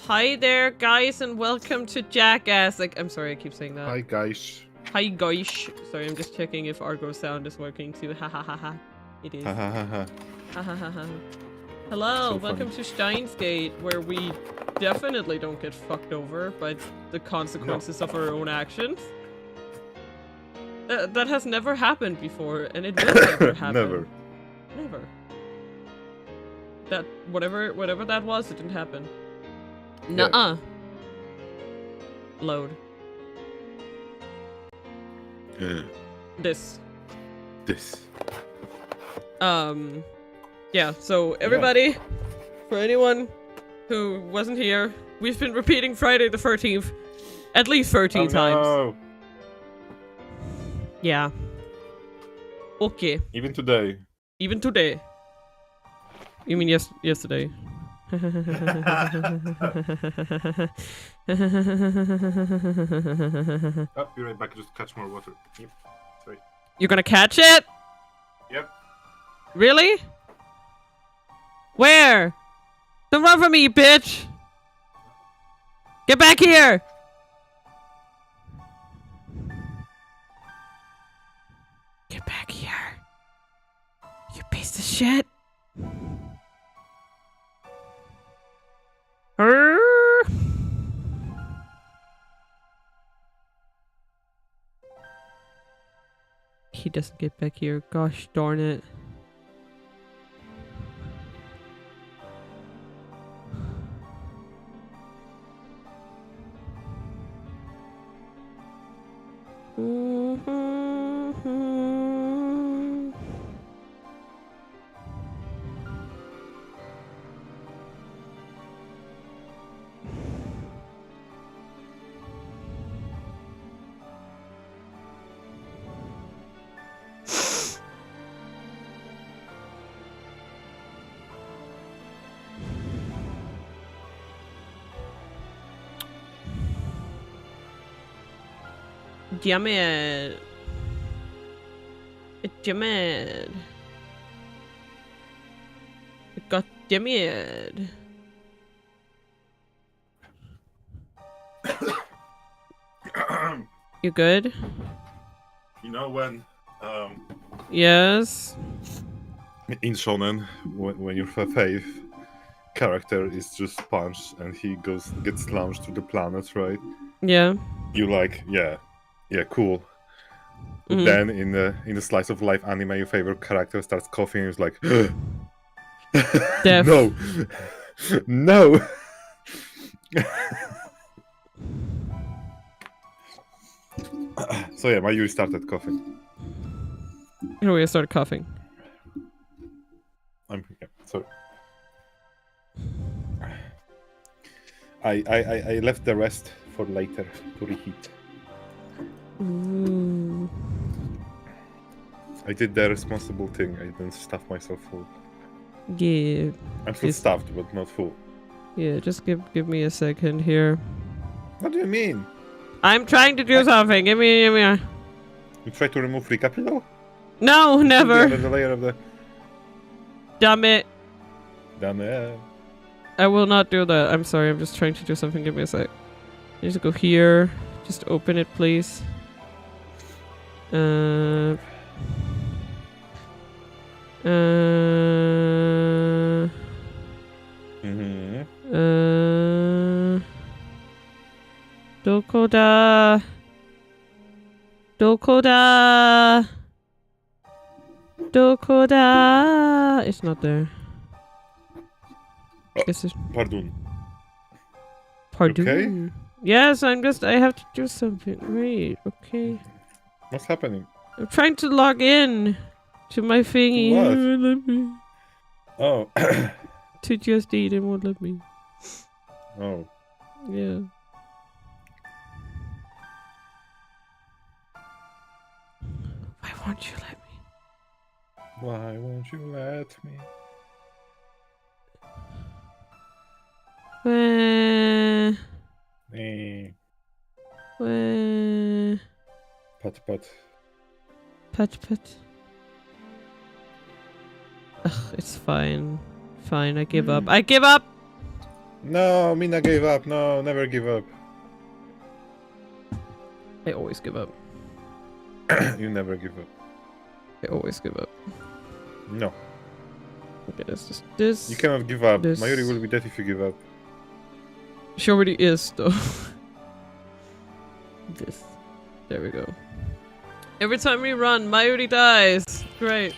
Hi there, guys, and welcome to Jackass. Like, I'm sorry, I keep saying that. Hi, guys. Hi, guys. Sorry, I'm just checking if Argo's sound is working too. Ha ha ha ha. It is. Ha ha ha ha. Ha ha ha ha. Hello, So welcome to Steins Gate, where we definitely don't get fucked over by the consequences of our own actions. That has never happened before, and it will never happen. Never. Never. That whatever that was, it didn't happen. Nuh-uh. Load. This. Yeah, so everybody, for anyone who wasn't here, we've been repeating Friday the 13th at least 13 times. No. Yeah. Okay. Even today. Even today. You mean yesterday? Oh, be right back. Just catch more water. Yep. Sorry. You're gonna catch it? Yep. Really? Where? Don't run from me, you bitch! Get back here! Get back here. You piece of shit. He doesn't get back here. Gosh darn it. Damn it. Damn it. God damn it. You good? You know when Yes. in shonen, when your fave character is just punched and he gets launched to the planet, right? Yeah. You like, yeah, cool. But then in the slice of life anime, your favorite character starts coughing. And it's like, Death. no, no. So yeah, my Yuri started coughing. Here we started coughing. Sorry. I left the rest for later to reheat. Ooh. I did the responsible thing. I didn't stuff myself full. Yeah. I'm still stuffed, but not full. Yeah, just give me a second here. What do you mean? I'm trying to do something. Give me a... You try to remove Recapilo? No, never. The layer of the... Damn it. Damn it. I will not do that. I'm sorry. I'm just trying to do something. Give me a sec. I need to go here. Just open it, please. Doko da. It's not there. Pardon. Pardon? Okay? Yes, I have to do something. Wait, okay. What's happening? I'm trying to log in to my thingy. What? It won't let me. Oh. To just eat, it won't let me. Oh. Yeah. Why won't you let me? Why won't you let me? Pat. Pat. Ugh, it's fine. Fine, I give up. I give up! No, Mina gave up. No, never give up. I always give up. You never give up. I always give up. No. Okay, this is this. You cannot give up. This. Mayuri will be dead if you give up. She already is, though. This. There we go. Every time we run, Mayuri dies. Great.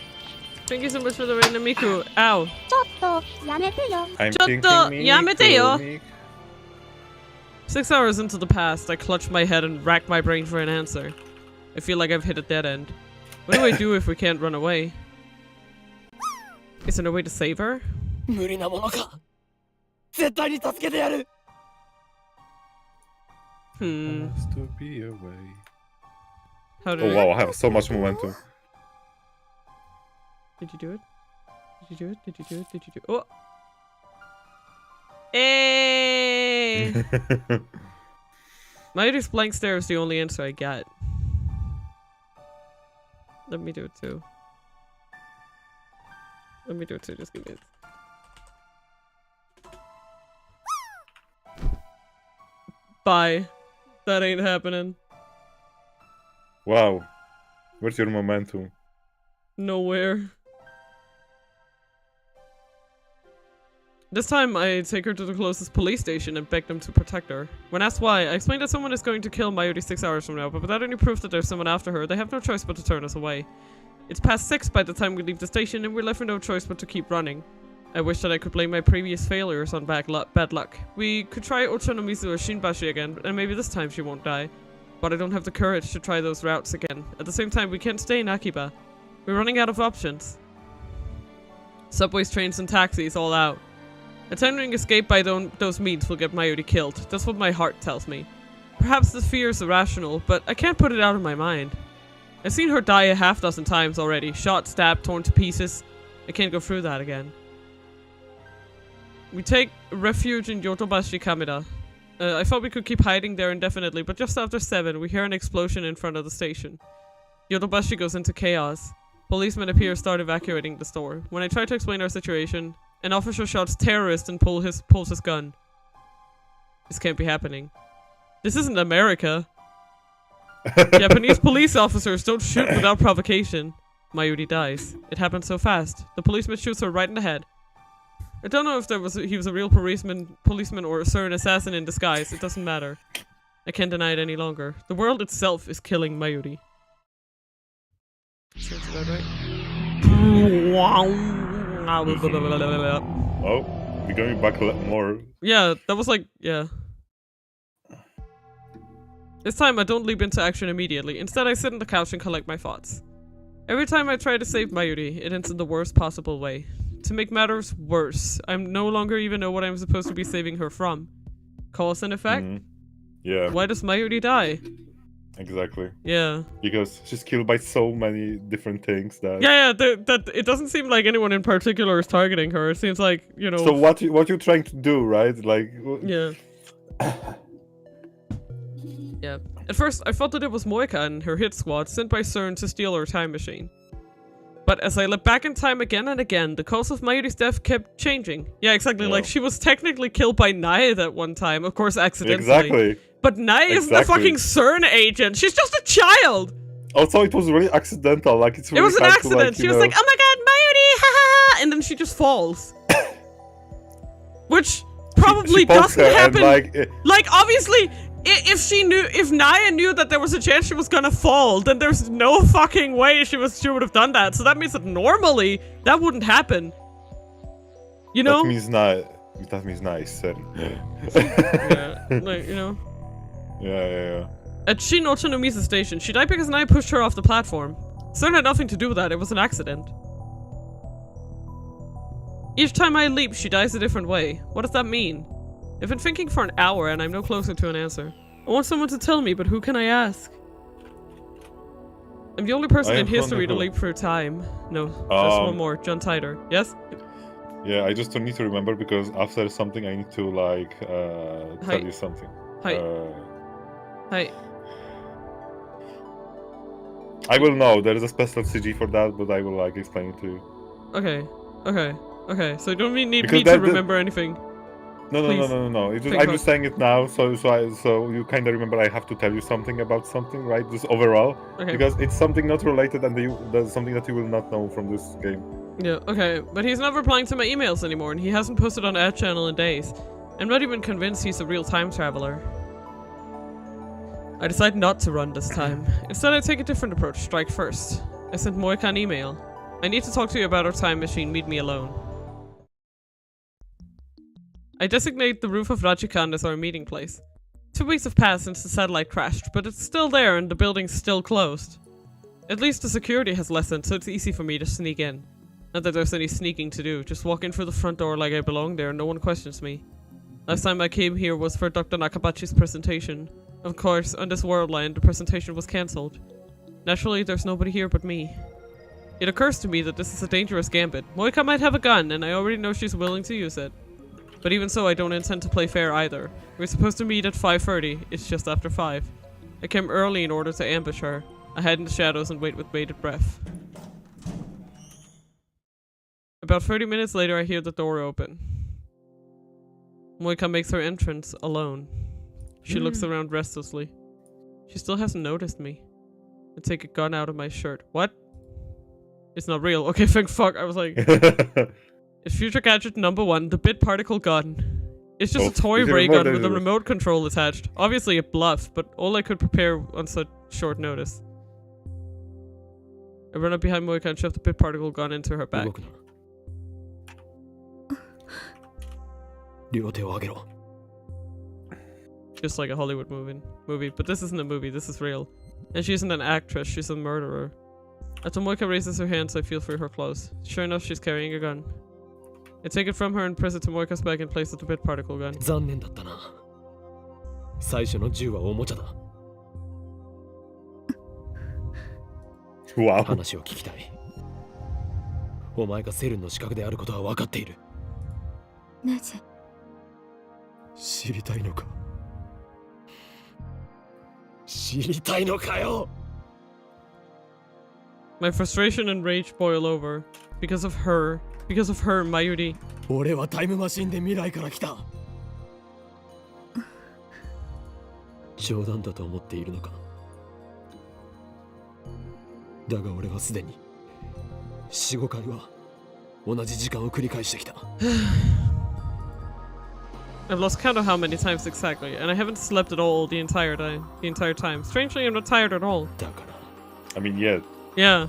Thank you so much for the random Miku. Ow. I'm thinking Yamete-yo. 6 hours into the past, I clutch my head and rack my brain for an answer. I feel like I've hit a dead end. What do I do if we can't run away? Is there no way to save her? Has to be a way. How do Oh wow, I have so much momentum. Did you do it? Did you do it? Did you do it? Did you do it? Oh! Hey! Mayuri's blank stare is the only answer I get. Let me do it too. Let me do it too, just give me it. Bye. That ain't happening. Wow. Where's your momentum? Nowhere. This time, I take her to the closest police station and beg them to protect her. When asked why, I explain that someone is going to kill Mayuri 6 hours from now, but without any proof that there's someone after her, they have no choice but to turn us away. It's past 6 by the time we leave the station, and we're left with no choice but to keep running. I wish that I could blame my previous failures on bad luck. We could try Ochanomizu or Shinbashi again, and maybe this time she won't die. But I don't have the courage to try those routes again. At the same time, we can't stay in Akiba. We're running out of options. Subways, trains, and taxis all out. Attempting escape by those means will get Mayuri killed. That's what my heart tells me. Perhaps this fear is irrational, but I can't put it out of my mind. I've seen her die a half-dozen times already. Shot, stabbed, torn to pieces. I can't go through that again. We take refuge in Yotobashi Kameda. I thought we could keep hiding there indefinitely, but just after 7, we hear an explosion in front of the station. Yotobashi goes into chaos. Policemen appear and start evacuating the store. When I try to explain our situation, an officer shouts terrorist and pulls his gun. This can't be happening. This isn't America. Japanese police officers don't shoot without provocation. Mayuri dies. It happened so fast. The policeman shoots her right in the head. I don't know if he was a real policeman or an assassin in disguise. It doesn't matter. I can't deny it any longer. The world itself is killing Mayuri. Sounds about right. Oh, we're going back more. Yeah, that was like, yeah. This time I don't leap into action immediately. Instead I sit on the couch and collect my thoughts. Every time I try to save Mayuri, it ends in the worst possible way. To make matters worse, I no longer even know what I'm supposed to be saving her from. Cause and effect? Yeah. Why does Mayuri die? Exactly. Yeah. Because she's killed by so many different things that... Yeah, that it doesn't seem like anyone in particular is targeting her. It seems like, you know... So what you're trying to do, right? Like... Yeah. Yeah. At first, I thought that it was Moika and her hit squad sent by CERN to steal her time machine. But as I look back in time again and again, the cause of Mayuri's death kept changing. Yeah, exactly. Yeah. Like, she was technically killed by Nae at one time, of course accidentally. Exactly. But Nae isn't a fucking CERN agent. She's just a child! Also, it was really accidental. Like, it's really it was an accident. Like, she was like, oh my god, Mayuri, ha ha ha! And then she just falls. Which probably doesn't happen. Like, obviously... If Naya knew that there was a chance she was gonna fall, then there's no fucking way she would have done that. So that means that normally that wouldn't happen. You know? That means nice. Yeah, like, you know. Yeah. At Shin Ochanomizu station, she died because Naya pushed her off the platform. CERN had nothing to do with that. It was an accident. Each time I leap, she dies a different way. What does that mean? I've been thinking for an hour and I'm no closer to an answer. I want someone to tell me, but who can I ask? I'm the only person in history to leap through time. No, just one more. John Titor. Yes? Yeah, I just don't need to remember because after something I need to, like, tell you something. Hi. I will know. There is a special CG for that, but I will, like, explain it to you. Okay. So you don't need me to remember anything. No, no, no, Please. no, no, no. Think I'm about- just saying it now, so you kind of remember I have to tell you something about something, right? Just overall, Okay. because it's something not related, and there's something that you will not know from this game. Yeah, okay. But he's not replying to my emails anymore, and he hasn't posted on Ad Channel in days. I'm not even convinced he's a real time traveler. I decide not to run this time. Instead, I take a different approach. Strike first. I sent Moika an email. I need to talk to you about our time machine. Meet me alone. I designate the roof of Rajikan as our meeting place. 2 weeks have passed since the satellite crashed, but it's still there and the building's still closed. At least the security has lessened, so it's easy for me to sneak in. Not that there's any sneaking to do, just walk in through the front door like I belong there and no one questions me. Last time I came here was for Dr. Nakabachi's presentation. Of course, on this world line, the presentation was cancelled. Naturally, there's nobody here but me. It occurs to me that this is a dangerous gambit. Moika might have a gun, and I already know she's willing to use it. But even so, I don't intend to play fair either. We're supposed to meet at 5:30, it's just after 5. I came early in order to ambush her. I hide in the shadows and wait with bated breath. About 30 minutes later, I hear the door open. Moika makes her entrance alone. She looks around restlessly. She still hasn't noticed me. I take a gun out of my shirt. What? It's not real. Okay, thank fuck. I was like... It's future gadget number 1, the bit particle gun. It's just a toy ray gun with a remote control attached. Obviously a bluff, but all I could prepare on such short notice. I run up behind Moika and shove the bit particle gun into her back. Just like a Hollywood movie. But this isn't a movie, this is real. And she isn't an actress, she's a murderer. After Moika raises her hands, I feel through her clothes. Sure enough, she's carrying a gun. I take it from her and press it to Moika's back and place it the bit particle gun. Wow. 話を聞きたい。お前がセルンの資格であることは分かっている。なぜ？知りたいのか？知りたいのかよ！ My frustration and rage boil over. Because of her, Mayuri. 俺はタイムマシンで未来から来た。冗談だと思っているのか。だが俺はすでに 4,5 回は同じ時間を繰り返してきた。I've lost count of how many times exactly, and I haven't slept at all the entire time. Strangely, I'm not tired at all. だから。I mean, yeah. Yeah.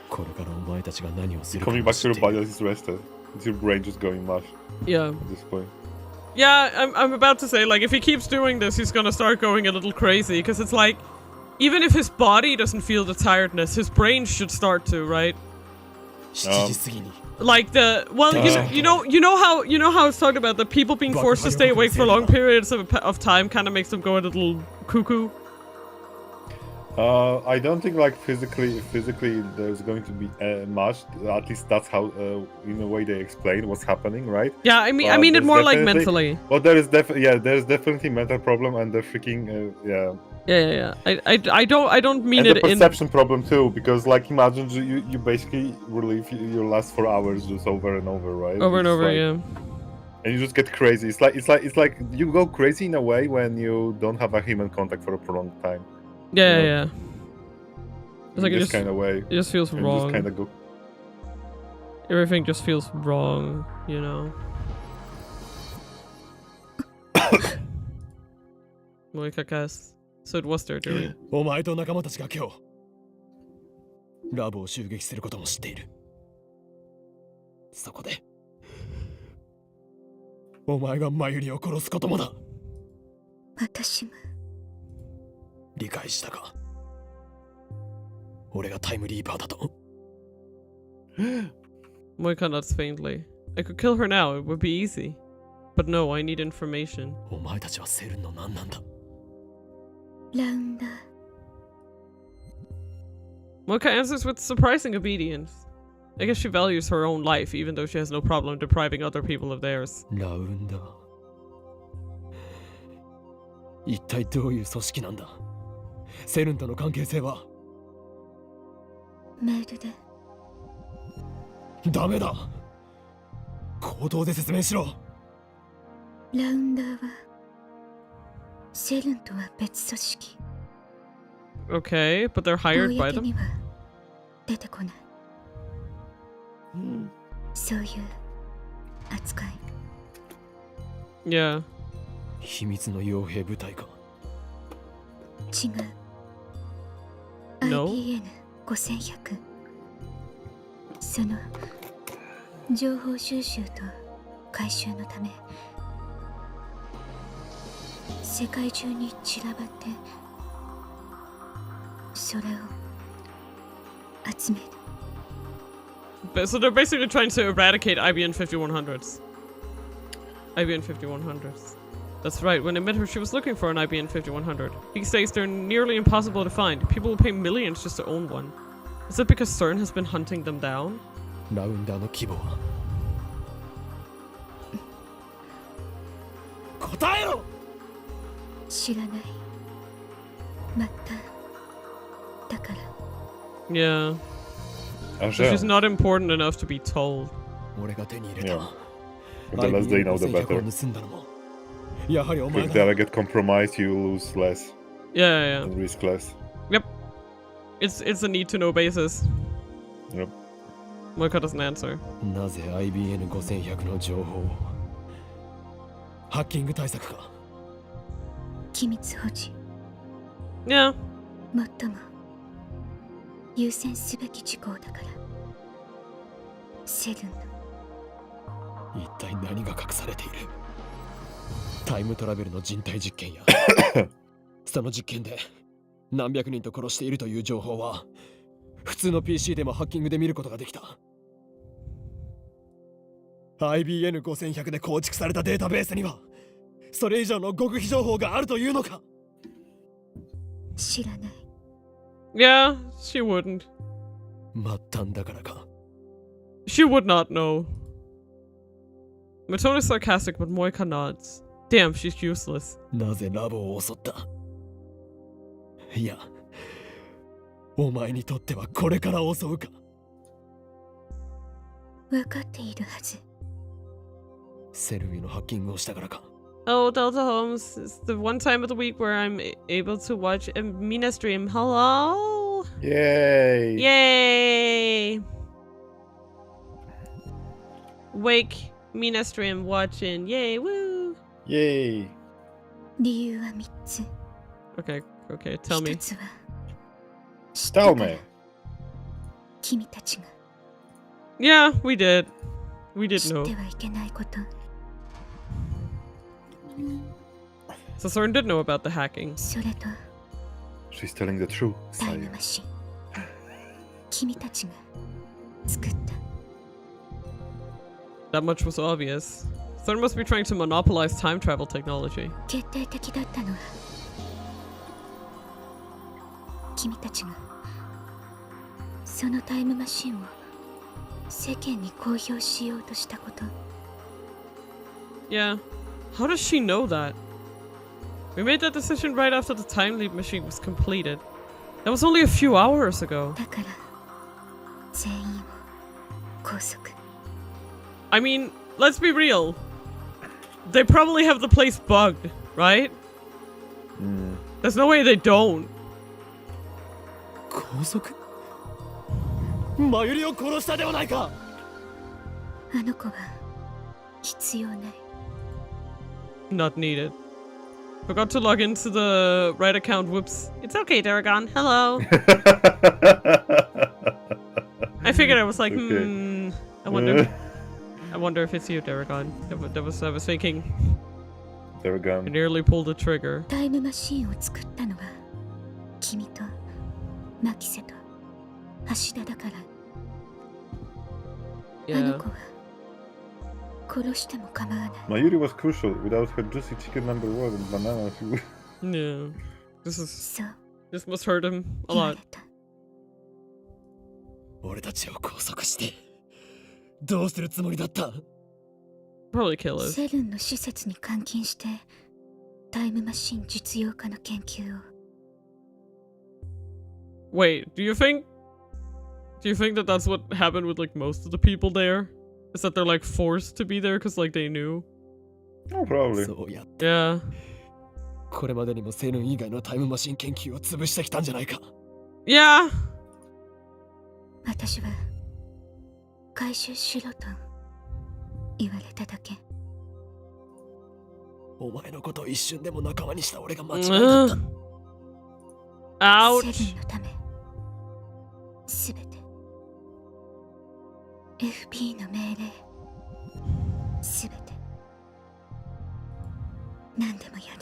これからお前たちが何をするか Coming back to your body is rested. It's your brain just going mush Yeah. at this point. Yeah, I'm about to say, like, if he keeps doing this, he's gonna start going a little crazy, because it's like, even if his body doesn't feel the tiredness, his brain should start to, right? 7時過ぎに Like you know how it's talked about the people being forced to stay awake for long periods of time kind of makes them go a little cuckoo. I don't think like physically there's going to be much. At least that's how in a way they explain what's happening, right? Yeah, I mean it more like mentally. But there's definitely mental problem and the freaking yeah. Yeah. I don't mean and it the perception problem too, because like imagine you basically relive your last 4 hours just over and over, right? Over and It's over, like, yeah. And you just get crazy. It's like you go crazy in a way when you don't have a human contact for a prolonged time. Yeah. It's like in it this just kind of way. it just feels And wrong. just kind of go. Everything just feels wrong, you know. Moika guess. So it was their doing. お前と仲間たちが今日ラボを襲撃することも知っている。そこでお前がマユリを殺すこともだ。私も。理解したか。俺がタイムリーパーだと。Moika nods faintly. I could kill her now, it would be easy. But no, I need information. お前たちはセルンの何なんだ。ラウンダー。 Moika answers with surprising obedience. I guess she values her own life, even though she has no problem depriving other people of theirs. ラウンダー。一体どういう組織なんだ。セルンとの関係性は。メールで。ダメだ。口頭で説明しろ。ラウンダーはセルンとは別組織。 Okay, but they're hired by 公 them? には出てこない。そういう扱い。 Yeah. 秘密の傭兵部隊か。違う。 No? IBN5100。 その情報収集と回収のため世界中に散らばってそれを集める。 So they're basically trying to eradicate IBN 5100s. IBN 5100s. That's right, when I met her she was looking for an IBN 5100. These days they're nearly impossible to find. People will pay millions just to own one. Is it because CERN has been hunting them down? ラウンダーの規模は。答えろ。知らない。まただから。 Yeah. A So she's że. not important enough to be told. 俺が手に入れた。 The less they know, the IBN5100 better. を盗んだのもやはりお前 If だ。 they get compromised, you lose less Yeah, yeah, and risk less. yeah. It's a need to know basis. Yep. Moika doesn't answer. なぜ IBN5100 の情報を。ハッキング対策か。機密保持。 Yeah. 最も優先すべき事項だから。セルンの一体何が隠されている。タイムトラベルの人体実験やその実験で何百人と殺しているという情報は普通の PC でもハッキングで見ることができた。 IBN5100 で構築されたデータベースにはそれ以上の極秘情報があるというのか。知らない。 Yeah, she wouldn't. 末端だからか。 She would not know. My tone is sarcastic, but Moika nods. Damn, she's useless. なぜラボを襲った。いや、お前にとってはこれから襲うか。分かっているはず。セルウィのハッキングをしたからか。 Oh, Delta Holmes, it's the one time of the week where I'm able to watch a Mina stream. Hello? Yay! Yay! Wake Mina stream watching. Yay, woo! Yay! 理由は3つ。 Okay, okay, tell me. 1つは知ったか Tell ら me. 君たちが Yeah, we did. We 知 did っ know. てはいけないこと。 So Soren did know about the hacking. それと She's telling the truth, タイム Seiya. マシン。君たちが作った。 That much was obvious. Soren must be trying to monopolize time travel technology. 決定的だったのは君たちがそのタイムマシンを世間に公表しようとしたこと。 Yeah. How does she know that? We made that decision right after the time leap machine was completed. That was only a few hours ago. だから全員を拘束。 I mean, let's be real. They probably have the place bugged, right? There's no way they don't. 拘束。マユリを殺したではないか。あの子は必要ない。 Not needed. Forgot to log into the right account. Whoops. It's okay, Daragon. Hello. I figured I was like, Okay. I wonder if it's you, Daragon. I was thinking. They're I gone. nearly pulled the trigger. タイムマシンを作ったのは君とマキセと橋田だから。あの Yeah. 子は殺しても構わない。 Mayuri was crucial. Without her juicy chicken number 1 and banana, she would... Yeah. This そう must hurt him a 言わ lot. れた。俺たちを拘束してどうするつもりだった。 Probably kill us. セルンの施設に監禁してタイムマシン実用化の研究を。 Wait, do you think that that's what happened with like most of the people there? Is that they're like forced to be there because like they knew? Oh, probably. そうや、 Yeah. これまでにもセヌン以外のタイムマシン研究を潰してきたんじゃないか。 Yeah. 私は回収しろと言われただけ。お前のことを一瞬でも仲間にした俺が間違いだった。 Ouch. セブンのためすべて FP の命令すべて何でもやる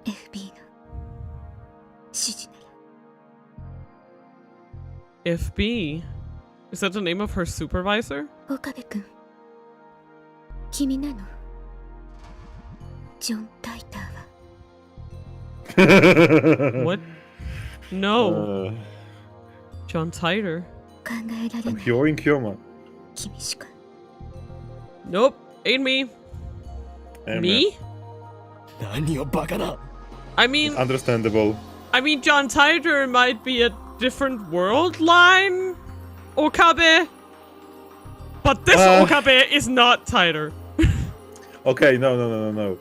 FP の指示なら。 FB? Is that the name of her supervisor? 岡部君君なのジョン・タイターは。 What? No. John Titor. 考えられない Hearing Kyoma. 君しか。 Nope. Ain't me. Amen. Me? 何をバカな。 I mean, Understandable. John Titor might be a different world line Okabe, but this Okabe is not Titor. Okay, no.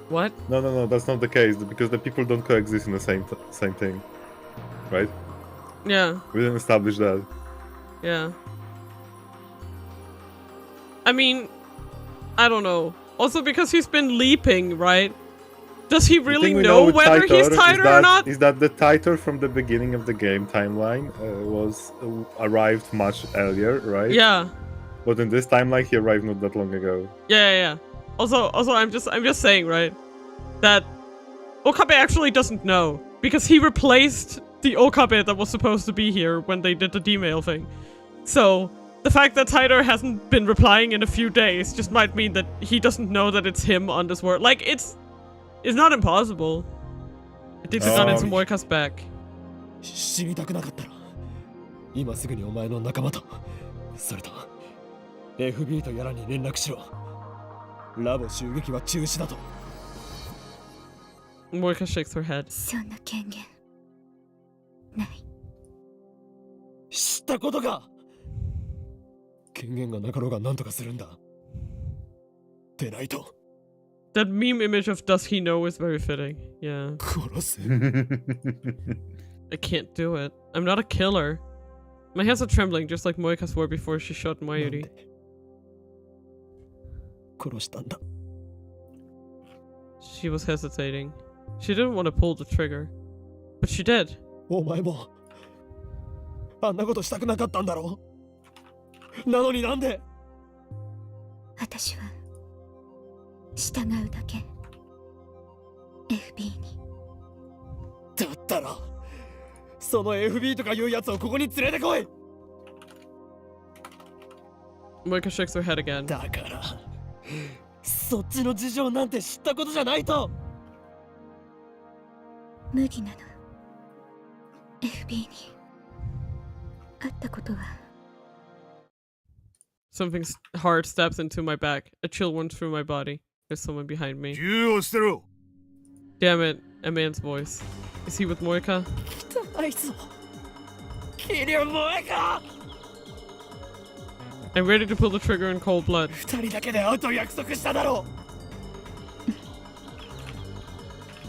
What? No, that's not the case because the people don't coexist in the same thing, right? Yeah, We didn't establish that. yeah. I mean, I don't know. Also because he's been leaping, right? Does he The really thing we know with whether he's Titor or not? Is that the Titor from the beginning of the game timeline was arrived much earlier, right? Yeah. But in this timeline, he arrived not that long ago. Yeah. Also, I'm just saying, right, that Okabe actually doesn't know because he replaced the Okabe that was supposed to be here when they did the D-mail thing. So the fact that Titor hasn't been replying in a few days just might mean that he doesn't know that it's him on this world. Like it's not impossible. It did gun into Moika's back. 死にたくなかったら今すぐにお前の仲間とそれと FB とやらに連絡しろ。ラボ襲撃は中止だと。 Moika shakes her head. そんな権限ない。知ったことか。権限がなかろうが何とかするんだ。でないと。 That meme image of does he know is very fitting. Yeah. 殺す。 I can't do it. I'm not a killer. My hands are trembling just like Moika's were before she shot なん Mayuri. で殺したんだ。 She was hesitating. She didn't want to pull the trigger. But she did. お前もあんなことしたくなかったんだろう。なのになんで。私は従うだけ FB に。だったらその FB とかいうやつをここに連れてこい。 Moika shakes her head again. だからそっちの事情なんて知ったことじゃないと。無理なの FB に会ったことは。 Something hard stabs into my back. A chill runs through my body. There's someone behind me. Damn it, a man's voice. Is he with Moika? 汚いぞ。キリュウモエか。 I'm ready to pull the trigger in cold blood. 二人だけで会うと約束しただろ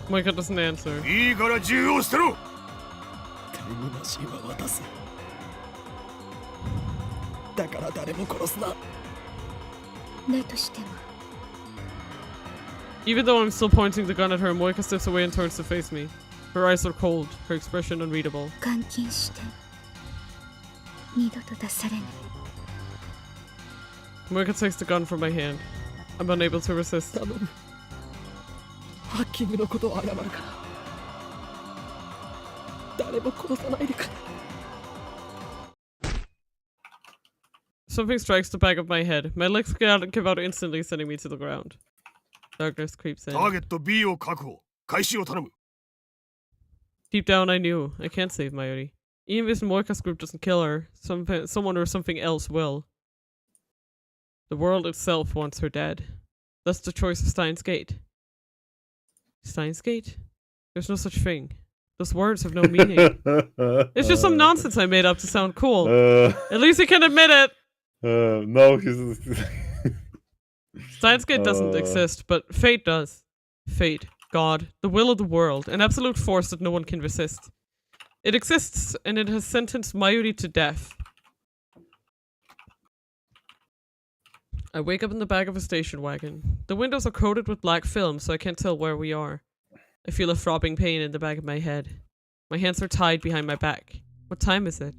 う。 Moika doesn't answer. いいから銃を捨てろ。タイムマシンは渡す。だから誰も殺すな。だとしても Even though I'm still pointing the gun at her, Moika steps away and turns to face me. Her eyes are cold, her expression unreadable. 監禁して二度と出されない。 Moika takes the gun from my hand. I'm unable to resist. 頼む。ハッキングのことを謝るから。誰も殺さないでくれ。 Something strikes the back of my head. My legs give out instantly, sending me to the ground. Darkness creeps in. ターゲット B を確保。開始を頼む。 Deep down, I knew I can't save Mayuri. Even if Moika's group doesn't kill her, someone or something else will. The world itself wants her dead. That's the choice of Steins Gate. Steins Gate? There's no such thing. Those words have no meaning. It's just some nonsense I made up to sound cool. At least he can admit it. No, he's Steins doesn't exist, but fate does. Fate, God, the will of the world, an absolute force that no one can resist. It exists, and it has sentenced Mayuri to death. I wake up in the back of a station wagon. The windows are coated with black film, so I can't tell where we are. I feel a throbbing pain in the back of my head. My hands are tied behind my back. What time is it?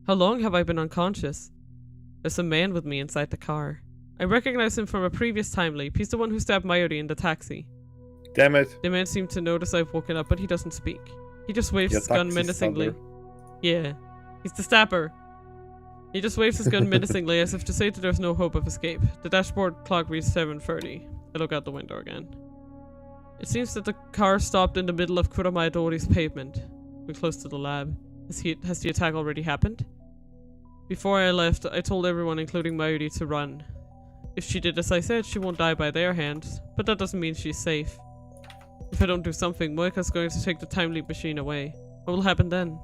How long have I been unconscious? There's a man with me inside the car. I recognize him from a previous time leap. He's the one who stabbed Mayuri in the taxi. Damn it. The man seemed to notice I've woken up, but he doesn't speak. He just waves his gun menacingly. Yeah, he's the stabber. He just waves his gun menacingly as if to say that there's no hope of escape. The dashboard clock reads 7:30. I look out the window again. It seems that the car stopped in the middle of Kuromaedori's pavement. We're close to the lab. Has the attack already happened? Before I left, I told everyone, including Mayuri, to run. If she did as I said, she won't die by their hands, but that doesn't mean she's safe. If I don't do something, Moika's going to take the time leap machine away. What will happen then?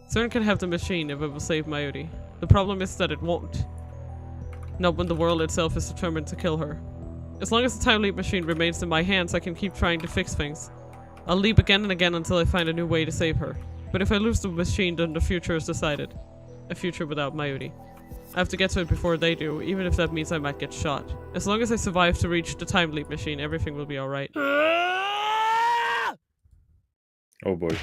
CERN can have the machine if it will save Mayuri. The problem is that it won't. Not when the world itself is determined to kill her. As long as the time leap machine remains in my hands, I can keep trying to fix things. I'll leap again and again until I find a new way to save her. But if I lose the machine, then the future is decided. A future without Mayuri. I have to get to it before they do, even if that means I might get shot. As long as I survive to reach the time leap machine, everything will be alright. Oh boy.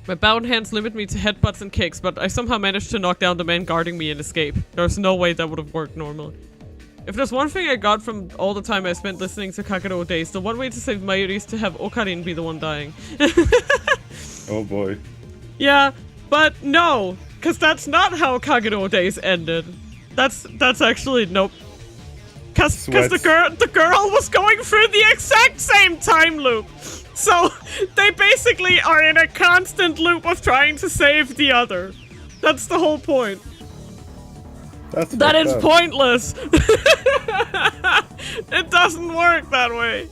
My bound hands limit me to headbutts and kicks, but I somehow managed to knock down the man guarding me and escape. There's no way that would have worked normally. If there's one thing I got from all the time I spent listening to Kagero Days, the one way to save Mayuri is to have Okarin be the one dying. Oh boy. Yeah, but no, because that's not how Kagero Days ended. That's actually nope. Cause the girl was going through the exact same time loop. So they basically are in a constant loop of trying to save the other. That's the whole point. That is pointless. It doesn't work that way.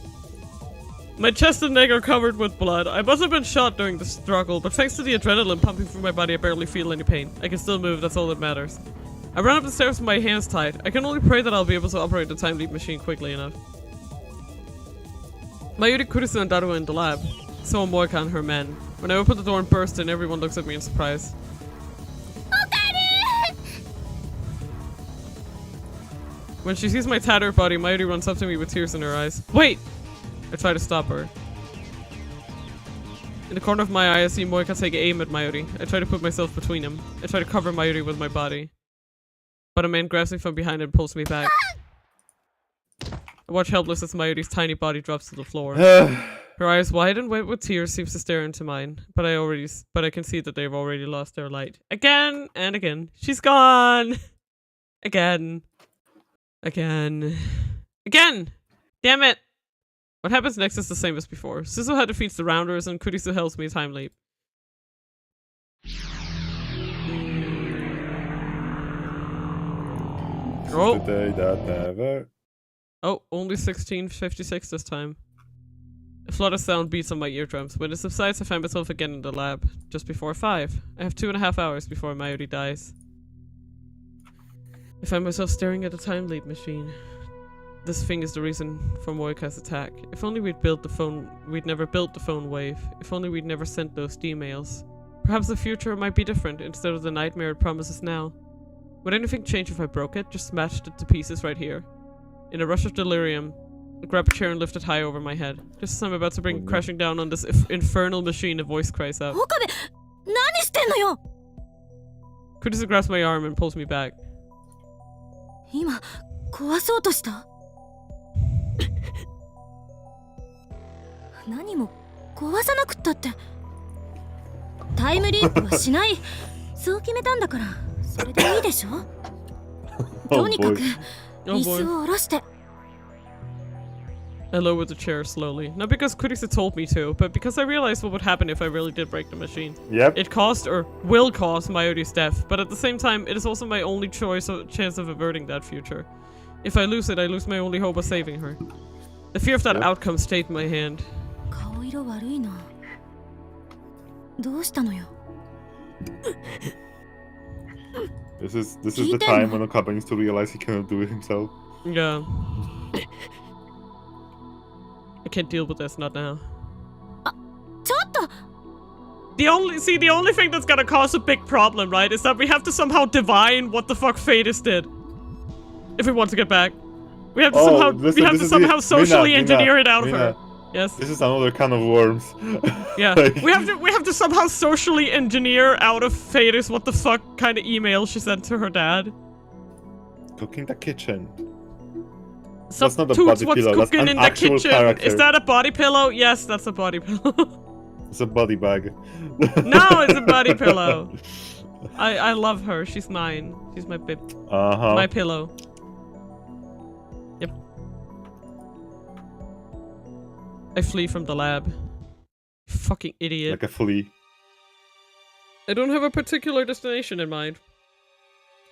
My chest and neck are covered with blood. I must have been shot during the struggle, but thanks to the adrenaline pumping through my body, I barely feel any pain. I can still move, that's all that matters. I run up the stairs with my hands tied. I can only pray that I'll be able to operate the time leap machine quickly enough. Mayuri, Kurisu, and Daru are in the lab. So are Moika and her men. When I open the door and burst in, everyone looks at me in surprise. When she sees my tattered body, Mayuri runs up to me with tears in her eyes. Wait! I try to stop her. In the corner of my eye, I see Moika take aim at Mayuri. I try to put myself between them. I try to cover Mayuri with my body. But a man grabs me from behind and pulls me back. I watch helpless as Mayuri's tiny body drops to the floor. Her eyes, wide and wet with tears, seems to stare into mine. But I can see that they've already lost their light. Again and again. She's gone! Again. Again. Again! Damn it! What happens next is the same as before. Suzuha defeats the Rounders and Kurisu helps me time leap. Oh! The day that never... Oh, only 16:56 this time. A flood of sound beats on my eardrums. When it subsides, I find myself again in the lab. Just before 5. I have 2.5 hours before Mayuri dies. I find myself staring at the time leap machine. This thing is the reason for Moika's attack. If only we'd never built the phone wave. If only we'd never sent those emails. Perhaps the future might be different instead of the nightmare it promises now. Would anything change if I broke it? Just smashed it to pieces right here. In a rush of delirium, I grab a chair and lift it high over my head. Just as I'm about to bring it crashing down on this infernal machine, a voice cries out. Kurisu grabs my arm and pulls me back. 今壊そうとした何も壊さなくったってタイムリープはしないそう決めたんだからそれでいいでしょとにかく椅子を下ろして I lowered the chair slowly. Not because Kurisu told me to, but because I realized what would happen if I really did break the machine. Yep. It caused, or will cause, Mayuri's death, but at the same time, it is also my only chance of averting that future. If I lose it, I lose my only hope of saving her. The fear of that outcome stayed in my hand. 顔色悪いなどうしたのよ This is the time when Okabe needs to realize he cannot do it himself. Yeah. I can't deal with this, not now. ちょっと The only thing that's gonna cause a big problem, right, is that we have to somehow divine what the fuck Fadis did. If we want to get back. We have to somehow socially engineer it out of her. Yes. This is another can of worms. Yeah. we have to somehow socially engineer out of Fadis what the fuck kind of email she sent to her dad. Cooking the kitchen. That's not a body pillow, that's an actual character. Is that a body pillow? Yes, that's a body pillow. It's a body bag. No, it's a body pillow. I love her. She's mine. She's my bib. My pillow. Yep. I flee from the lab. Fucking idiot. Like a flea. I don't have a particular destination in mind.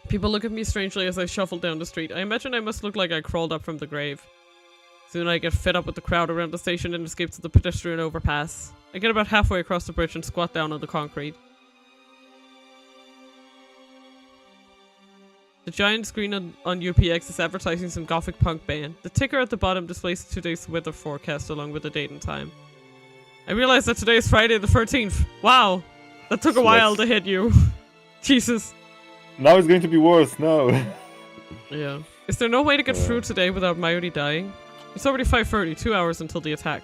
People look at me strangely as I shuffle down the street. I imagine I must look like I crawled up from the grave. Soon I get fed up with the crowd around the station and escape to the pedestrian overpass. I get about halfway across the bridge and squat down on the concrete. The giant screen on UPX is advertising some gothic punk band. The ticker at the bottom displays today's weather forecast along with the date and time. I realize that today is Friday the 13th. Wow! That took a while to hit you. Jesus. Now it's going to be worse, no. Yeah. Is there no way to get through today without Mayuri dying? It's already 5:30, 2 hours until the attack.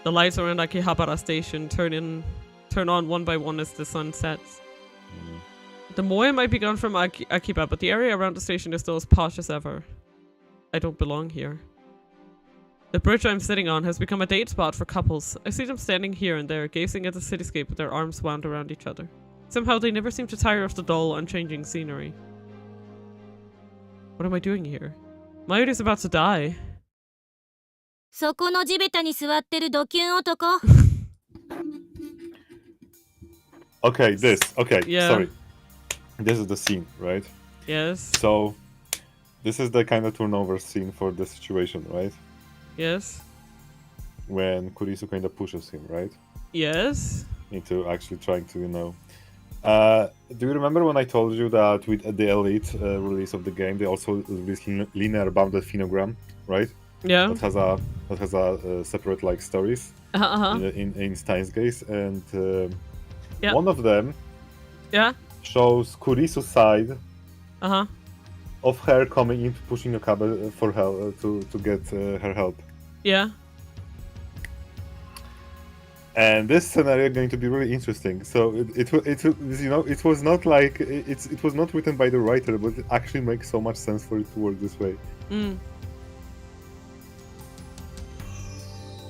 The lights around Akihabara station turn on one by one as the sun sets. The moe might be gone from Akiba, but the area around the station is still as posh as ever. I don't belong here. The bridge I'm sitting on has become a date spot for couples. I see them standing here and there, gazing at the cityscape with their arms wound around each other. Somehow they never seem to tire of the dull, unchanging scenery. What am I doing here? Mayuri's about to die. そこの地べたに座ってるドキュン男 Okay, Yeah. sorry. This is the scene, right? Yes. So, this is the kind of turnover scene for the situation, right? Yes. When Kurisu kind of pushes him, right? Yes. Into actually trying to, do you remember when I told you that with the Elite release of the game, they also released linear bounded phenogram, right? Yeah. That has a separate like stories in Steins case, and one of them shows Kurisu's side of her coming in pushing Okabe for help to get her help. Yeah. And this scenario is going to be really interesting. So it was not like it was not written by the writer, but it actually makes so much sense for it to work this way.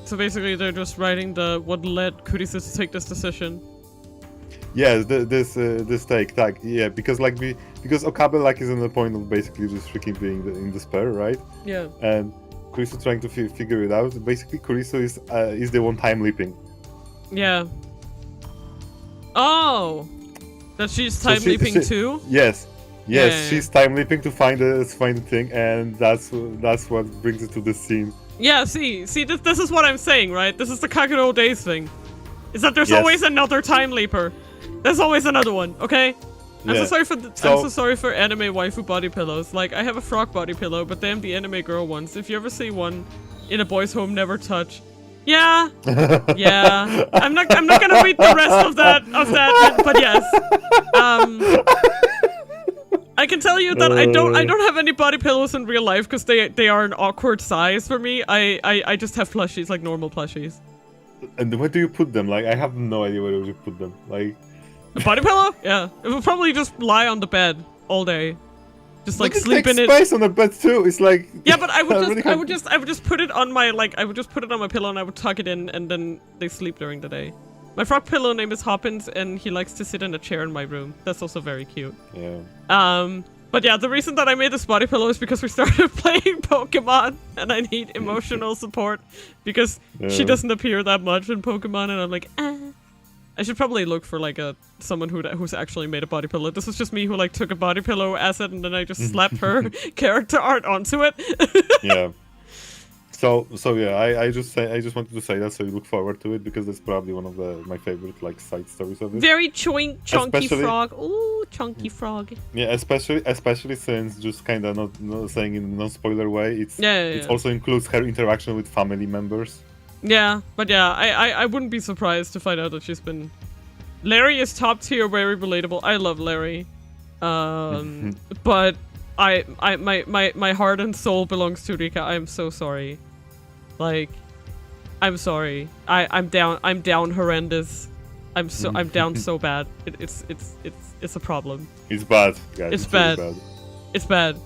So basically, they're just writing what led Kurisu to take this decision. Yes, this take tag, yeah, because Okabe like is in the point of basically just freaking being in despair, right? Yeah. And Kurisu trying to figure it out. Basically, Kurisu is the one time leaping. Yeah. Oh, that she's time leaping too. Yes, Yeah. she's time leaping to find the thing, and that's what brings it to this scene. Yeah. See, this is what I'm saying, right? This is the Kagero Days thing. Is that there's always another time leaper. There's always another one. Okay. I'm so sorry for anime waifu body pillows. Like, I have a frog body pillow, but damn the anime girl ones. If you ever see one in a boys' home, never touch. Yeah. Yeah. I'm not gonna read the rest of that, but yes. I can tell you that I don't have any body pillows in real life because they are an awkward size for me. I just have plushies, like normal plushies. And where do you put them? Like, I have no idea where you put them. Like, a body pillow? Yeah, it would probably just lie on the bed all day, just like sleep in it. Space on the bed too. It's like, yeah, but I would just put it on my pillow and I would tuck it in, and then they sleep during the day. My frog pillow name is Hoppins, and he likes to sit in a chair in my room. That's also very cute. Yeah. But yeah, the reason that I made this body pillow is because we started playing Pokemon, and I need emotional support because she doesn't appear that much in Pokemon, and I'm like, I should probably look for like someone who's actually made a body pillow. This was just me who like took a body pillow asset and then I just slapped her character art onto it. Yeah. So yeah, I just wanted to say that so you look forward to it because that's probably one of my favorite like side stories of it. Very chunky frog. Ooh, Chunky frog. Yeah, especially since just kind of not saying in a non-spoiler way, it also includes her interaction with family members. Yeah, but yeah, I wouldn't be surprised to find out that she's been. Larry is top tier, very relatable. I love Larry, but my heart and soul belongs to Rika. I'm so sorry, like, I'm sorry. I'm down horrendous. I'm down so bad. It's a problem. It's bad, guys. It's bad. Really bad. It's bad.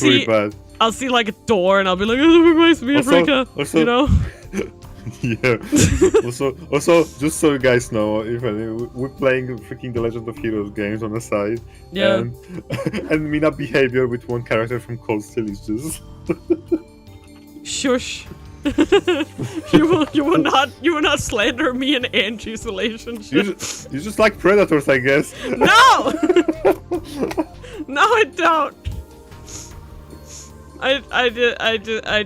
Really bad. I'll see like a door and I'll be like, oh, it reminds me of Rika. You know? Yeah. also, just so you guys know, we're playing freaking The Legend of Heroes games on the side. Yeah. And Mina behavior with one character from Cold Steel is just. Shush. you will not slander me and Angie's relationship. You just like predators, I guess. No. No, I don't. I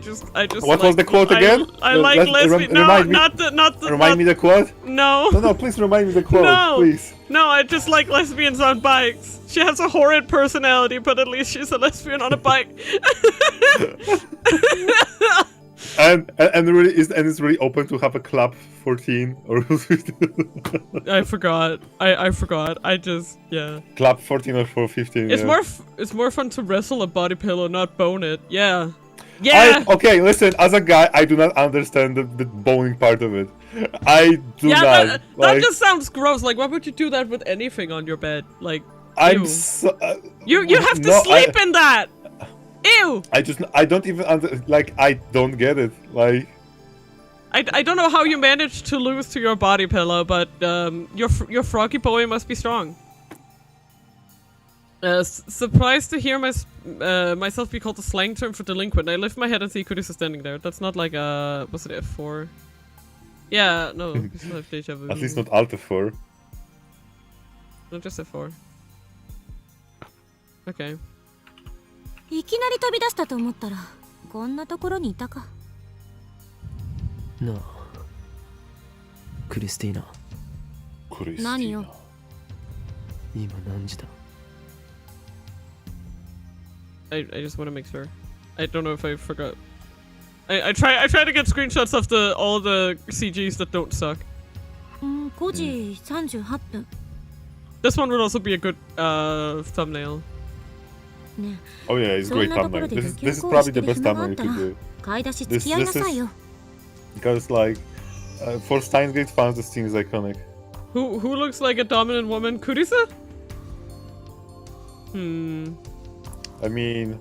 just. What was the quote again? I like lesbian. No, not the. Remind me the quote. No. No, please remind me the quote. No, please. No, I just like lesbians on bikes. She has a horrid personality, but at least she's a lesbian on a bike. and it's really open to have a club 14 or. I forgot. I forgot. I just Club 14 or 415. It's more fun to wrestle a body pillow, not bone it. Yeah. Yeah. Okay, listen. As a guy, I do not understand the boning part of it. I do not. That just sounds gross. Like, why would you do that with anything on your bed? Like, I'm ew. so, you have to sleep in that. Ew! I don't even I don't get it. Like, I don't know how you managed to lose to your body pillow, but your froggy boy must be strong. Surprised to hear myself be called a slang term for delinquent. I lift my head and see Kurisu standing there. That's not like a was it F4? Yeah, no, we still have deja vu. At least not Alt F4. No, just F4. Okay. いきなり飛び出したと思ったらこんなところにいたかなあクリスティーナ何よ今何時だ I just want to make sure. I don't know if I forgot. I try to get screenshots of all the CGs that don't suck. 5時38分 This one would also be a good thumbnail. Oh yeah, it's a great thumbnail. This is probably the best thumbnail you could do. This is because like for Steins Gate fans, this team is iconic. Who looks like a dominant woman? Kurisa? I mean.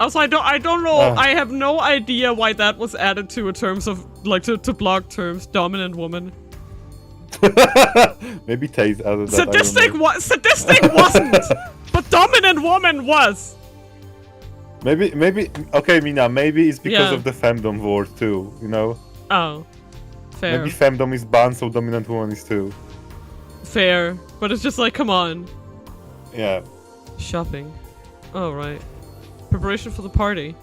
Also, I don't know. I have no idea why that was added to in terms of like to blog terms. Dominant woman. Maybe Taze added that. Sadistic wasn't, but dominant woman was. Maybe. Okay, Mina. Maybe it's because of the femdom word too. You know. Oh, fair. Maybe femdom is banned, so dominant woman is too. Fair, but it's just like, come on. Yeah. Shopping. Oh right. Preparation for the party.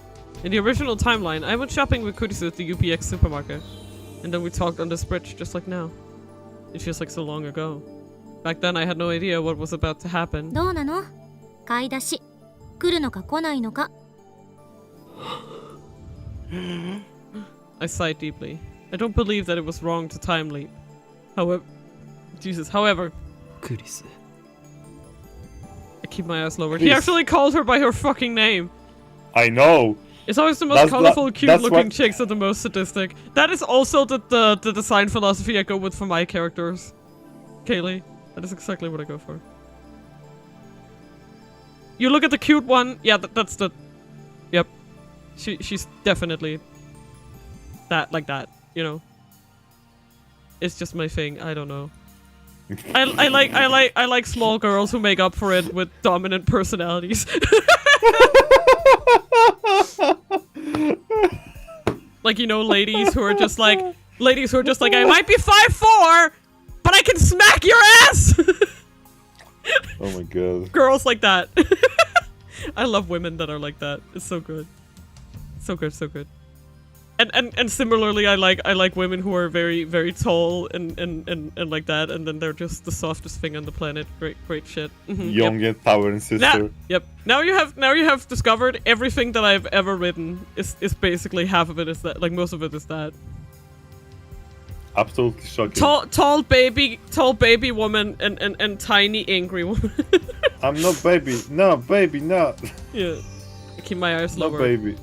In the original timeline, I went shopping with Kurisu at the UPX supermarket, and then we talked on this bridge, just like now. It feels like so long ago. Back then, I had no idea what was about to happen. どうなの？買い出し。来るのか来ないのか。I sighed deeply. I don't believe that it was wrong to time leap. However, Kurisu. I keep my eyes lowered. Please. He actually called her by her fucking name. I know. It's always the most colorful, cute-looking chicks are the most sadistic. That is also the design philosophy I go with for my characters. Kaylee, that is exactly what I go for. You look at the cute one. Yeah, that's the. Yep, she's definitely that like that. You know. It's just my thing. I don't know. I like small girls who make up for it with dominant personalities. Like, you know, ladies who are just like, I might be 5'4", but I can smack your ass. Oh my god. Girls like that. I love women that are like that. It's so good. So good, so good. And similarly, I like women who are very, very tall and like that, and then they're just the softest thing on the planet. Great shit. Young and power and sister. Now you have discovered everything that I've ever written is basically half of it is that, like most of it is that. Absolutely shocking. Tall baby woman and tiny angry woman. I'm not baby. No, baby, no. Yeah. I keep my eyes lower. No, baby.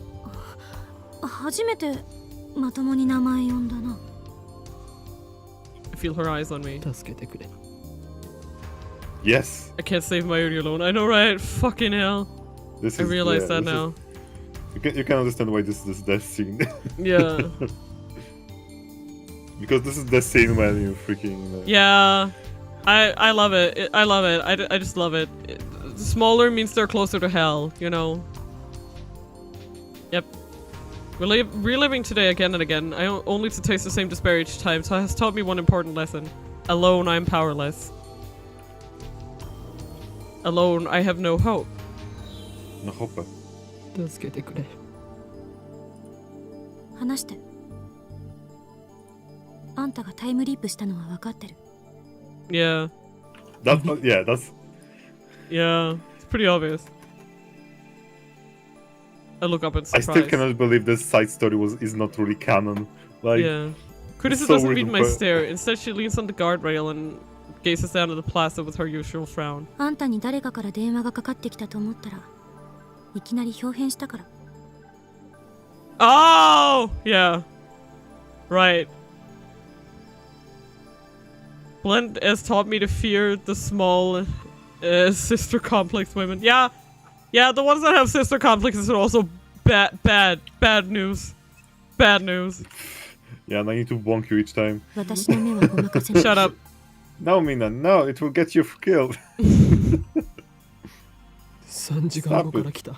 初めてまともに名前呼んだな。I feel her eyes on me. 助けてくれ。Yes. I can't save Mayuri alone. I know, right? Fucking hell. I realize that now. You can understand why this is death scene. Yeah. Because this is the scene when you freaking. Yeah. I love it. I love it. I just love it. Smaller means they're closer to hell, you know? Yep. Reliving today again and again, only to taste the same despair each time, so it has taught me one important lesson. Alone, I am powerless. Alone, I have no hope. No hope. 助けてくれ。話して。あんたがタイムリープしたのは分かってる。Yeah. That's Yeah, it's pretty obvious. I look up in surprise. I still cannot believe this side story is not really canon. Like, yeah. Kurisu doesn't read my stare. Instead, she leans on the guardrail and gazes down at the plaza with her usual frown. あんたに誰かから電話がかかってきたと思ったら、いきなり表変したから。Oh! Yeah. Right. Blend has taught me to fear the small sister complex women. Yeah. Yeah, the ones that have sister complexes are also bad news. Bad news. Yeah, and I need to bonk you each time. Shut up. No, Mina, no, it will get you killed. Stop it.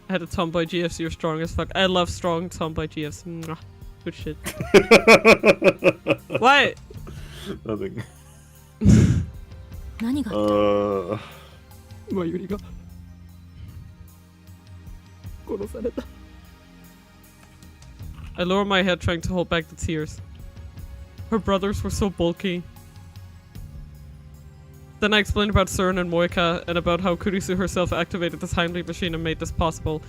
I had a tomboy GFs, you're strong as fuck. I love strong tomboy GFs. Mwah. Good shit. What? Nothing. 何があった？マユリが殺された。I lower my head trying to hold back the tears. Her brothers were so bulky. Then I explained about CERN and Moika and about how Kurisu herself activated the time leap machine and made this possible.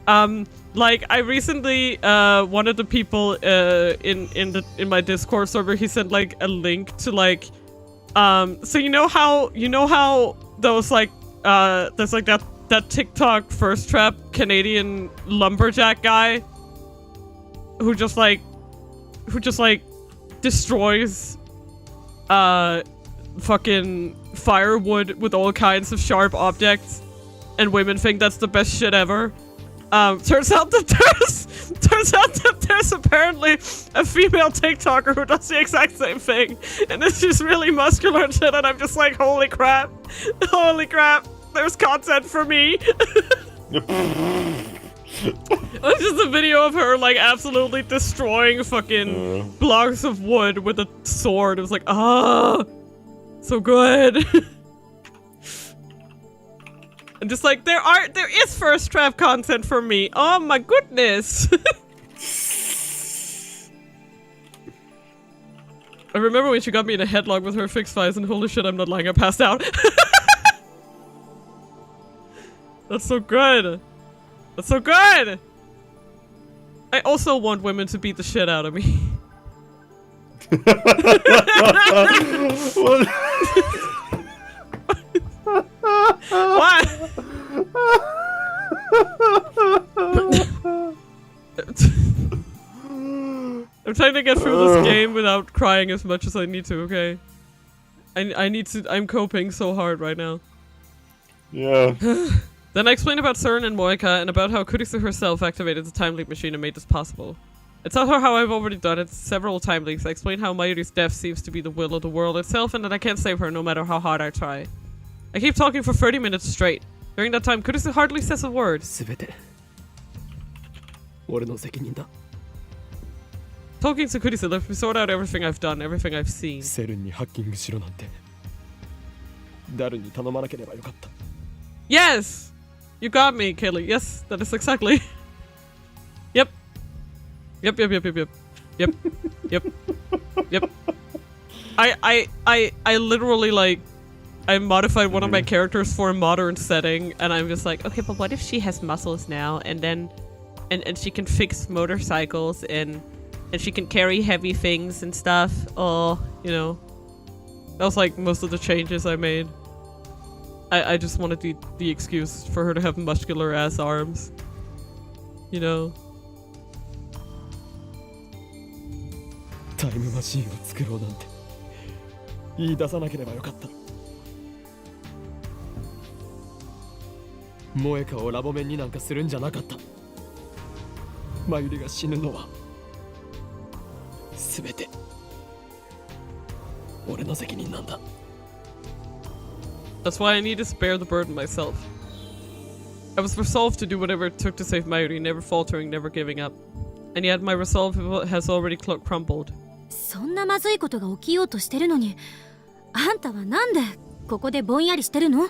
Like I recently, one of the people in my Discord server, he sent like a link to like, so you know how those like, there's like that TikTok first trap Canadian lumberjack guy who just like destroys fucking firewood with all kinds of sharp objects, and women think that's the best shit ever. Turns out that there's apparently a female TikToker who does the exact same thing, and it's just really muscular and shit, and I'm just like, holy crap, there's content for me. It's just a video of her like absolutely destroying fucking blocks of wood with a sword. It was like, so good. And just like there is first trap content for me. Oh my goodness. I remember when she got me in a headlock with her fixed eyes, and holy shit, I'm not lying, I passed out. That's so good. That's so good. I also want women to beat the shit out of me. What? I'm trying to get through this game without crying as much as I need to, okay? I'm coping so hard right now. Yeah. Then I explained about CERN and Moika and about how Kurisu herself activated the time leap machine and made this possible. I tell her how I've already done it several time leaps. I explained how Mayuri's death seems to be the will of the world itself and that I can't save her no matter how hard I try. I keep talking for 30 minutes straight. During that time, Kurisu hardly says a word. Talking to Kurisu lets me sort out everything I've done, everything I've seen. Yes! You got me, Kaylee. Yes, that is exactly. Yep. Yep. I literally like I modified one of my characters for a modern setting, and I'm just like, okay, but what if she has muscles now, and then and she can fix motorcycles and she can carry heavy things and stuff. Oh, you know, that was like most of the changes I made. I just wanted the excuse for her to have muscular ass arms. You know. タイムマシンを作ろうなんて言い出さなければよかった。萌香をラボメンになんかするんじゃなかった。マユリが死ぬのは全て俺の責任なんだ。That's why I need to spare the burden myself. I was resolved to do whatever it took to save Mayuri, never faltering, never giving up. And yet my resolve has already crumbled. そんなまずいことが起きようとしてるのに、あんたはなんでここでぼんやりしてるの？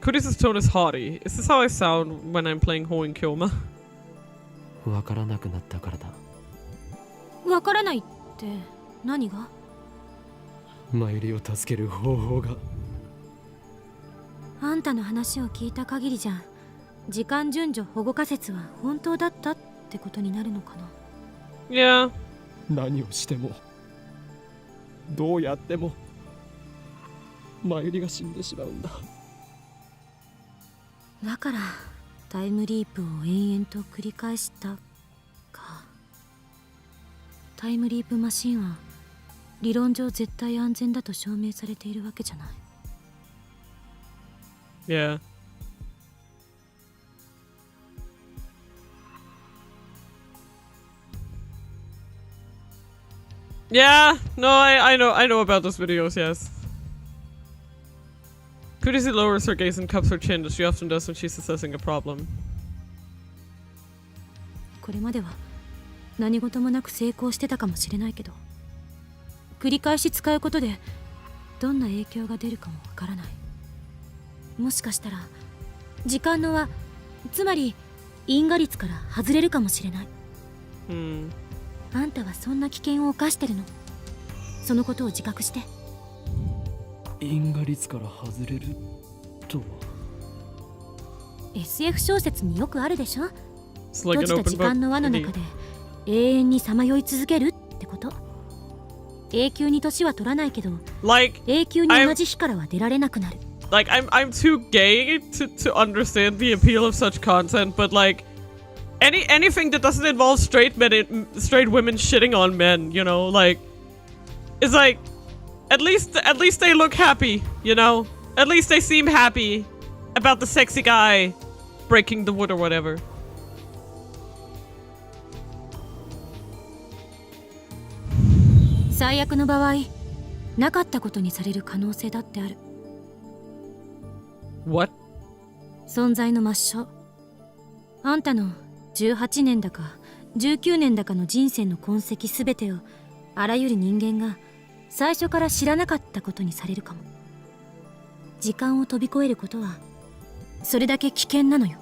Kurisa's tone is haughty. Is this how I sound when I'm playing Hoen Kyoma? わからなくなったからだ。わからないって何が？マユリを助ける方法が。あんたの話を聞いた限りじゃ、時間順序保護仮説は本当だったってことになるのかな。Yeah. 何をしてもどうやってもマユリが死んでしまうんだ。だからタイムリープを延々と繰り返したか。タイムリープマシンは理論上絶対安全だと証明されているわけじゃない。Yeah. Yeah, no, I know about those videos, yes. Kurisi lowers her gaze and cups her chin, as she often does when she's assessing a problem. これまでは何事もなく成功してたかもしれないけど、繰り返し使うことでどんな影響が出るかもわからない。もしかしたら時間の輪、つまり因果率から外れるかもしれない。あんたはそんな危険を冒してるの。そのことを自覚して。因果率から外れるとは SF 小説によくあるでしょ。 like 閉じた時間の輪の中で永遠にさまよい続けるってこと。永久に年は取らないけど、永久に同じ日からは出られなくなる。Like I'm too gay to understand the appeal of such content, but like anything that doesn't involve straight women shitting on men, you know, like it's like at least they look happy, you know? At least they seem happy about the sexy guy breaking the wood or whatever. 最悪の場合、なかったことにされる可能性だってある。What? 存在の抹消。あんたの18年だか19年だかの人生の痕跡すべてをあらゆる人間が最初から知らなかったことにされるかも。時間を飛び越えることはそれだけ危険なのよ。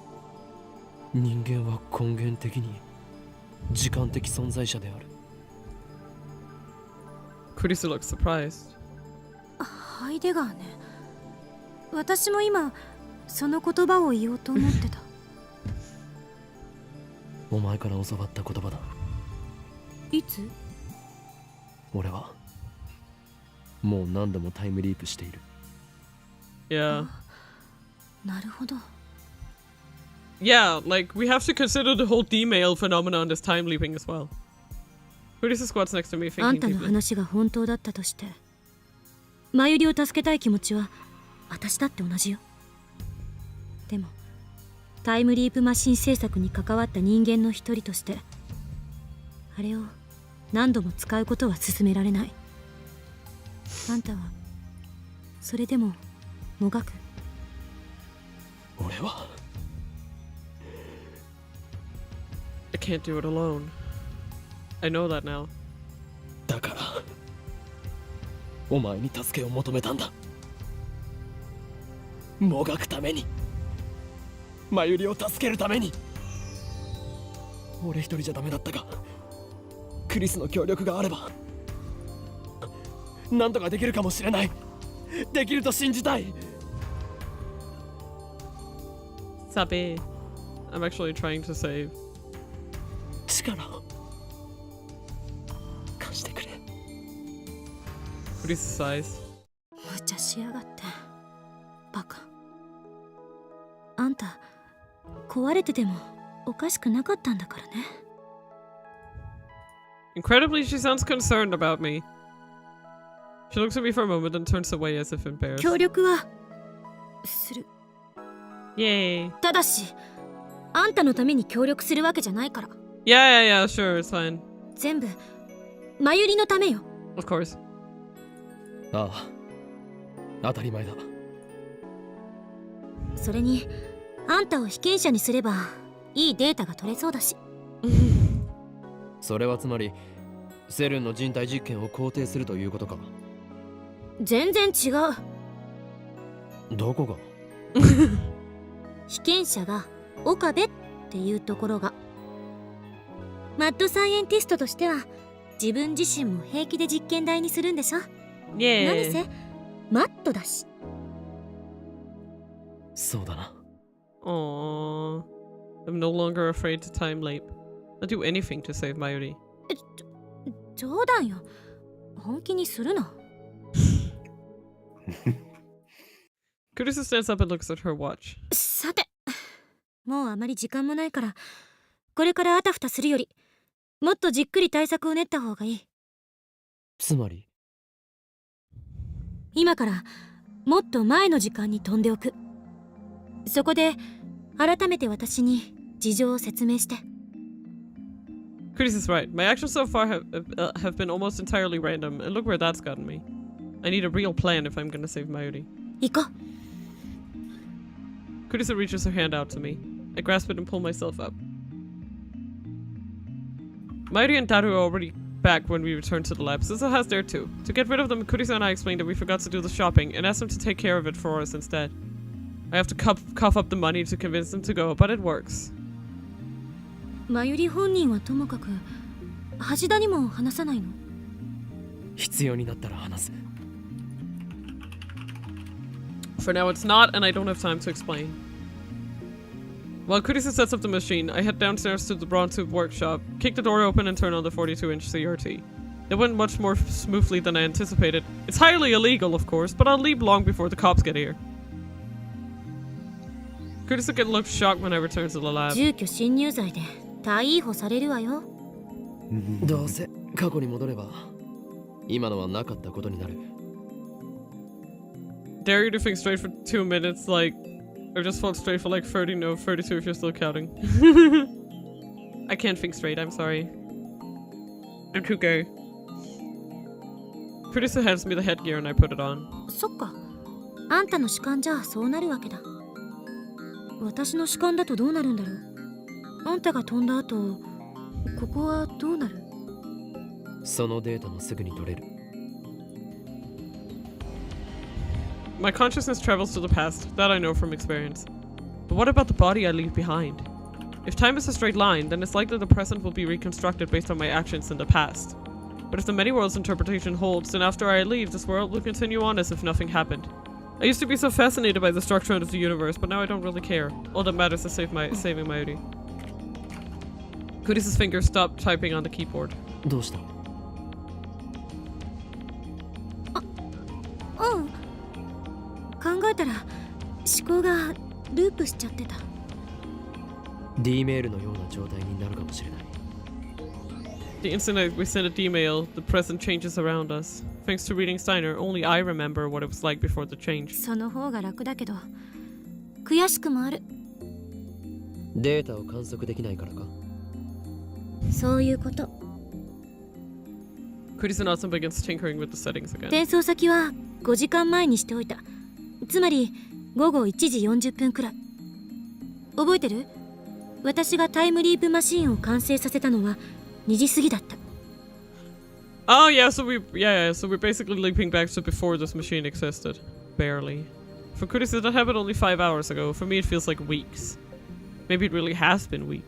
人間は根源的に時間的存在者である。Kurisa looks surprised. ハイデガーね。私も今その言葉を言おうと思ってた。お前から教わった言葉だ。いつ？俺はもう何度もタイムリープしている。Yeah. なるほど。Yeah, like we have to consider the whole D-male phenomenon as time leaping as well. Kurisa squats next to me あん thinking たの deeply. 話が本当だったとして、マユリを助けたい気持ちは私だって同じよ。でもタイムリープマシン制作に関わった人間の一人として、あれを何度も使うことは勧められない。あんたはそれでももがく。俺は I can't do it alone. I know that now. だからお前に助けを求めたんだ。もがくために。マユリを助けるために。俺一人じゃダメだったが、クリスの協力があればなんとかできるかもしれない。できると信じたい。Sabe, I'm actually trying to save. 力を貸してくれ。クリス sighs. 無茶しやがって。バカ。あんた、壊れててもおかしくなかったんだからね。Incredibly, she sounds concerned about me. She looks at me for a moment and turns away as if embarrassed. 協力はする。Yay. ただし、あんたのために協力するわけじゃないから。Yeah, yeah, yeah, sure, it's fine. 全部、マユリのためよ。Of course. ああ、当たり前だ。それに、あんたを被験者にすればいいデータが取れそうだし。それはつまりセルンの人体実験を肯定するということか。全然違う。どこが？被験者が岡部っていうところが。マッドサイエンティストとしては自分自身も平気で実験台にするんでしょ。Yeah. 何せマットだし。そうだな。Aww. I'm no longer afraid to time leap. I'll do anything to save Mayuri. 冗談よ。本気にするな。Kurisa stands up and looks at her watch. さて、もうあまり時間もないから、これからあたふたするより、もっとじっくり対策を練った方がいい。つまり？今からもっと前の時間に飛んでおく。そこで改めて私に事情を説明して。Kurisa's right. My actions so far have been almost entirely random, and look where that's gotten me. I need a real plan if I'm gonna save Mayuri. 行こう。Kurisa reaches her hand out to me. I grasp it and pull myself up. Mayuri and Daru are already back when we return to the lab. Suzu has there too. To get rid of them, Kurisa and I explained that we forgot to do the shopping and asked them to take care of it for us instead. I have to cough up the money to convince them to go, but it works. マユリ本人はともかく、橋田にも話さないの？必要になったら話す。For now it's not, and I don't have time to explain. While Kurisa sets up the machine, I head downstairs to the Braun Tube workshop, kick the door open and turn on the 42-inch CRT. It went much more smoothly than I anticipated. It's highly illegal, of course, but I'll leave long before the cops get here. Kurisa looks shocked when I return to the lab. 住居侵入罪で逮捕されるわよ。どうせ過去に戻れば今のはなかったことになる。Dare you to think straight for 2 minutes, like, or just fall straight for like 30, no, 32 if you're still counting. I can't think straight, I'm sorry. I'm too gay. Kurisa hands me the headgear and I put it on. そっか。あんたの主観じゃそうなるわけだ。私の主観だとどうなるんだろう。あんたが飛んだ後、ここはどうなる？そのデータもすぐに取れる。My consciousness travels to the past, that I know from experience. But what about the body I leave behind? If time is a straight line, then it's likely the present will be reconstructed based on my actions in the past. But if the many worlds interpretation holds, then after I leave, this world will continue on as if nothing happened. I used to be so fascinated by the structure of the universe, but now I don't really care. All that matters is saving Mayuri. Kurisa's fingers stopped typing on the keyboard. どうした？うん。考えたら思考がループしちゃってた。D メールのような状態になるかもしれない。The instant we send a D-mail, the present changes around us. Thanks to reading Steiner, only I remember what it was like before the change. その方が楽だけど、悔しくもある。データを観測できないからか？そういうこと。Kurisa nods and begins tinkering with the settings again. 転送先は5時間前にしておいた。つまり午後1時40分くらい。覚えてる？私がタイムリープマシーンを完成させたのは2時過ぎだった。Oh yeah, so we're basically leaping back to before this machine existed. Barely. For Kurisa, that happened only 5 hours ago. For me, it feels like weeks. Maybe it really has been weeks.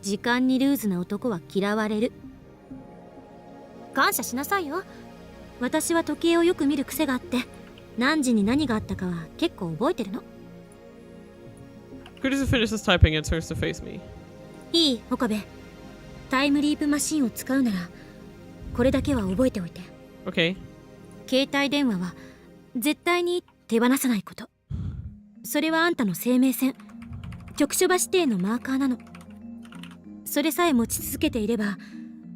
時間にルーズな男は嫌われる。感謝しなさいよ。私は時計をよく見る癖があって、何時に何があったかは結構覚えてるの。Kurisu finishes typing and turns to face me. いい、岡部。タイムリープマシンを使うなら、これだけは覚えておいて。Okay. 携帯電話は絶対に手放さないこと。それはあんたの生命線、局所場指定のマーカーなの。それさえ持ち続けていれば、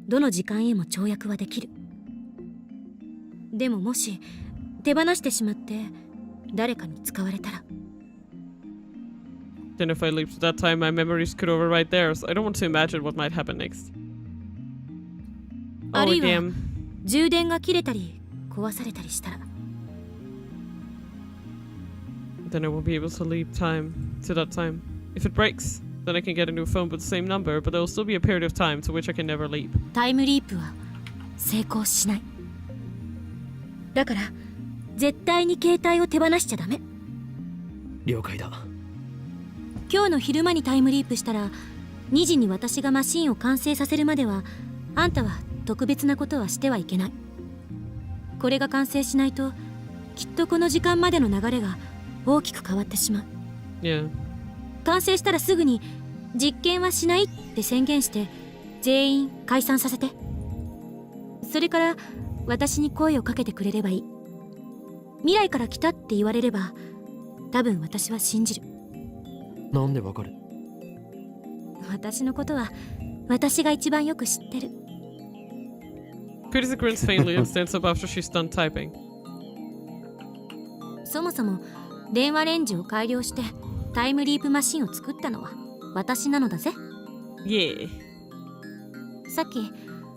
どの時間へも跳躍はできる。でももし手放してしまって誰かに使われたら。Then if I leap to that time, my memories could override theirs. I don't want to imagine what might happen next. あ Oh るいは damn. 充電が切れたり壊されたりしたら。Then I won't be able to leap time to that time. If it breaks, then I can get a new phone with the same number, but there will still be a period of time to which I can never leap. タイムリープは成功しない。だから絶対に携帯を手放しちゃダメ。了解だ。今日の昼間にタイムリープしたら、2時に私がマシンを完成させるまでは、あんたは特別なことはしてはいけない。これが完成しないと、きっとこの時間までの流れが大きく変わってしまう。Yeah. 完成したらすぐに実験はしないって宣言して全員解散させて。それから私に声をかけてくれればいい。未来から来たって言われれば多分私は信じる。なんでわかる？私のことは私が一番よく知ってる。Kurisu grins faintly and stands up after she's done typing. そもそも電話レンジを改良してタイムリープマシンを作ったのは私なのだぜ。Yeah. さっき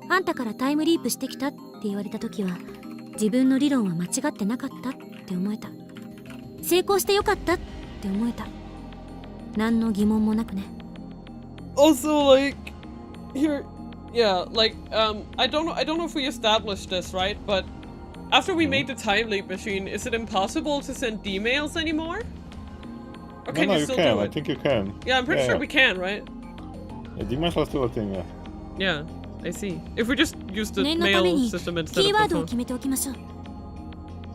あんたからタイムリープしてきたって言われた時は自分の理論は間違ってなかったって思えた。成功してよかったって思えた。何の疑問もなくね。Also, like, here, yeah, like, I don't know if we established this, right? But after we made the time leap machine, is it impossible to send emails anymore? Or can No, you you still can. do I it? think you can. Yeah, I'm pretty Yeah, sure yeah. we can, right? Yeah, demons are still a thing, yeah. Yeah, I see. If we just use the 念のため mail に system キ instead ーワー of the ドを phone. 決めておきましょう。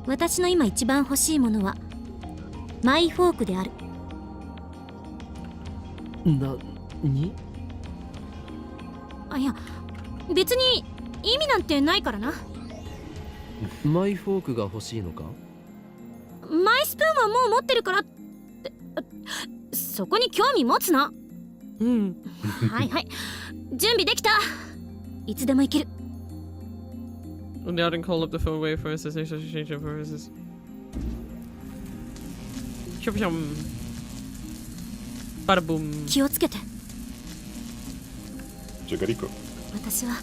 私の今一番欲しいものはマイフォークである。に？あ、いや別に意味なんてないからな。マイフォークが欲しいのか？マイスプーンはもう持ってるからって、そこに興味持つな。はいはい、準備できた。いつでも行ける。And now I can call up the phone wait for us to change it for us. Bada boom. 気をつけて。ジャガリコ。私は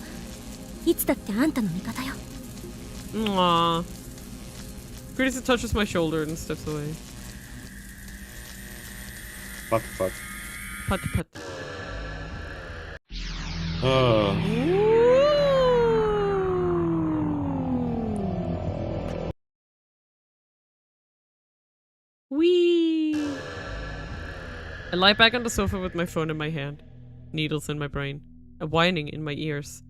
いつだってあんたの味方よ。Aww. Kurisu touches my shoulder and steps away. Pat, pat. Pat pat. Wee. I lie back on the sofa with my phone in my hand, needles in my brain, a whining in my ears.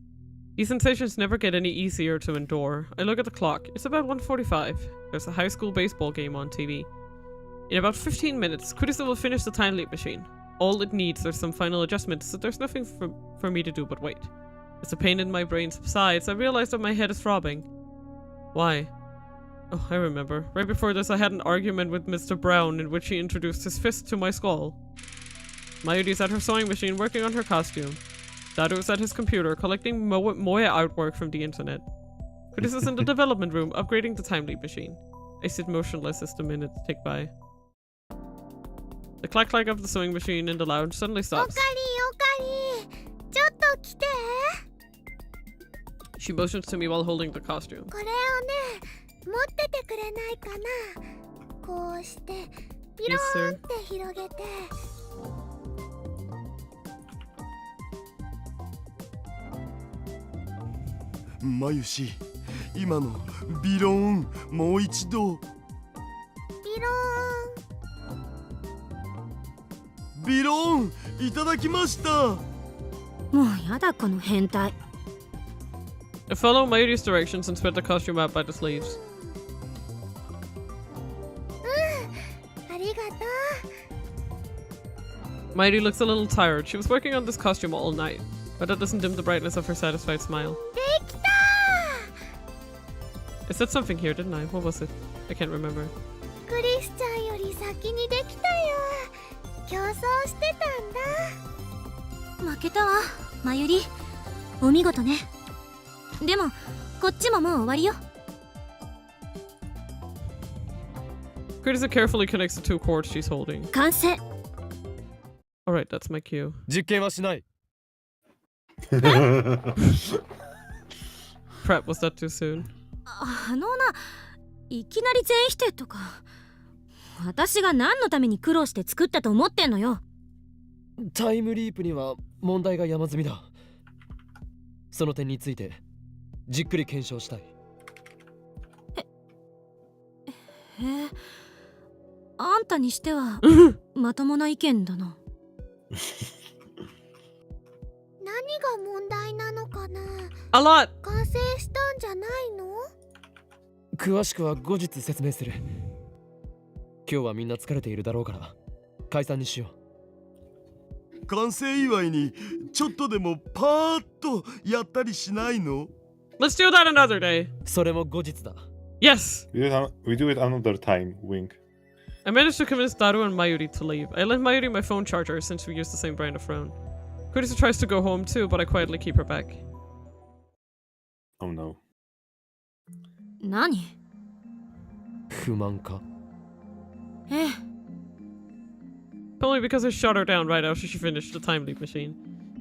These sensations never get any easier to endure. I look at the clock. It's about 1:45. There's a high school baseball game on TV. In about 15 minutes, Kurisu will finish the time leap machine. All it needs are some final adjustments, so there's nothing for me to do but wait. As the pain in my brain subsides, I realize that my head is throbbing. Why? Oh, I remember. Right before this, I had an argument with Mr. Brown in which he introduced his fist to my skull. Mayuri's at her sewing machine working on her costume. Daru's at his computer collecting Moya artwork from the internet. Chris is in the development room upgrading the time leap machine. I sit motionless as the minutes tick by. The clack-clack of the sewing machine in the lounge suddenly stops. She motions to me while holding the costume. Yes, sir. マユシ、今のビローンもう一度。ビビローンいただきました。もうやだこの変態。I follow Mayuri's directions and spread the costume out by the sleeves. ありがとう。 Mayuri looks a little tired. She was working on this costume all night, but that doesn't dim the brightness of her satisfied smile. できた I said something here, didn't I? What was it? I can't remember. クリスちゃんより先にできたよ。競争してたんだ。負けたわ、まゆり。お見事ね。でもこっちももう終わりよ。Kurisa carefully connects the two cords she's holding. 完成。Alright, that's my cue. 実験はしない。Crap, was that too soon? いきなり全否定とか。私が何のために苦労して作ったと思ってんのよ。タイムリープには問題が山積みだ。その点についてじっくり検証したい。あんたにしてはまともな意見だな。何が問題なのかな。 A lot! 完成したんじゃないの。詳しくは後日説明する。今日はみんな疲れているだろうから解散にしよう。完成祝いにちょっとでもパーッとやったりしないの？ Let's do that another day. それも後日だ。Yes! We do it another time, wink. I managed to convince Daru and Mayuri to leave. I lent Mayuri my phone charger since we use the same brand of phone. Kurisa tries to go home too, but I quietly keep her back. Oh no. 何？不満か？Only because I shut her down right after she finished the time leap machine.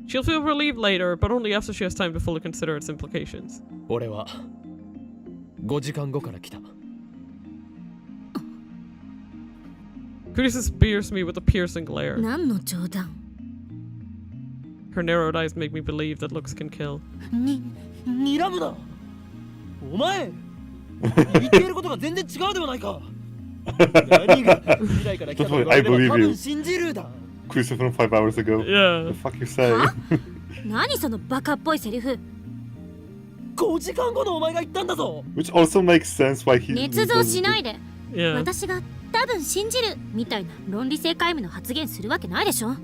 She'll feel relieved later, but only after she has time to fully consider its implications. 俺は5時間後から来た。Kurisa spears me with a piercing glare. 何の冗談？ Her narrowed eyes make me believe that looks can kill. 睨むな。お前言っていることが全然違うではないか。何が未来から来たと言われれば多分信じるだ。Kurisa from 5 hours ago. Yeah. The fuck you say? 何そのバカっぽいセリフ。5時間後のお前が言ったんだぞ。 Which also makes sense why he. 捏造しないで。Yeah. 私が多分信じるみたいな論理性皆無の発言するわけないでしょ。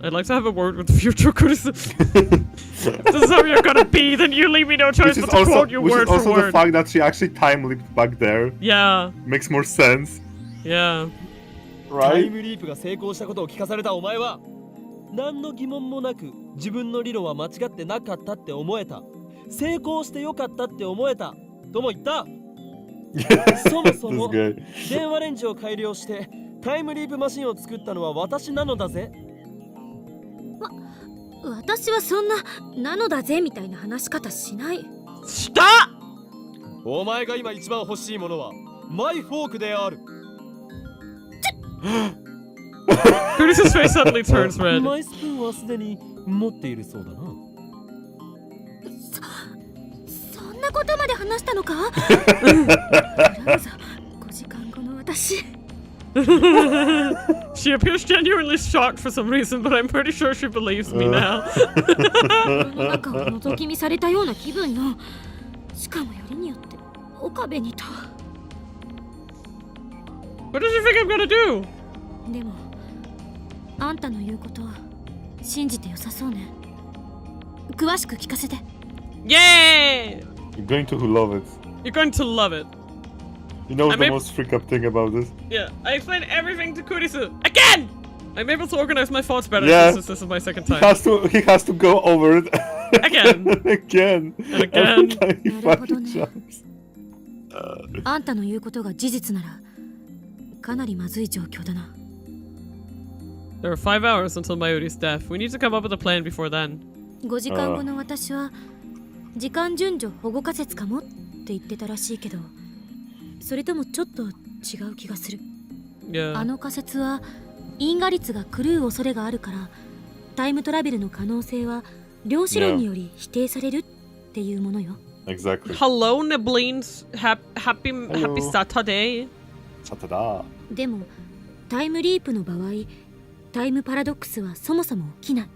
I'd like to have a word with the future Kurisa. If this is how you're gonna be, then you leave me no choice but to quote you word for also word. The fact that she actually time leaped back there. Yeah. Makes more sense. Yeah. タイ Right? ムリープが成功したことを聞かされたお前は何の疑問もなく自分の理論は間違ってなかったって思えた。成功してよかったって思えたとも言った。そもそも This guy. 電話レンジを改良してタイムリープマシンを作ったのは私なのだぜ。私はそんなのだぜみたいな話し方しない。Stop! お前が今一番欲しいものはマイフォークである。Kurisa's face suddenly turns red. マイスプーンはすでに持っているそうだな。そんなことまで話したのか？5時間後の私。She appears genuinely shocked for some reason, but I'm pretty sure she believes me now. 中を覗き見されたような気分よ。しかもよりによって岡部にと。What does she think I'm gonna do? でもあんたの言うことは信じて良さそうね。詳しく聞かせて。Yay! You're going to love it. You're going to love it. You know the most freak up thing about this? Yeah, I explained everything to Kurisu again. I'm able to organize my thoughts better since this is my second time. He has to go over it again. again. And again. Every time he fucking jumps. あんたの言うことが事実ならかなりまずい状況だな。There are 5 hours until Mayuri's death. We need to come up with a plan before then. 5時間後の私は時間順序保護仮説かもって言ってたらしいけど、それともちょっと違う気がする。Yeah. あの仮説は因果率が狂う恐れがあるからタイムトラベルの可能性は量子論により否定されるっていうものよ。Exactly. Hello, Niblines. Happy Saturday. Saturday. でもタイムリープの場合タイムパラドックスはそもそも起きない。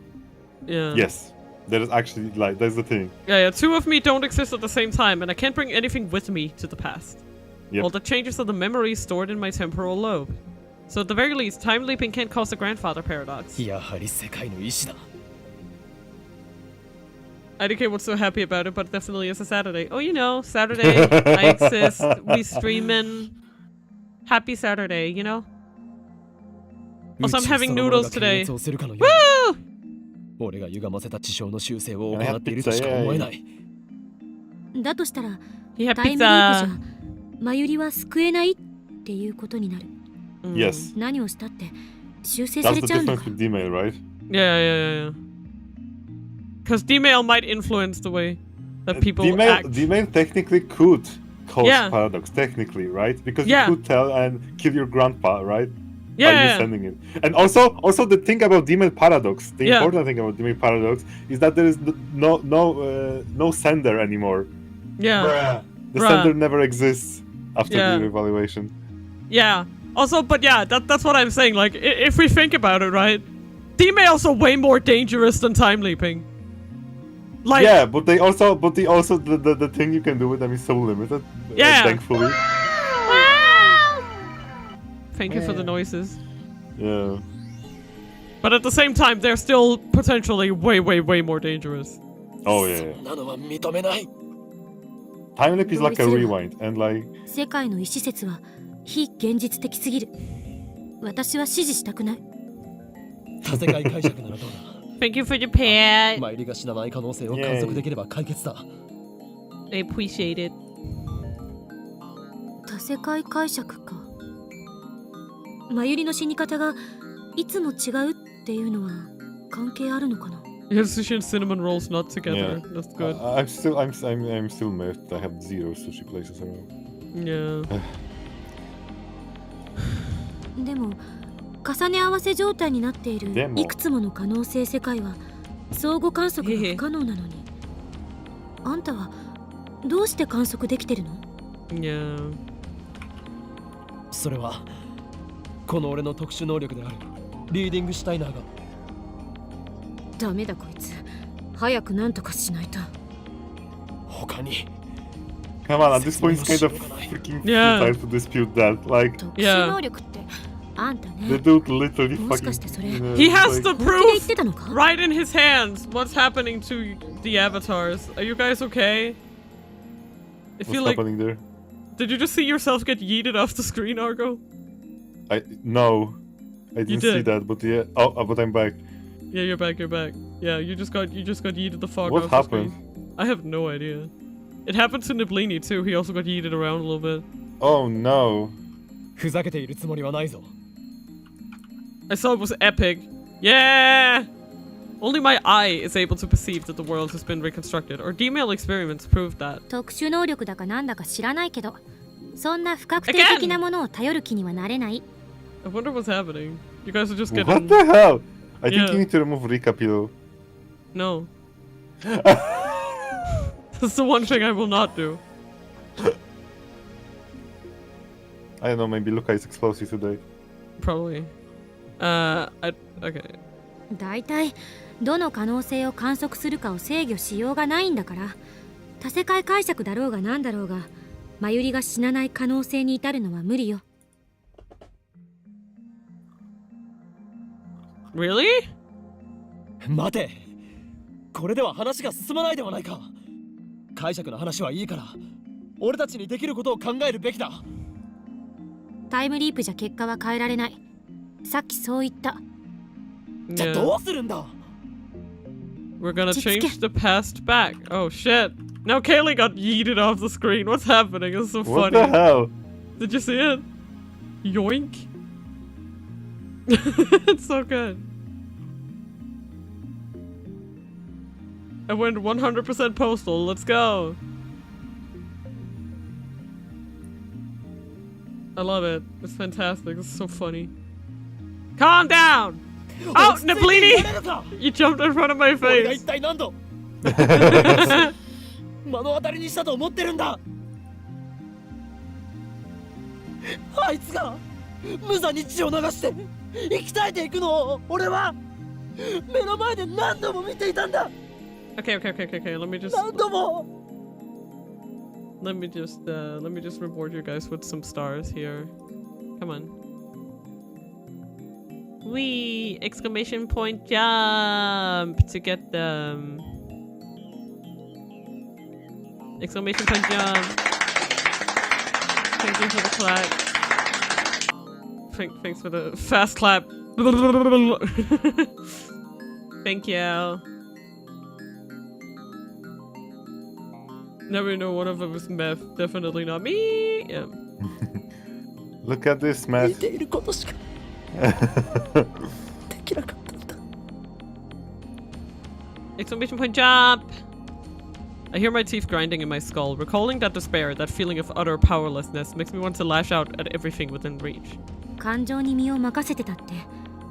Yeah. Yes. That is actually like that's the thing. Yeah, two of me don't exist at the same time, and I can't bring anything with me to the past. Yep. All the changes are the memories stored in my temporal lobe. So at the very least, time leaping can't cause the grandfather paradox. やはり世界の意志だ。IDK was so happy about it, but it definitely is a Saturday. Oh, you know, Saturday, I exist, we streamin'. Happy Saturday, you know? Also, I'm having noodles today. Woo! 俺が歪ませた事象の修正を行っているとしか思えない。だとしたら、タ He イ had ムリープじゃ pizza. マユリは救えないっていうことになる。Yes. 何をしたって修正さ That's れ the ちゃうんだ difference から with D-mail, right? Yeah. Because D-mail might influence the way that people D-mail, act. D-mail technically could cause Yeah. paradox, technically, right? Because Yeah. you could tell and kill your grandpa, right? By Yeah. you sending it. And also the thing about D-mail paradox, the Yeah. important thing about D-mail paradox is that there is no sender anymore. Yeah. The Bruh. sender never exists after Yeah. the evaluation. Yeah. Also, but yeah, that's what I'm saying. Like, if we think about it, right? D-mail's are way more dangerous than time leaping. Like, Yeah, but they also the thing you can do with them is so limited. Yeah. Thankfully. Thank you for the noises. Yeah. But at the same time, they're still potentially way more dangerous. Oh yeah. そんなのは認めない。 Time leap is like a rewind, and like 世界の意思説は非現実的すぎる。私は支持したくない。多世界解釈ならどうだ。 Thank you for your pet. マイリが死なない可能性を観測できれば解決だ。I appreciate it. 多世界解釈か。マユリの死に方がいつも違うっていうのは関係あるのかな。 You have sushi and cinnamon rolls not together. Yeah. That's good. I'm still miffed. I have 0 sushi places around. Yeah. でも重ね合わせ状態になっているでもいくつもの可能性世界は相互観測が不可能なのにあんたはどうして観測できてるの？ Yeah. それはこの俺の特殊能力であるリーディングシュタイナーが。ダメだこいつ。早く何とかしないと。他に Come on, at this point it's kind of freaking Yeah. futile to dispute that. Like 特殊能力ってあんた the ね。 dude literally もし fucking. かしてそれ He has the 本気で言っ proof てたのか？ right in his hands. What's happening to the avatars? Are you guys okay? I feel What's like. happening there? Did you just see yourself get yeeted off the screen, Argo? No, I didn't see did. that. But yeah. Oh, but I'm back. Yeah, you're back. Yeah, you just got yeeted the fuck What off happened? the screen. I have no idea. It happened to Niblini too. He also got yeeted around a little bit. Oh no. ふざけているつもりはないぞ。 I saw it was epic. Yeah! Only my eye is able to perceive that the world has been reconstructed, or D-mail experiments proved that. 特殊能力だかなんだか知らないけどそんな不確定的なものを頼る気にはなれない。 I wonder what's happening. You guys are just getting... What the hell? I Yeah. think you need to remove Rika pillow. No. That's the one thing I will not do. I don't know. Maybe Luca is explosive today. Probably. Okay. だいたいどの可能性を観測するかを制御しようがないんだから多世界解釈だろうがなんだろうがマユリが死なない可能性に至るのは無理よ。 Really? 待て。これでは話が進まないではないか。解釈の話はいいから俺たちにできることを考えるべきだ。タイムリープじゃ結果は変えられない。さっきそう言った。じゃあどうするんだ。 We're gonna change the past back. Oh shit. Now Kaylee got yeeted off the screen. What's happening? It's so What funny. the hell? Did you see it? Yoink. It's so good. I went 100% postal. Let's go. I love it. It's fantastic. It's so funny. Calm down! Oh, Nablini! You jumped in front of my 俺が face. 一体何度目の当たりにしたと思ってるんだ。あいつが無残に血を流して生き絶えていくのを俺は目の前で何度も見ていたんだ。 Okay. Let me just 何度も。 let me just reward you guys with some stars here. Come on. Wee! Exclamation point jump to get them. Exclamation point jump. Thank you for the clap. Thanks for the fast clap. Thank you. Never know one of them was meth. Definitely not me. Yeah. Look at this meth. 見ていることしかできなかったんだ。 Exclamation point jump! I hear my teeth grinding in my skull. Recalling that despair, that feeling of utter powerlessness, makes me want to lash out at everything within reach. 感情に身を任せてたって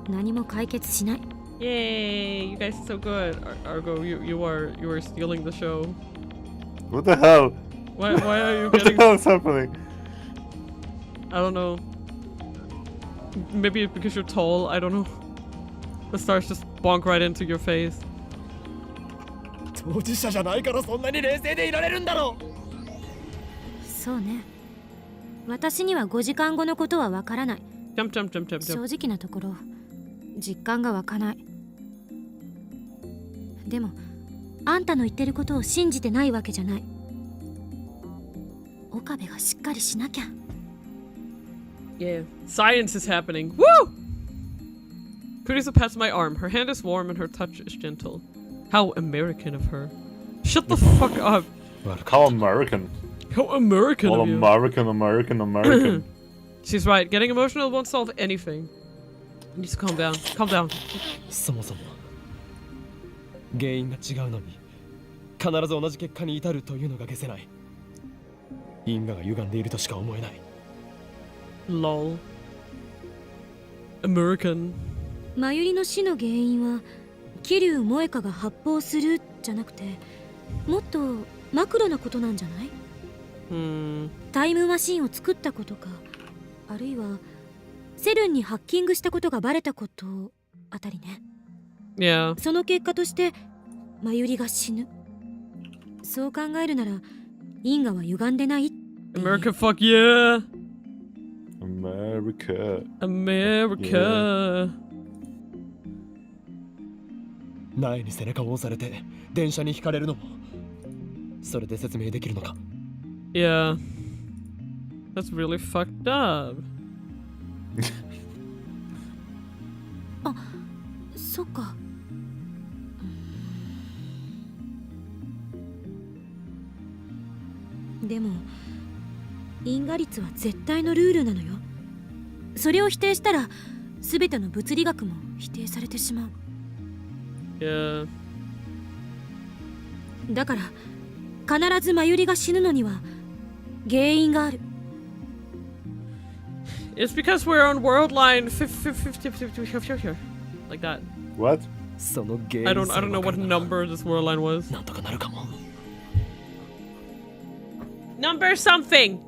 何も解決しない。 Yay! You guys are so good. Argo, you are stealing the show. What the hell? Why are you What the getting... hell is happening? I don't know. Maybe it's because you're tall, I don't know. The stars just bonk right into your face. 当事者じゃないからそんなに冷静でいられるんだろう。そうね。私には5時間後のことはわからない。Jump. 正直なところ実感が湧かない。でもあんたの言ってることを信じてないわけじゃない。岡部がしっかりしなきゃ。 Yeah. Science is happening. Woo! Kurisu pats my arm. Her hand is warm and her touch is gentle. How American of her. Shut the fuck up. How American. How American All of you. American. She's right. Getting emotional won't solve anything. You need to calm down. Calm down. そもそも原因が違うのに必ず同じ結果に至るというのが消せない。因果が歪んでいるとしか思えない。 Lol. American. 真由里の死の原因は桐生萌香が発砲するじゃなくてもっとマクロなことなんじゃない？タイムマシンを作ったことか、あるいはセルンにハッキングしたことがバレたことあたりね。Yeah. その結果として真由里が死ぬ。そう考えるなら因果は歪んでないって。 America, fuck yeah. America. 苗に背中を押されて電車にひかれるのもそれで説明できるのか。 Yeah. That's really fucked up. あ、そっか。でも因果率は絶対のルールなのよ。それを否定したら全ての物理学も否定されてしまう。Yeah. だから必ず真由里が死ぬのには原因がある。 It's because we're on world line 50 like that. What? その原因 I don't know what number this world line was. なんとかなるかも。 Number something.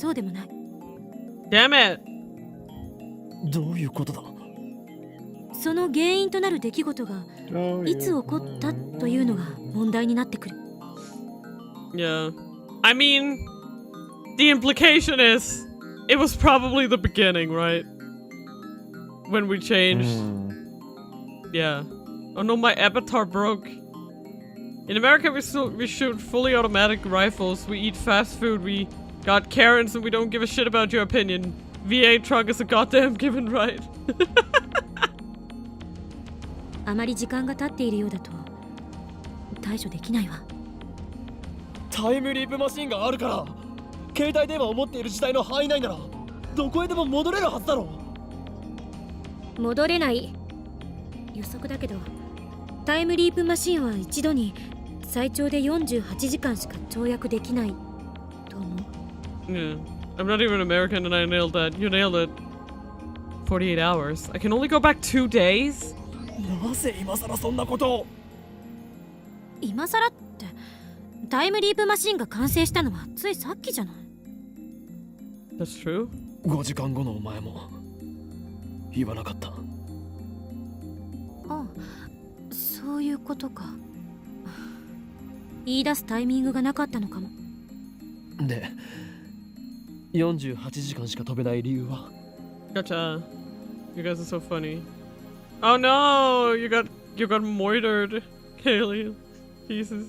そうでもない。 Damn it. どういうことだ。その原因となる出来事がいつ起こったというのが問題になってくる。 Yeah. I mean, the implication is it was probably the beginning, right? When we changed. Yeah. Oh no, my avatar broke. In America, we shoot fully automatic rifles. We eat fast food. We got Karens, and we don't give a shit about your opinion. V8 truck is a goddamn given right. あまり時間が経っているようだと対処できないわ。タイムリープマシンがあるから携帯電話を持っている時代の範囲内ならどこへでも戻れるはずだろう。戻れない。予測だけどタイムリープマシンは一度に最長で48時間しか跳躍できないと思う。 Yeah. I'm not even American and I nailed that. You nailed it. 48 hours. I can only go back 2 days? なぜ今さらそんなことを。今さらって、タイムリープマシンが完成したのはついさっきじゃない。That's true. 5時間後のお前も言わなかった。あ、そういうことか。言い出すタイミングがなかったのかも。で、48時間しか飛べない理由は？ Gotcha. You guys are so funny. Oh no! You got murdered, Kaylee. Jesus.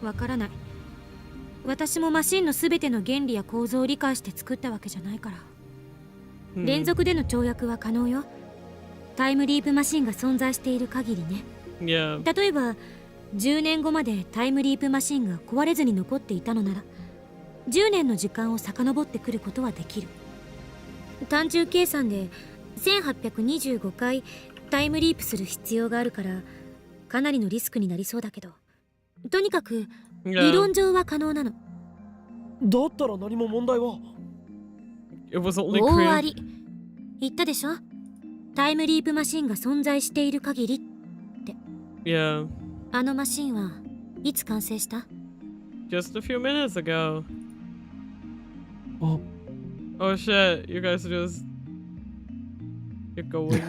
わからない。私もマシンのすべての原理や構造を理解して作ったわけじゃないから。連続での跳躍は可能よ。タイムリープマシンが存在している限りね。Yeah. 例えば10年後までタイムリープマシンが壊れずに残っていたのなら、10年の時間を遡ってくることはできる。単純計算で1825回タイムリープする必要があるから、かなりのリスクになりそうだけど、とにかく理論上は可能なの。だったら何も問題は。It was only 大あり。言ったでしょ、タイムリープマシンが存在している限りって。Yeah. あのマシンはいつ完成した？ Just a few minutes ago. あ、Oh shit, you guys just get going.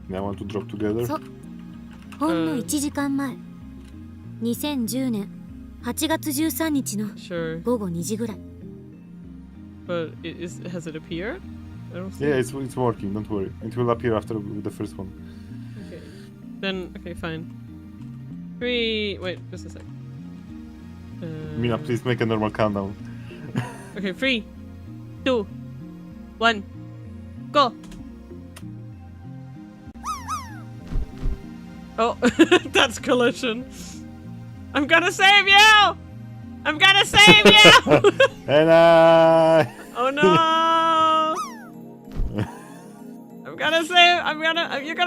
Now want to drop together? そう。ほんの1時間前。2010年8月13日の Sure. 午後2時ぐらい。But has it appeared? I don't see Yeah, it. it's working, don't worry. It will appear after the first one. Okay. Then, okay, fine. 3... Wait, just a sec. Mina, please make a normal countdown. Okay, 3, 2, 1, go! Oh, that's collision. I'm gonna save you! I'm gonna save you! And Oh no! You're gonna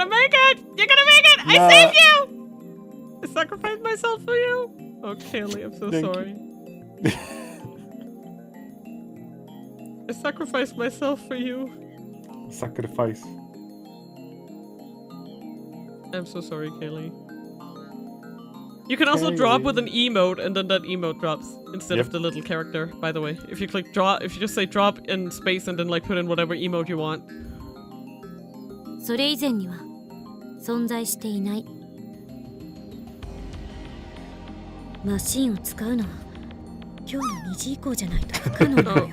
make it! You're gonna make it! I saved you! I sacrificed myself for you! Oh, Kaylee, I'm so sorry. I sacrificed myself for you. Sacrifice. I'm so sorry, Kaylee. You can also drop with an emote, and then that emote drops instead of the little character, by the way. If you click drop, if you just say drop in space and then like put in whatever emote you want. それ以前には存在していない。マシンを使うのは今日の2時以降じゃないと不可能なのよ。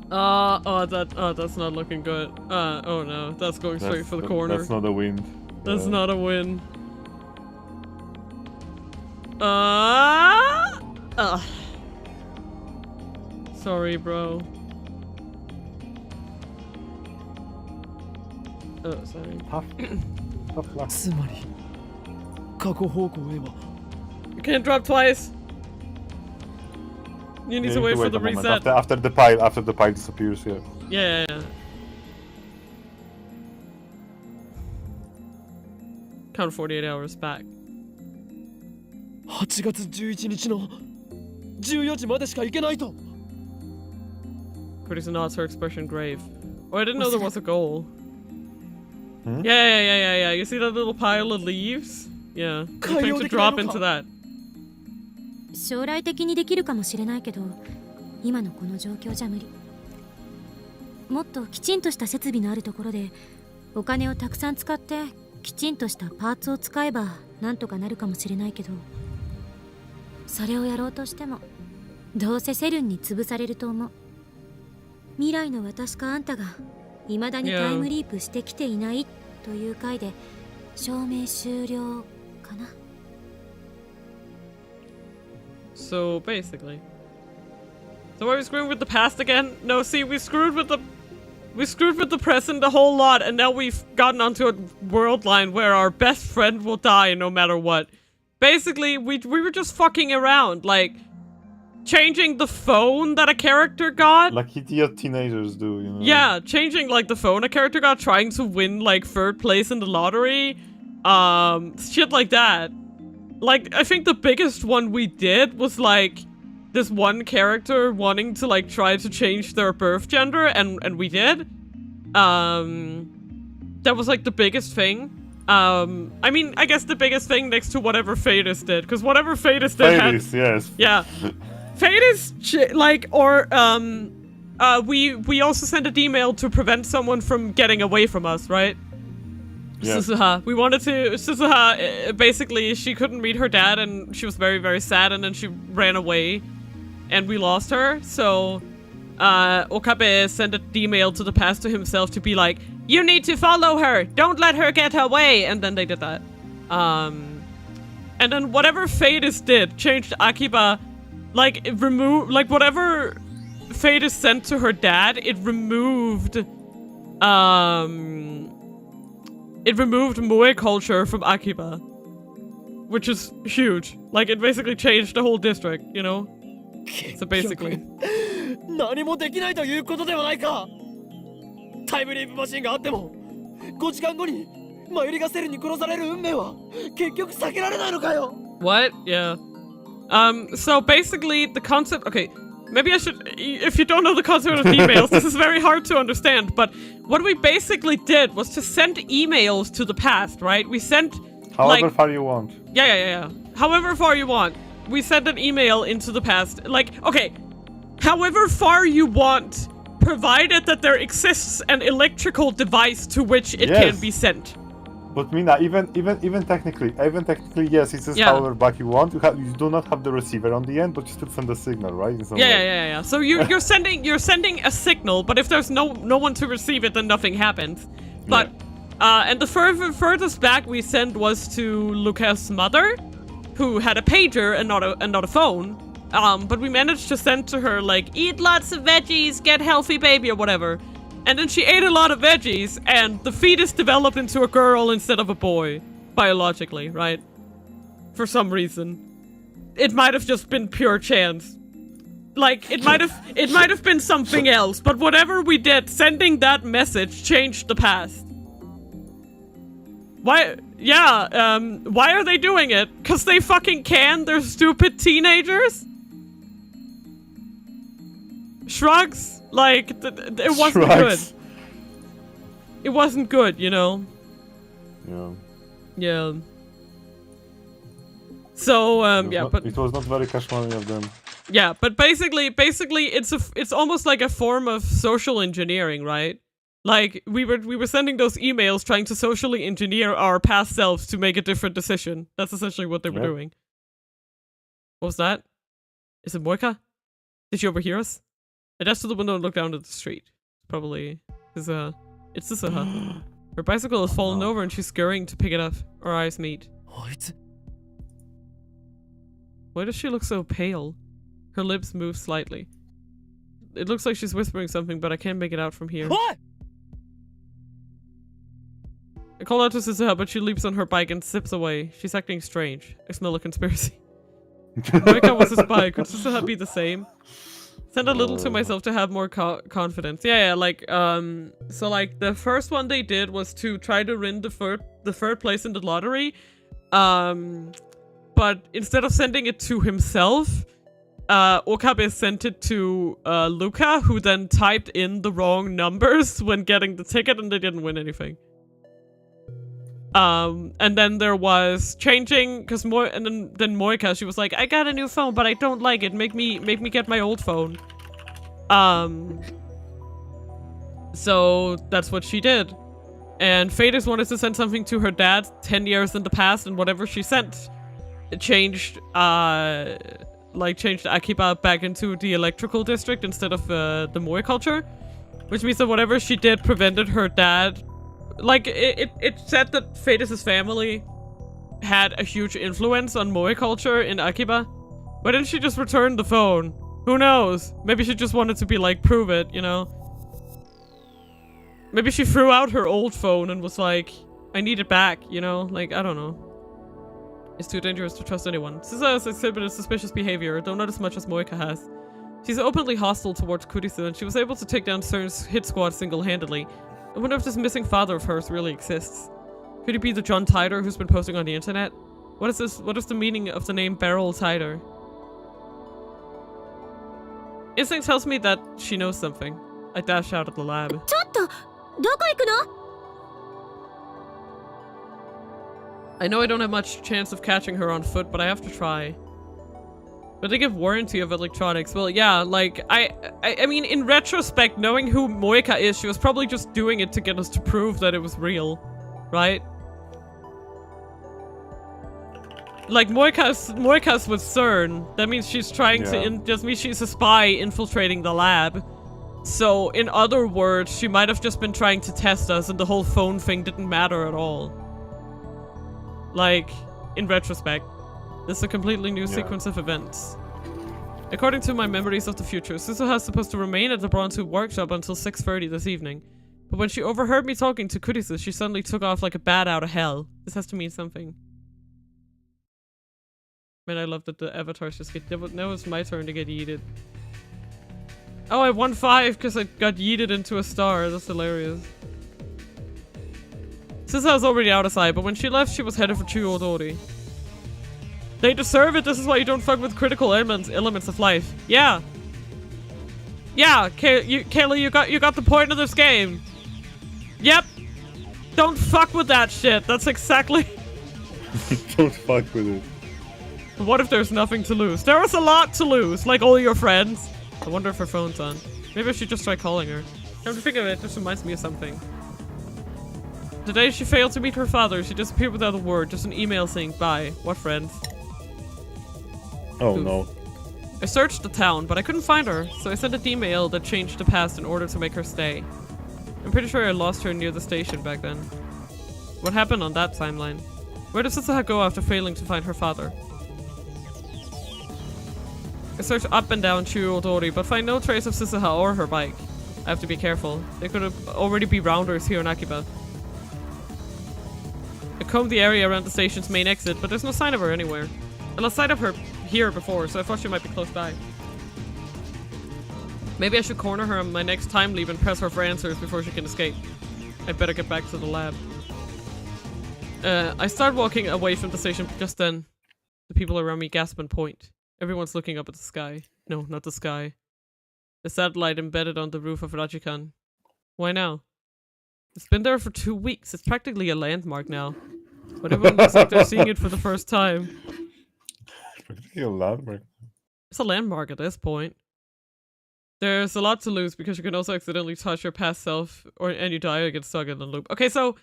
That's not looking good. Oh no, that's going straight for the corner. That's not a win. That's not a win. Sorry, bro. Oh, sorry. Tough luck. つまり過去方向へは。 You can't drop twice. You need to wait for the a moment. reset. After the pile disappears here. Yeah. Count 48 hours back. 8月11日の14時までしか行けないと。Producer nods her expression grave. Oh, I didn't know there was a goal. Hmm? Yeah. You see that little pile of leaves? Yeah. You think to drop into that. 将来的にできるかもしれないけど、今のこの状況じゃ無理。もっときちんとした設備のあるところでお金をたくさん使ってきちんとしたパーツを使えばなんとかなるかもしれないけど、それをやろうとしてもどうせセルンに潰されると思う。未来の私かあんたが未だにタイムリープしてきていないという回で証明終了かな。So basically, so are we screwing with the past again? No, see, we screwed with the present a whole lot, and now we've gotten onto a world line where our best friend will die no matter what. Basically, we were just fucking around, like changing the phone that a character got. Like idiot teenagers do, you know? Yeah, changing like the phone a character got, trying to win like 3rd place in the lottery, shit like that. Like, I think the biggest one we did was like this one character wanting to like try to change their birth gender, and we did. That was like the biggest thing. I mean, I guess the biggest thing next to whatever Fadis did, because whatever Fadis did Fadis, yes. Yeah. Fadis, like, or, we also sent an email to prevent someone from getting away from us, right? Yeah. Suzuha. We wanted to, Suzuha, basically, she couldn't meet her dad, and she was very, very sad, and then she ran away, and we lost her, so, Okabe sent an email to the past to himself to be like, you need to follow her! Don't let her get away! And then they did that. And then whatever Fadis did changed Akiba, like, it removed, like, whatever Fadis sent to her dad, it removed Moe culture from Akiba. Which is huge. Like, it basically changed the whole district, you know? So basically. 何もできないということではないか。タイムリープマシンがあっても5時間後にマユリがセルに殺される運命は結局避けられないのかよ。 What? Yeah. So basically the concept, okay, maybe I should, if you don't know the concept of emails, this is very hard to understand, but what we basically did was to send emails to the past, right? We sent however far you want. Yeah. However far you want. We sent an email into the past. Like, okay, however far you want, provided that there exists an electrical device to which it can be sent. But Mina, even technically, yes, it's just however back you want. You do not have the receiver on the end, but you still send a signal, right? Yeah. So you're sending a signal, but if there's no one to receive it, then nothing happens. But and the furthest back we sent was to Lucas' mother, who had a pager and not a phone. But we managed to send to her, like, eat lots of veggies, get healthy baby, or whatever. And then she ate a lot of veggies, and the fetus developed into a girl instead of a boy. Biologically, right? For some reason. It might have just been pure chance. Like, it might have been something else, but whatever we did, sending that message changed the past. Why? Yeah, why are they doing it? 'Cause they fucking can? They're stupid teenagers? Shrugs? Like, it wasn't good. It wasn't good, you know? Yeah. So, but... It was not very casual of them. Yeah, but basically, it's almost like a form of social engineering, right? Like, we were sending those emails trying to socially engineer our past selves to make a different decision. That's essentially what they were doing. What was that? Is it Moika? Did she overhear us? I dashed to the window and looked down at the street. Probably. It's Suzuha. Her bicycle has fallen over and she's scurrying to pick it up. Our eyes meet. Why does she look so pale? Her lips move slightly. It looks like she's whispering something, but I can't make it out from here. What? I call out to Suzuha, but she leaps on her bike and zips away. She's acting strange. I smell a conspiracy. Moika was a spy. Could Suzuha be the same? Send a little to myself to have more confidence. Yeah, like, so like the first one they did was to try to win the third place in the lottery. But instead of sending it to himself, Okabe sent it to Luca, who then typed in the wrong numbers when getting the ticket, and they didn't win anything. And then there was changing, because then Moika, she was like, I got a new phone, but I don't like it. Make me get my old phone. So that's what she did. And Fadis wanted to send something to her dad 10 years in the past, and whatever she sent, it changed Akiba back into the electrical district instead of the Moe culture. Which means that whatever she did prevented her dad. Like, it said that Fadis' family had a huge influence on Moe culture in Akiba. Why didn't she just return the phone? Who knows? Maybe she just wanted to be like, prove it, you know? Maybe she threw out her old phone and was like, I need it back, you know? Like, I don't know. It's too dangerous to trust anyone. Suzuha has exhibited suspicious behavior, though not as much as Moika has. She's openly hostile towards Kurisu, and she was able to take down CERN's hit squad single-handedly. I wonder if this missing father of hers really exists. Could he be the John Tider who's been posting on the internet? What is this? What is the meaning of the name Beryl Tider? Instinct tells me that she knows something. I dash out of the lab. I know I don't have much chance of catching her on foot, but I have to try. But they give warranty of electronics. Well, yeah, like, I mean, in retrospect, knowing who Moika is, she was probably just doing it to get us to prove that it was real. Right? Like, Moika's with CERN. That means she's trying to, just means she's a spy infiltrating the lab. So, in other words, she might have just been trying to test us and the whole phone thing didn't matter at all. Like, in retrospect. This is a completely new sequence of events. According to my memories of the future, Suzuha is supposed to remain at the Bronze Hoop workshop until 6:30 this evening. But when she overheard me talking to Kurisu, she suddenly took off like a bat out of hell. This has to mean something. Man, I love that the avatars just get... Now it's my turn to get yeeted. Oh, I won 5 because I got yeeted into a star. That's hilarious. Suzuha was already out of sight, but when she left, she was headed for Chuodori. They deserve it. This is why you don't fuck with critical elements of life. Yeah. Yeah, Kayla, you got the point of this game. Yep. Don't fuck with that shit. That's exactly... Don't fuck with it. What if there's nothing to lose? There was a lot to lose, like all your friends. I wonder if her phone's on. Maybe I should just try calling her. Come to think of it, this reminds me of something. The day she failed to meet her father, she disappeared without a word, just an email saying bye. What friends? Oh no. I searched the town, but I couldn't find her, so I sent an email that changed the past in order to make her stay. I'm pretty sure I lost her near the station back then. What happened on that timeline? Where did Suzuha go after failing to find her father? I searched up and down Chuodori, but find no trace of Suzuha or her bike. I have to be careful. There could have already be rounders here in Akiba. I combed the area around the station's main exit, but there's no sign of her anywhere. I lost sight of her here before, so I thought she might be close by. Maybe I should corner her on my next time leave and press her for answers before she can escape. I'd better get back to the lab. I start walking away from the station just then. The people around me gasp and point. Everyone's looking up at the sky. No, not the sky. The satellite embedded on the roof of Rajikan. Why now? It's been there for 2 weeks. It's practically a landmark now. But everyone looks like they're seeing it for the first time. Practically a landmark. It's a landmark at this point. There's a lot to lose because you can also accidentally touch your past self and you die or get stuck in the loop. Okay, so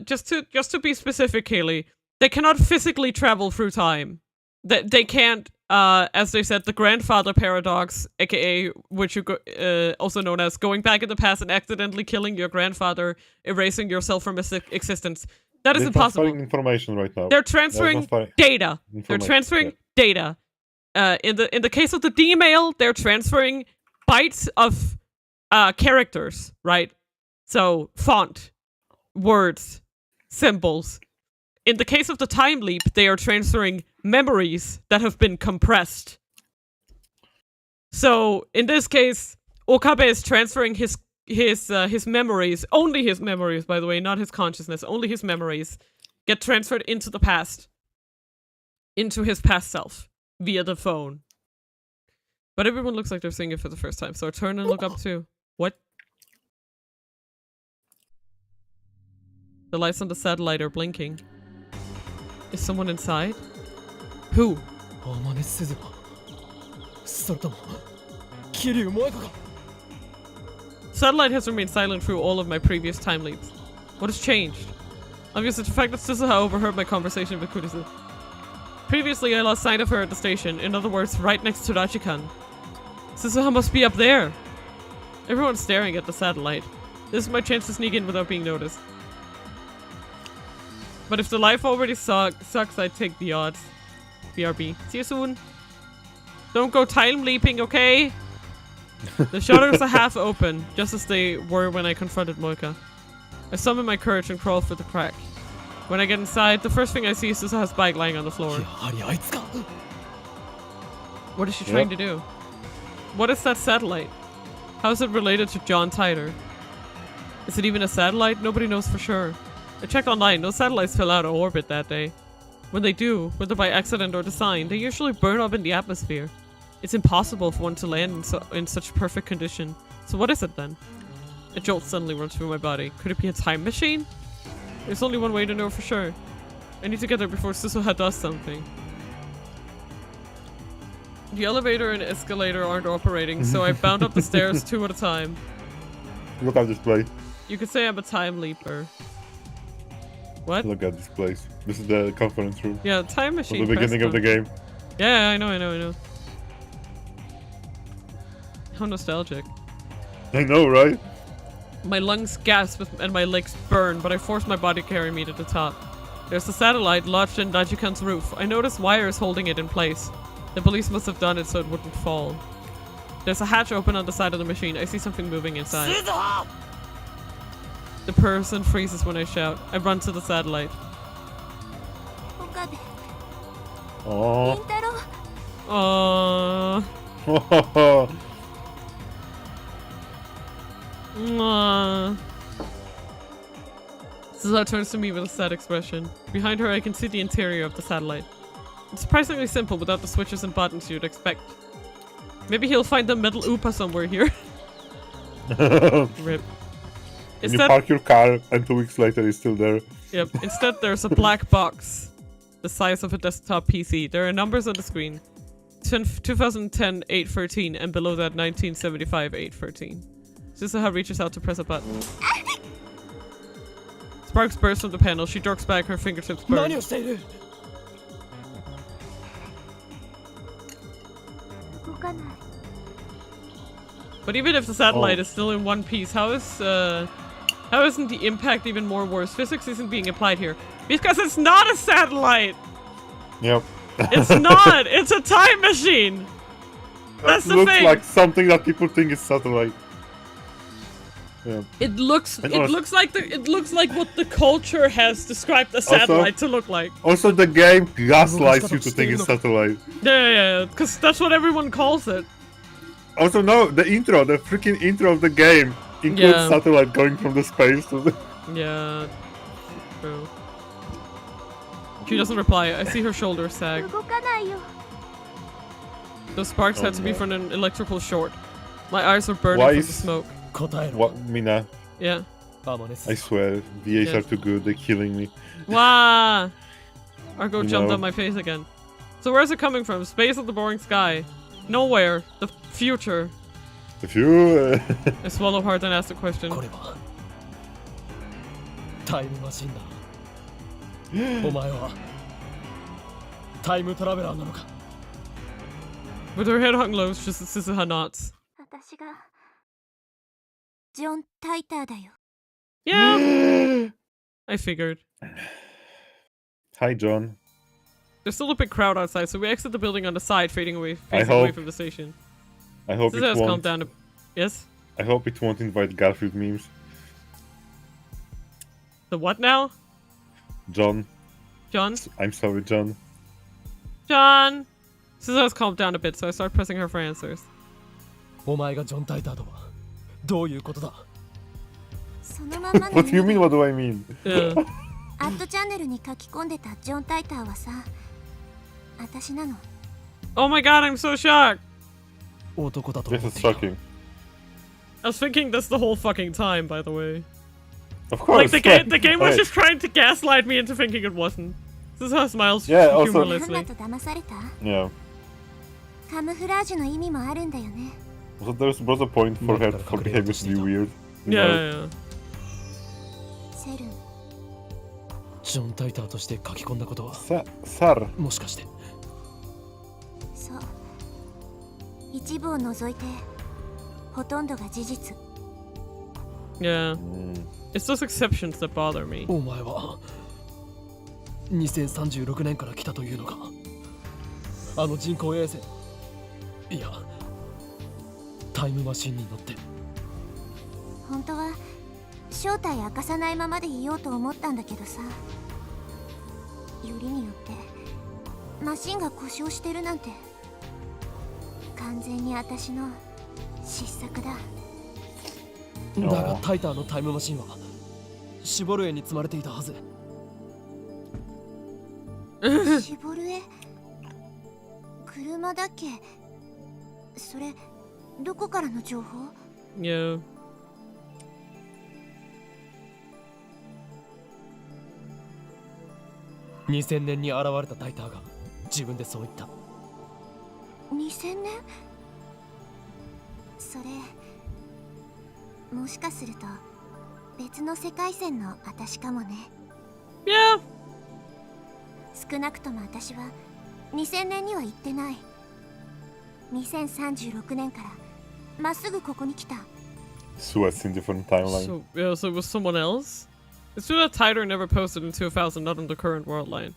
just to be specific, Kaylee, they cannot physically travel through time. They can't, as they said, the grandfather paradox, aka which you also known as going back in the past and accidentally killing your grandfather, erasing yourself from existence. That is impossible. They're transferring information right now. They're transferring data. They're transferring data. In the case of the D-mail, they're transferring bytes of characters, right? So font, words, symbols. In the case of the time leap, they are transferring memories that have been compressed. So in this case, Okabe is transferring his memories, only his memories, by the way, not his consciousness, only his memories get transferred into the past, into his past self via the phone. But everyone looks like they're seeing it for the first time, so I turn and look up too. What? The lights on the satellite are blinking. Is someone inside? Who? Satellite has remained silent through all of my previous time leaps. What has changed? Obviously, the fact that Suzuha overheard my conversation with Kurisu. Previously, I lost sight of her at the station. In other words, right next to Rajikan. Suzuha must be up there. Everyone's staring at the satellite. This is my chance to sneak in without being noticed. But if the life already sucks, I'd take the odds. BRB. See you soon. Don't go time leaping, okay? The shutters are half open, just as they were when I confronted Moika. I summon my courage and crawl for the crack. When I get inside, the first thing I see is Suzuha's bike lying on the floor. What is she trying to do? What is that satellite? How is it related to John Titor? Is it even a satellite? Nobody knows for sure. I checked online, no satellites fell out of orbit that day. When they do, whether by accident or design, they usually burn up in the atmosphere. It's impossible for one to land in such perfect condition. So what is it then? A jolt suddenly runs through my body. Could it be a time machine? There's only one way to know for sure. I need to get there before Suzuha does something. The elevator and escalator aren't operating, so I bound up the stairs 2 at a time. Look at this place. You could say I'm a time leaper. What? Look at this place. This is the conference room. Yeah, time machine. The beginning of the game. Yeah, I know. How nostalgic. I know, right? My lungs gasp and my legs burn, but I force my body to carry me to the top. There's a satellite lodged in Dajikan's roof. I notice wires holding it in place. The police must have done it so it wouldn't fall. There's a hatch open on the side of the machine. I see something moving inside. The person freezes when I shout. I run to the satellite. Aww. Aww. Aww. Suzuha turns to me with a sad expression. Behind her I can see the interior of the satellite. It's surprisingly simple without the switches and buttons you'd expect. Maybe he'll find the metal Oopa somewhere here. Rip. When you park your car and 2 weeks later it's still there. Yep. Instead there's a black box. The size of a desktop PC. There are numbers on the screen. 2010 813 and below that 1975 813. Suzuha reaches out to press a button. Sparks burst from the panel. She jerks back, her fingertips burn. But even if the satellite is still in one piece, how isn't the impact even more worse? Physics isn't being applied here. Because it's not a satellite! Yep. It's not! It's a time machine! That's the thing! Looks like something that people think is satellite. Yeah. It looks like what the culture has described a satellite to look like. Also, the game gaslights you to think it's satellite. Yeah, because that's what everyone calls it. Also, no, the freaking intro of the game includes satellite going from the space to the... Yeah, true. She doesn't reply. I see her shoulders sag. Those sparks had to be from an electrical short. My eyes are burning from the smoke. What, Mina? Yeah. I swear, VAs are too good. They're killing me. Wah! Argo jumped on my face again. So where's it coming from? Space or the boring sky? Nowhere. The future. The future. I swallow hard and ask the question. Time machine. お前はタイムトラベラーなのか? With her head hung low, Suzuha nods. 私がジョン・タイターだよ。Yeah! I figured. Hi, John. There's still a big crowd outside, so we exit the building on the side, facing away from the station. I hope it won't. Calm down. Yes? I hope it won't invite Garfield memes. The what now? John. John? I'm sorry, John. John! Suzuha's calmed down a bit, so I start pressing her for answers. お前がジョン・タイターとはどういうことだ? そのままの What do you mean? What do I mean? Yeah. アットチャンネルに書き込んでたジョン・タイターはさ、私なの。Oh my god, I'm so shocked! 男だと This is shocking. I was thinking this the whole fucking time, by the way. Of course. Like the game was just trying to gaslight me into thinking it wasn't. Suzuha smiles humorlessly. Yeah. カムフラージュの意味もあるんだよね。So there's a point for her for behavior to be weird. Yeah. セルン。ジョン・タイターとして書き込んだことはもしかして。そう。一部を除いてほとんどが事実。Yeah. It's those exceptions that bother me. お前は2036年から来たというのか? あの人工衛星。いや、タイムマシンに乗って。本当は正体明かさないままでいようと思ったんだけどさ。よりによってマシンが故障してるなんて完全に私の失策だ。だがタイターのタイムマシンはシボルエに積まれていたはず。シボルエ？車だっけ？それどこからの情報？ Yeah. 2000年に現れたタイターが自分でそう言った。2000年？それもしかすると別の世界線の私かもね。Yeah. 少なくとも私は2000年には行ってない。2036年からまっすぐここに来た。Sweats in different timeline. So it was someone else? It's true that Titor never posted in 2000, not on the current world line.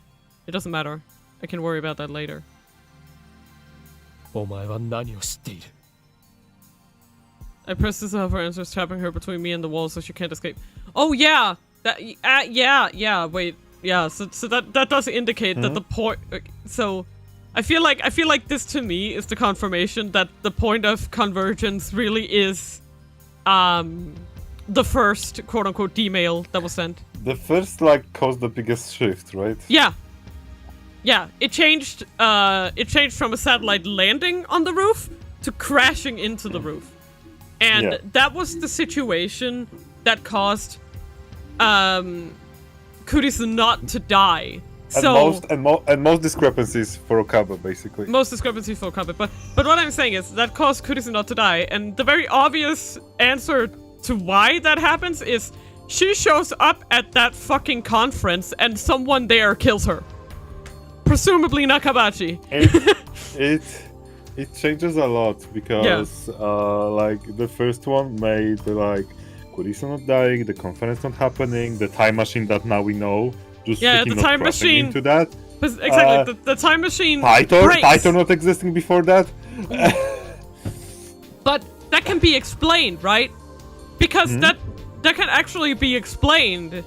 It doesn't matter. I can worry about that later. お前は何を知っている？ I pressed this out for answers, trapping her between me and the wall so she can't escape. Oh yeah! That yeah, wait. Yeah, so that does indicate that the point so I feel like this to me is the confirmation that the point of convergence really is the first quote unquote D-mail that was sent. The first like caused the biggest shift, right? Yeah. Yeah, it changed from a satellite landing on the roof to crashing into the roof. And that was the situation that caused Kurisu not to die. And most discrepancies for Okabe, basically. Most discrepancies for Okabe, but what I'm saying is that caused Kurisu not to die, and the very obvious answer to why that happens is she shows up at that fucking conference and someone there kills her. Presumably Nakabachi. It changes a lot because like the first one made like Kurisu not dying, the conference not happening, the time machine that now we know just the time machine into that. Exactly, the time machine. Titor not existing before that. But that can be explained, right? Because that can actually be explained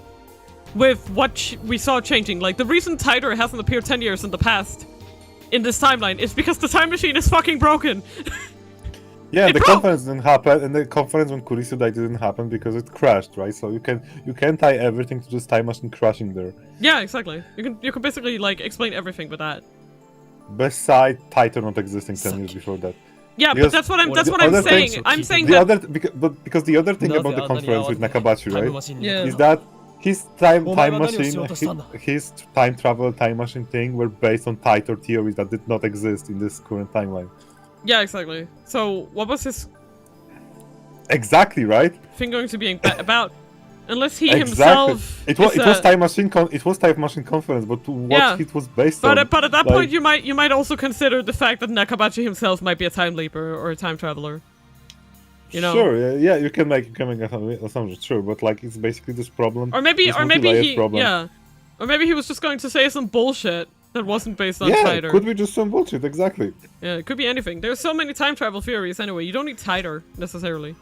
with what we saw changing. Like the reason Titor hasn't appeared 10 years in the past in this timeline is because the time machine is fucking broken. Yeah, the conference didn't happen, and the conference when Kurisu died didn't happen because it crashed, right? So you can tie everything to just time machine crashing there. Yeah, exactly. You can basically like explain everything with that. Besides Titor not existing 10 years before that. Yeah, because but that's what I'm saying. I'm saying that because the other thing about the conference with Nakabachi, right, is that his time machine, his time travel time machine thing were based on Titor theories that did not exist in this current timeline. Yeah, exactly. So what was his exactly right thing going to be about? Unless he himself. It was time machine conference, but what it was based on. But at that point, you might also consider the fact that Nakabachi himself might be a time leaper or a time traveler. You know. Sure, yeah, you can make assumptions, sure, but like it's basically this problem. Or maybe he was just going to say some bullshit that wasn't based on Titor. Yeah, could be just some bullshit, exactly. Yeah, it could be anything. There's so many time travel theories anyway. You don't need Titor necessarily.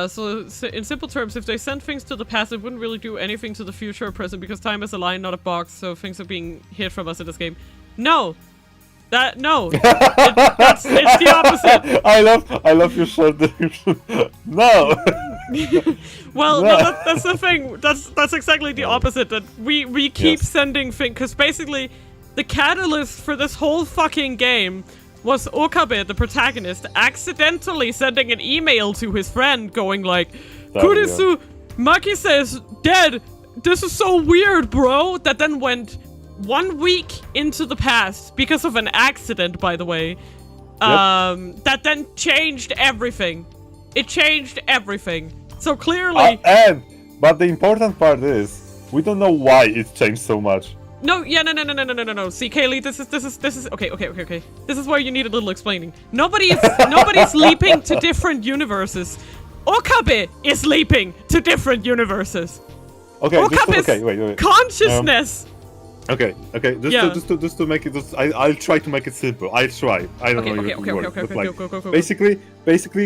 So in simple terms, if they send things to the past, it wouldn't really do anything to the future or present because time is a line, not a box, so things are being hid from us in this game. No! It's the opposite. I love your short description. No! Well, no. That's the thing. That's exactly the opposite. That we keep sending things, because basically the catalyst for this whole fucking game was Okabe, the protagonist, accidentally sending an email to his friend going like, Kurisu, Maki says dead. This is so weird, bro. That then went 1 week into the past because of an accident, by the way. That then changed everything. It changed everything. So clearly... But the important part is, we don't know why it changed so much. No. See, Kaylee, this is okay. This is where you need a little explaining. Nobody's leaping to different universes. Okabe is leaping to different universes. Okay, wait. Consciousness. Okay. Just to make it, I'll try to make it simple. I'll try. I don't know if it works, but like go. basically,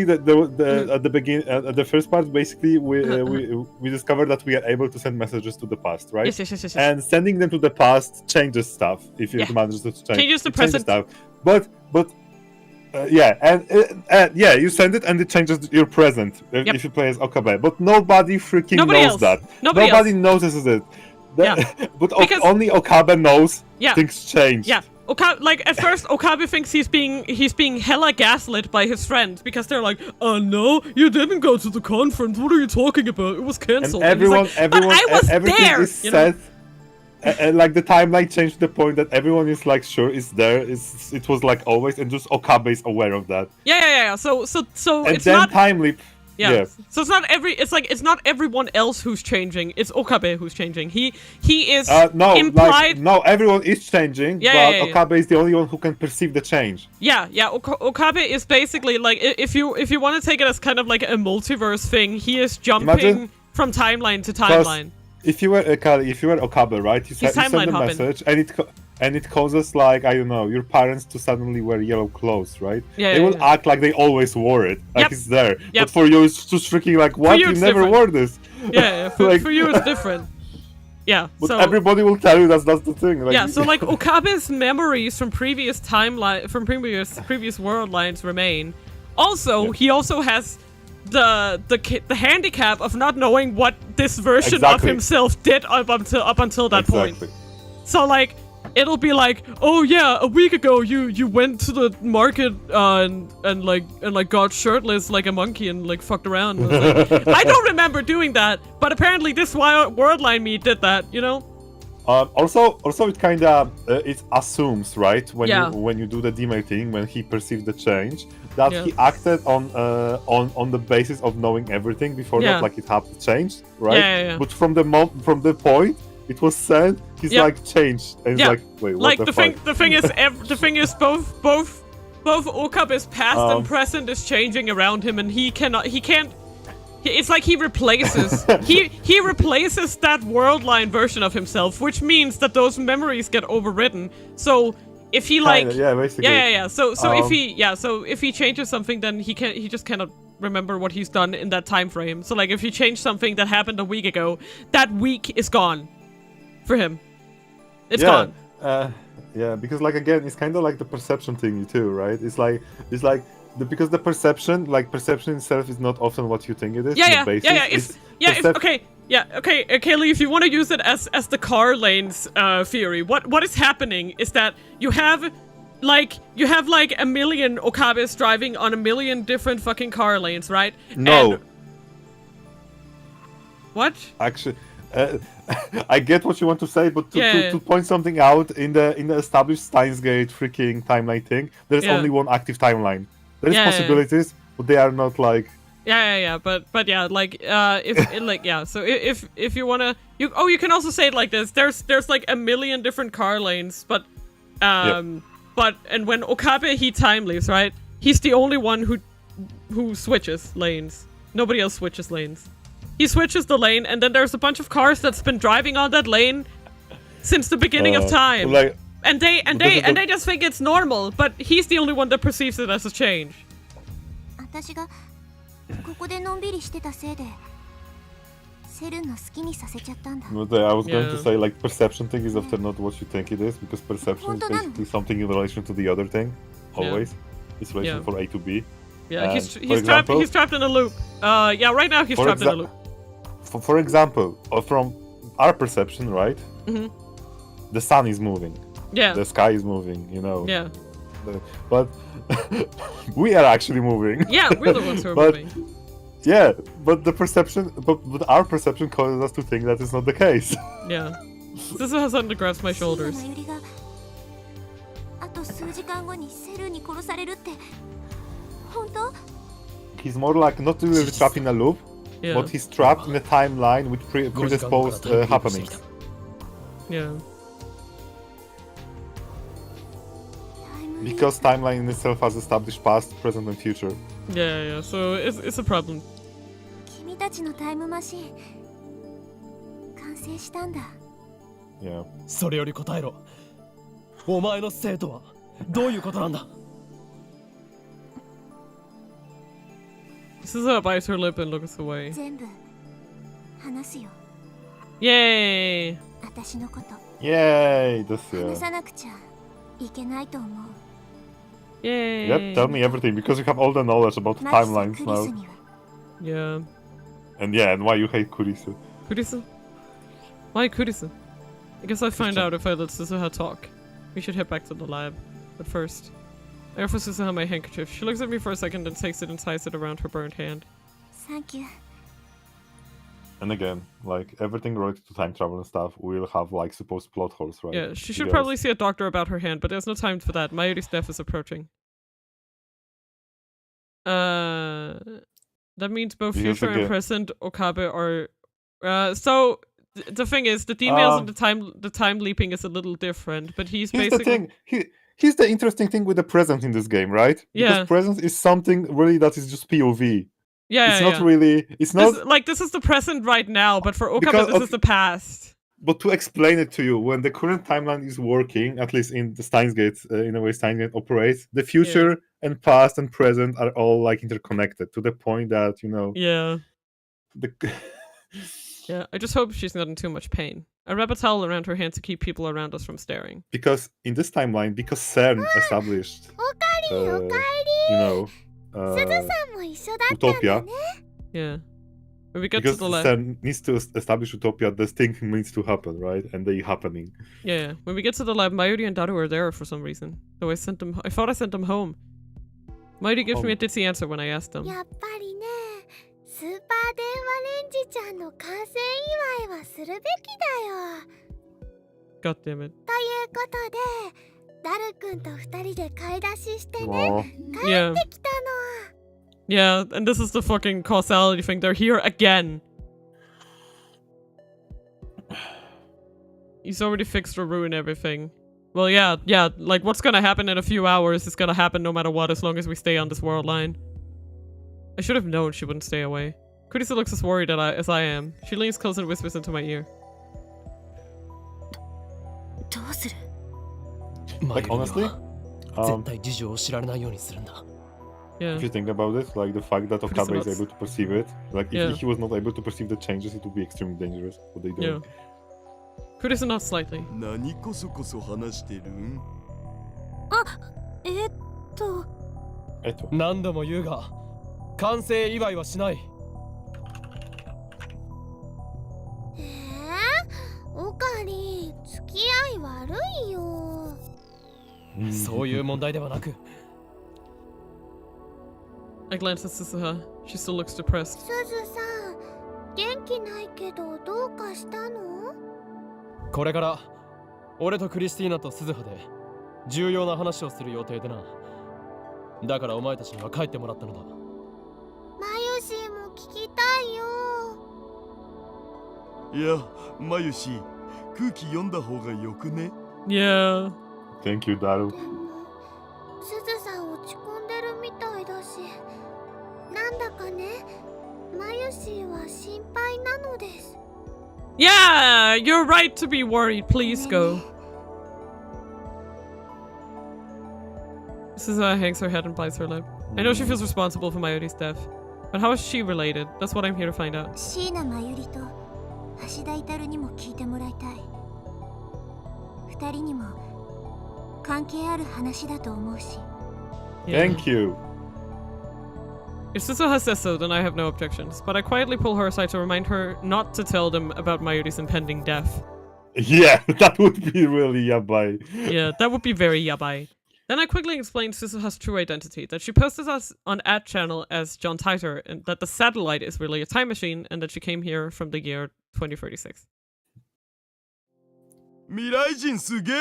at the beginning, at the first part, basically we discovered that we are able to send messages to the past, right? Yes. And sending them to the past changes stuff if you manage to change. Changes the present stuff, but you send it and it changes your present if you play as Okabe. But nobody freaking knows that. Nobody notices it. But only Okabe knows things change. Yeah, like at first Okabe thinks he's being hella gaslit by his friends because they're like, oh no, you didn't go to the conference. What are you talking about? It was cancelled. And everyone, but I was everything there. is said. And like the timeline changed to the point that everyone is like sure it's there. It was like always, and just Okabe is aware of that. Yeah. So and it's then not time leap. Yeah. So it's not everyone else who's changing. It's Okabe who's changing. He is implied. No, everyone is changing. But Okabe is the only one who can perceive the change. Yeah. Okabe is basically like if you want to take it as kind of like a multiverse thing, he is jumping from timeline to timeline. If you were Okabe, right? You send a message, and it causes like I don't know your parents to suddenly wear yellow clothes, right? Yeah. They will act like they always wore it, like it's there. Yep. But for you, it's just freaking like what? You never wore this. Yeah. For you, it's different. Yeah. But everybody will tell you that's the thing. Like, yeah. So like Okabe's memories from previous previous world lines remain. Also, he also has the handicap of not knowing what this version of himself did up until that point. So like it'll be like, oh yeah, a week ago you went to the market and got shirtless like a monkey and like fucked around. Like, I don't remember doing that, but apparently this world line me did that, you know. Also, it kind of it assumes, right, when you do the demate thing, when he perceives the change, that he acted on the basis of knowing everything before that, like it had changed, right? Yeah. But from the point it was said, he's like changed, and he's like, wait, what like the fuck? The thing is both Okabe's past and present is changing around him, and he can't. It's like he replaces he replaces that world line version of himself, which means that those memories get overridden. So if he like basically. So if he changes something, then he just cannot remember what he's done in that time frame. So like if he changed something that happened a week ago, that week is gone for him. It's gone. Because like again, it's kind of like the perception thing too, right? It's like because the perception itself is not often what you think it is. Kaylee, if you want to use it as the car lanes theory, what is happening is that you have like a million Okabes driving on a million different fucking car lanes, right? No. What? Actually, I get what you want to say, but to point something out in the established Steins Gate freaking timeline thing, there's only one active timeline. There's possibilities, but they are not like. But yeah, like So if you wanna, you can also say it like this. There's like a million different car lanes, but and when Okabe he time leaves, right? He's the only one who switches lanes. Nobody else switches lanes. He switches the lane, and then there's a bunch of cars that's been driving on that lane since the beginning of time. And they just think it's normal, but he's the only one that perceives it as a change. I was going to say, like, perception thing is often not what you think it is, because perception is basically something in relation to the other thing, always. It's relation for A to B. Yeah, he's trapped in a loop. Right now he's trapped in a loop. For example, from our perception, right? Mm-hmm. The sun is moving. Yeah. The sky is moving, you know. Yeah. But we are actually moving. Yeah, we're the ones who are moving. Yeah, but the perception, but our perception causes us to think that is not the case. Yeah. This has something to grasp my shoulders. He's more like not really trapped in a loop, but he's trapped in a timeline with predisposed happenings. Yeah. Because timeline in itself has established past, present, and future. Yeah. So it's a problem. Yeah. それより答えろ。お前の生徒はどういうことなんだ? Suzuha bites her lip and looks away. Yay! Yay! This Yay! Yep, tell me everything, because you have all the knowledge about the timelines now. Yeah. And why you hate Kurisu. Kurisu? Why Kurisu? I guess I find out if I let Suzuha talk. We should head back to the lab. But first, I offer Suzuha my handkerchief. She looks at me for a second and takes it and ties it around her burned hand. Thank you. And again, like everything related to time travel and stuff will have like supposed plot holes, right? Yeah, she should probably see a doctor about her hand, but there's no time for that. Mayuri's death is approaching. That means both future and present Okabe are. So the thing is, the details of the time leaping is a little different, but he's basically. The thing. Here's the interesting thing with the present in this game, right? Yeah. Because present is something really that is just POV. Yeah, it's not really. It's not like this is the present right now, but for Okabe this is the past. But to explain it to you, when the current timeline is working, at least in the Steins Gate, in a way Steins Gate operates, the future and past and present are all like interconnected to the point that, you know. Yeah. Yeah, I just hope she's not in too much pain. I wrap a towel around her hand to keep people around us from staring. Because in this timeline, because CERN established, you know, Utopia. Yeah. When we get because to the lab, CERN needs to establish Utopia, this thing needs to happen, right? And they happening. Yeah. When we get to the lab, Mayuri and Daru are there for some reason. Though I thought I sent them home. Mayuri gives me a ditzy answer when I asked them. God damn it. Yeah. Yeah, and this is the fucking causality thing. They're here again. He's already fixed or ruined everything. Well, yeah, like what's gonna happen in a few hours is gonna happen no matter what, as long as we stay on this world line. I should have known she wouldn't stay away. Kurisu looks as worried as I am. She leans close and whispers into my ear. Like, honestly, yeah. If you think about it, like the fact that Okabe is able to perceive it, like if he was not able to perceive the changes, it would be extremely dangerous what they do. Yeah. Kurisu not slightly. I glance at Suzuha. She still looks depressed. Suzu-san, 元気ないけどどうかしたの? これから俺とクリスティーナと鈴葉で重要な話をする予定でな。だからお前たちには帰ってもらったのだ。マユシーも聞きたいよ。いや、マユシー、空気読んだ方がよくね。Yeah. Thank you, Daru. でも、すずさん落ち込んでるみたいだし、なんだかね、マユシーは心配なのです。Yeah, you're right to be worried. Please go. Suzuha hangs her head and bites her lip. I know she feels responsible for Mayuri's death, but how is she related? That's what I'm here to find out. 椎名真由里と橋田至にも聞いてもらいたい。二人にも関係ある話だと思うし。Thank you. If Suzuha says so, then I have no objections, but I quietly pull her aside to remind her not to tell them about Mayuri's impending death. Yeah, that would be really yabai. Yeah, that would be very yabai. Then I quickly explained Suzuha's true identity, that she posted us on ad channel as John Titor, and that the satellite is really a time machine, and that she came here from the year 2036. 未来人すげえ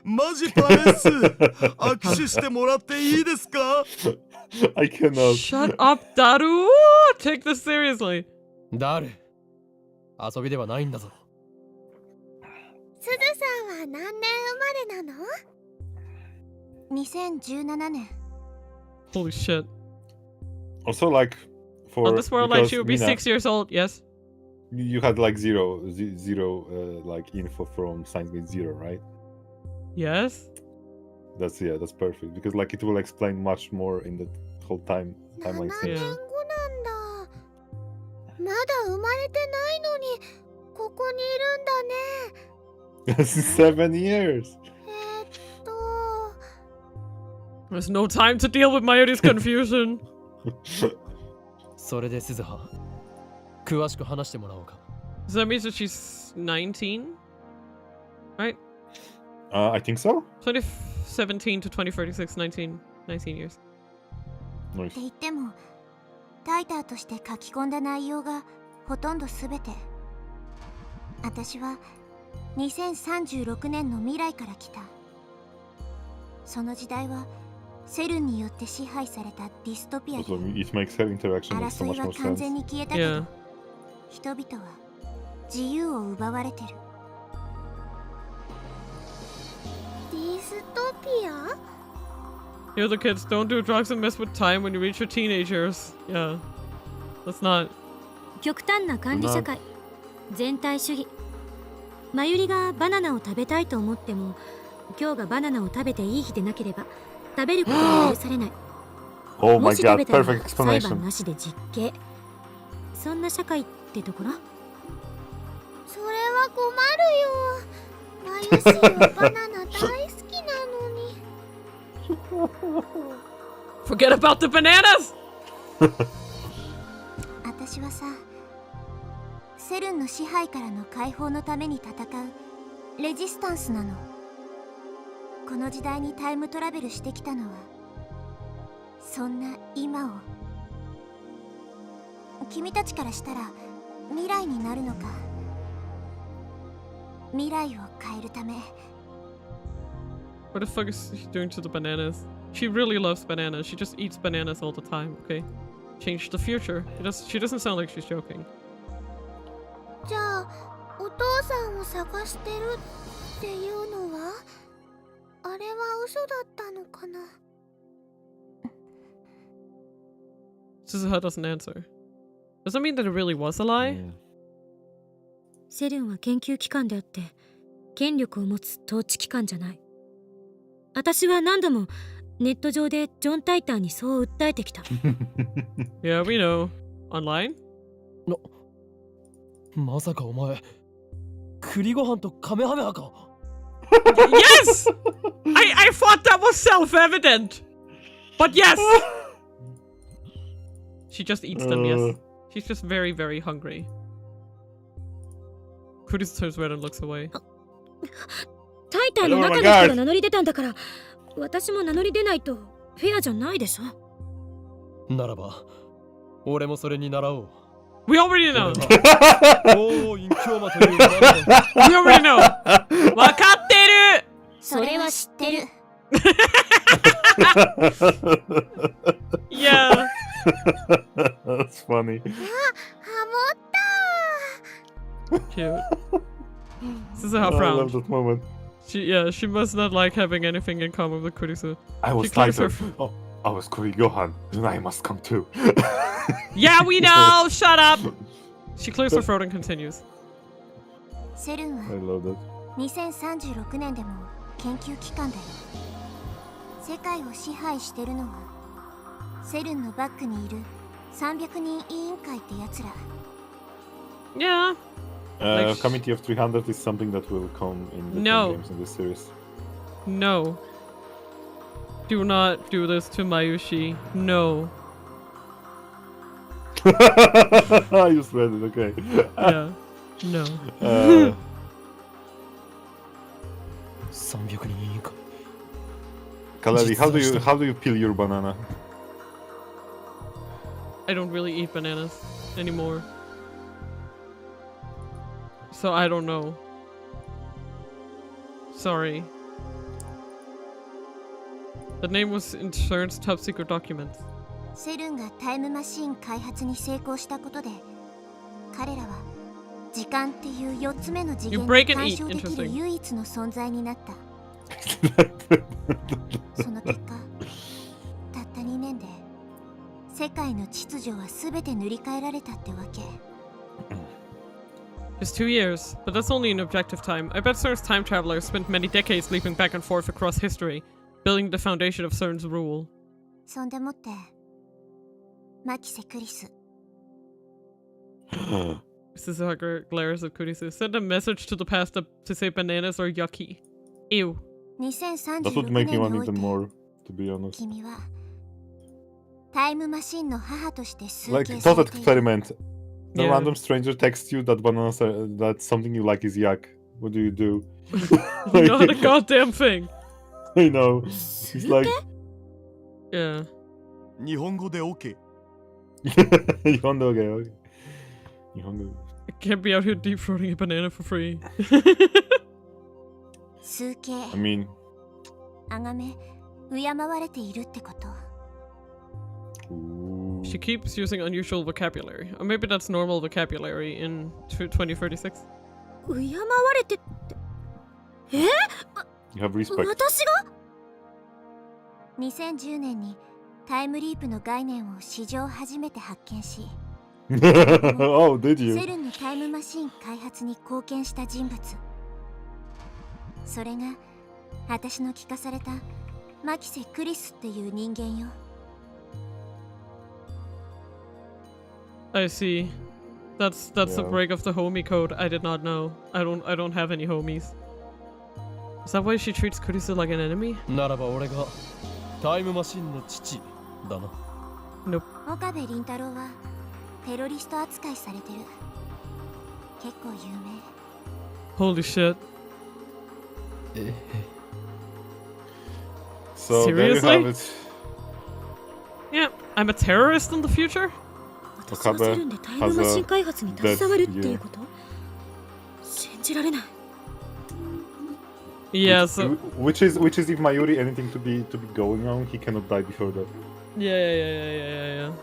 マジパレス握手してもらっていいですか I cannot. Shut up, Daru! Take this seriously. ダル、遊びではないんだぞ。すずさんは何年生まれなの ?2017年。Holy shit. Also, like, for on this world line, she would be Mina, 6 years old, yes? You had like zero like info from Steins Gate 0, right? Yes? That's perfect because like it will explain much more in the whole timeline 7 thing. 年後なんだ。まだ生まれてないのにここにいるんだね。7 years. There's no time to deal with Mayuri's confusion. それで鈴葉、詳しく話してもらおうか。So that means that she's 19? Right? I think so. 2017 to 2036, 19 years. Nice. って言ってもタイターとして書き込んだ内容がほとんど全て。私は2036年の未来から来た。その時代はセルンによって支配されたディストピアで So it makes her interaction make so 争い much は more 完 sense. 全に消えたけど、 Yeah. 人々は自由を奪われてる。ディストピア？ Here the kids, don't do drugs and mess with time when you reach your teenage years. Yeah. That's not. 極端な管理社会、全体主義。マユリがバナナを食べたいと思っても、今日がバナナを食べていい日でなければ食べることが許されない。 Oh も my し食 god, べたら perfect 裁 explanation. 判なしで実刑。そんな社会ってところ？それは困るよ。マユシーはバナナ大好きなのに。 Forget about the bananas! 私はさ、セルンの支配からの解放のために戦うレジスタンスなの。この時代にタイムトラベルしてきたのはそんな今を。君たちからしたら未来になるのか。未来を変えるため。 What the fuck is she doing to the bananas? She really loves bananas. She just eats bananas all the time, okay? Change the future. She doesn't sound like she's joking. じゃあお父さんを探してるっていうのはあれは嘘だったのかな。 Suzuha doesn't answer. Does that mean that it really was a lie? セルンは研究機関であって権力を持つ統治機関じゃない。私は何度もネット上でジョン・タイターにそう訴えてきた。Yeah, we know. Online? まさかお前栗ご飯とカメハメハか？ Yes! I thought that was self-evident! But yes! She just eats them, yes. She's just very, very hungry. Kurisu turns red and looks away. タイターの中の人が名乗り出たんだから、私も名乗り出ないとフェアじゃないでしょ。ならば俺もそれに習おう。 We already know! おー、隠居魔という名前。 We already know! わかってる! それは知ってる。 Yeah. That's funny. ハモった。 Cute. Suzuha I love frowned. that moment. She must not like having anything in common with Kurisu. I was She closed her tighter. Oh, I was Kuri Gohan. Then I must come too. Yeah, we know! Shut up! She clears her throat and continues. セルン I は love that. 2036年でも研究機関だよ。世界を支配してるのはセルンのバックにいる300人委員会ってやつら。 Yeah. Committee of 300 is something that will come in different No. games in this series. No. Do not do this to Mayushi. No. I just read it, okay. Yeah. No. 300人委員会。 Kaleli, how do you peel your banana? I don't really eat bananas anymore. So I don't know. Sorry. The name was in CERN's top secret documents. セルンがタイムマシーン開発に成功したことで彼らは時間っていう4つ目の次元に干渉できる唯一の存在になった。その結果たった2年で世界の秩序は全て塗り替えられたってわけ。 Just 2 years, but that's only in objective time. I bet CERN's time travelers spent many decades leaping back and forth across history, building the foundation of CERN's rule. そんでもってマキセ・クリス Suzuha glares at Kurisu. Send a message to the past to say bananas are yucky. Ew. That would make me 2036 want 年におい even て more, to be honest. 君はタイムマシンの母として崇 Like 敬さ thought れている。 experiment. No Yeah. random stranger texts you that bananas are, that something you like is yak. What do you do? Not a goddamn thing. I know. He's like. Yeah. 日本語で OK。日本語で OK。日本語。I can't be out here deep throating a banana for free. 数形。I mean. あがめ、敬われているってこと。She keeps using unusual vocabulary. Or maybe that's normal vocabulary in 2036. 敬われてって。You have respect. 私が2010年にタイムリープの概念を史上初めて発見しoh, did you? セルンのタイムマシン開発に貢献した人物。それが私の聞かされたマキセ・クリスっていう人間よ。I see. That's a break of the homie code. I did not know. I don't have any homies. Is that why she treats Kurisu like an enemy? ならば俺がタイムマシンの父だな。Nope. 岡部倫太郎はテロリスト扱いされてる。結構有名。Holy shit. So there you have it. Yeah, I'm a terrorist in the future? 私はセルンでタイムマシン開発に携わるっていうこと？信じられない。Yeah, so which is if Mayuri anything to be going on, he cannot die before that. Yeah.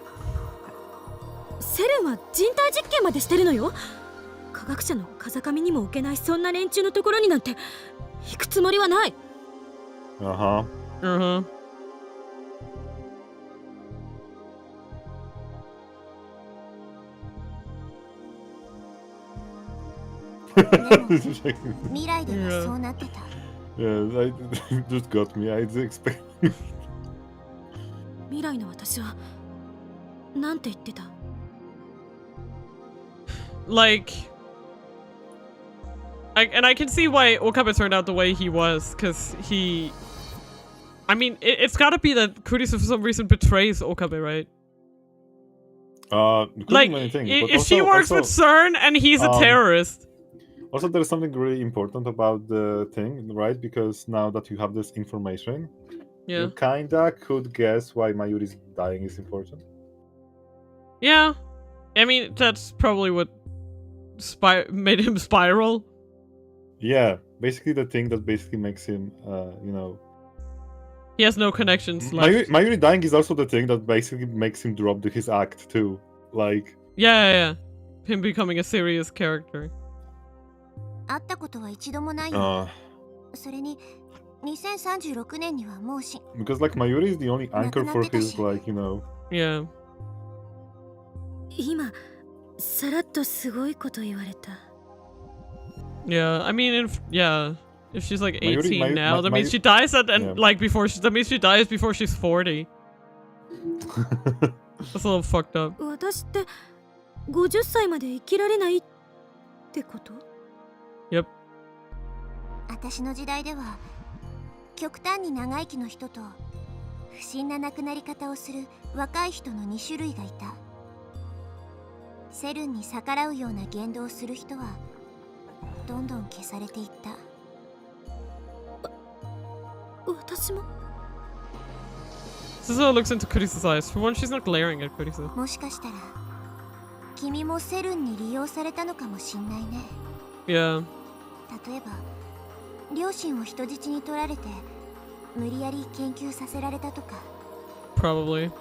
セルンは人体実験までしてるのよ。科学者の風上にも置けないそんな連中のところになんて行くつもりはない。未来ではそうなってた。Yeah, I just got me. I expect. 未来の私はなんて言ってた？ Like, and I can see why Okabe turned out the way he was, because he... I mean, it's gotta be that Kurisu for some reason betrays Okabe, right? Like, if she works with CERN and he's a terrorist. Also, there's something really important about the thing, right? Because now that you have this information, you kinda could guess why Mayuri's dying is important. Yeah. I mean, that's probably what made him spiral. Yeah, basically the thing that basically makes him, you know... He has no connections left. Mayuri dying is also the thing that basically makes him drop his act too. Like... Yeah. Him becoming a serious character. 会ったことは一度もないよ。それに2036年にはもうBecause like Mayuri is the only anchor for his like, you know... Yeah. 今さらっとすごいこと言われた。Yeah, I mean, if she's like 18 now, that means she dies that means she dies before she's 40. That's a little fucked up. 私って50歳まで生きられないってこと？ Yep. 私の時代では極端に長生きの人と不審な亡くなり方をする若い人の2種類がいた。セルンに逆らうような言動をする人はどんどん消されていった。私も Suzuha looks into Kurisu's eyes. For one, she's not glaring at Kurisu. もしかしたら君もセルンに利用されたのかもしんないね。Yeah. 例えば両親を人質に取られて無理やり研究させられたとか。 Probably.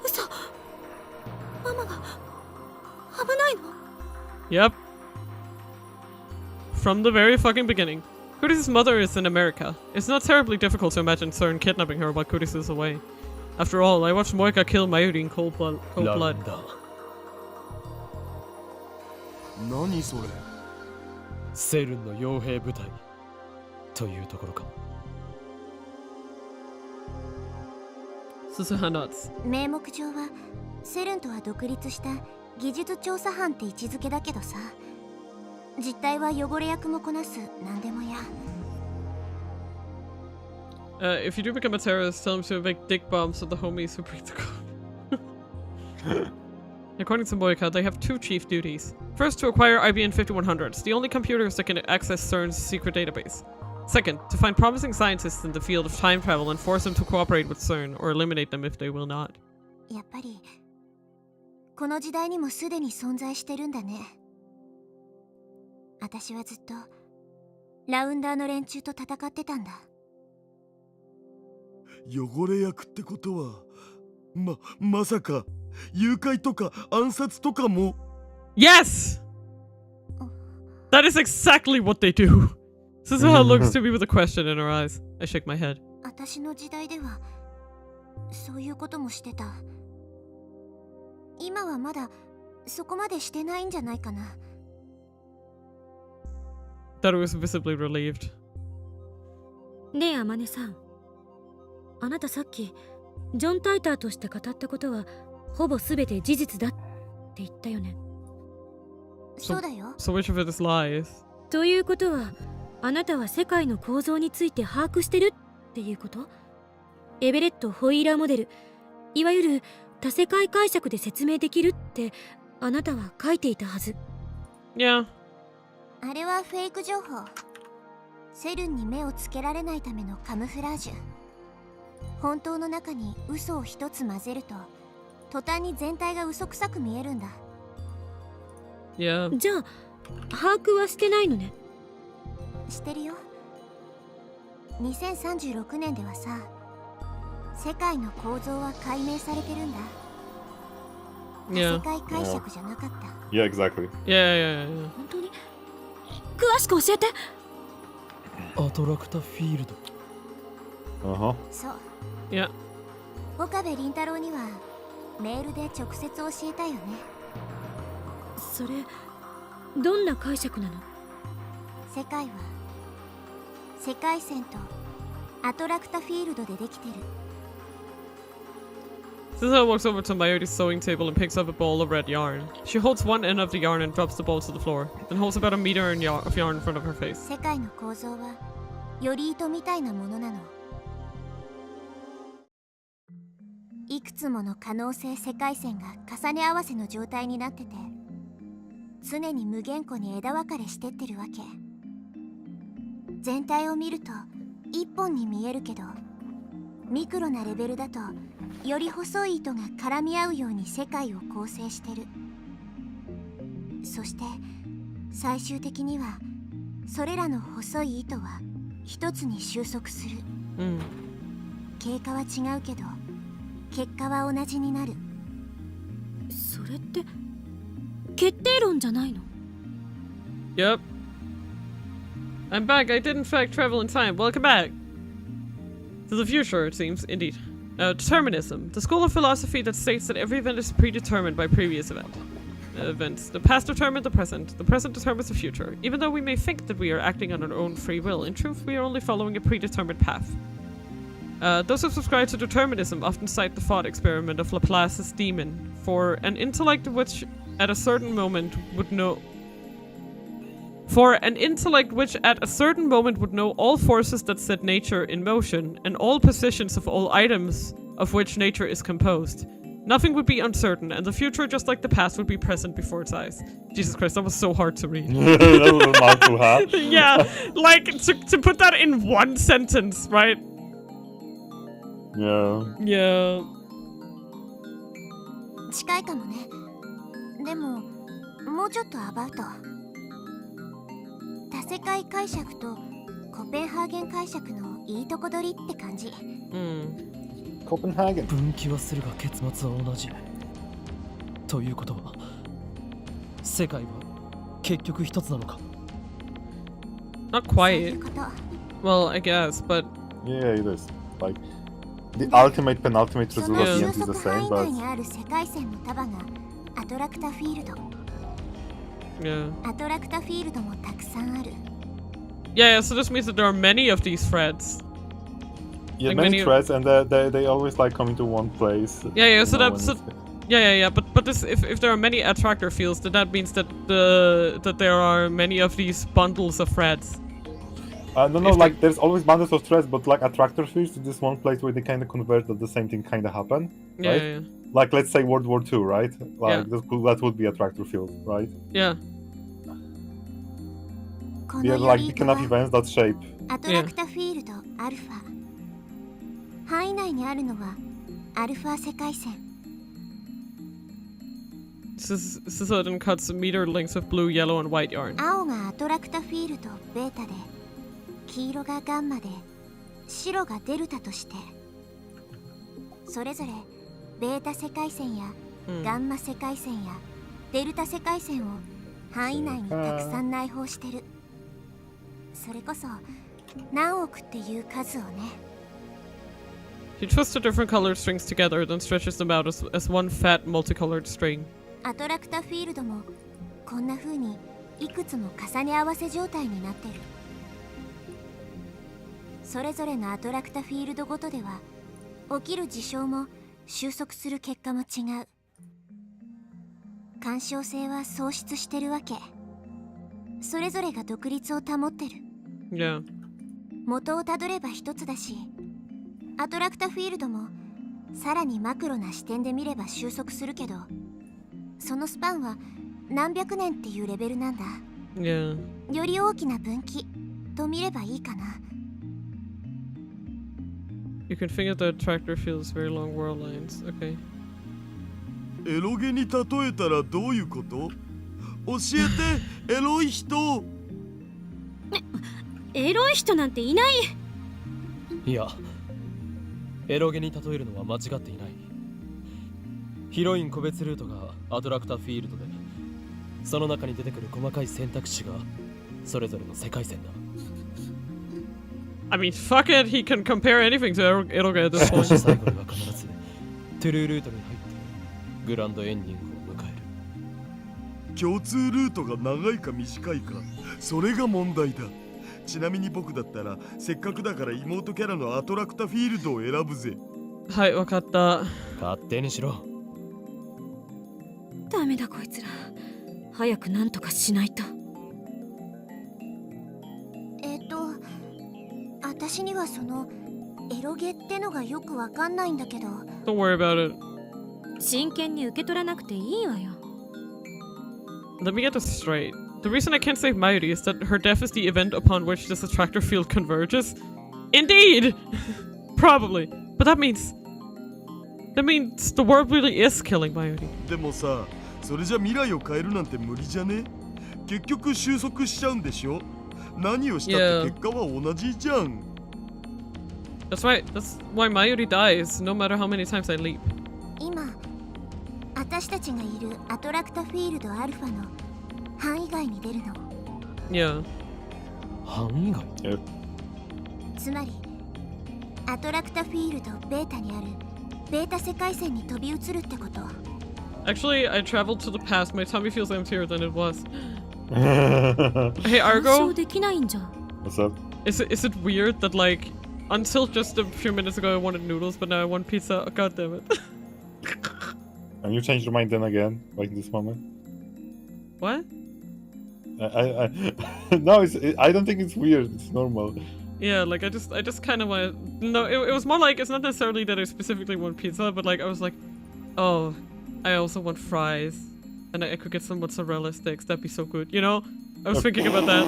嘘。ママが危ないの？ Yep. From the very fucking beginning. Kurisu's mother is in America. It's not terribly difficult to imagine CERN kidnapping her while Kurisu is away. After all, I watched Moika kill Mayuri in cold blood. 何それ？セルンの傭兵部隊というところか。Suzuha nods. 名目上はセルンとは独立した技術調査班って位置づけだけどさ、実態は汚れ役もこなす何でもや。If you do become a terrorist, tell him to make dick bombs with the homies who break the code. According to Moika, they have two chief duties. First, to acquire IBM 5100s, the only computers that can access CERN's secret database. Second, to find promising scientists in the field of time travel and force them to cooperate with CERN, or eliminate them if they will not. やっぱりこの時代にもすでに存在してるんだね。私はずっとラウンダーの連中と戦ってたんだ。汚れ役ってことはまさか誘拐とか暗殺とかも。 Yes! That is exactly what they do. Suzuha looks to me with a question in her eyes. I shake my head. 私の時代ではそういうこともしてた。今はまだそこまでしてないんじゃないかな。That was visibly relieved. ねえ、あまねさん。あなたさっき、ジョン・タイターとして語ったことは、ほぼすべて事実だって言ったよね。そうだよ。So which of it is lies? ということは、あなたは世界の構造について把握してるっていうこと？エベレット・ホイーラーモデル、いわゆる多世界解釈で説明できるってあなたは書いていたはず。Yeah. あれはフェイク情報。セルンに目をつけられないためのカムフラージュ。本当の中に嘘を一つ混ぜると途端に全体が嘘くさく見えるんだ。Yeah. じゃあ把握はしてないのね。してるよ。2036年ではさ、世界の構造は解明されてるんだ。Yeah. 世界解釈じゃなかった。Yeah, exactly. Yeah. 本当に詳しく教えて。アトラクタフィールド。そう。Yeah. 岡部倫太郎にはメールで直接教えたよね。それどんな解釈なの？世界は世界線とアトラクタフィールドでできてる。Suzuha walks over to Mayuri's sewing table and picks up a ball of red yarn. She holds one end of the yarn and drops the ball to the floor, then holds about a meter of yarn in front of her face. 世界の構造はより糸みたいなものなの。いくつもの可能性世界線が重ね合わせの状態になってて、常に無限個に枝分かれしてってるわけ。全体を見ると一本に見えるけど、ミクロなレベルだとより細い糸が絡み合うように世界を構成してる。そして最終的にはそれらの細い糸は一つに収束する。経過は違うけど結果は同じになる。それって決定論じゃないの？ Yep. I'm back. I did in fact travel in time. Welcome back. To the future, it seems. Indeed. Determinism. The school of philosophy that states that every event is predetermined by previous events. The past determines the present determines the future. Even though we may think that we are acting on our own free will, in truth we are only following a predetermined path. Those who subscribe to determinism often cite the thought experiment of Laplace's demon for an intellect which at a certain moment would know all forces that set nature in motion and all positions of all items of which nature is composed. Nothing would be uncertain, and the future, just like the past, would be present before its eyes. Jesus Christ, that was so hard to read. That was not too hard. Yeah, like, to put that in one sentence, right? Yeah. 近いかもね。でももうちょっとアバウト。多世界解釈とコペンハーゲン解釈のいいとこ取りって感じ。コペンハーゲン。分岐はするが結末は同じ。ということは、世界は結局一つなのか。Not quite. Well, I guess, but yeah, it is. Like the ultimate penultimate result at the end is the same, but にある世界線の束がアトラクタフィールド。Yeah. アトラクタフィールドもたくさんある。Yeah, so this means that there are many of these threads. Yeah, like many threads, and they always like come into one place. Yeah. So that's But this, if there are many attractor fields, then that means that there are many of these bundles of threads. No, like there's always bundles of threads, but like attractor fields is this one place where they kind of converge that the same thing kind of happen. Yeah, right? yeah. like let's say World War II, right? Like that would be a tractor field, right? Yeah. Yeah, like big enough events that shape. アトラクタフィールドアルファ。範囲内にあるのはアルファ世界線。This is in cuts meter lengths of blue, yellow, and white yarn. 青がアトラクタフィールドベータで、黄色がガンマで、白がデルタとして、それぞれベータ世界線やガンマ世界線やデルタ世界線を範囲内にたくさん内包してる。それこそ何億っていう数をね。He twists the different colored strings together, then stretches them out as one fat, multicolored string. アトラクタフィールドもこんな風にいくつも重ね合わせ状態になってる。それぞれのアトラクタフィールドごとでは起きる事象も収束する結果も違う。干渉性は喪失してるわけ。それぞれが独立を保ってる。Yeah. 元をたどれば一つだし、アトラクタフィールドもさらにマクロな視点で見れば収束するけど、そのスパンは何百年っていうレベルなんだ。Yeah. より大きな分岐と見ればいいかな。You can think of the tractor field's very long whirl lines. Okay. エロゲに例えたらどういうこと？教えて、エロい人。エロい人なんていない。いや、エロゲに例えるのは間違っていない。ヒロイン個別ルートがアトラクタフィールドで、その中に出てくる細かい選択肢がそれぞれの世界線だ。I mean, fuck it, he can compare anything to Eroge at this point. 最後には必ずトゥルールートに入ってグランドエンディングを迎える。共通ルートが長いか短いか、それが問題だ。ちなみに僕だったらせっかくだから妹キャラのアトラクタフィールドを選ぶぜ。はい、わかった。勝手にしろ。ダメだこいつら。早くなんとかしないと。私にはそのエロゲってのがよくわかんないんだけど。Don't worry about it. 真剣に受け取らなくていいわよ。Let me get this straight. The reason I can't save Mayuri is that her death is the event upon which this attractor field converges? Indeed! Probably. But that means the world really is killing Mayuri. でもさ、それじゃ未来を変えるなんて無理じゃね？結局収束しちゃうんでしょ？何をしたって結果は同じじゃん。That's right. That's why Mayuri dies, no matter how many times I leap. 今、私たちがいるアトラクタフィールドアルファの範囲外に出るの。Yeah. 範囲外？つまり、アトラクタフィールドベータにあるベータ世界線に飛び移るってこと。Actually, I traveled to the past. My tummy feels emptier than it was. Hey, Argo? What's up? Is it weird that, like, until just a few minutes ago I wanted noodles, but now I want pizza? God damn it. And you changed your mind then again, like in this moment? What? No, I don't think it's weird. It's normal. Yeah, like I just kind of want. No, it was more like it's not necessarily that I specifically want pizza, but like I was like, oh, I also want fries, and I could get some mozzarella sticks. That'd be so good, you know? I was thinking about that,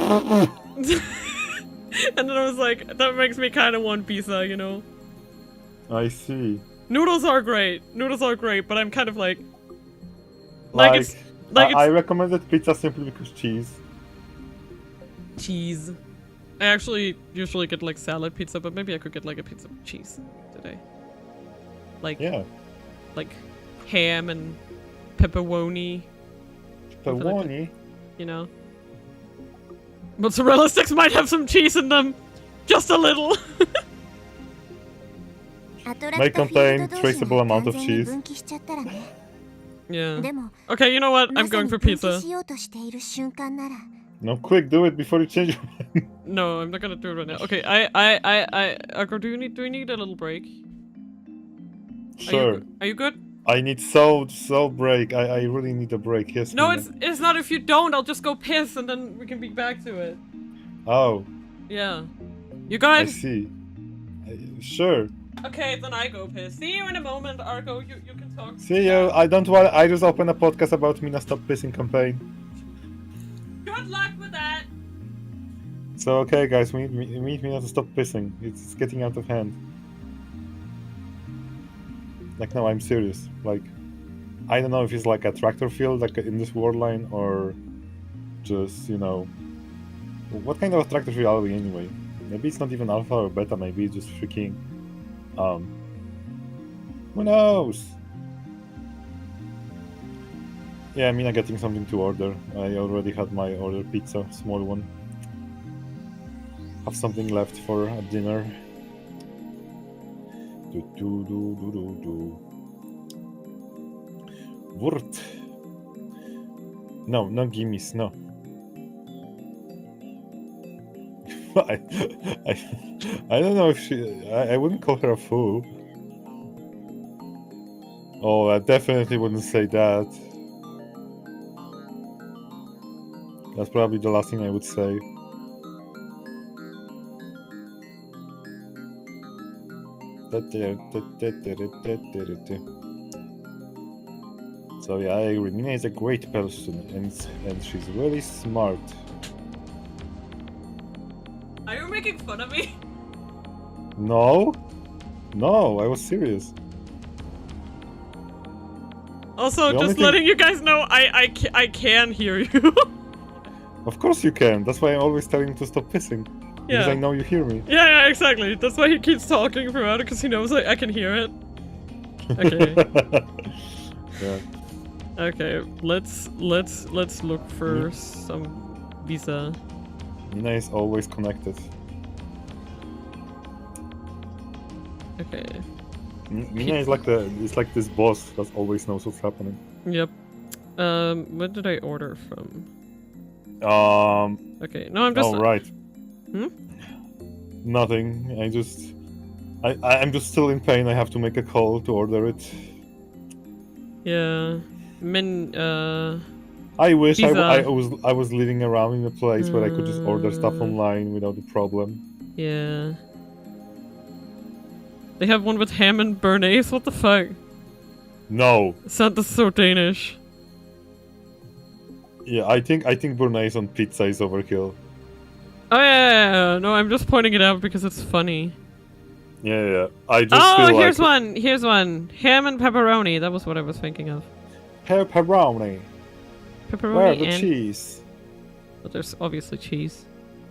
and then I was like, that makes me kind of want pizza, you know? I see. Noodles are great, but I'm kind of like it's like I recommended pizza simply because cheese. Cheese. I actually usually get like salad pizza, but maybe I could get like a pizza with cheese today. Like, yeah, like ham and pepperoni. Pepperoni? You know? Mozzarella sticks might have some cheese in them. Just a little. May contain traceable amount of cheese. Yeah. Okay, you know what? I'm going for pizza. No, quick, do it before you change your mind. No, I'm not gonna do it right now. Okay, Argo, do we need a little break? Sure. Are you good? I need so break. I really need a break. Yes. No, it's not. If you don't, I'll just go piss and then we can be back to it. Oh. Yeah. You guys? I see. Sure. Okay, then I go piss. See you in a moment, Argo. You can talk. See you. I don't want. I just opened a podcast about Mina Stop Pissing campaign. Good luck with that. So okay, guys, meet Mina to stop pissing. It's getting out of hand. Like, no, I'm serious. Like, I don't know if it's like a tractor field, like in this world line, or just, you know, what kind of a tractor field are we anyway? Maybe it's not even alpha or beta. Maybe it's just freaking. Who knows? Yeah, Mina getting something to order. I already had my order pizza, small one. Have something left for a dinner. Wurt. No gimmies, no. I don't know if I wouldn't call her a fool. Oh, I definitely wouldn't say that. That's probably the last thing I would say. So yeah, I agree. Mina is a great person, and she's really smart. Are you making fun of me? No, I was serious. Also, just letting you guys know, I can hear you. Of course you can. That's why I'm always telling you to stop pissing. Because I know you hear me. Yeah, exactly. That's why he keeps talking throughout it, because he knows I can hear it. Okay. Yeah. Okay, let's look for some visa. Mina is always connected. Okay. Mina is like this boss that always knows what's happening. Yep. What did I order from? Okay, no, I'm just. Oh right. Hmm? Nothing. I'm just still in pain. I have to make a call to order it. Yeah. I wish pizza. I was living around in a place where I could just order stuff online without a problem. Yeah. They have one with ham and béarnaise. What the fuck? No. That's so Danish. Yeah, I think béarnaise on pizza is overkill. Oh yeah. No, I'm just pointing it out because it's funny. Yeah. I just feel here's like... one. Here's one. Ham and pepperoni. That was what I was thinking of. Pepperoni. Pepperoni Where the and cheese? But there's obviously cheese.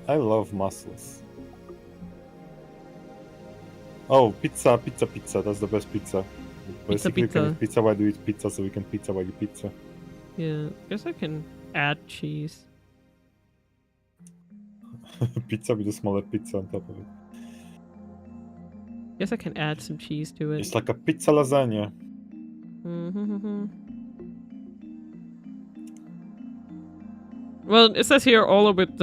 I love mussels. Oh, pizza. That's the best pizza. Basically, you can eat pizza while you eat pizza, so we can pizza while you pizza. Yeah, guess I can add cheese. Pizza with a smaller pizza on top of it. Guess I can add some cheese to it. It's like a pizza lasagna. Well, it says here all with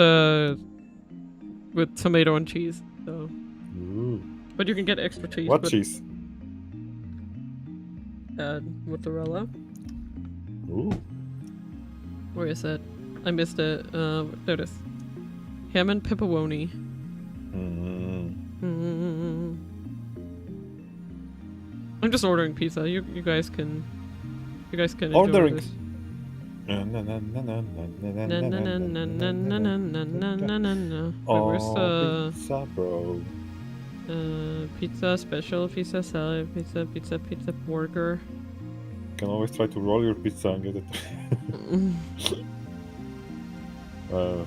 tomato and cheese. So. Ooh. But you can get extra cheese. What cheese? Mozzarella. Ooh. Where is it? I missed it. There it is. Ham and pepperoni. I'm just ordering pizza. You guys can ordering. Enjoy this. Where's the pizza, bro? Pizza special, pizza salad, pizza burger. You can always try to roll your pizza and get it. Oh,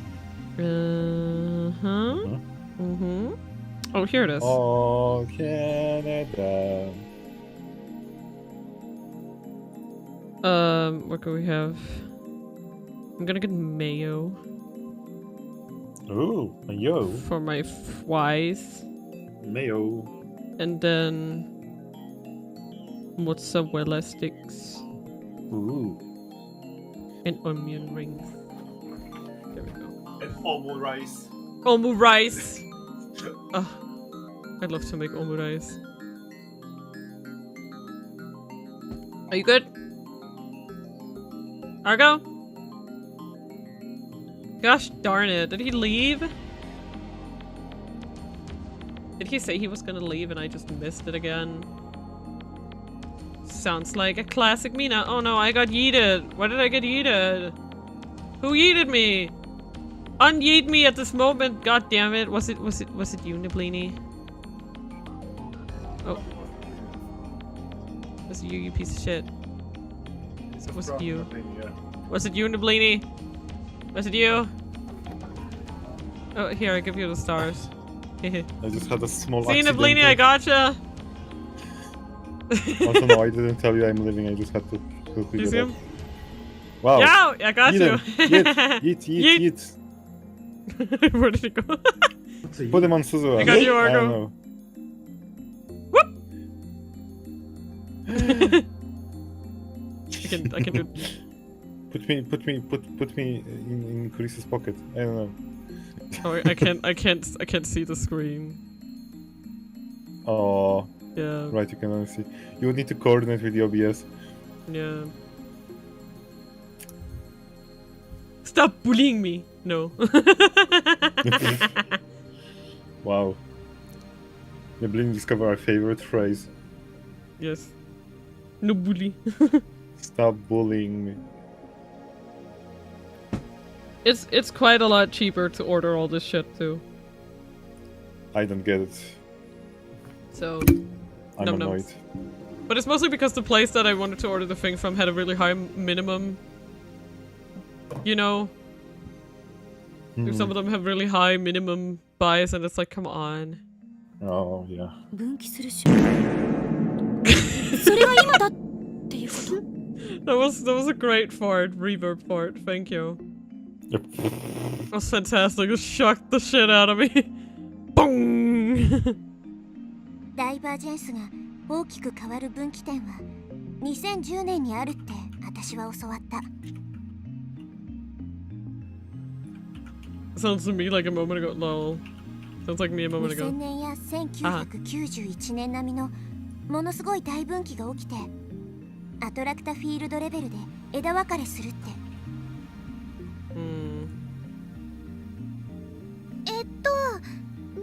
here it is. Oh, Canada. What can we have? I'm gonna get mayo. Ooh, mayo. For my fries. Mayo. And then mozzarella sticks. Ooh. And onion rings. There we go. And omu rice. Omu rice! I'd love to make omu rice. Are you good? Argo? Gosh darn it, did he leave? Did he say he was gonna leave and I just missed it again? Sounds like a classic Mina. Oh no, I got yeeted. Why did I get yeeted? Who yeeted me? Unyeet me at this moment. God damn it. Was it you, Niblini? Oh. Was it you piece of shit? Was it you? Was it you, Niblini? Was it you? Oh, here, I give you the stars. I just had a small See, accident. Niblini, I gotcha! Also, no, I didn't tell you I'm leaving. I just had to quickly You see him? Wow. Yeah, I got you. Yeet. Where did he go? Put him on Suzu. I got you, Argo. Whoop! I can do. Put me in Chris's pocket. I don't know. Oh, I can't see the screen. Oh. Yeah. Right, you can only see. You would need to coordinate with the OBS. Yeah. Stop bullying me. No. Wow. The Bling discover our favorite phrase. Yes. No bully. Stop bullying me. It's quite a lot cheaper to order all this shit too. I don't get it. So I'm annoyed. But it's mostly because the place that I wanted to order the thing from had a really high minimum. You know? Some of them have really high minimum buys and it's like, come on. Oh, yeah. That was a great fart, reverb fart, thank you. That was fantastic, it shocked the shit out of me. Boom! ダイバージェンスが大きく変わる分岐点は2010年にあるって私は教わった。 Sounds to me like a moment ago. Lol. Sounds like me a moment ago. 2000年や1991年並みのものすごい大分岐が起きて、アトラクタフィールドレベルで枝分かれするって。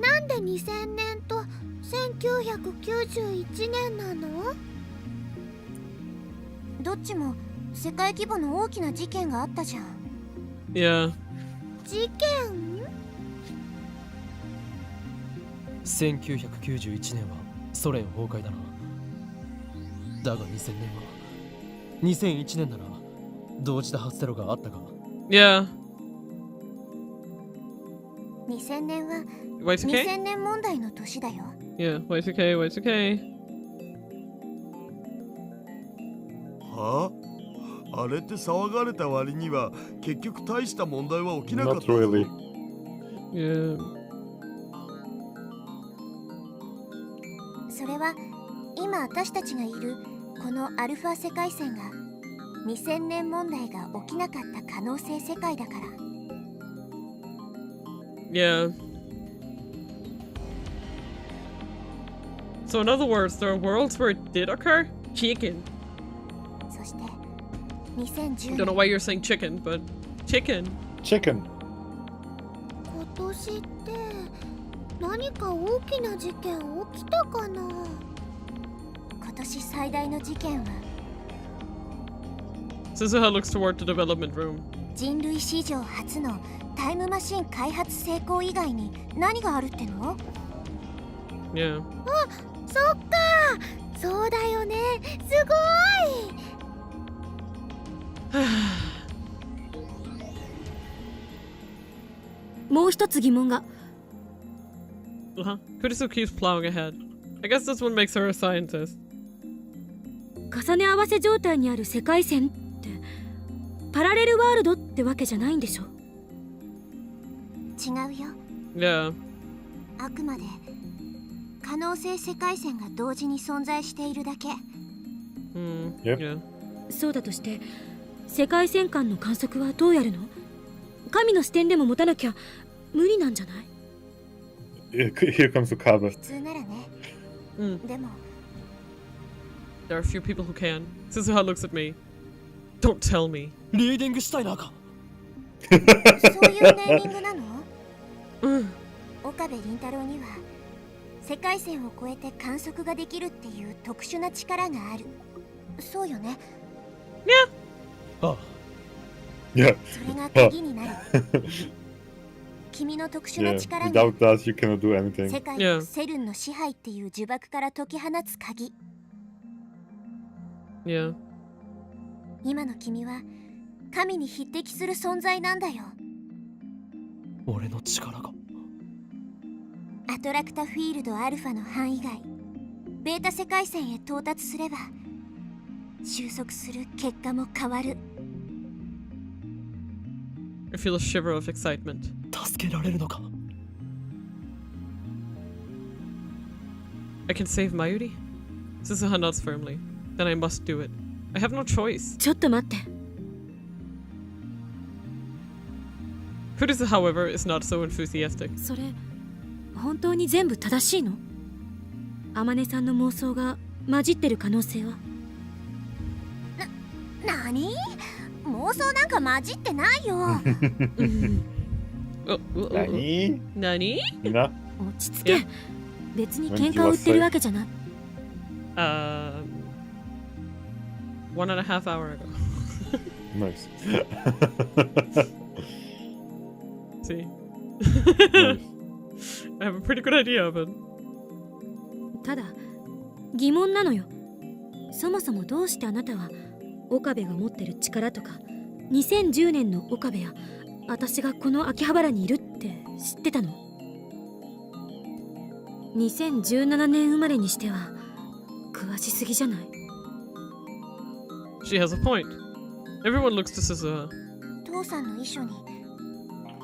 なんで2000年と1991年なの？どっちも世界規模の大きな事件があったじゃん。Yeah. 事件？1991年はソ連崩壊だな。だが2000年は2001年なら同時多発テロがあったか。Yeah. 2000年は Y2K? 2000年問題の年だよ。Yeah, Y2K, Y2K. はあ？あれって騒がれた割には結局大した問題は起きなかった。Not really. Yeah. それは今私たちがいるこのアルファ世界線が2000年問題が起きなかった可能性世界だから。Yeah. So in other words, there are worlds where it did occur? Chicken. そして2010 I don't know why you're saying chicken, but chicken. Chicken. 今年って何か大きな事件起きたかな。今年最大の事件は Suzuha looks toward the development room. 人類史上初のタイムマシン開発成功以外に何があるっての？ Yeah. あ、そっか、そうだよね、すごい。もう一つ疑問が。Kurisu keeps plowing ahead. I guess this one makes her a scientist. 重ね合わせ状態にある世界線ってパラレルワールドってわけじゃないんでしょ？違うよ。Yeah. あくまで可能性世界線が同時に存在しているだけ。Yeah. そうだとして世界線間の観測はどうやるの？神の視点でも持たなきゃ無理なんじゃない？ Here comes the cover. 普通ならね。でも There are a few people who can. Suzuha looks at me. Don't tell me. リーディングしたいなか。そういうネーミングなの？岡部倫太郎には世界線を越えて観測ができるっていう特殊な力がある。そうよね。ああ。Yeah. それが鍵になる。君の特殊な Yeah. 力が Without that, you cannot do anything. 世界をセルンの支配っていう呪縛から解き放つ鍵。Yeah. 今の君は神に匹敵する存在なんだよ。俺の力が。アトラクタフィールドアルファの範囲外、ベータ世界線へ到達すれば収束する結果も変わる。I feel a shiver of excitement. 助けられるのか。I can save Mayuri? Suzuha nods firmly. Then I must do it. I have no choice. ちょっと待って。Kurisu, however, is not so enthusiastic. それ本当に全部正しいの？天音さんの妄想が混じってる可能性は？なに？妄想なんか混じってないよ。何？みんな落ち着け。別に喧嘩を売ってるわけじゃない。1.5 hours ago. Nice. See? Nice. I have a pretty good idea of it. ただ疑問なのよ。そもそもどうしてあなたは岡部が持ってる力とか2010年の岡部や私がこの秋葉原にいるって知ってたの？2017年生まれにしては詳しすぎじゃない？ She has a point. Everyone looks to Suzuha. 父さんの遺書に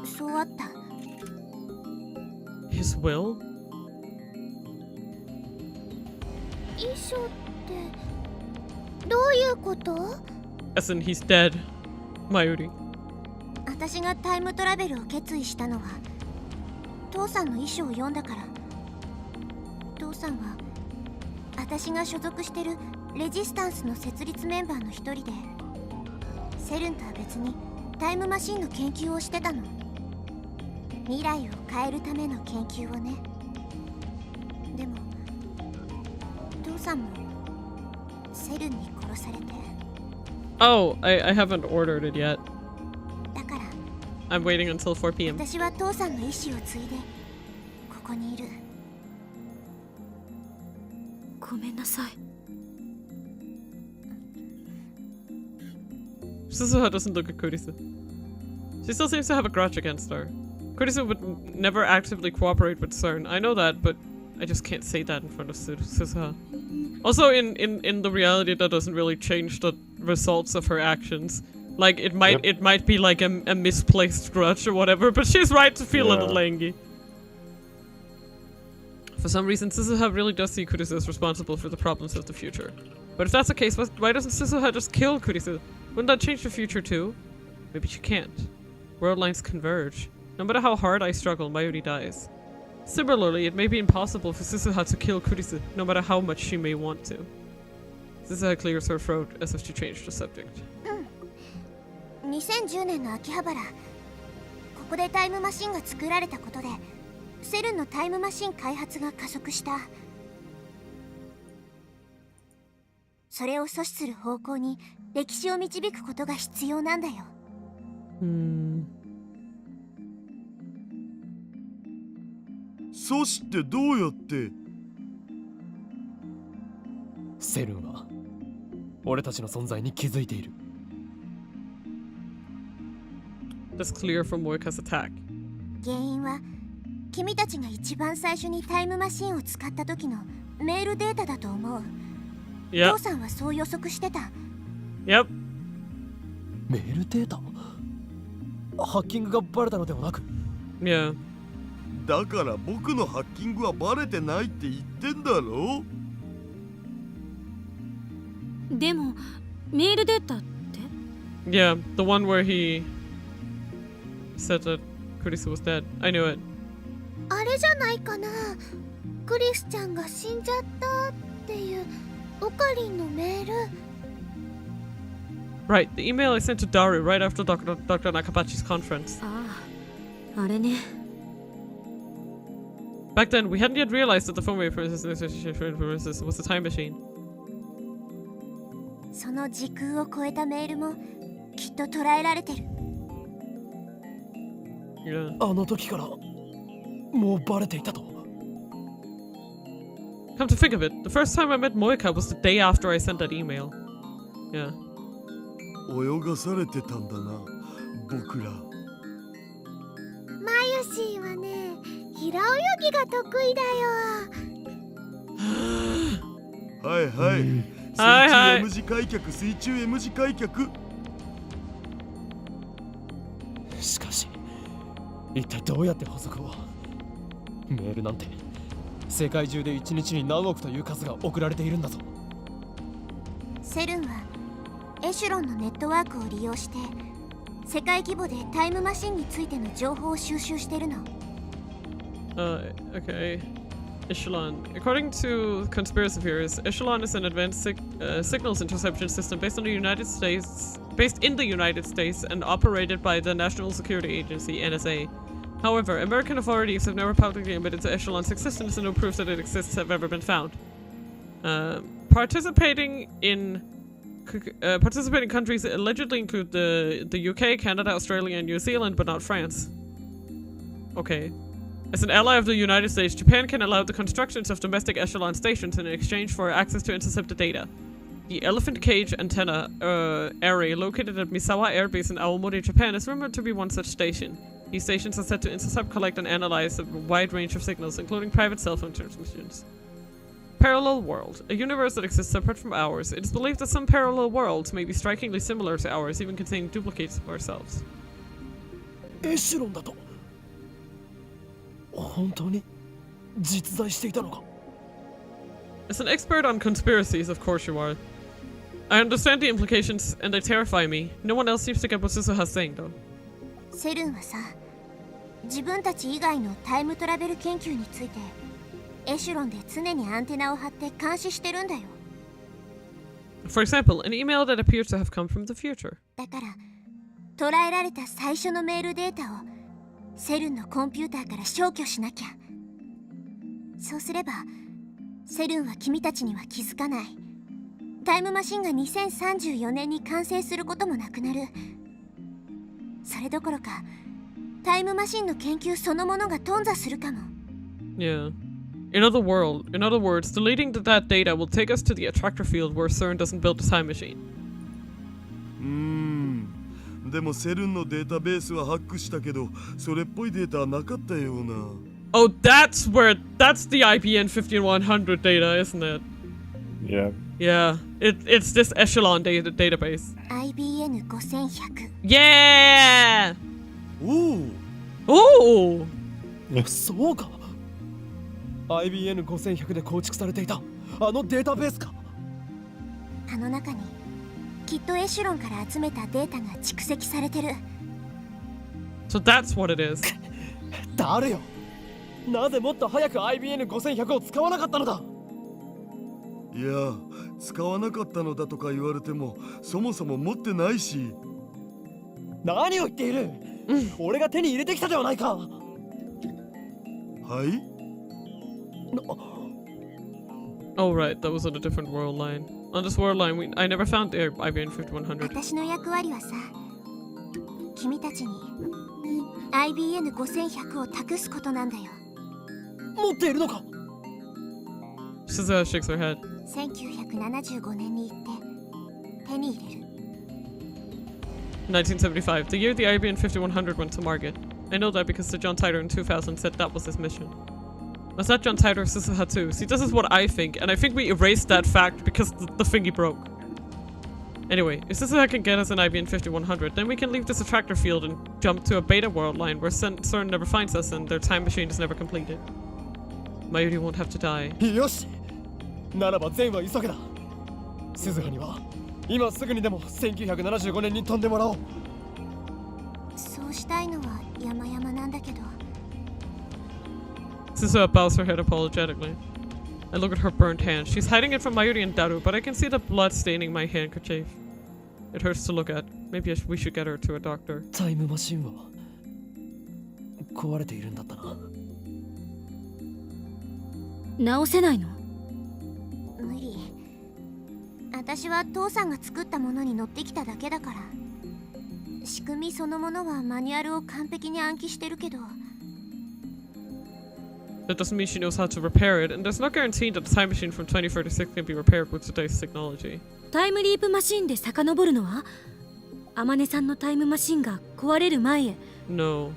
そうあった。His will? 遺書ってどういうこと？ As in, he's dead. Mayuri. 私がタイムトラベルを決意したのは父さんの遺書を読んだから。父さんは私が所属してるレジスタンスの設立メンバーの一人で、セルンとは別にタイムマシンの研究をしてたの。未来を変えるための研究をね。でも父さんもセルンに殺されて。 Oh, I haven't ordered it yet. だから I'm waiting until 4 p.m. 私は父さんの意志を継いでここにいる。ごめんなさい。 Suzuha doesn't look at Kurisu. She still seems to have a grudge against her. Kurisu would never actively cooperate with CERN. I know that, but I just can't say that in front of Suzuha. Also, in the reality, that doesn't really change the results of her actions. Like, it might be like a misplaced grudge or whatever, but she's right to feel a little angry. For some reason, Suzuha really does see Kurisu as responsible for the problems of the future. But if that's the case, why doesn't Suzuha just kill Kurisu? Wouldn't that change the future too? Maybe she can't. World lines converge. No matter how hard I struggle, Mayuri dies. Similarly, it may be impossible for Suzuha to kill Kurisu, no matter how much she may want to. Suzuha clears her throat as if she changed the subject. 2010年の秋葉原、ここでタイムマシンが作られたことでセルンのタイムマシン開発が加速した。それを阻止する方向に歴史を導くことが必要なんだよ。阻止ってどうやって？セルンは俺たちの存在に気づいている。That's clear from Moika's attack. 原因は君たちが一番最初にタイムマシンを使った時のメールデータだと思う。Yep. 父さんはそう予測してた。Yep. メールデータ？ハッキングがバレたのではなく？ Yeah. だから僕のハッキングはバレてないって言ってんだろ？でもメールデータって？ Yeah, the one where he said that Kurisu was dead. I knew it. あれじゃないかな。クリスちゃんが死んじゃったっていうオカリンのメール。Right, the email I sent to Daru right after Dr. Nakabachi's conference. ああ、あれね。Back then, we hadn't yet realized that the phone wave princess was a time machine. その時空を超えたメールもきっと捉えられてる。Yeah. あの時からもうバレていたと。Come to think of it, the first time I met Moika was the day after I sent that email. Yeah. 泳がされてたんだな、僕ら。マユシーはね、平泳ぎが得意だよ。はいはい。はいはい。水中 M 字開脚、水中 M 字開脚。しかし、一体どうやって補足を？メールなんて世界中で1日に何億という数が送られているんだぞ。セルンはエシュロンのネットワークを利用して世界規模でタイムマシンについての情報を収集してるの。Okay. Echelon. According to conspiracy theories, Echelon is an advanced signals interception system based in the United States and operated by the National Security Agency, NSA. However, American authorities have never publicly admitted to Echelon's existence, and no proof that it exists have ever been found. Participating countries allegedly include the UK, Canada, Australia, and New Zealand, but not France. Okay. As an ally of the United States, Japan can allow the constructions of domestic Echelon stations in exchange for access to intercepted data. The Elephant Cage Antenna Array located at Misawa Air Base in Aomori, Japan is rumored to be one such station. These stations are said to intercept, collect, and analyze a wide range of signals, including private cell phone transmissions. Parallel world. A universe that exists separate from ours. It is believed that some parallel worlds may be strikingly similar to ours, even containing duplicates of ourselves. エシロンだと本当に実在していたのか？ As an expert on conspiracies, of course you are. I understand the implications, and they terrify me. No one else seems to get what Suzuha's saying, though. セルンはさ、自分たち以外のタイムトラベル研究についてエシュロンで常にアンテナを張って監視してるんだよ。For example, an email that appears to have come from the future. だから捉えられた最初のメールデータをセルンのコンピューターから消去しなきゃ。そうすればセルンは君たちには気づかない。タイムマシンが2034年に完成することもなくなる。それどころかタイムマシンの研究そのものが頓挫するかも。Yeah. In other words, deleting that data will take us to the attractor field where CERN doesn't build a time machine. でもセルンのデータベースはハックしたけど、それっぽいデータはなかったような。Oh, that's the IBN 15100 data, isn't it? Yeah. Yeah, it's this Echelon database. IBN 5100. Yeah! おお！そうか。IBN 5100で構築されていたあのデータベースか。あの中にきっとエシュロンから集めたデータが蓄積されてる。So that's what it is. 誰よ。なぜもっと早く IBN 5100を使わなかったのだ。いや、使わなかったのだとか言われても、そもそも持ってないし。何を言っている。俺が手に入れてきたではないか。はい。Oh right, that was on a different world line. On this world line, I never found the IBN 5100. 私の役割はさ、君たちに IBN 5100を託すことなんだよ。持っているのか。Suzuha shakes her head. 1975年に行って手に入れる。1975, the year the IBN 5100 went to market. I know that because the John Titor in 2000 said that was his mission. Was that John Titor or Suzuha too? See, this is what I think, and I think we erased that fact because the thingy broke. Anyway, if Suzuha can get us an IBN 5100, then we can leave this attractor field and jump to a beta world line where CERN never finds us and their time machine is never completed. Mayuri won't have to die. よし。ならば全は急げだ。鈴葉には今すぐにでも1975年に飛んでもらおう。そうしたいのは山々なんだけど。Suzuha bows her head apologetically. I look at her burnt hand. She's hiding it from Mayuri and Daru, but I can see the blood staining my handkerchief. It hurts to look at. Maybe we should get her to a doctor. タイムマシンは壊れているんだったな。直せないの？無理。私は父さんが作ったものに乗ってきただけだから。仕組みそのものはマニュアルを完璧に暗記してるけど。That doesn't mean she knows how to repair it, and there's no guarantee that the time machine from 2036 can be repaired with today's technology. タイムリープマシンで遡るのは天音さんのタイムマシンが壊れる前へ。 No.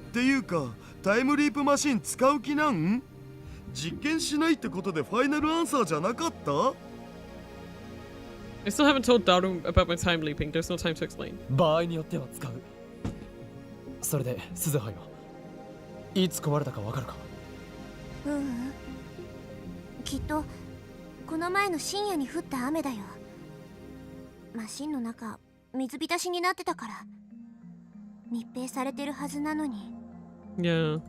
っていうか、タイムリープマシン使う気なん？実験しないってことでファイナルアンサーじゃなかった？ I still haven't told Daru about my time leaping. There's no time to explain. 場合によっては使う。それで鈴葉よ、いつ壊れたかわかるか？きっとこの前の深夜に降った雨だよ。マシンの中水浸しになってたから。密閉されてるはずなのに。Yeah.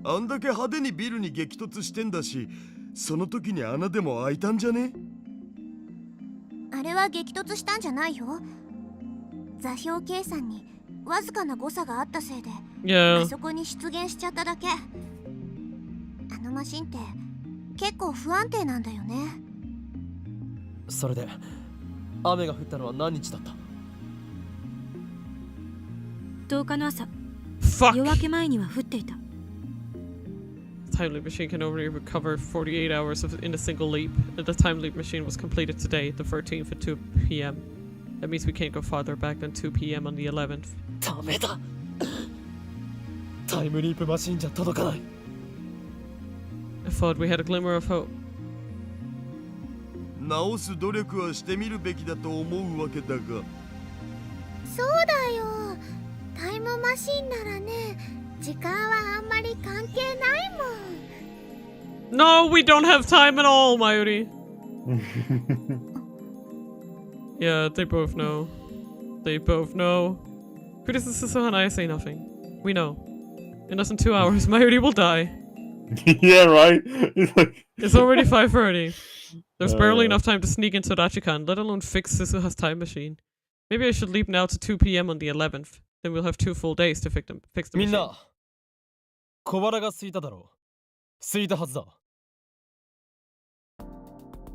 あんだけ派手にビルに激突してんだし、その時に穴でも開いたんじゃね？あれは激突したんじゃないよ。座標計算にわずかな誤差があったせいで、Yeah. あそこに出現しちゃっただけ。あのマシンって結構不安定なんだよね。それで雨が降ったのは何日だった？ 10日の朝、 Fuck! 夜明け前には降っていた。 Time leap machine can only recover 48 hours in a single leap. And the time leap machine was completed today, the 13th at 2 p.m. That means we can't go farther back than 2 p.m. on the 11th. ダメだ。タイムリープマシンじゃ届かない。I thought we had a glimmer of hope. 直す努力はしてみるべきだと思うわけだが。そうだよ。タイムマシンならね、時間はあんまり関係ないもん。No, we don't have time at all, Mayuri. Yeah, they both know. They both know. Chris and Susu and I say nothing. We know. In less than 2 hours, Mayuri will die. Yeah, right? It's already 5:30. There's barely enough time to sneak into Rachikan, let alone fix Susuha's time machine. Maybe I should leap now to 2 p.m. on the 11th. Then we'll have 2 full days to fix the みん machine. な、小腹が空いただろう。空いたはずだ。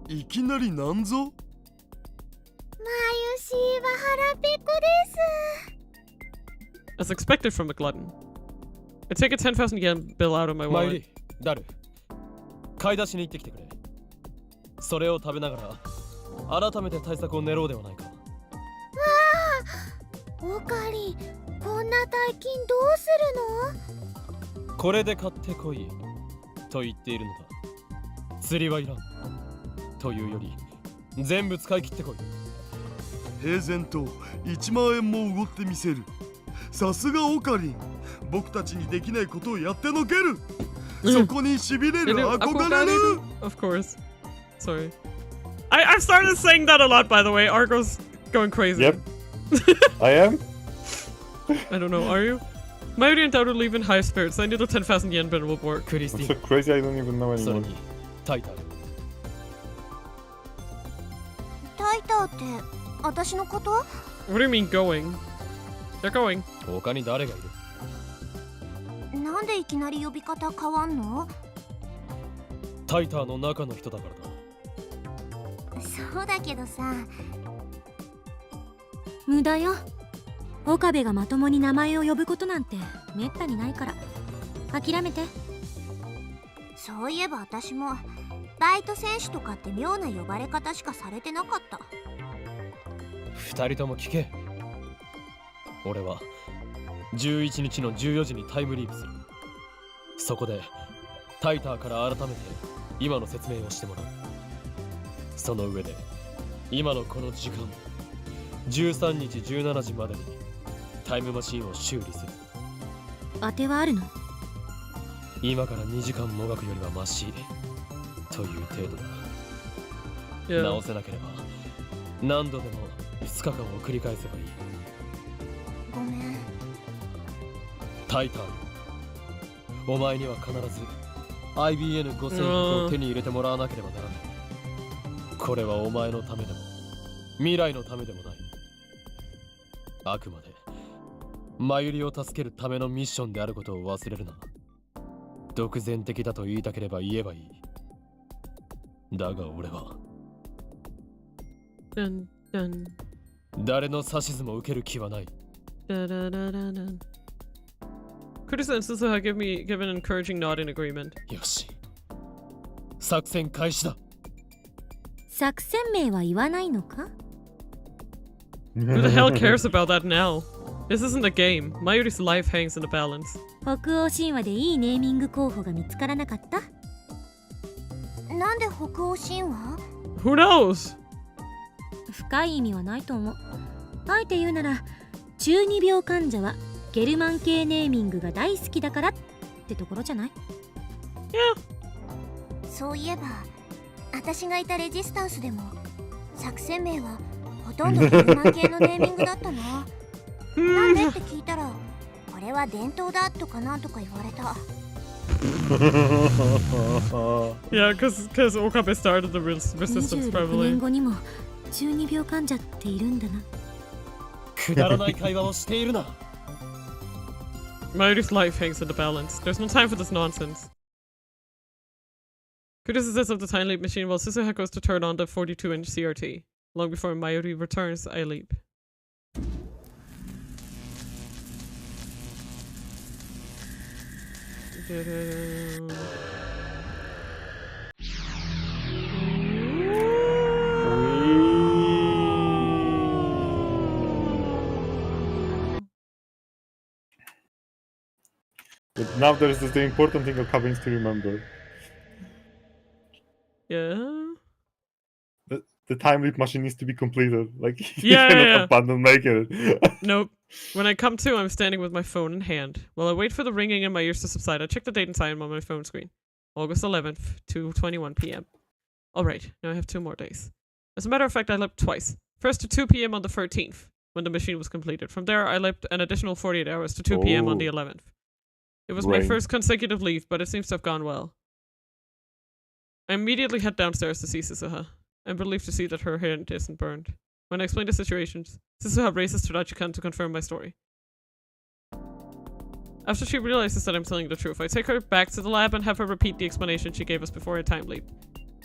いきなりなんぞ？まゆしは腹ペコです。 As expected from a glutton. I take a 10,000 yen bill out of my マユ wallet. リ、ダル、買い出しに行ってきてくれ。それを食べながら改めて対策を練ろうではないか。オカリ、こんな大金どうするの？これで買ってこいと言っているのだ。釣りはいらんというより全部使い切ってこい。平然と1万円もおごってみせる。さすがオカリン、僕たちにできないことをやってのける。そこにしびれる憧れる。 Of course. Sorry. I've started saying that a lot, by the way. Argo's going crazy. Yep. I am? I don't know, are you? Mayuri and Daru leave in high spirits. I need a 10,000 yen bill will work. クリステ I'm ィ so crazy I don't even know ン、それ anymore. にタイタル。タイターって私のこと？ What do you mean going? They're going. 他に誰がいる？なんでいきなり呼び方変わんの？タイターの中の人だからだ。そうだけどさ。無駄よ。岡部がまともに名前を呼ぶことなんてめったにないから諦めて。そういえば私もバイト選手とかって妙な呼ばれ方しかされてなかった。二人とも聞け。俺は11日の14時にタイムリープする。そこでタイターから改めて今の説明をしてもらう。その上で今のこの時間13日17時までにタイムマシンを修理する。当てはあるの？今から2時間もがくよりはマシという程度だ。Yeah. 直せなければ何度でも2日間を繰り返せばいい。ごめん。タイター、お前には必ず IBN5100 を手に入れてもらわなければならない。これはお前のためでも未来のためでもない。あくまでマユリを助けるためのミッションであることを忘れるな。独善的だと言いたければ言えばいい。だが俺は誰の指図も受ける気はない。Kurisa and Suzuha give an encouraging nod in agreement. よし。作戦開始だ。作戦名は言わないのか？ Who the hell cares about that now? This isn't a game. Mayuri's life hangs in the balance. 北欧神話でいいネーミング候補が見つからなかった？なんで北欧神話？ Who knows? 深い意味はないと思う。あえて言うなら、中二病患者はゲルマン系ネーミングが大好きだからってところじゃない？ Yeah. そういえば、私がいたレジスタンスでも作戦名はほとんどゲルマン系のネーミングだったな。なんでって聞いたら、これは伝統だとかなんとか言われた。Yeah, because Okabe started the resistance 26 年後にも中二病患者っているんだな。くだらない会話をしているな。Mayuri's life hangs in the balance. There's no time for this nonsense. Kurisa sets up the time leap machine while Suzuha goes to turn on the 42-inch CRT. Long before Mayuri returns, I leap. But now there's the important thing Okabe needs to remember. Yeah? The time leap machine needs to be completed. Like, you Yeah, cannot abandon making it. Nope. When I come to, I'm standing with my phone in hand. While I wait for the ringing in my ears to subside, I check the date and time on my phone screen. August 11th, 2:21 p.m. Alright, now I have 2 more days. As a matter of fact, I leapt twice. First to 2 p.m. on the 13th, when the machine was completed. From there, I leapt an additional 48 hours to 2 p.m. on the 11th. It was my first consecutive leap, but it seems to have gone well. I immediately head downstairs to see Suzuha. I'm relieved to see that her hand isn't burned. When I explain the situation, Suzuha races Tadachi-kan to confirm my story. After she realizes that I'm telling the truth, I take her back to the lab and have her repeat the explanation she gave us before a time leap.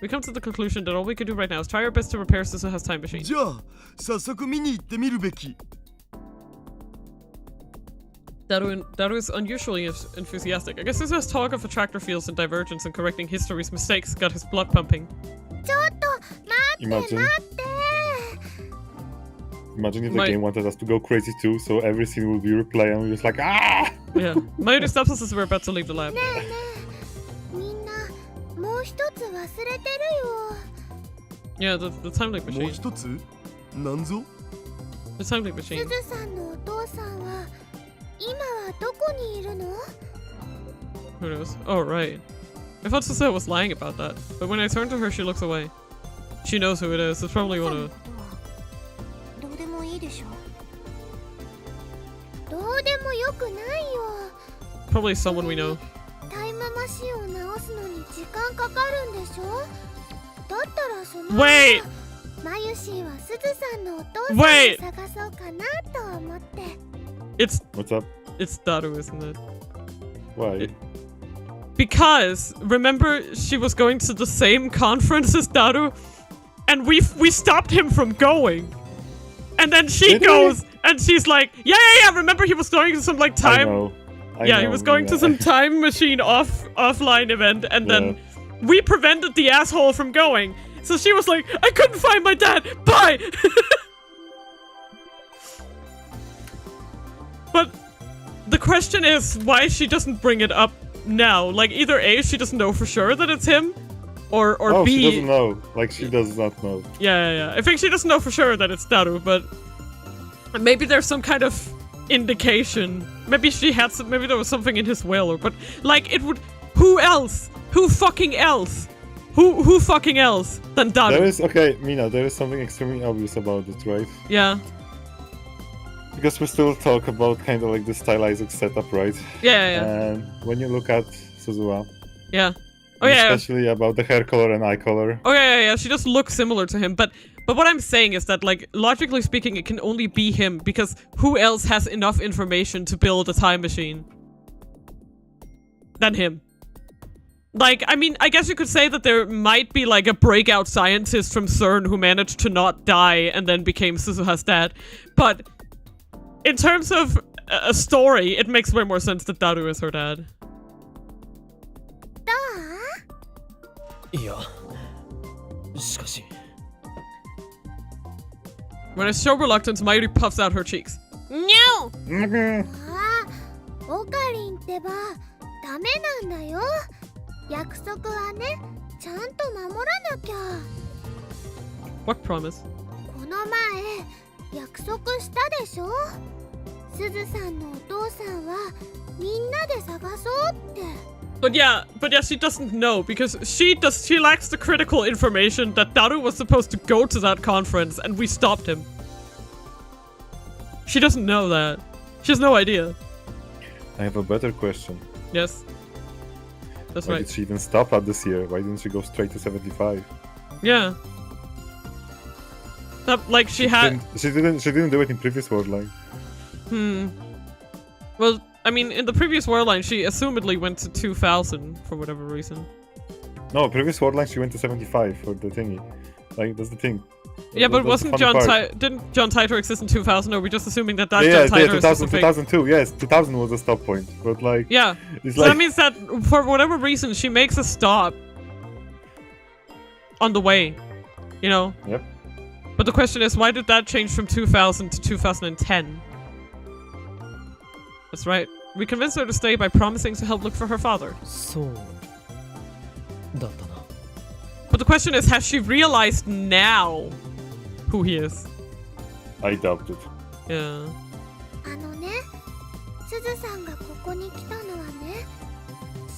We come to the conclusion that all we can do right now is try our best to repair Suzuha's time machine. じゃあ、早速見に行ってみるべき。Daru is unusually enthusiastic. I guess Suzuha's talk of attractor fields and divergence and correcting history's mistakes got his blood pumping. Imagine if the game wanted us to go crazy too, so every scene will be replay and we're just like, ah! Yeah. Mayuri stops us as we're about to leave the lab. Yeah, the time leap machine. もう一つ？なんぞ？ The time leap machine. Who knows? Oh, right. I thought Suzuha was lying about that, but when I turn to her, she looks away. She knows who it is. It's probably one of... Probably someone we know. Wait! Wait! It's... What's up? It's Daru, isn't it? Why? Because, remember, she was going to the same conference as Daru? And we stopped him from going. And then she goes, and she's like, yeah, remember he was going to some, like, time... I know, he was going to some time machine offline event, and then we prevented the asshole from going. So she was like, I couldn't find my dad, bye! But the question is why she doesn't bring it up now. Like, either A, she doesn't know for sure that it's him, or no, B... she doesn't know. Like, she does not know. Yeah. I think she doesn't know for sure that it's Daru, but maybe there's some kind of indication. Maybe she had some, maybe there was something in his will, or, but, like, it would... Who else? Who fucking else? Who fucking else than Daru? There is, okay, Mina, there is something extremely obvious about it, right? Yeah. Because we still talk about kind of like the stylized setup, right? Yeah. And when you look at Suzuha, yeah. Oh yeah. Especially about the hair color and eye color. Oh yeah. She does look similar to him, but what I'm saying is that, like, logically speaking, it can only be him, because who else has enough information to build a time machine than him? Like, I mean, I guess you could say that there might be like a breakout scientist from CERN who managed to not die and then became Suzuha's dad. But in terms of a story, it makes way more sense that Daru is her dad. When I show reluctance, Mayuri puffs out her cheeks. No! オカリンってばダメなんだよ。約束はね、ちゃんと守らなきゃ。What promise? この前約束したでしょ。すずさんのお父さんはみんなで探そうって。But yeah, she doesn't know because she lacks the critical information that Daru was supposed to go to that conference and we stopped him. She doesn't know that. She has no idea. I have a better question. Yes. That's Why right. did she even stop at this year? Why didn't she go straight to 75? Yeah. That, like she had. She didn't do it in previous world line. Well, I mean, in the previous world line, she assumedly went to 2000 for whatever reason. No, previous world line she went to 75 for the thingy. Like that's the thing. Yeah, but wasn't didn't John Titor exist in 2000? Or are we just assuming that John Titor is just a fake? 2002. Yes, 2000 was a stop point. But like, yeah, it's so like... that means that for whatever reason she makes a stop on the way. You know. Yep. But the question is, why did that change from 2000 to 2010? That's right. We convinced her to stay by promising to help look for her father. But the question is, has she realized now who he is? I doubt it. Yeah. あのね、すずさんがここに来たのはね、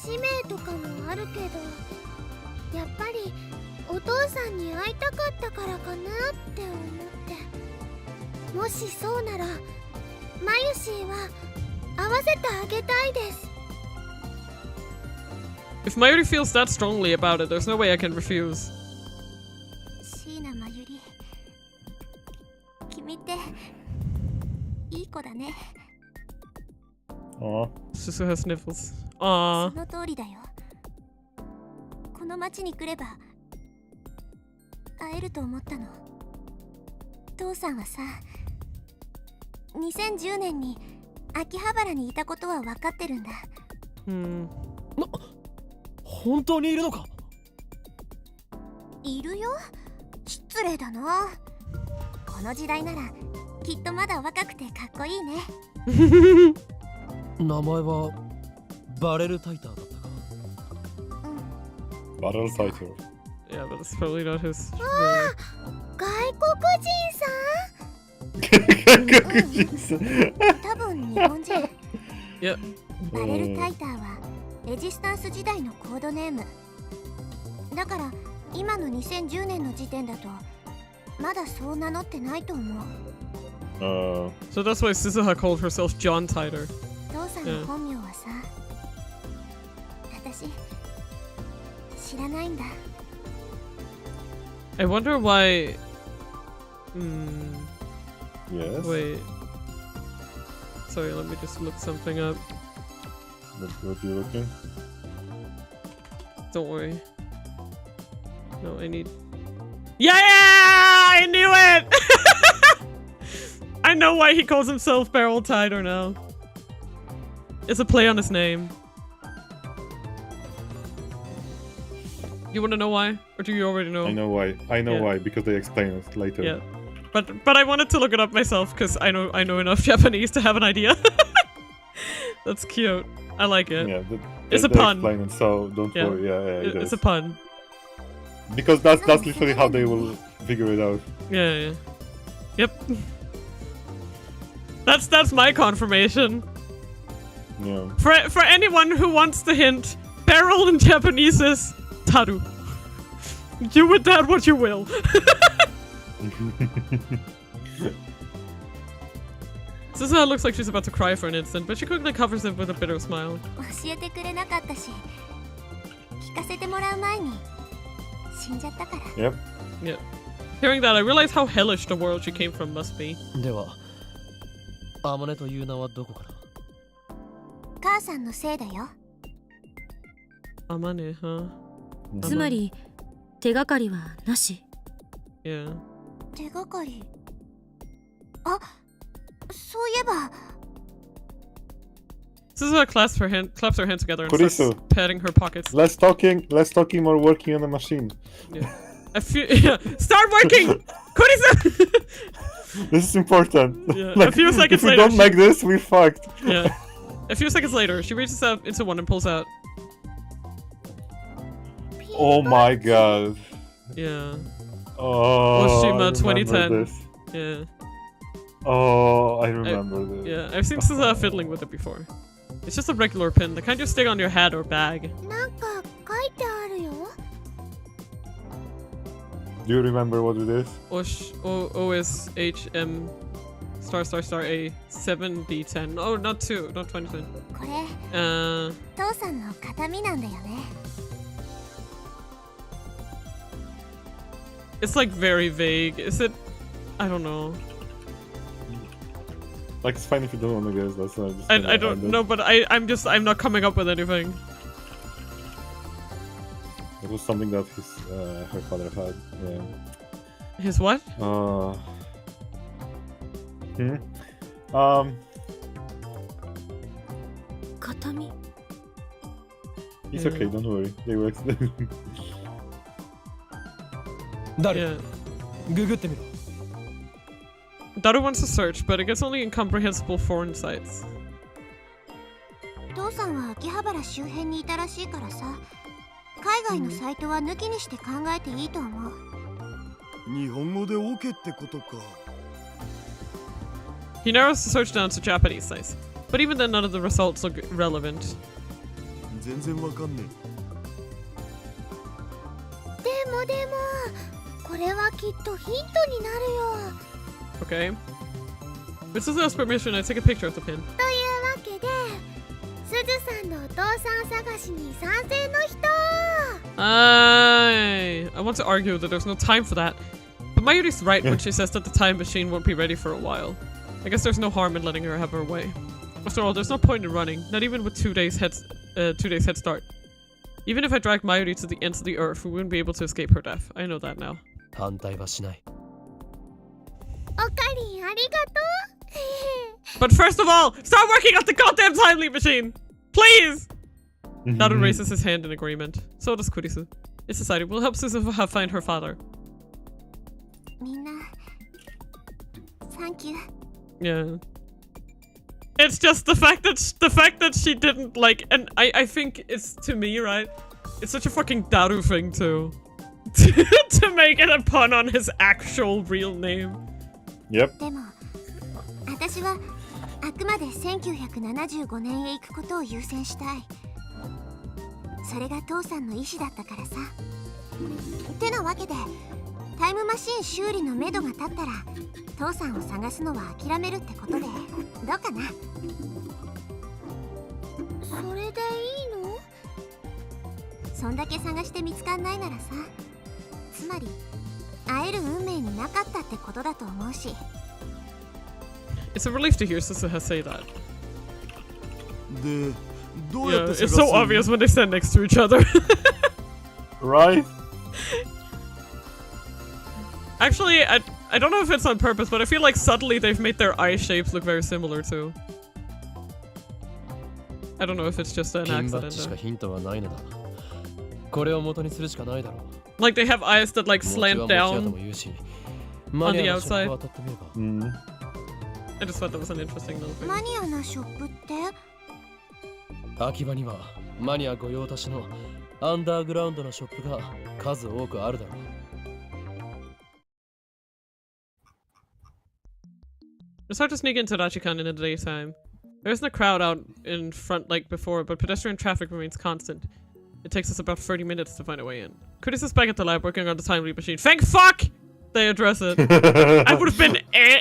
使命とかもあるけど、やっぱりお父さんに会いたかったからかなって思って。もしそうなら、マユシーは会わせてあげたいです。If Mayuri feels that strongly about it, there's no way I can refuse. 椎名真由里、君っていい子だね。Suzuha sniffles. Aww. その通りだよ。この町に来れば会えると思ったの。父さんはさ、2010年に秋葉原にいたことは分かってるんだ。本当にいるのか？いるよ。失礼だな。この時代ならきっとまだ若くてかっこいいね。名前はバレルタイターだったか。バレルタイター。Yeah, but it's probably not his. 外国人さん。多分日本人。Yeah. バレルタイターはレジスタンス時代のコードネーム。だから今の2010年の時点だとまだそう名乗ってないと思う。So that's why Suzuha called herself John Titor. 父さんの本名はさ、私知らないんだ。I wonder why. Yes. Wait. Sorry, let me just look something up. What are you looking? Don't worry. No, I need. Yeah! I knew it! I know why he calls himself Barrel Titor now. It's a play on his name. You want to know why? Or do you already know? I know why. I know why, because they explain it later. Yeah. But I wanted to look it up myself because I know enough Japanese to have an idea. That's cute. I like it. Yeah, it's a pun. Explain it, so don't worry. Yeah, it's a pun. Because that's literally how they will figure it out. Yeah. Yep. That's my confirmation. Yeah. For anyone who wants the hint, barrel in Japanese is taru. Do with that what you will. Suzuha looks like she's about to cry for an instant, but she quickly covers it with a bitter smile. 教えてくれなかったし、聞かせてもらう前に死んじゃったから。Yep. Yeah. Hearing that, I realize how hellish the world she came from must be. では、アモネという名はどこから？母さんのせいだよ。Amane, huh? つまり手がかりはなし。 Yeah. 手がかり。あ、そういえば。Suzuha claps her hands together and Kurisu. starts patting her pockets. Less talking more working on the machine. Yeah. Start working! Kurisu! This is important. Yeah. Like, a few seconds if we later. don't make this, we're fucked. Yeah. A few seconds later, she reaches out into one and pulls out. Oh my god. Yeah. Oh, Oshima I 2010. remember this. Yeah. Oh, I remember this. Yeah, I've seen Suzuha fiddling with it before. It's just a regular pin. The kind you stick on your hat or bag. なんか書いてあるよ。 Do you remember what it is? OSHM ***A 7D10. Oh, not 2, not 2010. これ、父さんの形見なんだよね。 It's like very vague. Is it? I don't know. Like, it's fine if you don't want to guess. That's not. I don't know, but I'm not coming up with anything. It was something that her father had. Yeah. His what? Katami. It's okay. Don't worry. They will explain. 誰 Yeah. ググってみろ Daru wants to search, but it gets only incomprehensible foreign sites. 父さんは秋葉原周辺にいたらしいからさ、海外のサイトは抜きにして考えていいと思う。日本語で OK ってことか。 He narrows the search down to Japanese sites, but even then none of the results look relevant. 全然わかんねでもこれはきっとヒントになるよ。 Okay. With Suzuha's permission, I take a picture of the pin. というわけで、すずさんのお父さん探しに賛成の人。I want to argue that there's no time for that, but Mayuri's right when she says that the time machine won't be ready for a while. I guess there's no harm in letting her have her way. After all, there's no point in running, not even with 2 days head start. Even if I drag Mayuri to the ends of the earth, we wouldn't be able to escape her death. I know that now. 反対はしない おかりんありがとう。 But first of all, start working on the goddamn time leap machine! Please! Daru raises his hand in agreement. So does Kurisu. It's decided. We'll help Suzuha find her father. みんな、Thank you. Yeah. It's just the fact that she didn't like, and I think it's, to me, right? It's such a fucking Daru thing too. To make it a pun on his actual real name. Yep. でも、私はあくまで1975年へ行くことを優先したい。それが父さんの意思だったからさ。ってなわけで、タイムマシン修理のめどが立ったら、父さんを探すのは諦めるってことで、どうかな？それでいいの？そんだけ探して見つかんないならさ、つまり会える運命になかったってことだと思うし。It's a relief to hear Suzuha say that. で、どうや Yeah, って探 it's す so の？ obvious when they stand next to each other. Right? Actually, I don't know if it's on purpose, but I feel like subtly they've made their eye shapes look very similar too. I don't know if it's just an ピンバッ accident. ジしか though. ヒントはないのだこれを元にするしかないだろう Like they have eyes that like 持ち slant は持ちやと down. も言うしマニアのショップ outside. を当たってみれば Mm. I just thought that was an interesting little thing. マニアなショップって？秋葉にはマニア御用達のアンダーグラウンドなショップが数多くあるだろう It's hard to sneak into Rachikan in the daytime. There isn't a crowd out in front like before, but pedestrian traffic remains constant. It takes us about 30 minutes to find a way in. Curtis is back at the lab working on the time leap machine. Thank fuck! They address it. I would have been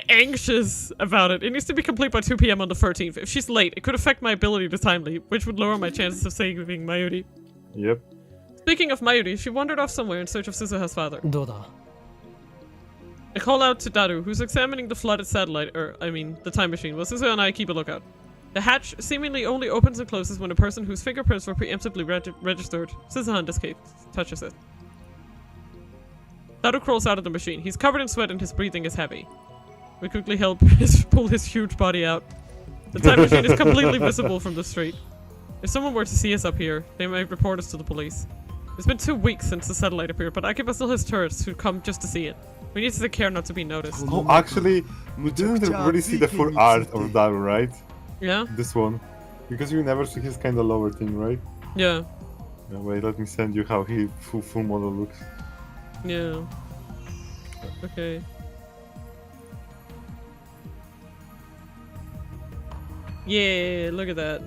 anxious about it. It needs to be complete by 2 PM on the 13th. If she's late, it could affect my ability to time leap, which would lower my chances of saving Mayuri. Yep. Speaking of Mayuri, she wandered off somewhere in search of Suzuha's father. どうだ I call out to Daru, who's examining the flooded satellite, the time machine, while Suzuha and I keep a lookout. The hatch seemingly only opens and closes when a person whose fingerprints were preemptively registered, Suzuha in this case, touches it. Daru crawls out of the machine. He's covered in sweat and his breathing is heavy. We quickly help pull his huge body out. The time machine is completely visible from the street. If someone were to see us up here, they might report us to the police. It's been 2 weeks since the satellite appeared, but Akiba still has tourists who come just to see it. We need to take care not to be noticed. Oh, actually, we didn't really see the full art of Daru, right? Yeah? This one. Because you never see his kind of lower thing, right? Yeah. Wait, let me send you how he full model looks. Yeah. Okay. Yeah, look at that.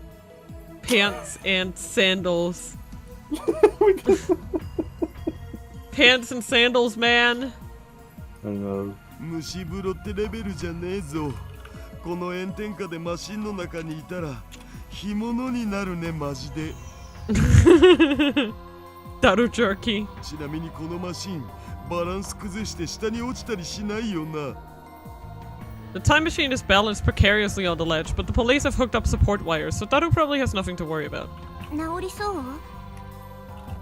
Pants and sandals. Pants and sandals, man. I know. 蒸し風呂ってレベルじゃねえぞ。この炎天下でマシンの中にいたら干物になるねマジで。Daru jerky. ちなみにこのマシンバランス崩して下に落ちたりしないよな。The time machine is balanced precariously on the ledge, but the police have hooked up support wires, so Daru probably has nothing to worry about. 治りそう？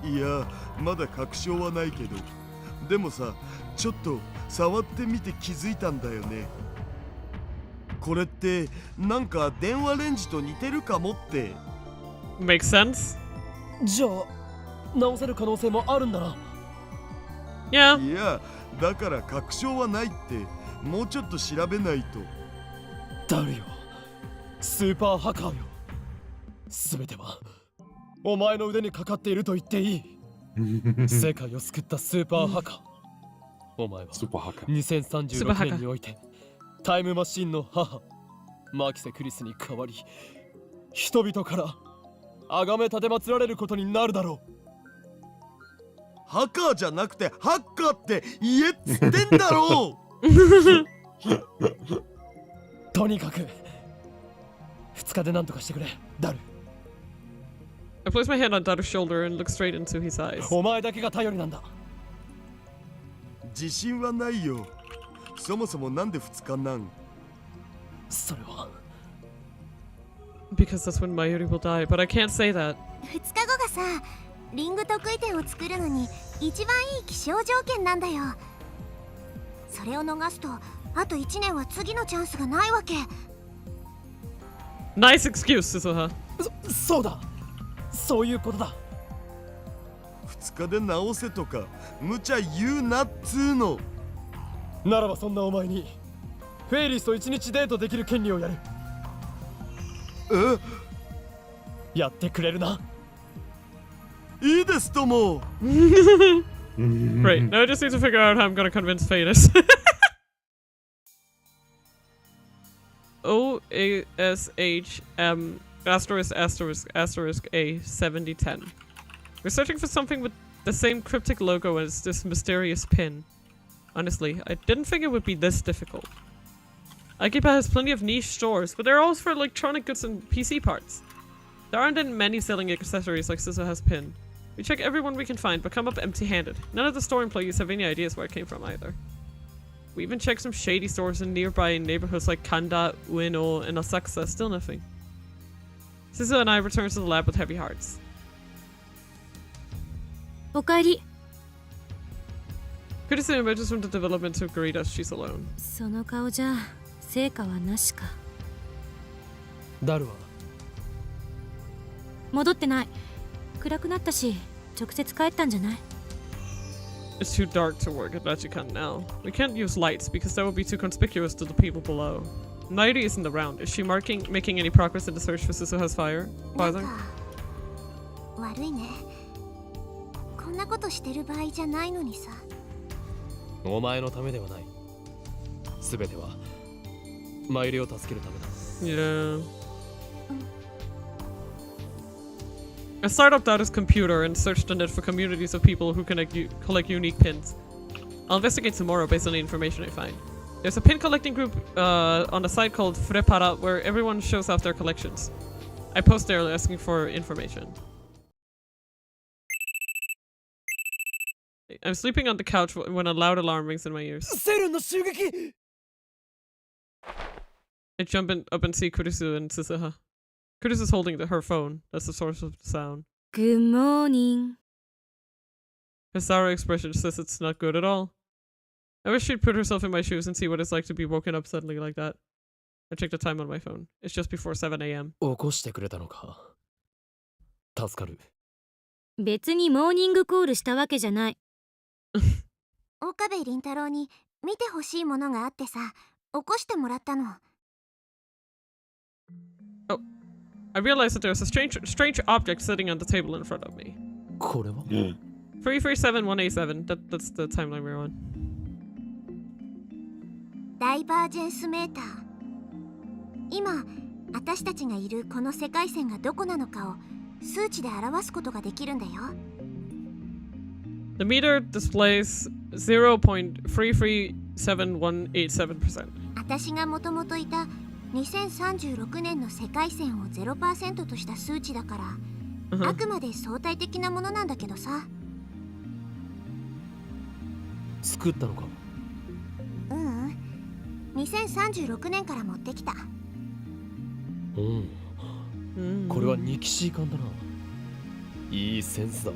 いや、まだ確証はないけど。でもさ、ちょっと触ってみて気づいたんだよね。これってなんか電話レンジと似てるかもって。Makes sense. じゃあ直せる可能性もあるんだな。Yeah. いや、だから確証はないってもうちょっと調べないと。誰よ、スーパーハカーよ。すべてはお前の腕にかかっていると言っていい。世界を救ったスーパーハカー。お前は2036年においてタイムマシンの母マキセ・クリスに代わり人々から崇め立てまつられることになるだろう。ハカーじゃなくてハッカーって言えっつってんだろう。とにかく2日で何とかしてくれ、ダル。I place my hand on Daru's shoulder and look straight into his eyes. お前だけが頼りなんだ。自信はないよ。そもそもなんで2日なん？それは。Because that's when Mayuri will die, but I can't say that. 2日後がさ、リング得意点を作るのに一番いい気象条件なんだよ。それを逃すと、あと1年は次のチャンスがないわけ。Nice excuse, Suzuha. そうだ。そういうことだ。2日で直せとか無茶言うなっつーの。ならばそんなお前にフェイリスと1日デートできる権利をやる。やってくれるな。いいですとも。Great, now I just need to figure out how I'm gonna convince Phaedus. OSHM asterisk A 7010. We're searching for something with the same cryptic logo as this mysterious pin. Honestly, I didn't think it would be this difficult. Akiba has plenty of niche stores, but they're all for electronic goods and PC parts. There aren't many selling accessories like Suzuha's pin. We check everyone we can find, but come up empty-handed. None of the store employees have any ideas where it came from either. We even checked some shady stores in nearby neighborhoods like Kanda, Ueno, and Asakusa. Still nothing. Suzuha and I return to the lab with heavy hearts. おかえり。 Kurisu emerges from the development to greet us. She's alone. その顔じゃ成果はなしか。ダルは戻ってない。暗くなったし直接帰ったんじゃない？ It's too dark to work at Rajikan now. We can't use lights because that would be too conspicuous to the people below. Nairi isn't around. Is she making any progress in the search for Suzuha's father? 悪いね。こんなことしてる場合じゃないのにさ。お前のためではない。すべてはマユリを助けるためだ。Yeah. I start up Dada's computer and search the net for communities of people who collect unique pins. I'll investigate tomorrow based on the information I find. There's a pin collecting group on a site called Frepara where everyone shows off their collections. I post there asking for information. I'm sleeping on the couch when a loud alarm rings in my ears. I jump up and see Kurisu and Suzuha. Curtis is holding her phone. That's the source of the sound. Good morning. Her sour expression says it's not good at all. I wish she'd put herself in my shoes and see what it's like to be woken up suddenly like that. I checked the time on my phone. It's just before 7 a.m. 起こしてくれたのか。助かる。別にモーニングコールしたわけじゃない。岡部倫太郎に見てほしいものがあってさ、起こしてもらったの。Oh, I realized that there's a strange object sitting on the table in front of me. これは 337187. That's the timeline we're on. ダイバージェンスメーター。今、私たちがいるこの世界線がどこなのかを数値で表すことができるんだよ。The meter displays 0.337187%. 私がもともといた2036年の世界線を 0% とした数値だから、あくまで相対的なものなんだけどさ。作ったのか。2036年から持ってきた。これはニキシー缶だな。いいセンスだ。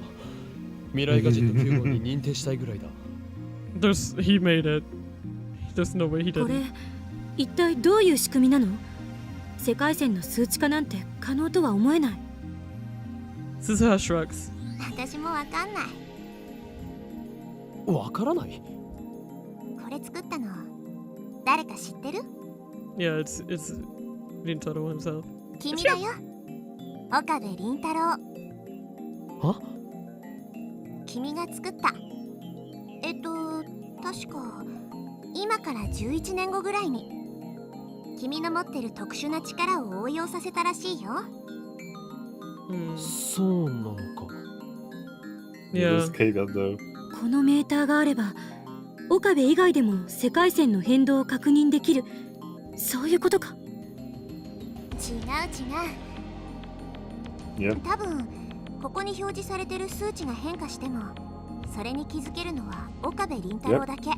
未来ガジェット9号に認定したいぐらいだ。He made it. There's no way he did. これ一体どういう仕組みなの？世界線の数値化なんて可能とは思えない。Suzuha shrugs. 私もわかんない。わからない。これ作ったの誰か知ってる？ Yeah, it's Rintaro himself. 君だよ。岡部倫太郎。は？君が作った。確か今から11年後ぐらいに君の持ってる特殊な力を応用させたらしいよ。そうなのか。Yeah. このメーターがあれば岡部以外でも世界線の変動を確認できる。そういうことか。違う。多分ここに表示されてる数値が変化してもそれに気づけるのは岡部倫太郎だけ。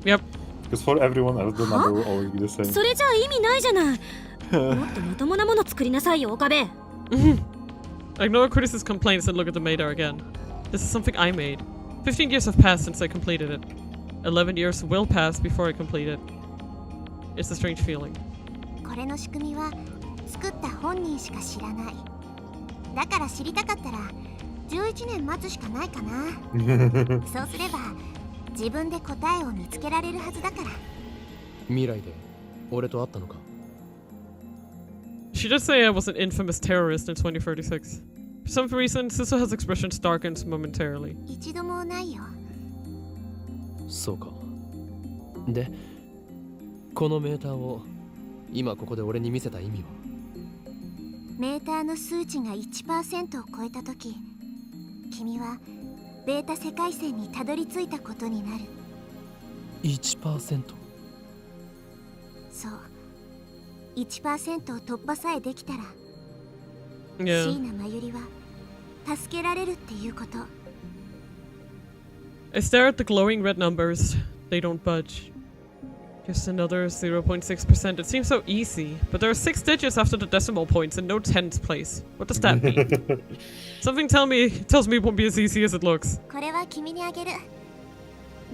Yep. Because for everyone else the number will always be the same. それじゃあ意味ないじゃない。もっとまともなもの作りなさいよ、岡部。Ignore Curtis's complaints and look at the meter again. This is something I made. 15 years have passed since I completed it. 11 years will pass before I complete it. It's a strange feeling. これの仕組みは作った本人しか知らない。だから知りたかったら11年待つしかないかな。そうすれば自分で答えを見つけられるはずだから。未来で俺と会ったのか。She did say I was an infamous terrorist in 2036. For some reason, Suzuha's expressions darkened momentarily. 一度もないよ。そうか。で、このメーターを今ここで俺に見せた意味は？メーターの数値が 1% を超えたとき、君はベータ世界線にたどり着いたことになる。 1%？ そう。1% を突破さえできたら、Yeah. 椎名真由里は助けられるっていうこと。I stare at the glowing red numbers. They don't budge. Just another 0.6%. It seems so easy, but there are 6 digits after the decimal points and no 10th place. What does that mean? Something tells me it won't be as easy as it looks. これは君にあげる。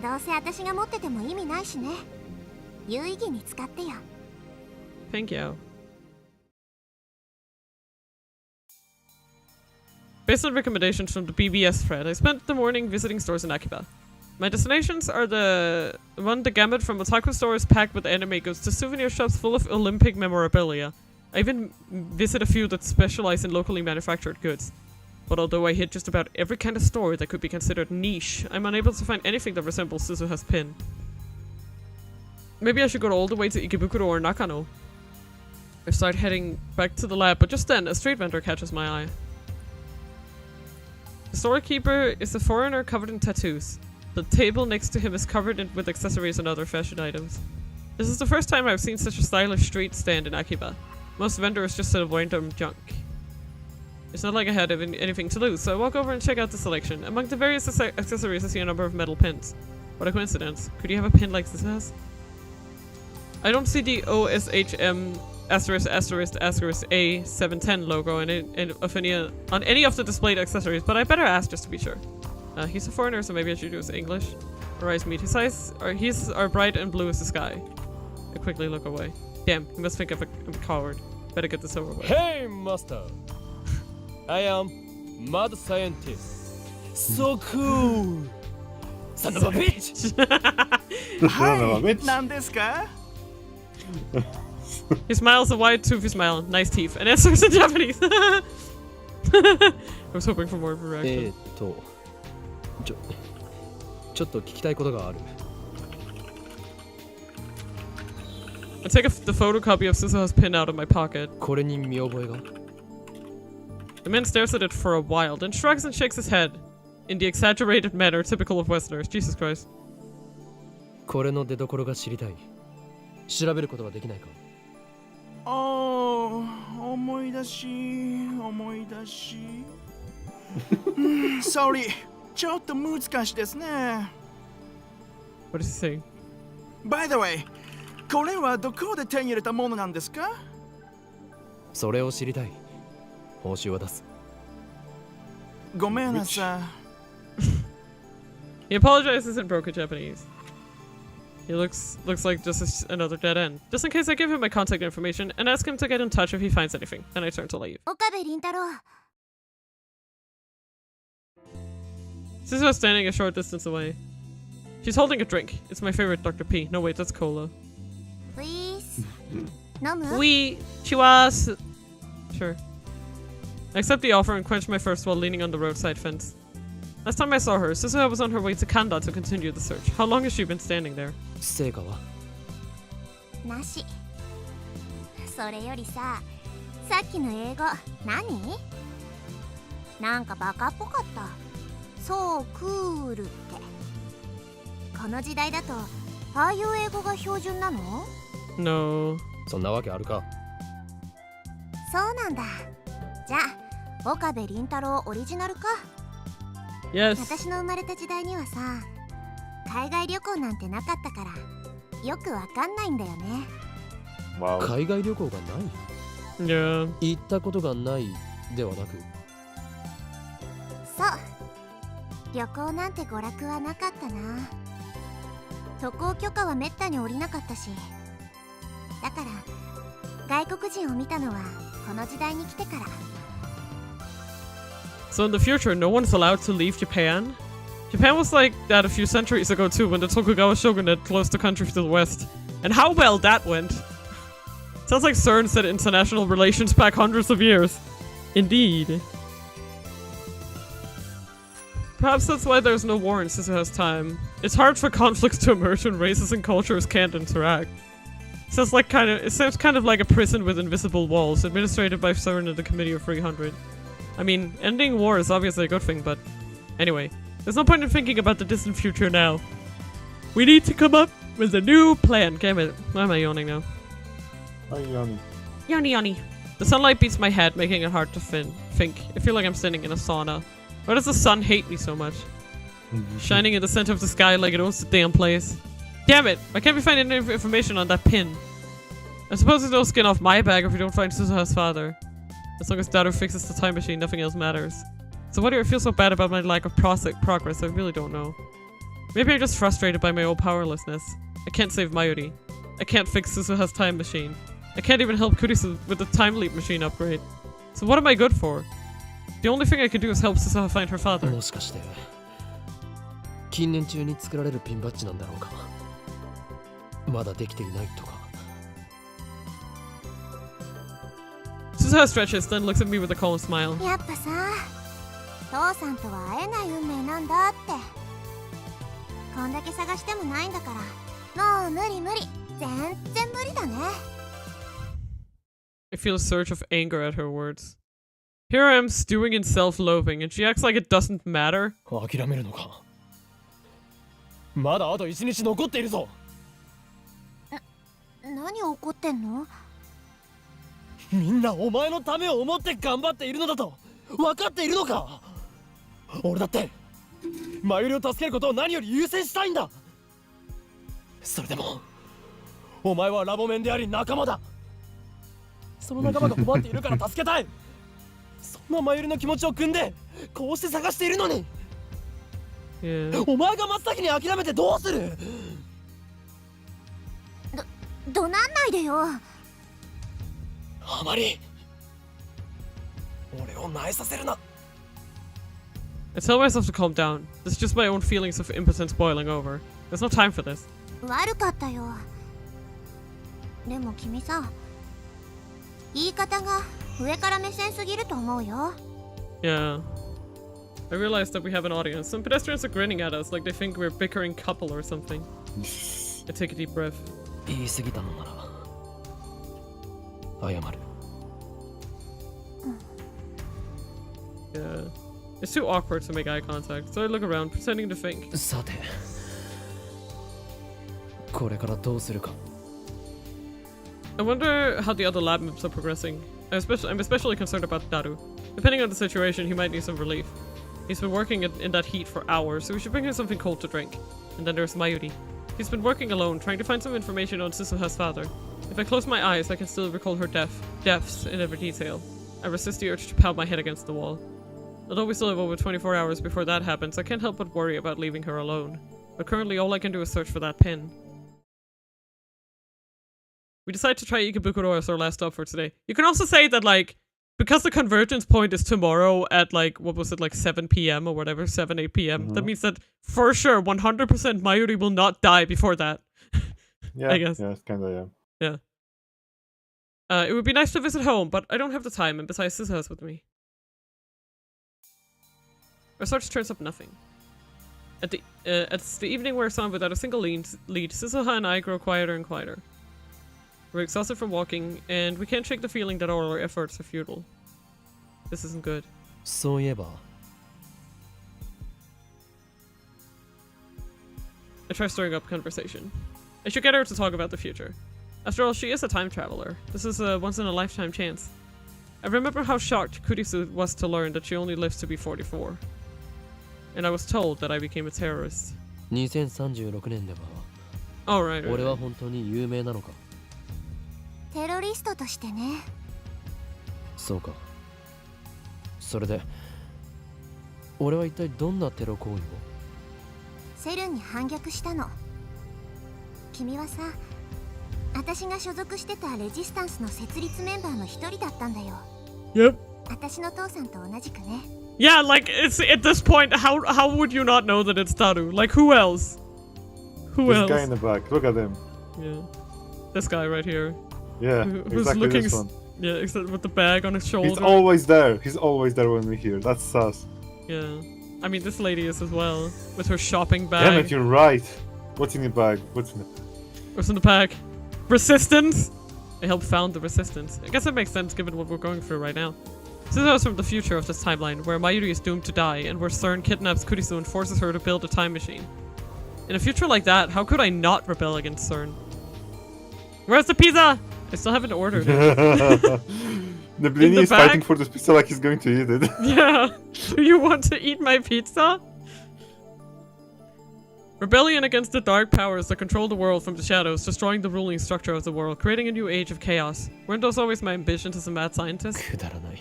どうせ私が持ってても意味ないしね。有意義に使ってよ。Thank you. Based on recommendations from the BBS thread, I spent the morning visiting stores in Akiba. My destinations are the gamut from otaku stores packed with anime goods to souvenir shops full of Olympic memorabilia. I even visit a few that specialize in locally manufactured goods. But although I hit just about every kind of store that could be considered niche, I'm unable to find anything that resembles Suzuha's pin. Maybe I should go all the way to Ikebukuro or Nakano. I start heading back to the lab, but just then, a street vendor catches my eye. The storekeeper is a foreigner covered in tattoos. The table next to him is covered with accessories and other fashion items. This is the first time I've seen such a stylish street stand in Akiba. Most vendors just sell random junk. It's not like I had anything to lose, so I walk over and check out the selection. Among the various accessories, I see a number of metal pins. What a coincidence. Could you have a pin like this has? I don't see the OSHM asterisk asterisk asterisk A710 logo on any of the displayed accessories, but I better ask just to be sure. He's a foreigner, so maybe I should use English. Our eyes meet. His eyes are bright and blue as the sky. I quickly look away. Damn, he must think I'm a coward. Better get this over with. Hey, master. I am mad scientist. So cool. Son of a bitch. Son of a bitch. 何ですか? He smiles a wide, toothy smile. Nice teeth. And answers in Japanese. I was hoping for more of a reaction. ちょっと聞きたいことがある。I take the photocopy of Suzuha's pin out of my pocket. これに見覚えが? The man stares at it for a while, then shrugs and shakes his head in the exaggerated manner typical of Westerners. Jesus Christ. これの出所が知りたい。調べることはできないか? 思い出し。Sorry. ちょっと難しいですね。What is he saying? By the way, これはどこで手に入れたものなんですか? それを知りたい。報酬は出す。ごめんなさい。He apologizes in broken Japanese. He looks like just another dead end. Just in case, I give him my contact information and ask him to get in touch if he finds anything. Then I turn to leave. 岡部倫太郎。Suzuha's standing a short distance away. She's holding a drink. It's my favorite Dr. P. No, wait, that's cola. Please. 飲む? Oui, chiwas. Sure. I accept the offer and quench my thirst while leaning on the roadside fence. Last time I saw her, Suzuha was on her way to Kanda to continue the search. How long has she been standing there? 成果は? なし。それよりさっきの英語何? なんかバカっぽかった。そうクールって。この時代だとああいう英語が標準なの? No. そんなわけあるか? そうなんだ。じゃあ岡部倫太郎オリジナルか? Yes. 私の生まれた時代にはさ海外旅行なんてなかったからよくわかんないんだよね。Wow. 海外旅行がない? Yeah. 行ったことがないではなく? そう。旅行なんて娯楽はなかったな。渡航許可はめったに下りなかったし。だから外国人を見たのはこの時代に来てから。So in the future, no one's allowed to leave Japan? Japan was like that a few centuries ago too, when the Tokugawa shogunate closed the country to the west. And how well that went! Sounds like CERN set international relations back hundreds of years. Indeed. Perhaps that's why there's no war in Suzuha's time. It's hard for conflicts to emerge when races and cultures can't interact. It sounds kind of like a prison with invisible walls, administered by CERN and the Committee of 300. I mean, ending war is obviously a good thing, but anyway, there's no point in thinking about the distant future now. We need to come up with a new plan. Damn it. Why am I yawning now? Yawny. Yawny. The sunlight beats my head, making it hard to think. I feel like I'm standing in a sauna. Why does the sun hate me so much? Shining in the center of the sky like it owns the damn place. Damn it! Why can't we find any information on that pin? I suppose there's no skin off my back if we don't find Suzuha's father. As long as Daru fixes the time machine, nothing else matters. So why do I feel so bad about my lack of progress? I really don't know. Maybe I'm just frustrated by my own powerlessness. I can't save Mayuri. I can't fix Suzuha's time machine. I can't even help Kurisu with the time leap machine upgrade. So what am I good for? The only thing I can do is help Suzuha find her father. もしかして近年中に作られるピンバッジなんだろうか。まだできていないとか。Suzuha stretches, then looks at me with a calm smile. やっぱさ、父さんとは会えない運命なんだって。こんだけ探してもないんだから、もう無理。全然無理だね。I feel a surge of anger at her words. Here I am stewing in self-loathing, and she acts like it doesn't matter. 諦めるのか。まだあと1日残っているぞ。何怒ってんの？みんなお前のためを思って頑張っているのだと分かっているのか。俺だってマユリを助けることを何より優先したいんだ。それでもお前はラボメンであり仲間だ。その仲間が困っているから助けたい。そんなマユリの気持ちを汲んでこうして探しているのに、お前が真っ先に諦めてどうする。怒鳴んないでよ。あまり俺を萎えさせるな。I tell myself to calm down. This is just my own feelings of impotence boiling over. There's no time for this. 悪かったよ。でも君さ、言い方が上から目線すぎると思うよ。Yeah. I realized that we have an audience. Some pedestrians are grinning at us like they think we're a bickering couple or something. I take a deep breath. 言い過ぎたのなら謝る。Yeah. It's too awkward to make eye contact, so I look around, pretending to think. さて、これからどうするか。I wonder how the other lab maps are progressing. I'm especially concerned about Daru. Depending on the situation, he might need some relief. He's been working in that heat for hours, so we should bring him something cold to drink. And then there's Mayuri. He's been working alone, trying to find some information on Susuha's father. If I close my eyes, I can still recall her deaths in every detail. I resist the urge to pound my head against the wall. Although we still have over 24 hours before that happens, I can't help but worry about leaving her alone. But currently all I can do is search for that pin. We decide to try Ikebukuro as our last stop for today. You can also say that, like, because the convergence point is tomorrow at, like, what was it, like 7 p.m. or whatever, 7, 8 p.m. That means that, for sure, 100% Mayuri will not die before that. Yeah, I guess. Yeah, it's kinda, yeah. It would be nice to visit home, but I don't have the time, and besides, Susuha's with me. Our search turns up nothing. As the evening wears on without a single lead, Susuha and I grow quieter and quieter. We're exhausted from walking, and we can't shake the feeling that all our efforts are futile. This isn't good. そういえば I try stirring up conversation. I should get her to talk about the future. After all, she is a time traveler. This is a once-in-a-lifetime chance. I remember how shocked Kurisu was to learn that she only lives to be 44. And I was told that I became a terrorist. 2036年では Alright. 俺は本当に有名なのか。テロリストとしてね。そうか。それで俺は一体どんなテロ行為を。セルンに反逆したの。君はさ、私が所属してたレジスタンスの設立メンバーの一人だったんだよ。Yep. 私の父さんと同じくね。Yeah, like, it's at this point, how would you not know that it's Daru? Like, who else? Who else? This guy in the back, look at him. Yeah. This guy right here. Yeah, Who's exactly looking this one. Yeah, except with the bag on his shoulder. He's always there. He's always there when we're here. That's sus. Yeah. I mean, this lady is as well, with her shopping bag. Damn it, you're right. What's in the bag? What's in the bag? Resistance? I helped found the Resistance. I guess that makes sense given what we're going through right now. This is from the future of this timeline, where Mayuri is doomed to die, and where CERN kidnaps Kurisu and forces her to build a time machine. In a future like that, how could I not rebel against CERN? Where's the pizza? I still haven't ordered it. The Blini is fighting for this pizza like he's going to eat it. Yeah. Do you want to eat my pizza? Rebellion against the dark powers that control the world from the shadows, destroying the ruling structure of the world, creating a new age of chaos. Weren't those always my ambitions as a mad scientist? くだらない。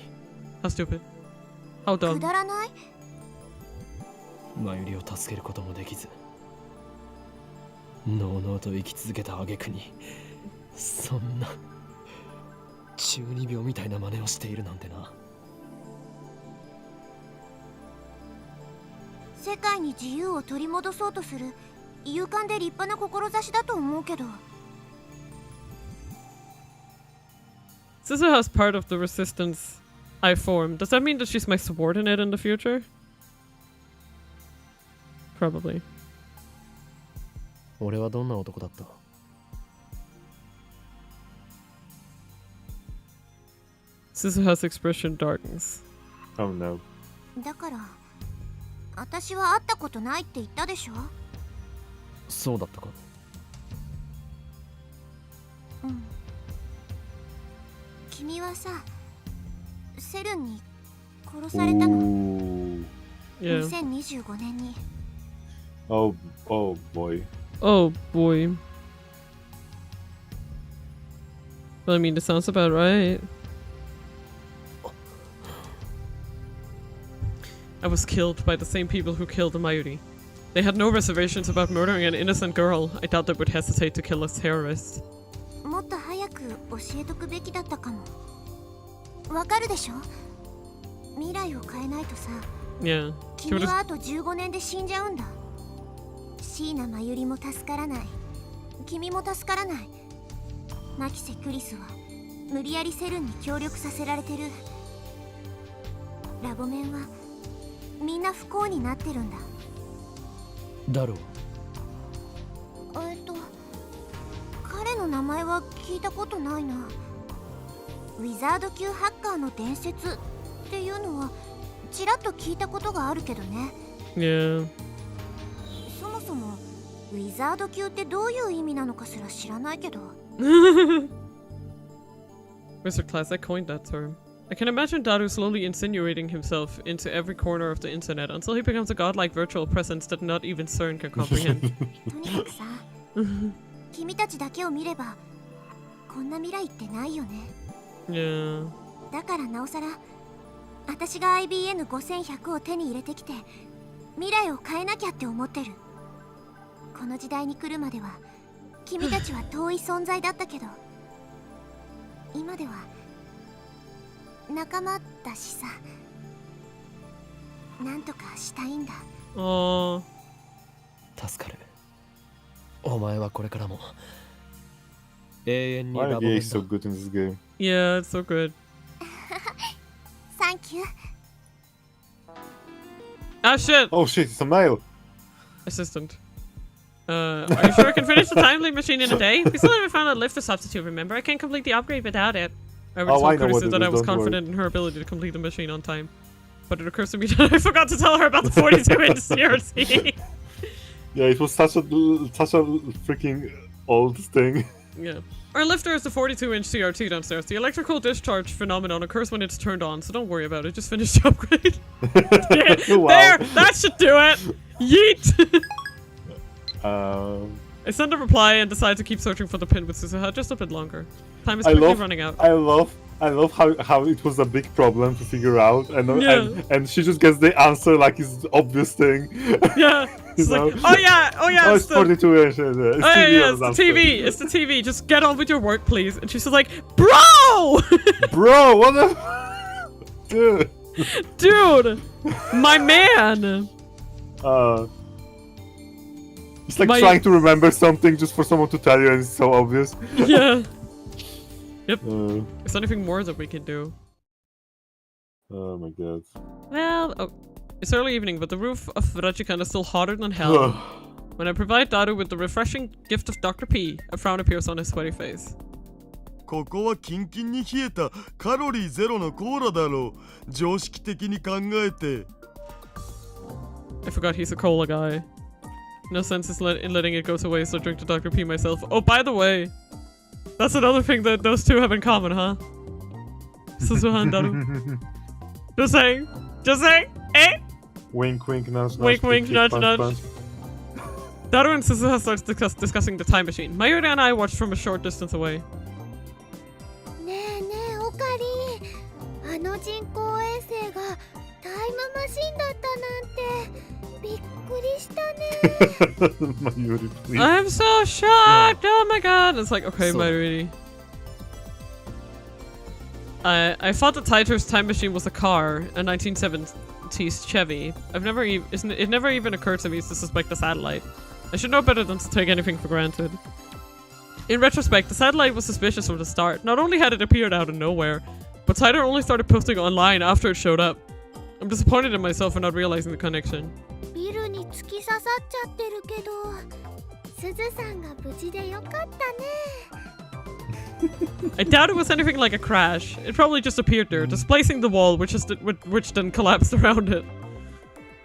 How stupid. How dumb. くだらない？マユリを助けることもできず、のうのうと生き続けた挙句に、そんな中二病みたいな真似をしているなんてな。世界に自由を取り戻そうとする勇敢で立派な志だと思うけど。Susuha's part of the resistance I formed. Does that mean that she's my subordinate in the future? Probably. 俺はどんな男だった？ Susuha's expression darkens. Oh no. だから私は会ったことないって言ったでしょ。そうだったか。うん。君はさ、セルンに殺されたの。Yeah. 2025年に。Oh boy. Oh boy. Well, I mean, this sounds about right. I was killed by the same people who killed the Mayuri. They had no reservations about murdering an innocent girl. I doubt they would hesitate to kill a terrorist. もっと早く教えとくべきだったかも。わかるでしょ？未来を変えないとさ。Yeah. 君はあと15年で死んじゃうんだ。椎名真由里も助からない。君も助からない。牧瀬クリスは無理やりセルンに協力させられてる。ラボメンはみんな不幸になってるんだ。だろう。彼の名前は聞いたことないな。ウィザード級ハッカーの伝説っていうのはちらっと聞いたことがあるけどね。Yeah. そもそもウィザード級ってどういう意味なのかすら知らないけど。Wizard class, I coined that term. I can imagine Daru slowly insinuating himself into every corner of the internet until he becomes a godlike virtual presence that not even CERN can comprehend. とにかくさ、君たちだけを見ればこんな未来ってないよね。Yeah. だからなおさら私が IBN5100 を手に入れてきて未来を変えなきゃって思ってる。この時代に来るまでは君たちは遠い存在だったけど今では仲間だしさ、なんとかしたいんだ。Oh. 助かる。お前はこれからも永遠にラボ Why メ are ン they so だ。 good in this game? Yeah, it's so good. Thank you. Ah, shit! Oh shit, it's a mail! Assistant. Are you sure I can finish the time leap machine in a day? We still haven't found a lifter substitute, remember? I can't complete the upgrade without it. I already told Kurisu that I was confident in her ability to complete the machine on time. But it occurs to me that I forgot to tell her about the 42-inch CRT. Yeah, it was such a freaking old thing. Yeah. Our lifter is the 42-inch CRT downstairs. The electrical discharge phenomenon occurs when it's turned on, so don't worry about it. Just finish the upgrade. Yeah, Wow. there! That should do it! Yeet! I send a reply and decide to keep searching for the pin with Suzuha just a bit longer. Time is quickly running out. I love how it was a big problem to figure out, and she just gets the answer like it's the obvious thing. Yeah. It's like, oh yeah, oh, it's 42 inches. It's the TV. It's the TV. Just get on with your work, please. And she's just like, bro! Bro, what the dude? Dude, my man. It's like trying to remember something just for someone to tell you, and it's so obvious. Yeah. Yep. Is there anything more that we can do? Oh my god. Well, it's early evening, but the roof of Rajikan is still hotter than hell. When I provide Daru with the refreshing gift of Dr. P, a frown appears on his sweaty face. ここはキンキンに冷えたカロリーゼロのコーラだろう。常識的に考えて。I forgot he's a cola guy. No sense in letting it go to waste, so drink to Dr. P myself. Oh, by the way, that's another thing that those two have in common, huh? Suzuha and Daru. Just saying. Just saying. Eh? Wink, wink, nudge, nudge. Wink, wink, kick, nudge, punch, nudge. punch. Daru and Suzuha starts discussing the time machine. Mayuri and I watched from a short distance away. ねえねえオカリン、あの人工衛星がタイムマシンだったなんてびっくりしたね。Mayuri, please. I'm so shocked! Oh my god! It's like, okay, Mayuri. I thought that Taito's time machine was a car, a 1970s Chevy. It never even occurred to me to suspect a satellite. I should know better than to take anything for granted. In retrospect, the satellite was suspicious from the start. Not only had it appeared out of nowhere, but Taito only started posting online after it showed up. I'm disappointed in myself for not realizing the connection. ビルに突き刺さっちゃってるけど、すずさんが無事でよかったね。I doubt it was anything like a crash. It probably just appeared there, displacing the wall, which then collapsed around it.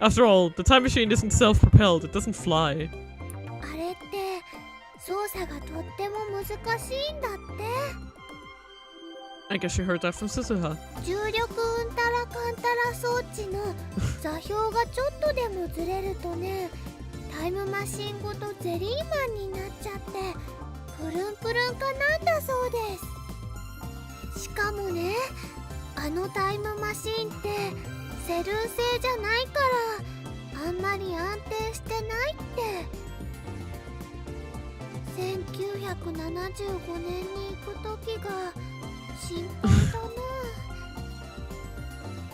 After all, the time machine isn't self-propelled, it doesn't fly. あれって操作がとっても難しいんだって。I guess you heard that from Suzuha. 重力うんたらかんたら装置の座標がちょっとでもずれるとね、タイムマシンごとゼリーマンになっちゃってプルンプルンかなんだそうです。かもね。あのタイムマシンってセルー製じゃないからあんまり安定してないって。1975年に行く時が心配だな。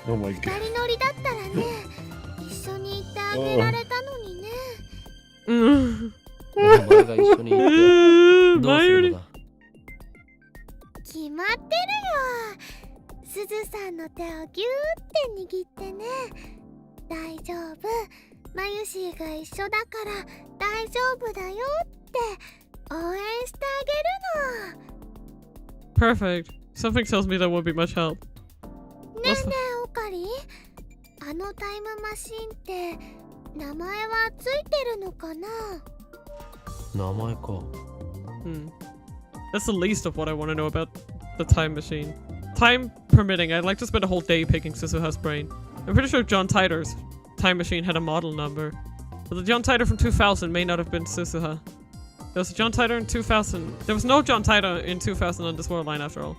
Oh my 二 god. 人乗りだったらね、一緒に行ってあげられたのにね。お前が一緒に行ってどうするのだ。決まってるよ。すずさんの手をギューって握ってね。大丈夫、マユシーが一緒だから大丈夫だよって応援してあげるの。 Perfect. Something tells me that won't be much help. ねえねえオカリ、あのタイムマシンって名前はついてるのかな。名前か。That's the least of what I want to know about the time machine. Time permitting, I'd like to spend a whole day picking Susuha's brain. I'm pretty sure John Titor's time machine had a model number. But the John Titor from 2000 may not have been Susuha. There was a John Titor in 2000. There was no John Titor in 2000 on this world line after all.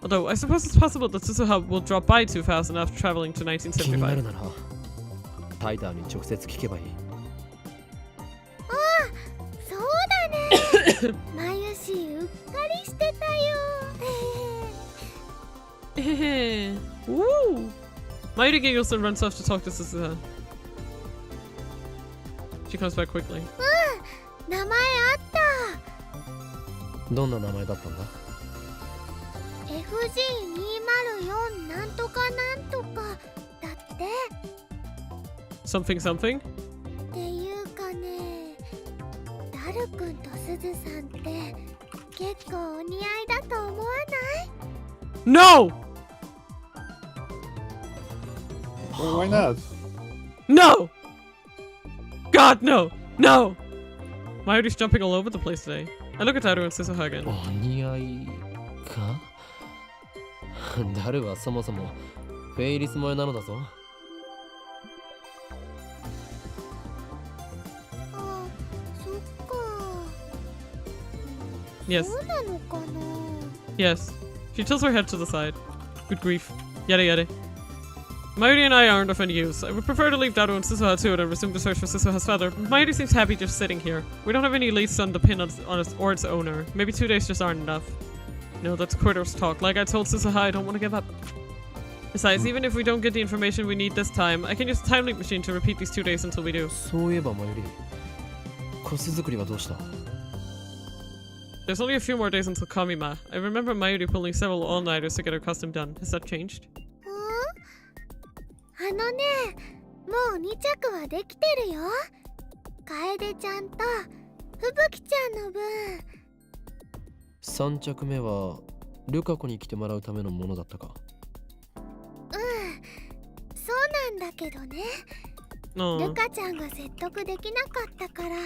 Although, I suppose it's possible that Susuha will drop by 2000 after traveling to 1975. 気になるならタイターに直接聞けばいい。ああ、そうだね。マユシーうっかりしてたよ。Woo! Mayuri giggles and runs off to talk to Susuha. She comes back quickly. 名前あった。どんな名前だったんだ。 FG204 なんとかなんとかだって。 Something something? っていうかね、ダルくんとすずさんって結構お似合いだと思わない？ No! Well, why not? No! God, no! No! Mayuri's jumping all over the place today. I look at Daru and Susuha again. お似合いか。ダルはそもそもフェイリス萌えなのだぞ。あ、そっか。 Yes. そうなのかな。 Yes. She tilts her head to the side. Good grief. Yada yada. Mayuri and I aren't of any use. I would prefer to leave Daru and Susuha to it and resume the search for Susuha's father. Mayuri seems happy just sitting here. We don't have any leads on the pin on its or its owner. Maybe 2 days just aren't enough. No, that's quitters talk. Like I told Susuha, I don't want to give up. Besides, even if we don't get the information we need this time, I can use the time leap machine to repeat these 2 days until we do. そういえばマユリ、腰作りはどうした？ There's only a few more days until Kamima. I remember Mayuri pulling several all-nighters to get her costume done. Has that changed? あのね、もう2着はできてるよ。楓ちゃんと吹雪ちゃんの分。3着目はルカ子に来てもらうためのものだったか。そうなんだけどね。No. ルカちゃんが説得できなかったから今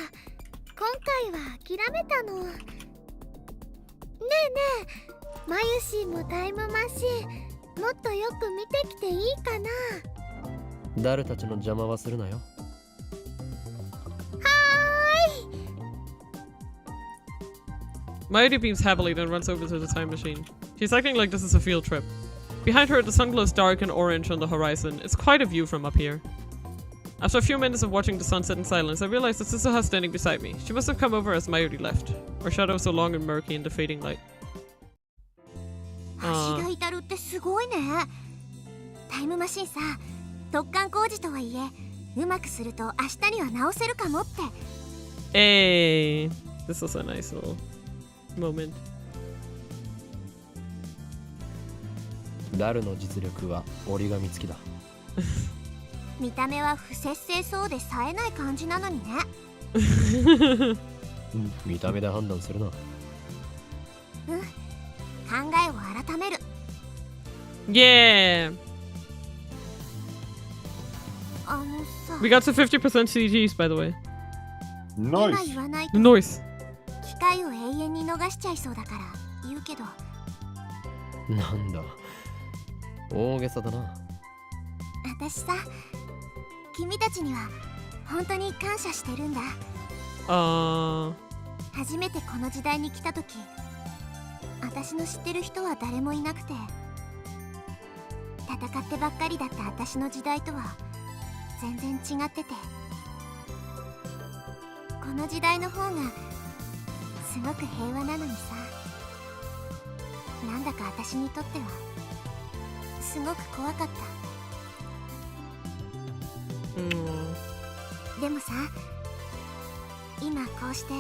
回は諦めたの。ねえねえ、マユシーもタイムマシンもっとよく見てきていいかな。ダルたちの邪魔はするなよ。Mayuri beams happily, then runs over to the time machine. She's acting like this is a field trip. Behind her, the sun glows dark and orange on the horizon. It's quite a view from up here. After a few minutes of watching the sunset in silence, I realized that Susuha's standing beside me. She must have come over as Mayuri left. Her shadow so long and murky in the fading light. 橋が至るってすごいね。タイムマシンさ、突貫工事とはいえ、うまくすると明日には直せるかもって。Hey! This was a nice little moment. ダルの実力は折り紙付きだ。見た目は不摂生そうで冴えない感じなのにね。見た目で判断するな。考えを改める。Yeah! あのさ、 We got to 50% CGs, by the way. 今 Nice. 言わない The と noise. 機会を永遠に逃しちゃいそうだから言うけど。なんだ、大げさだな。私さ、君たちには本当に感謝してるんだ。初めてこの時代に来た時、私の知ってる人は誰もいなくて戦ってばっかりだった私の時代とは全然違ってて、この時代の方がすごく平和なのにさ、なんだか私にとってはすごく怖かった。でもさ、今こうして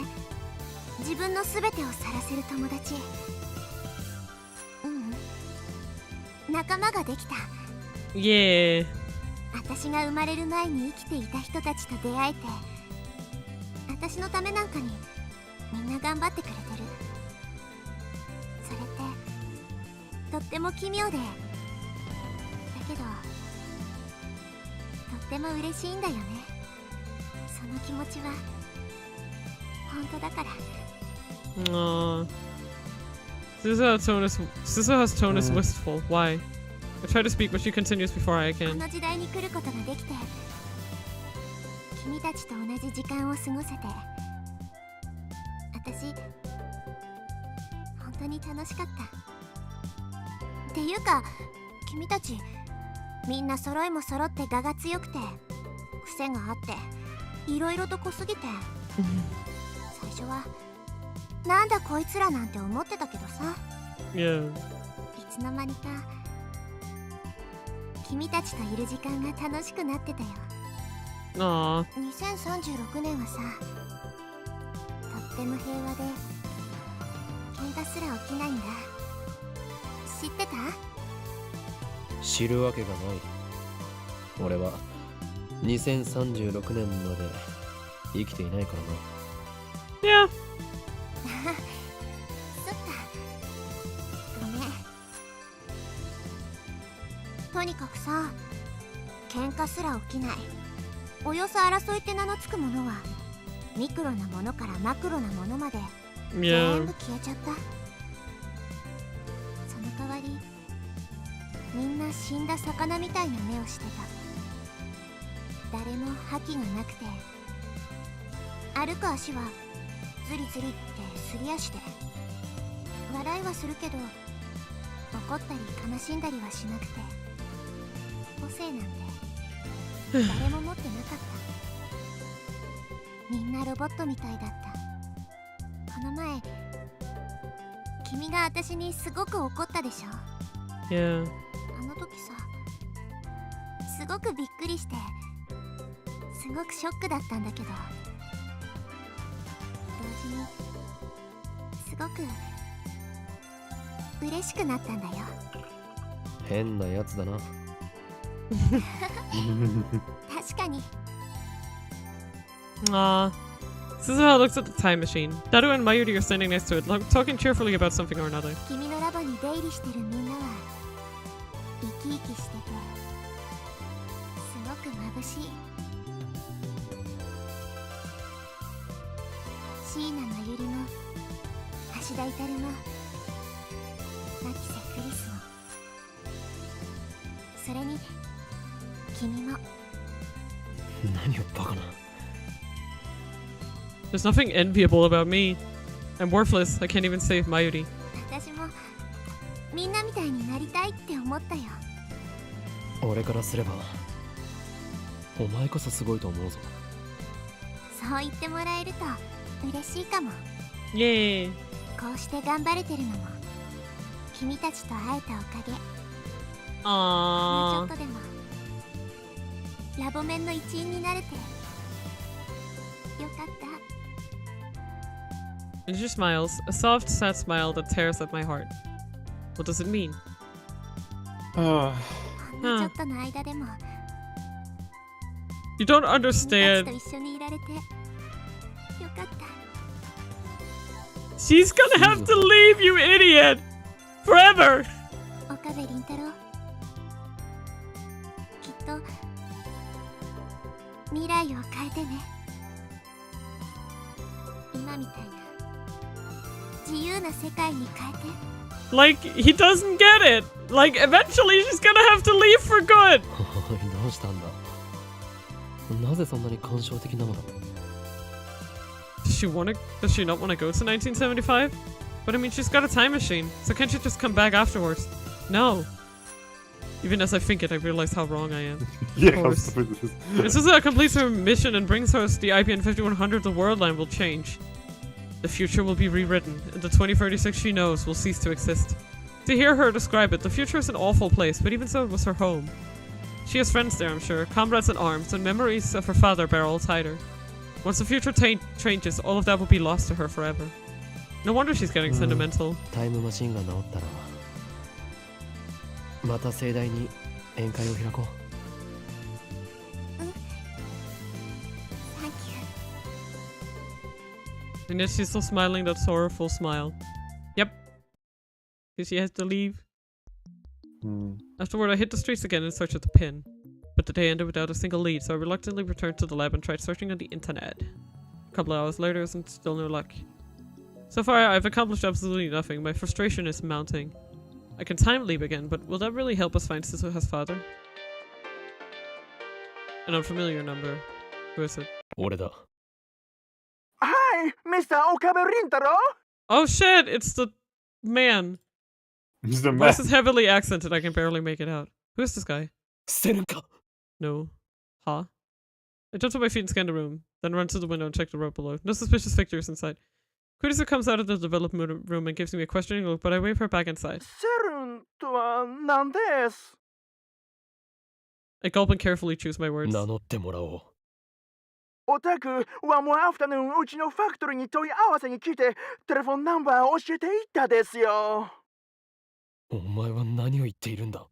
自分の全てを晒せる友達、仲間ができた。イエーイ。私が生まれる前に生きていた人たちと出会えて、私のためなんかにみんな頑張ってくれてる。それってとっても奇妙で、だけどとっても嬉しいんだよね。その気持ちは本当だから。Suzuha's tone is wistful. Why? I try to speak, but she continues before I こ can. の時代に来ることができて、君たちと同じ時間を過ごせて、私本当に楽しかった。っていうか、君たちみんな揃いも揃って我が強くて癖があっていろいろと濃すぎて最初はなんだこいつらなんて思ってたけどさ、Yeah. いつの間にか君たちといる時間が楽しくなってたよ。Aww. 2036年はさ、とっても平和で喧嘩すら起きないんだ。知ってた？知るわけがない。俺は2036年まで生きていないからな。Yeah. そっか、ごめん。とにかくさ、喧嘩すら起きない、およそ争いって名の付くものはミクロなものからマクロなものまで全 Yeah. 部消えちゃった。その代わりみんな死んだ魚みたいな目をしてた。誰も覇気がなくて、歩く足はズリズリってすり足で、笑いはするけど怒ったり悲しんだりはしなくて、個性なんて誰も持ってなかった。みんなロボットみたいだった。この前君が私にすごく怒ったでしょ。 Yeah. あの時さ、すごくびっくりして、すごくショックだったんだけど、同時にすごく嬉しくなったんだよ。変なやつだな。確かに。Aww. Suzuha looks at the time machine. Daru and Mayuri are standing next to it, talking cheerfully about something or another. 君のラボに出入りしてるみんなは生き生きしててすごく眩しい。椎名まゆりも橋田至も牧瀬クリスも、それに君も。何をバカな。There's nothing enviable about me. I'm worthless. I can't even save Mayuri. 私もみんなみたいになりたいって思ったよ。俺からすればお前こそすごいと思うぞ。そう言ってもらえると嬉しいかも。 Yay. こうして頑張れてるのも君たちと会えたおかげ。ちょ Aww. っとでもラボメンの一員になれてよかった。 And she smiles, a soft, sad smile that tears at my heart. What does it mean? ほんのちょっとの間でも You don't 君たち understand. と一緒にいられてよかった。 She's gonna have to leave, you idiot! Forever! 岡部倫太郎、きっと未来を変えてね。今みたいな自由な世界に変えて。 Like, he doesn't get it! Like, eventually she's gonna have to leave for good! おい、どうしたんだ。なぜそんなに感傷的なのだ。 Does she not want to go to 1975? But I mean, she's got a time machine, so can't she just come back afterwards? No. Even as I think it, I realize how wrong I am. Yeah, how stupid this is. As soon as I complete her mission and brings us the IPN 5100, the world line will change. The future will be rewritten, and the 2036 she knows will cease to exist. To hear her describe it, the future is an awful place, but even so, it was her home. She has friends there, I'm sure, comrades in arms, and memories of her father bear all tighter. Once the future changes, all of that will be lost to her forever. No wonder she's getting sentimental. Time machine が治ったらまた盛大に宴会を開こう。And yet she's still smiling that sorrowful smile. Yep. Because she has to leave. Afterward, I hit the streets again in search of the pin. But the day ended without a single lead, so I reluctantly returned to the lab and tried searching on the internet. A couple of hours later, and still no luck. So far, I've accomplished absolutely nothing. My frustration is mounting. I can time leap again, but will that really help us find Suzuha's father? An unfamiliar number. Who is it? 俺だ。Hi, Mr. Okabe Rintaro! Oh shit, it's the man. He's the man. Voice is heavily accented, I can barely make it out. Who is this guy? セルか。 No. Huh? I jumped on my feet and scanned the room, then ran to the window and checked the rope below. No suspicious figures inside. Kurisu comes out of the development room and gives me a questioning look, but I wave her back inside. セルンとは何です? I gulp and carefully choose my words. 名乗ってもらおう。おたくはもうアフタヌーンうちのファクトリーに問い合わせに来てテレフォンナンバーを教えていったですよ。お前は何を言っているんだ?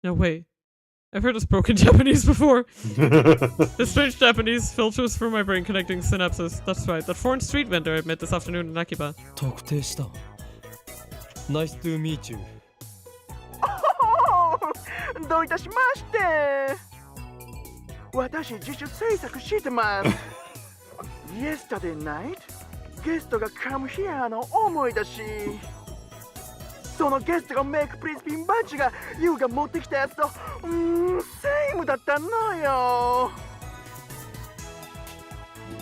No, wait. I've heard this broken Japanese before. This strange Japanese filters through my brain connecting synapses. That's right, that foreign street vendor I met this afternoon in Akiba. 特定した。Nice to meet you. どういたしまして。私自主制作してます。Yesterday night ゲストがカムヒアの思い出し。そのゲストがメイクプリンスピンバッジがユウが持ってきたやつとセームだったのよ。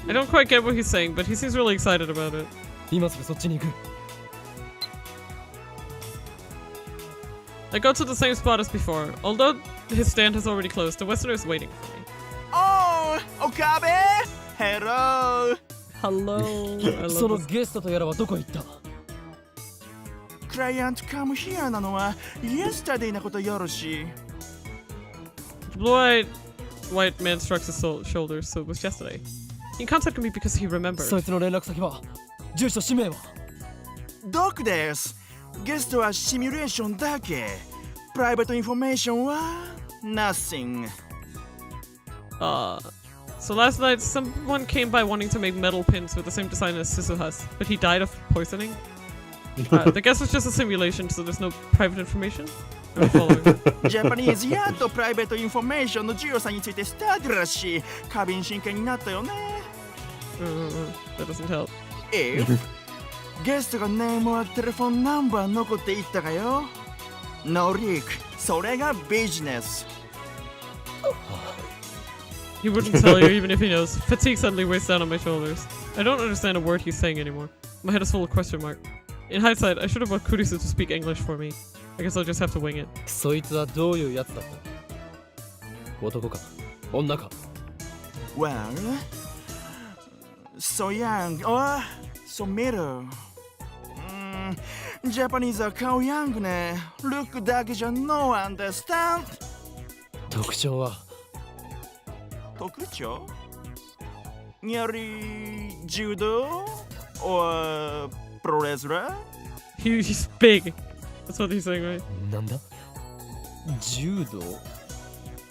I don't quite get what he's saying, but he seems really excited about it. 今すぐそっちに行く。I go to the same spot as before. Although his stand has already closed, the Westerner is waiting for me. Oh, Okabe! Hello! Hello. そのゲストとやらはどこ行った？クライアントカムヒアなのは yesterday なことよろし。The blue-eyed white man shrugs his shoulders, so it was yesterday. He contacted me because he remembered. そいつの連絡先は？住所氏名は？ドクです。ゲストはシミュレーションだけ。プライベートインフォメーションは nothing. So last night someone came by wanting to make metal pins with the same design as Suzuha's, but he died of poisoning. The guess was just a simulation, so there's no private information. I'm following. ジャパニーズやっとプライベートインフォメーションの重要さについてスタディらしい。過敏神経になったよね。That doesn't help. If ゲストがネームはテレフォンナンバー残っていったかよ。ノリーク、それがビジネス。He wouldn't tell you even if he knows. Fatigue suddenly weighs down on my shoulders. I don't understand a word he's saying anymore. My head is full of question mark. In hindsight, I should have brought Kurisu to speak English for me. I guess I'll just have to wing it. そいつはどういうやつだった？男か？女か？ Well, so young or so middle. Japanese は顔ヤングね。ルックだけじゃ no understand. 特徴は？特徴？やはり柔道 or pro wrestler? He's big. That's what he's saying, right? なんだ？柔道？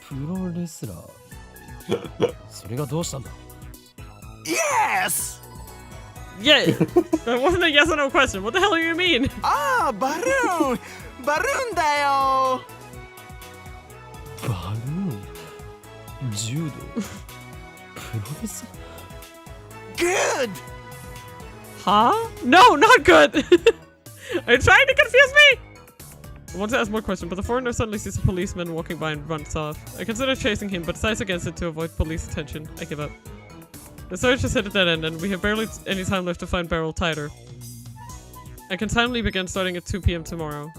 プロレスラー？それがどうしたんだ？ Yes! Yeah! That wasn't a yes or no question. What the hell do you mean? ああ、バルーンバルーンだよバルーン柔道プロレス Good! Huh? No, not good! Are you trying to confuse me? I want to ask more questions, but the foreigner suddenly sees a policeman walking by and runs off. I consider chasing him, but decides against it to avoid police attention. I give up. The search is hit a dead end, and we have barely any time left to find Beryl Tighter. I can timely begin starting at 2 p.m. tomorrow.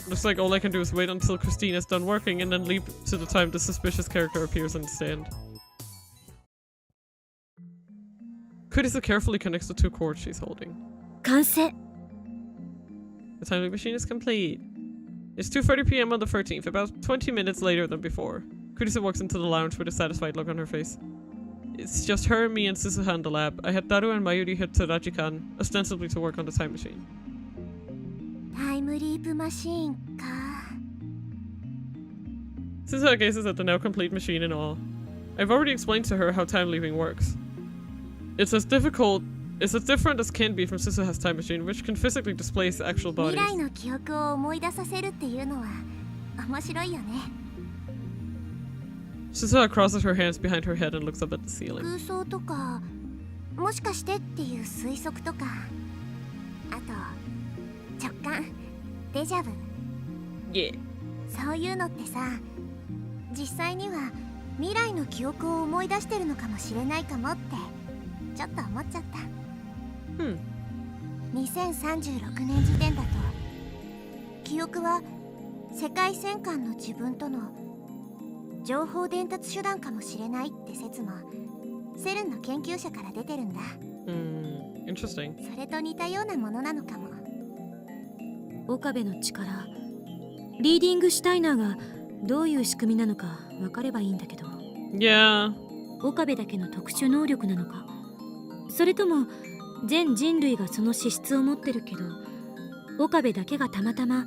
Looks like all I can do is wait until Christine is done working and then leap to the time the suspicious character appears on the stand. Kurisu carefully connects the two cords she's holding. 完成 The timing machine is complete. It's 2:30 p.m. on the 13th, about 20 minutes later than before. Kurisu walks into the lounge with a satisfied look on her face. It's just her, me, and Suzuha in the lab. I had Daru and Mayuri hit Tadaji-kan, ostensibly to work on the time machine. タイムリープマシーンか。 Suzuha gazes at the now complete machine in awe. I've already explained to her how time leaving works. It's as different as can be from Suzuha's time machine, which can physically displace actual 未 bodies. 来の記憶を思い出させるっていうのは面白いよね。 Suzuha crosses her hands behind her head and looks up at the ceiling. 空想とか、もしかしてっていう推測とか、あと直感、デジャブ。Yeah. そういうのってさ、実際には未来の記憶を思い出してるのかもしれないかもってちょっと思っちゃった。2036年時点だと記憶は世界戦艦の自分との情報伝達手段かもしれないって説もセルンの研究者から出てるんだ。Interesting. それと似たようなものなのかも。岡部の力、リーディングシュタイナーがどういう仕組みなのか分かればいいんだけど。Yeah. 岡部だけの特殊能力なのか、それとも全人類がその資質を持ってるけど岡部だけがたまたま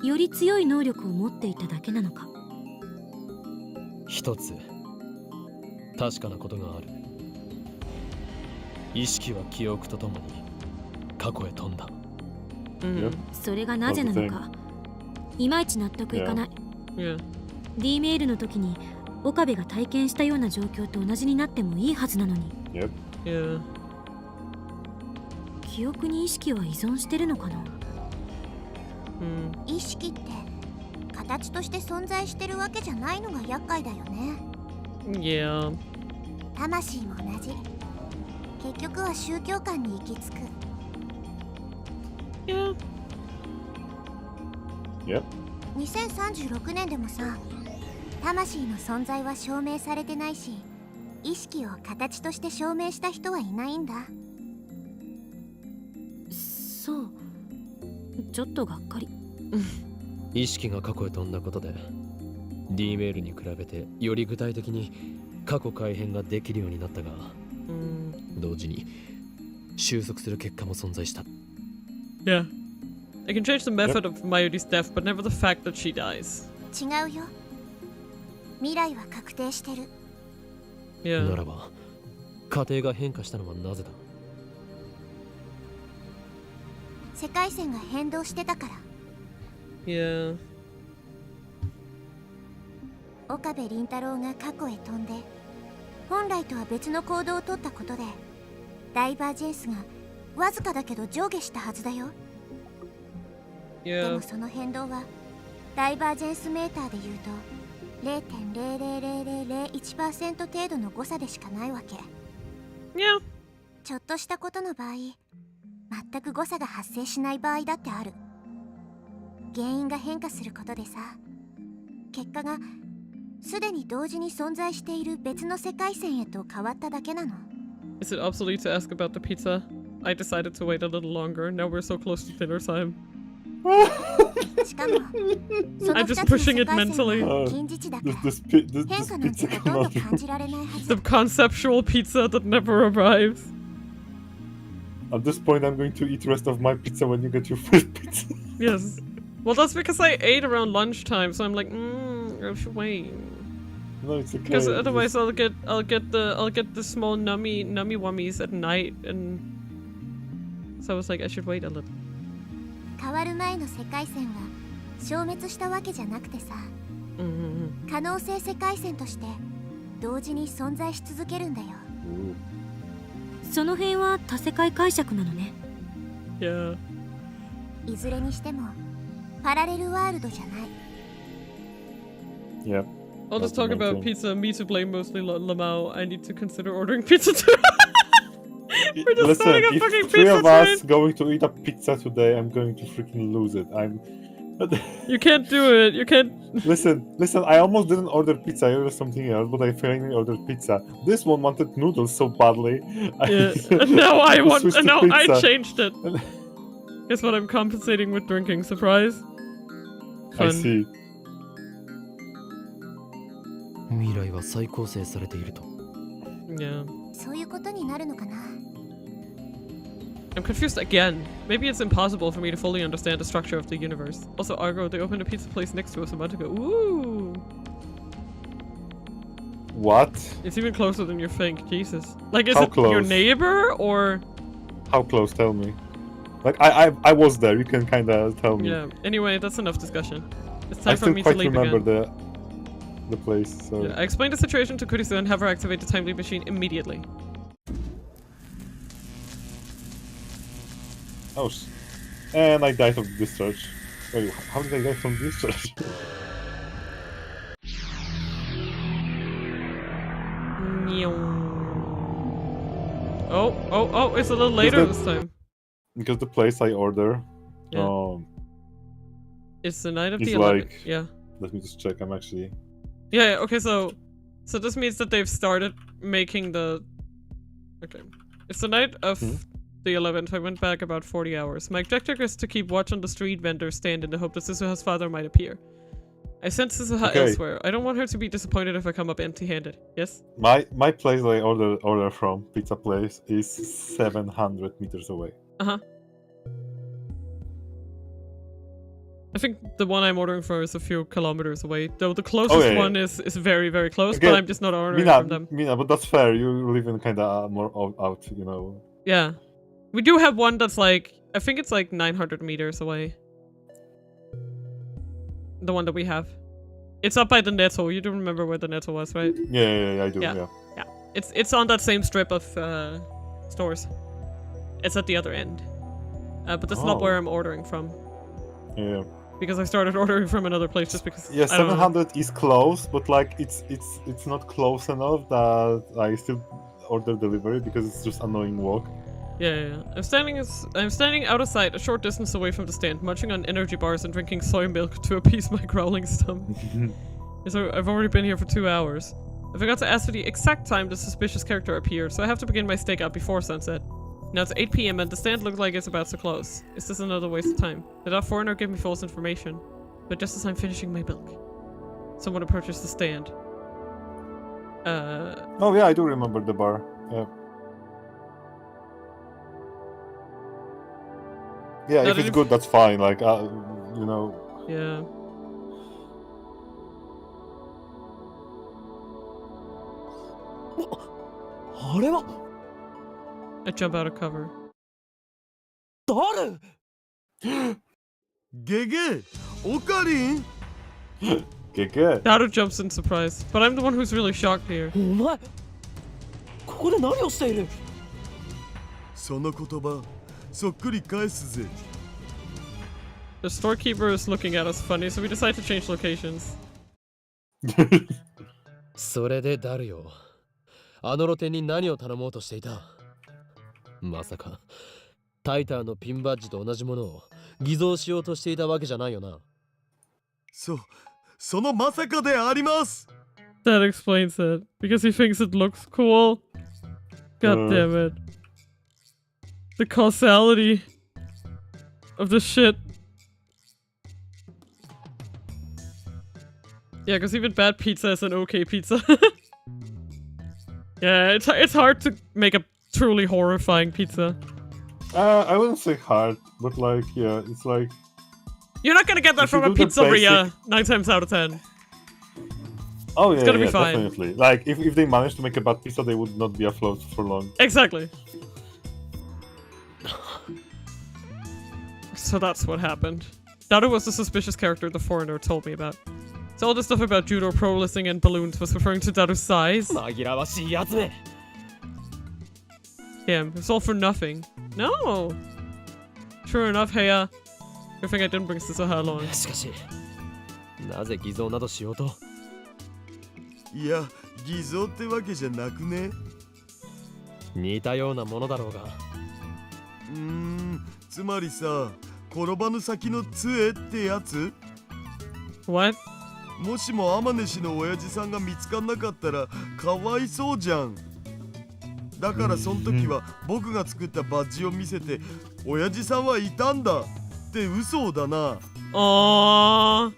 より強い能力を持っていただけなのか。一つ確かなことがある。意識は記憶とともに過去へ飛んだ。それがなぜなのかいまいち納得いかない。 D メールの時に岡部が体験したような状況と同じになってもいいはずなのに。Yeah. 記憶に意識は依存してるのかな。意識って形として存在してるわけじゃないのが厄介だよね。Yeah. 魂も同じ。結局は宗教観に行き着く。Yeah. Yep. 2036年でもさ、魂の存在は証明されてないし、意識を形として証明した人はいないんだ。そう、ちょっとがっかり。意識が過去へ飛んだことで D メールに比べてより具体的に過去改変ができるようになったが、同時に収束する結果も存在した。 Yeah. I can change the method of Mayuri's death, but never the fact that she dies. 違うよ。未来は確定してる。Yeah. ならば過程が変化したのはなぜだ。世界線が変動してたから。Yeah. 岡部倫太郎が過去へ飛んで本来とは別の行動をとったことでダイバージェンスがわずかだけど上下したはずだよ。で Yeah. もその変動はダイバージェンスメーターで言うと 0.00001% 程度の誤差でしかないわけ。 Yeah. ちょっとしたことの場合全く誤差が発生しない場合だってある。原因が変化することでさ、結果がすでに同時に存在している別の世界線へと変わっただけなの。 Is it obsolete to ask about the pizza? I decided to wait a little longer. Now we're so close to dinner time. しかもその I'm 2 just つの pushing 世 it 界線 mentally. は近似値だから This 変化なんて pizza ほとんど cannot 感じられないは The ず。 conceptual pizza that never arrives. At this point, I'm going to eat the rest of my pizza when you get your first pizza. Yes. Well, that's because I ate around lunchtime, so I'm like, I should wait. No, it's okay. Because otherwise, I'll get the small nummy wummies at night, and so I was like, I should wait a little. 変わる前の世界線は消滅したわけじゃなくてさ、可能性世界線として同時に存在し続けるんだよ。その辺は多世界解釈なのね。 Yeah. いずれにしてもパラレルワールドじゃない。 Yeah. I'll just That's the talk main about thing. pizza. Me to blame mostly. Lamau. I need to consider ordering pizza too. We're just Listen, starting a if fucking 3 pizza of us train. going to eat a pizza today, I'm going to freaking lose it. I'm You can't do it. You can't. Listen. I almost didn't order pizza. I ordered something else, but I finally ordered pizza. This one wanted noodles so badly. Yeah. Now I want. Now I pizza. changed it. Guess what? I'm compensating with drinking. Surprise. Fun. I see. 未来は再構成されていると。Yeah. そういうことになるのかな。I'm confused again. Maybe it's impossible for me to fully understand the structure of the universe. Also, Argo, they opened a pizza place next to us a month ago. Ooh! What? It's even closer than you think. Jesus. Like, is How it close? your neighbor or? How close? Tell me. Like I was there. You can kind of tell me. Yeah. Anyway, that's enough discussion. It's time I for still me to quite leave remember again. the place. So. Yeah, I explained the situation to Kurisu and have her activate the time leap machine immediately. Oh, and I died of discharge. Wait, how did I die from discharge? Oh, it's a little later this time. Because the place I order, Yeah. It's the night of the it's 11th. like. Yeah. Let me just check. I'm actually. Yeah, okay, so this means that they've started making the... Okay. It's the night of the 11th. I went back about 40 hours. My objective is to keep watch on the street vendor stand in the hope that Suzuha's father might appear. I sent Suzuha elsewhere. I don't want her to be disappointed if I come up empty-handed. Yes? My place that I order from, pizza place, is 700 meters away. Uh-huh. I think the one I'm ordering for is a few kilometers away, though the closest one is very, very close, again, but I'm just not ordering from them. Mina, but that's fair. You live in kind of more out, you know. Yeah. We do have one that's like, I think it's like 900 meters away. The one that we have. It's up by the Netto. You do remember where the Netto was, right? Yeah, I do, yeah. It's on that same strip of stores. It's at the other end. But that's not where I'm ordering from. Yeah. Because I started ordering from another place just because. Yeah, 700 is close, but like it's not close enough that I still order delivery because it's just annoying walk. Yeah. I'm standing out of sight, a short distance away from the stand, munching on energy bars and drinking soy milk to appease my growling stomach. So I've already been here for 2 hours. I forgot to ask for the exact time the suspicious character appeared, so I have to begin my stakeout before sunset. Now it's 8 PM and the stand looks like it's about to close. Is this another waste of time? Did that foreigner give me false information? But just as I'm finishing my milk, someone approaches the stand. Oh yeah, I do remember the bar. Yeah. Yeah, if it's good, that's fine. Like, you know. Yeah. I jump out of cover. Gege! Okarin! Gege! Daru jumps in surprise, but I'm the one who's really shocked here. ここで何をしている？その言葉、そっくり返すぜ。 The storekeeper is looking at us funny, so we decide to change locations. それでダルよ。あの露店に何を頼もうとしていた？まさかタイターのピンバッジと同じものを偽造しようとしていたわけじゃないよな。そのまさかであります。 That explains it. Because he thinks it looks cool. God damn it. The causality of the shit. Yeah, because even bad pizza is an okay pizza. Yeah, it's hard to make a truly horrifying pizza. I wouldn't say hard, but like, yeah, it's like... You're not gonna get that from a pizzeria 9 times out of 10. Oh yeah, it's gonna be fine. Definitely. Like, if they managed to make a bad pizza, they would not be afloat for long. Exactly. So that's what happened. Daru was the suspicious character the foreigner told me about. So all the stuff about judo, pro wrestling, and balloons was referring to Daru's size. Damn, it's all for nothing. No! Sure enough, Heya. Good thing I didn't bring Suzuha along. しかし、なぜ偽造などしようと？いや、偽造ってわけじゃなくね。似たようなものだろうが。つまりさ、転ばぬ先の杖ってやつ What? もしも天音氏の親父さんが見つかんなかったらかわいそうじゃん。だからその時は僕が作ったバッジを見せて親父さんはいたんだって嘘だな。あ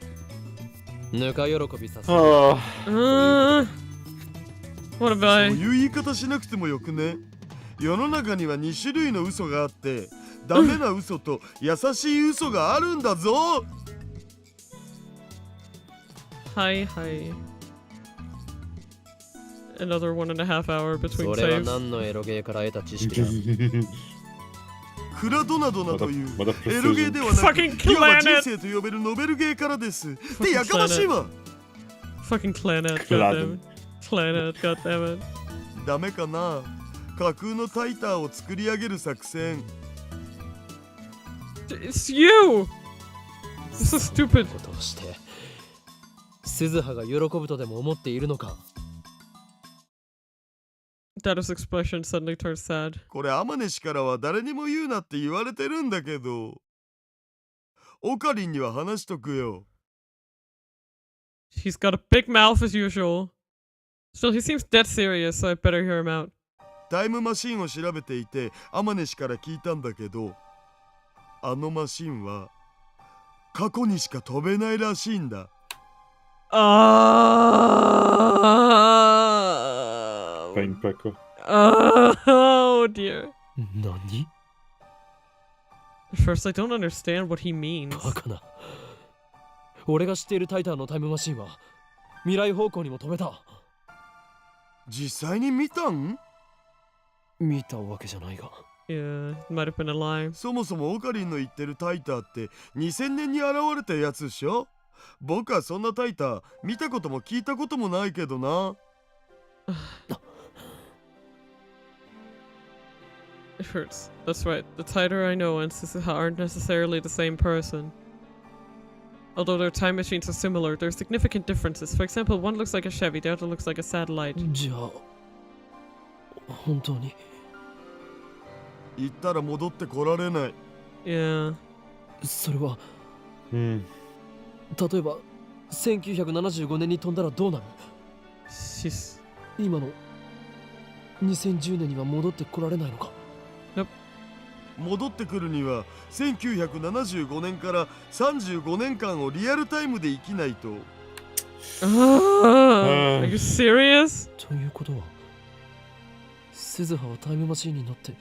ぬか喜びさせる。あ。What about そういう言い方しなくてもよくね。世の中には2種類の嘘があってダメな嘘と優しい嘘があるんだぞ。はいはい。Another 1.5 hour between それは saves. 何のエロゲーから得た知識だ。クラドナドナというまだエロゲーではなく Fucking いわば planet 人生と呼べるノベルゲーからです。でやかましいわ。 Fucking planet, goddammit. Planet, goddammit. ダメかな。架空のタイターを作り上げる作戦。 It's you! This is stupid. ことをして鈴葉が喜ぶとでも思っているのか。Dada's expression suddenly turns sad. これ天音氏からは誰にも言うなって言われてるんだけど、オカリンには話しとくよ。 He's got a big mouth as usual. Still, he seems dead serious, so I better hear him out. タイムマシンを調べていて天音氏から聞いたんだけど、あのマシンは過去にしか飛べないらしいんだ。Pain Packer. Oh dear. 何？ At first, I don't understand what he means. バカな。俺が知っているタイターのタイムマシンは未来方向にも飛べた。実際に見たん？見たわけじゃないが。Yeah, might have been a lie. そもそもオカリンの言ってるタイターって2000年に現れたやつでしょ。僕はそんなタイター見たことも聞いたこともないけどな。It hurts. That's right. The Tighter I know and Sisuha aren't necessarily the same person. Although their time machines are similar, there are significant differences. For example, one looks like a Chevy, the other looks like a satellite. じゃあ本当に行ったら戻ってこられない。 Yeah. それはうん例えば1975年に飛んだらどうなる？ She's... 今の2010年には戻ってこられないのか？戻ってくるには1975年から35年間をリアルタイムで生きないと。Are you serious? ということは鈴葉はタイムマシーンに乗って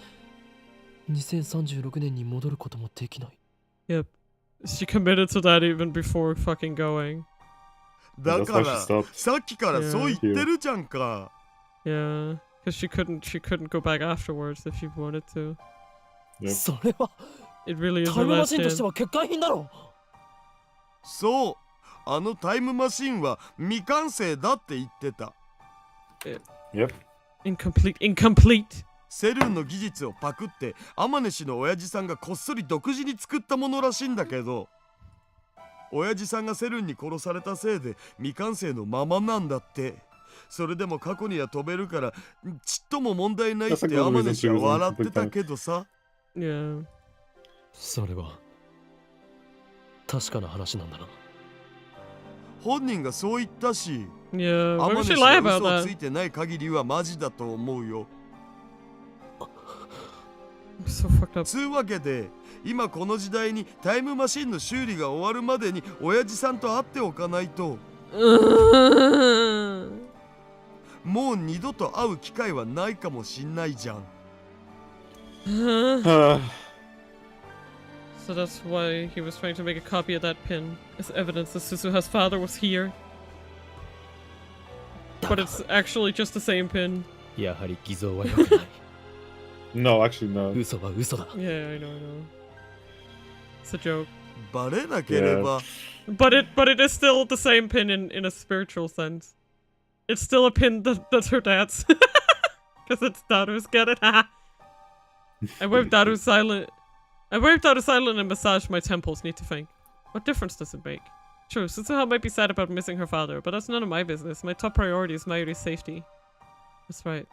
2036年に戻ることもできない。 Yep. She committed to that even before fucking going. だからさっきからそう言ってるじゃんか。 Yeah. Because she couldn't go back afterwards if she wanted to. それは It really is タ her イムマ last シンとして chance. は欠陥品だろう。そう、あのタイムマシンは未完成だって言ってた。 Yep. Incomplete. セルンの技術をパクって天音氏の親父さんがこっそり独自に作ったものらしいんだけど、親父さんがセルンに殺されたせいで未完成のままなんだって。それでも過去には飛べるからちっとも問題ないって天音氏は笑ってたけどさ。 Yeah. それは確かな話なんだな。本人がそう言ったし、 Yeah. 天 Why 音 would 氏 she lie が about 嘘を that? ついてない限りはマジだと思うよ。 I'm so fucked up. つうわけで今この時代にタイムマシンの修理が終わるまでに親父さんと会っておかないともう二度と会う機会はないかもしんないじゃん。 So that's why he was trying to make a copy of that pin as evidence that Susuha's father was here. But it's actually just the same pin. やはり偽造は良くない。 No, actually, no. 嘘は嘘だ。 Yeah, I know. It's a joke. バレなければ、But it is still the same pin in a spiritual sense. It's still a pin that's her dad's. Because it's Daru's. Get it? I wiped Daru's silent. And massaged my temples. Need to think. What difference does it make? True, Susuha might be sad about missing her father, but that's none of my business. My top priority is Mayuri's safety. That's right.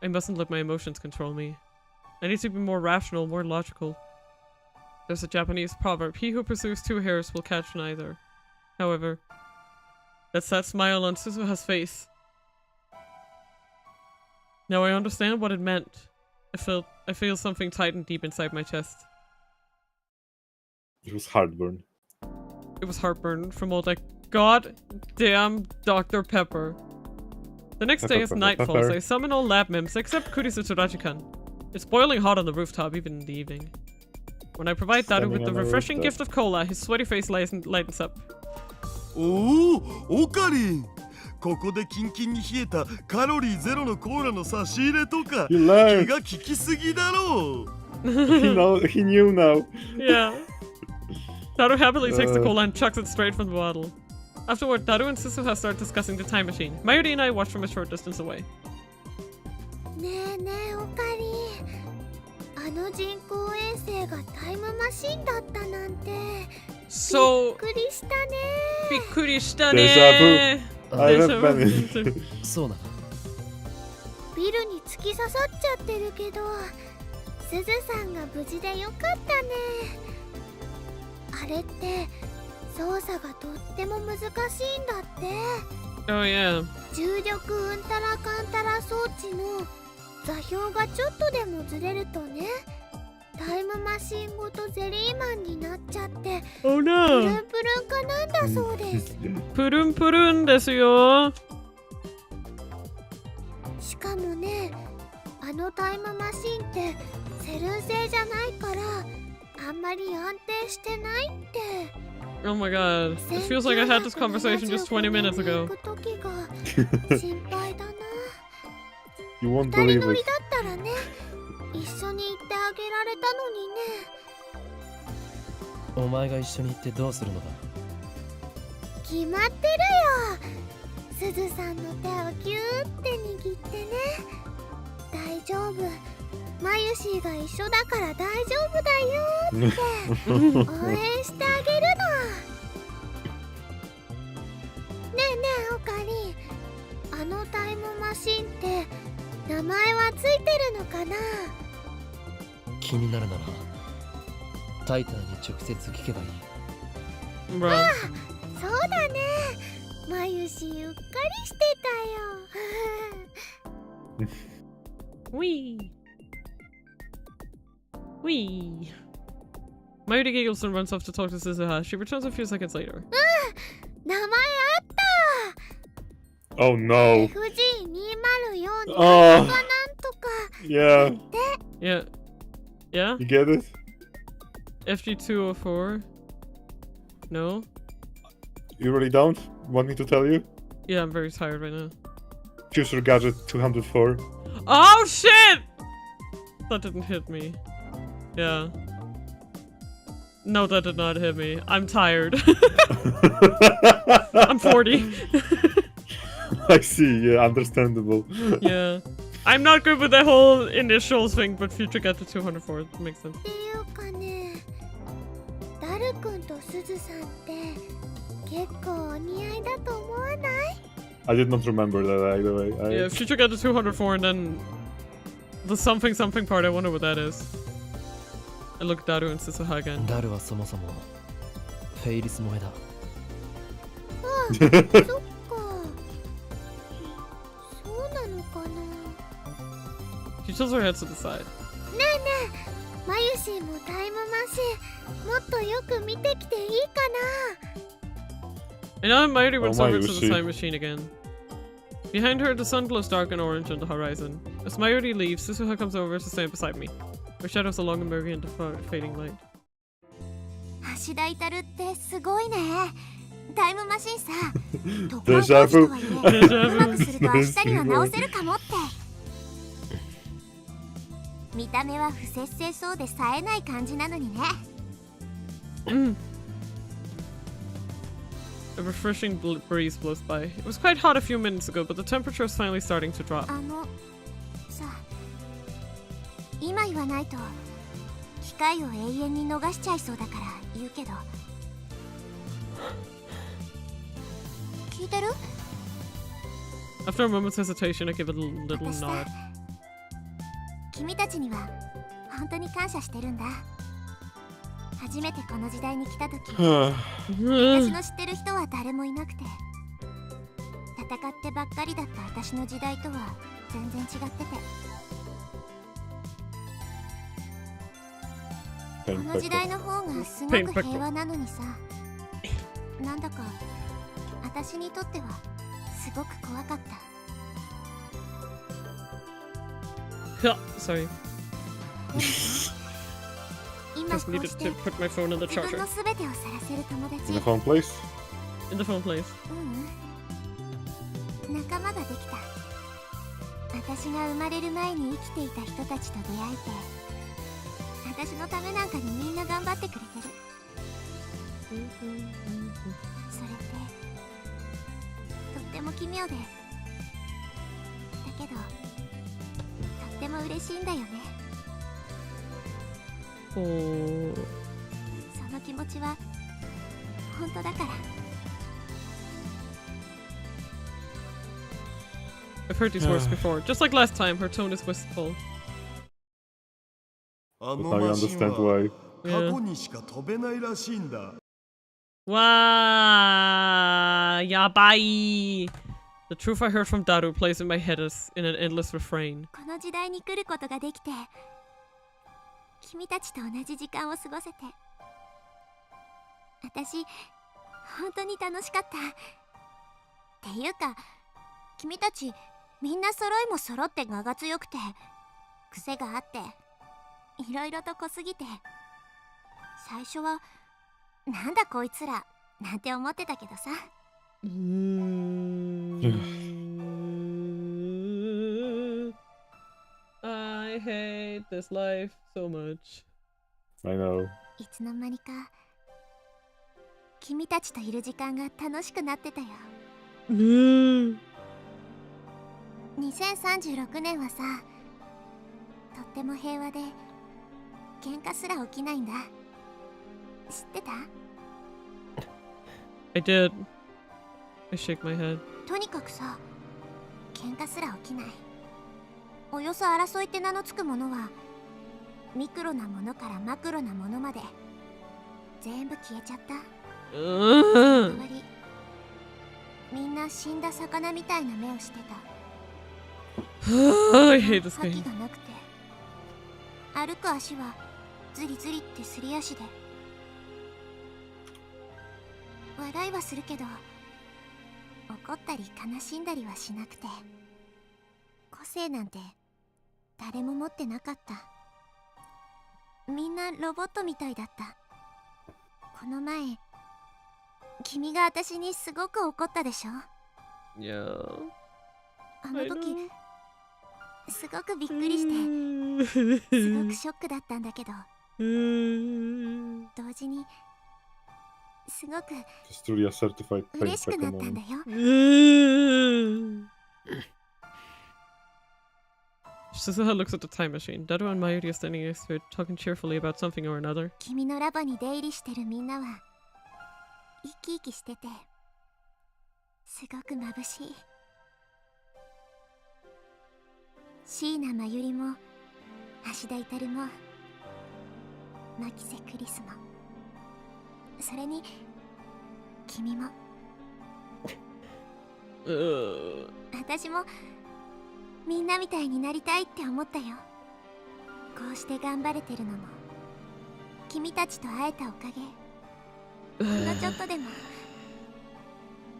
I mustn't let my emotions control me. I need to be more rational, more logical. There's a Japanese proverb, he who pursues two hares will catch neither. However, that's that smile on Suzuha's face. Now I understand what it meant. I feel something tighten deep inside my chest. It was heartburn. It was heartburn from all that goddamn Dr. Pepper. The next day as night falls, I summon all lab mims except Kurisu Tsudachi-kan. It's boiling hot on the rooftop even in the evening. When I provide Daru with the refreshing gift of cola, his sweaty face lightens up. Oh, オカリン。ここでキンキンに冷えたカロリーゼロのコーラの差し入れとか気が利きすぎだろう。He knew now. Yeah. Daru happily takes the cola and chucks it straight from the bottle. Afterward, Daru and Suzuha start discussing the time machine. Mayuri and I watch from a short distance away. ねえねえオカリン、あの人工衛星がタイムマシンだったなんて。So びっくりしたね。びっくりしたね。そうなの。ビルに突き刺さっちゃってるけど、すずさんが無事でよかったね。あれって操作がとっても難しいんだって。Oh yeah. 重力うんたらかんたら装置の座標がちょっとでもずれるとね、タイムマシンごとゼリーマンになっちゃって、Oh プルン no. プルンかなんだそうです。プルンプルンですよ。しかもね、あのタイムマシンってセルン製じゃないからあんまり安定してないって。Oh my god. It feels like I had this conversation just 20 minutes ago. 心配だな。You won't 二 believe 人乗り it. だったらね、一緒に行ってあげられたのにね。お前が一緒に行ってどうするのだ。決まってるよ。すずさんの手をギューって握ってね。大丈夫。マユシーが一緒だから大丈夫だよって応援してあげるの。ねえねえオカリン、あのタイムマシンって名前はついてるのかな。気になるならタイターに直接聞けばいい。Bro. ああ、そうだね。マユシーうっかりしてたよ。Wee. Wee. Mayuri giggles and runs off to talk to Suzuha. She returns a few seconds later. 名前あった。Oh no. FG204 Oh. なんとか。Yeah. Yeah. Yeah? You get it? FG204? No? You really don't? Want me to tell you? Yeah, I'm very tired right now. Future Gadget 204. Oh shit! That didn't hit me. Yeah. No, that did not hit me. I'm tired. I'm 40. I see, yeah, understandable. Yeah. I'm not good with the whole initials thing, but Future got to 204. It makes sense. っていうかね、ダル君とスズさんって結構お似合いだと思わない？ I did not remember that either way. Yeah, Future got to 204 and then the something something part, I wonder what that is. I look at Daru and Suzuha again. ダルはそもそもフェイリス萌えだ。あ、そっか。そうなのかな。 She tilts her head to the side. ねえねえ、マユシーもタイムマシンもっとよく見てきていいかな。 And now Mayuri runs over to the Mayushi. time machine again. Behind her, the sun glows dark and orange on the horizon. As Mayuri leaves, Suzuha comes over to stand beside me. Her shadows along and merging into fading light. 橋田至ってすごいね。タイムマシンさ、デジャブ。とはいえ、うまくすると明日には直せるかもって。見た目は不摂生そうで冴えない感じなのにね。A refreshing breeze blows by. It was quite hot a few minutes ago, but the temperature is finally starting to drop. さ、今言わないと機会を永遠に逃しちゃいそうだから言うけど。聞いてる？ After a moment's hesitation, I give it a little nod. 君たちには本当に感謝してるんだ。初めてこの時代に来た時私の知ってる人は誰もいなくて戦ってばっかりだった私の時代とは全然違っててこの時代の方がすごく平和なのにさなんだか私にとってはすごく怖かった Sorry. 今 Just こう needed して to put my phone in the 自分 charger. の全てをさらせる友達 In the phone place? In the phone place. 仲間ができた私が生まれる前に生きていた人たちと出会えて私のためなんかにみんな頑張ってくれてるそれってとっても奇妙でだけどとっても嬉しいんだよねその気持ちは本当だから I've heard these words before. Just like last time, her tone is wistful. あの Now you マシン understand は why. 過去にしか飛べないらしいんだ。Wow, yabai. The truth I heard from Daru plays in my head as in an endless refrain. この時代に来ることができて君たちと同じ時間を過ごせて私本当に楽しかったっていうか君たちみんな揃いも揃って我が強くて癖があっていろいろと濃すぎて最初はなんだこいつらなんて思ってたけどさI hate this life so much. I know. いつの間にか君たちといる時間が楽しくなってたよ2036年はさとっても平和で喧嘩すら起きないんだ知ってた I did. I shake my head. とにかくさ喧嘩すら起きないおよそ争いって名のつくものはミクロなものからマクロなものまで全部消えちゃった代わりみんな死んだ魚みたいな目をしてたI hate this 覇 game. 気がなくて歩く足はズリズリってすり足で笑いはするけど怒ったり悲しんだりはしなくて個性なんて誰も持ってなかったみんなロボットみたいだったこの前君が私にすごく怒ったでしょ Yeah. あの時すごくびっくりしてすごくショックだったんだけど同時にすごく Just truly a certified 嬉しくなったんだ moment. よ Shizuha looks at the time machine. Daru and Mayuri are standing next to it, talking cheerfully about something or another. 君のラボに出入りしてるみんなは生き生きしててすごく眩しい椎名真由里も橋田至も牧瀬クリスもそれに君も私もみんなみたいになりたいって思ったよこうして頑張れてるのも君たちと会えたおかげほんのちょっとでも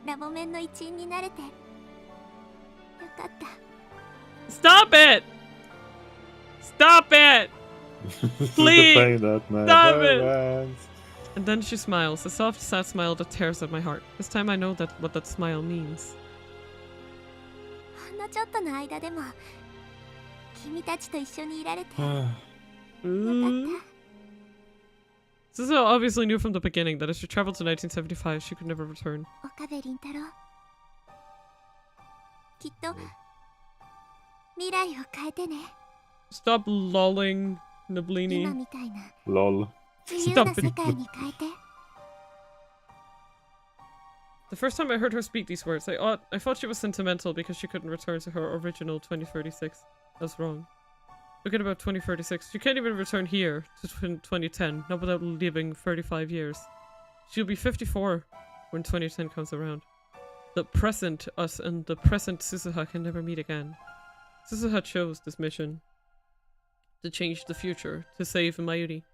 ラボメンの一員になれてよかった Stop it! Stop it! Please! Stop it! And then she smiles, a soft, sad smile that tears at my heart. This time I know what that smile means. ほんのちょっとの間でも君たちと一緒にいられてよかった Suzuha obviously knew from the beginning that if she traveled to 1975, she could never return. 岡部倫太郎きっと未来を変えてね Stop lolling, Nablini. 今みたいな Lol. 自由な世界に変えて The first time I heard her speak these words, I thought she was sentimental because she couldn't return to her original 2036. I was wrong. Forget about 2036. You can't even return here to 2010, not without living 35 years. She'll be 54 when 2010 comes around. The present us and the present Suzuha can never meet again. Suzuha chose this mission to change the future, to save Mayuri.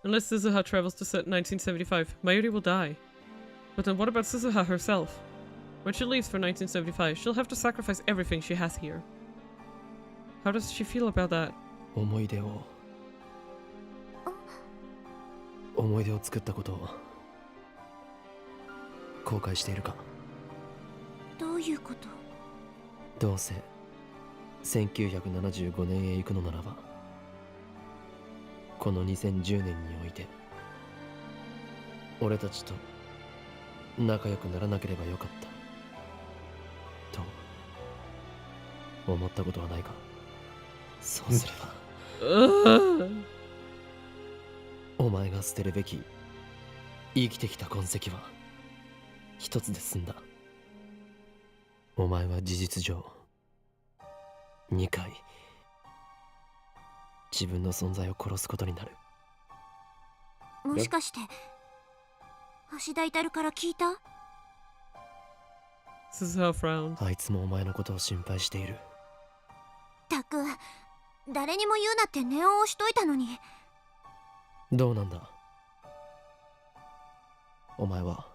Unless Suzuha travels to 1975, Mayuri will die. But then what about Suzuha herself? When she leaves for 1975, she'll have to sacrifice everything she has here. How does she feel about that? 思い出を作ったことを後悔しているか？どういうこと？どうせ1975年へ行くのならば、この2010年において俺たちと仲良くならなければよかったと思ったことはないか？そうすればお前が捨てるべき生きてきた痕跡は一つで済んだ。お前は事実上2回自分の存在を殺すことになる。もしかして橋田至から聞いた？ Suzuha frowned. あいつもお前のことを心配している。たく、誰にも言うなって念を押しといたのに。どうなんだお前は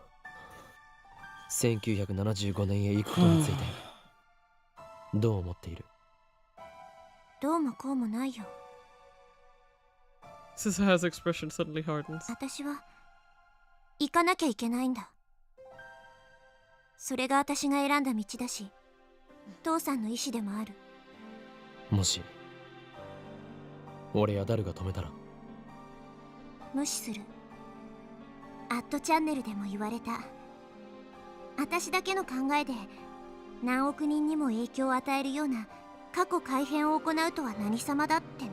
1975年へ行くことについてどう思っている？どうもこうもないよ。 Suzuha's expression suddenly hardens. 私は行かなきゃいけないんだ。それが私が選んだ道だし、父さんの意志でもある。もし俺やダルが止めたら？無視する。アットチャンネルでも言われた。私だけの考えで何億人にも影響を与えるような過去改変を行うとは何様だってね。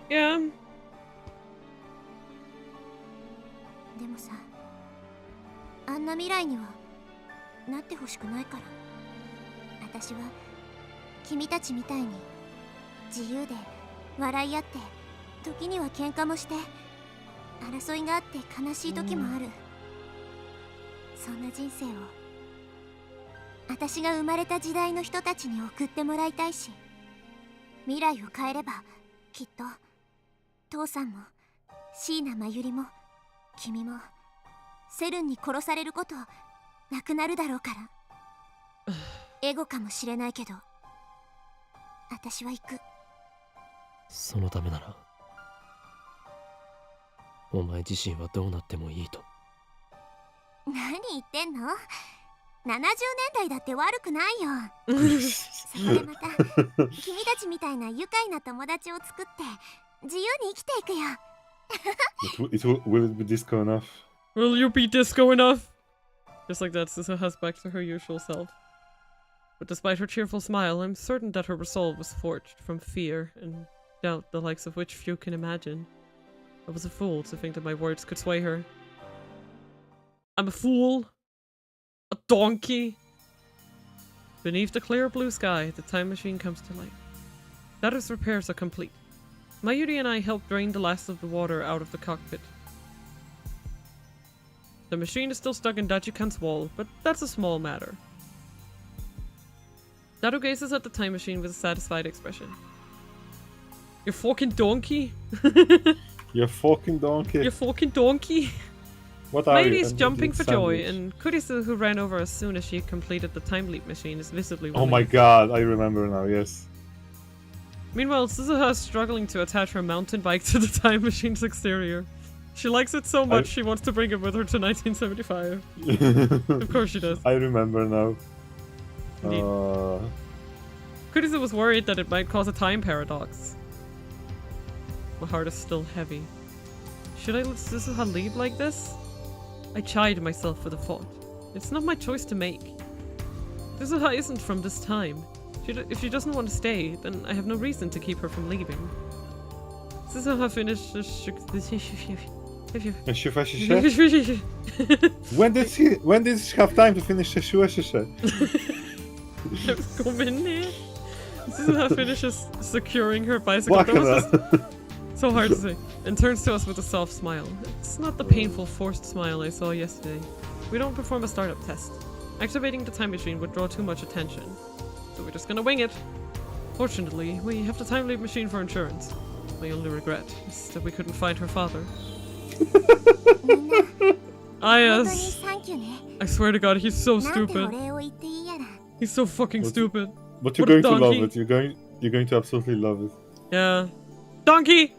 Yeah. でもさ、あんな未来にはなってほしくないから。私は君たちみたいに自由で笑い合って、時には喧嘩もして争いがあって悲しい時もある。そんな人生を私が生まれた時代の人たちに送ってもらいたいし、未来を変えればきっと父さんも椎名真由里も君もセルンに殺されることなくなるだろうから。エゴかもしれないけど私は行く。そのためならお前自身はどうなってもいいと？何言ってんの？70年代だって悪くないよ。そこでまた君たちみたいな愉快な友達を作って自由に生きていくよ。Will it be disco enough? Will you be disco enough? Just like that, Suzuha's back to her usual self. But despite her cheerful smile, I'm certain that her resolve was forged from fear and doubt, the likes of which few can imagine. I was a fool to think that my words could sway her. I'm a fool. A donkey. Beneath the clear blue sky, the time machine comes to life. Data's repairs are complete. Mayuri and I helped drain the last of the water out of the cockpit. The machine is still stuck in Dachikan's wall, but that's a small matter. Daru gazes at the time machine with a satisfied expression. You fucking donkey? You fucking donkey. You fucking donkey. What are Mayuri you? is jumping for joy, and Kurisu, who ran over as soon as she completed the time leap machine, is visibly relieved. Oh my god, I remember now, yes. Meanwhile, Suzuha is struggling to attach her mountain bike to the time machine's exterior. She likes it so much she wants to bring it with her to 1975. Of course she does. I remember now. Indeed. Kurisu was worried that it might cause a time paradox. My heart is still heavy. Should I let Suzuha lead like this? I chide myself for the thought. It's not my choice to make. Suzuha isn't from this time. If she doesn't want to stay, then I have no reason to keep her from leaving. Suzuha finished When did she have time to finish the? Kom in here. Suzuha finishes securing her bicycle. That was just so hard to say. And turns to us with a soft smile. It's not the painful, forced smile I saw yesterday. We don't perform a startup test. Activating the time machine would draw too much attention. So we're just gonna wing it. Fortunately, we have the time leap machine for insurance. My only regret is that we couldn't find her father. I swear to God, he's so stupid. He's so fucking stupid. But you're going to love it. You're going to absolutely love it. Yeah. Donkey!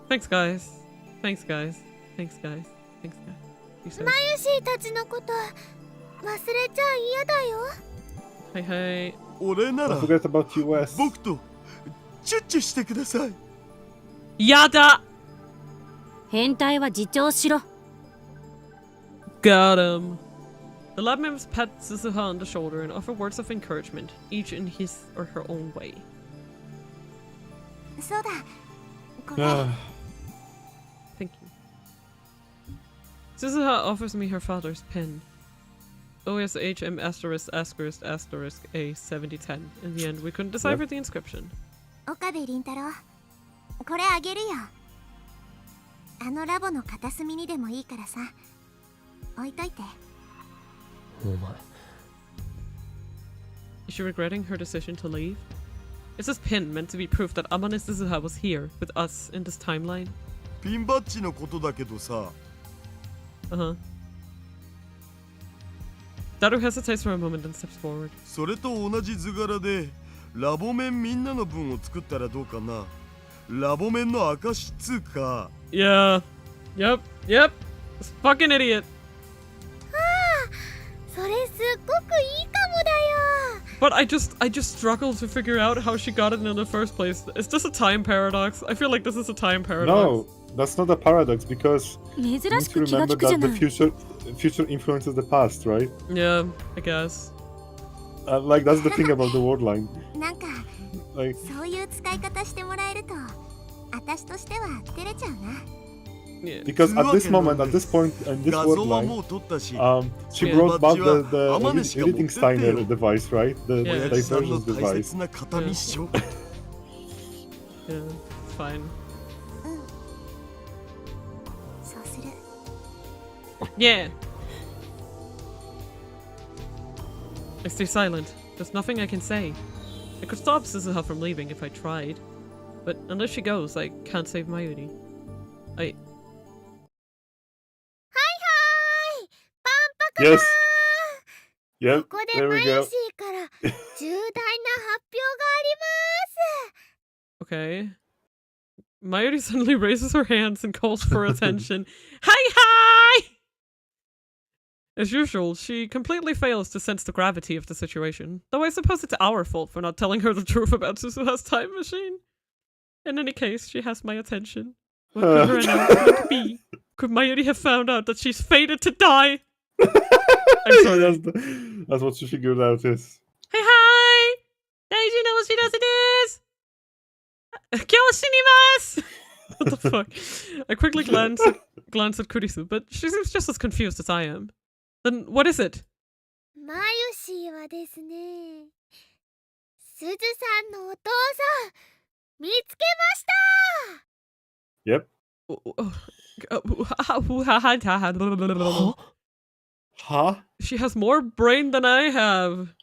Thanks, guys. Thanks, guys. Thanks, guys. Thanks, guys. He says. Hey, hey. Don't forget about US. Yada! 変態は自重しろ。 Got him. The lab members pat Suzuha on the shoulder and offer words of encouragement, each in his or her own way. Thank you. Suzuha offers me her father's pen. OSHM asterisk asterisk asterisk A 7010. In the end, we couldn't decipher the inscription. 岡部倫太郎、これあげるよ。あのラボの片隅にでもいいからさ、置いといて。お前。Is she regretting her decision to leave? Is this pin meant to be proof that Amane Suzuha was here with us in this timeline? ピンバッジのことだけどさ。Uh-huh. Daru hesitates for a moment and steps forward. それと同じ図柄でラボ面みんなの分を作ったらどうかな。ラボ面の証つうか。Yeah. Yep. Yep. This fucking idiot. それすっごくいいかもだよ。 But I just struggle to figure out how she got it in the first place. Is this a time paradox? I feel like this is a time paradox. No, that's not a paradox because you need to remember that the future influences the past, right? Yeah, I guess. Like that's the thing about the word line. なんか、like, そういう使い方してもらえると、私としては照れちゃうな。Yeah. Because at this moment, at this point, in this word line, she brought back the editing Steiner device, right? The divergence device. Yeah, it's fine. Yeah. I stay silent. There's nothing I can say. I could stop Suzuha from leaving if I tried. But unless she goes, I can't save Mayuri. Yes. Yep. There we go. Okay. Mayuri suddenly raises her hands and calls for attention. Hi! As usual, she completely fails to sense the gravity of the situation. Though I suppose it's our fault for not telling her the truth about Suzuha's time machine. In any case, she has my attention. What could her announcement be? Could Mayuri have found out that she's fated to die? I'm sorry. That's what she figured out is. Hi! Daiji knows she does it is! Kyoshinimasu! What the fuck? I quickly glance at Kurisu, but she seems just as confused as I am. Then what is it? Mayushi wa desu ne. Suzu-san no otousan mitsukemashita! Yep. Huh? She has more brain than I have.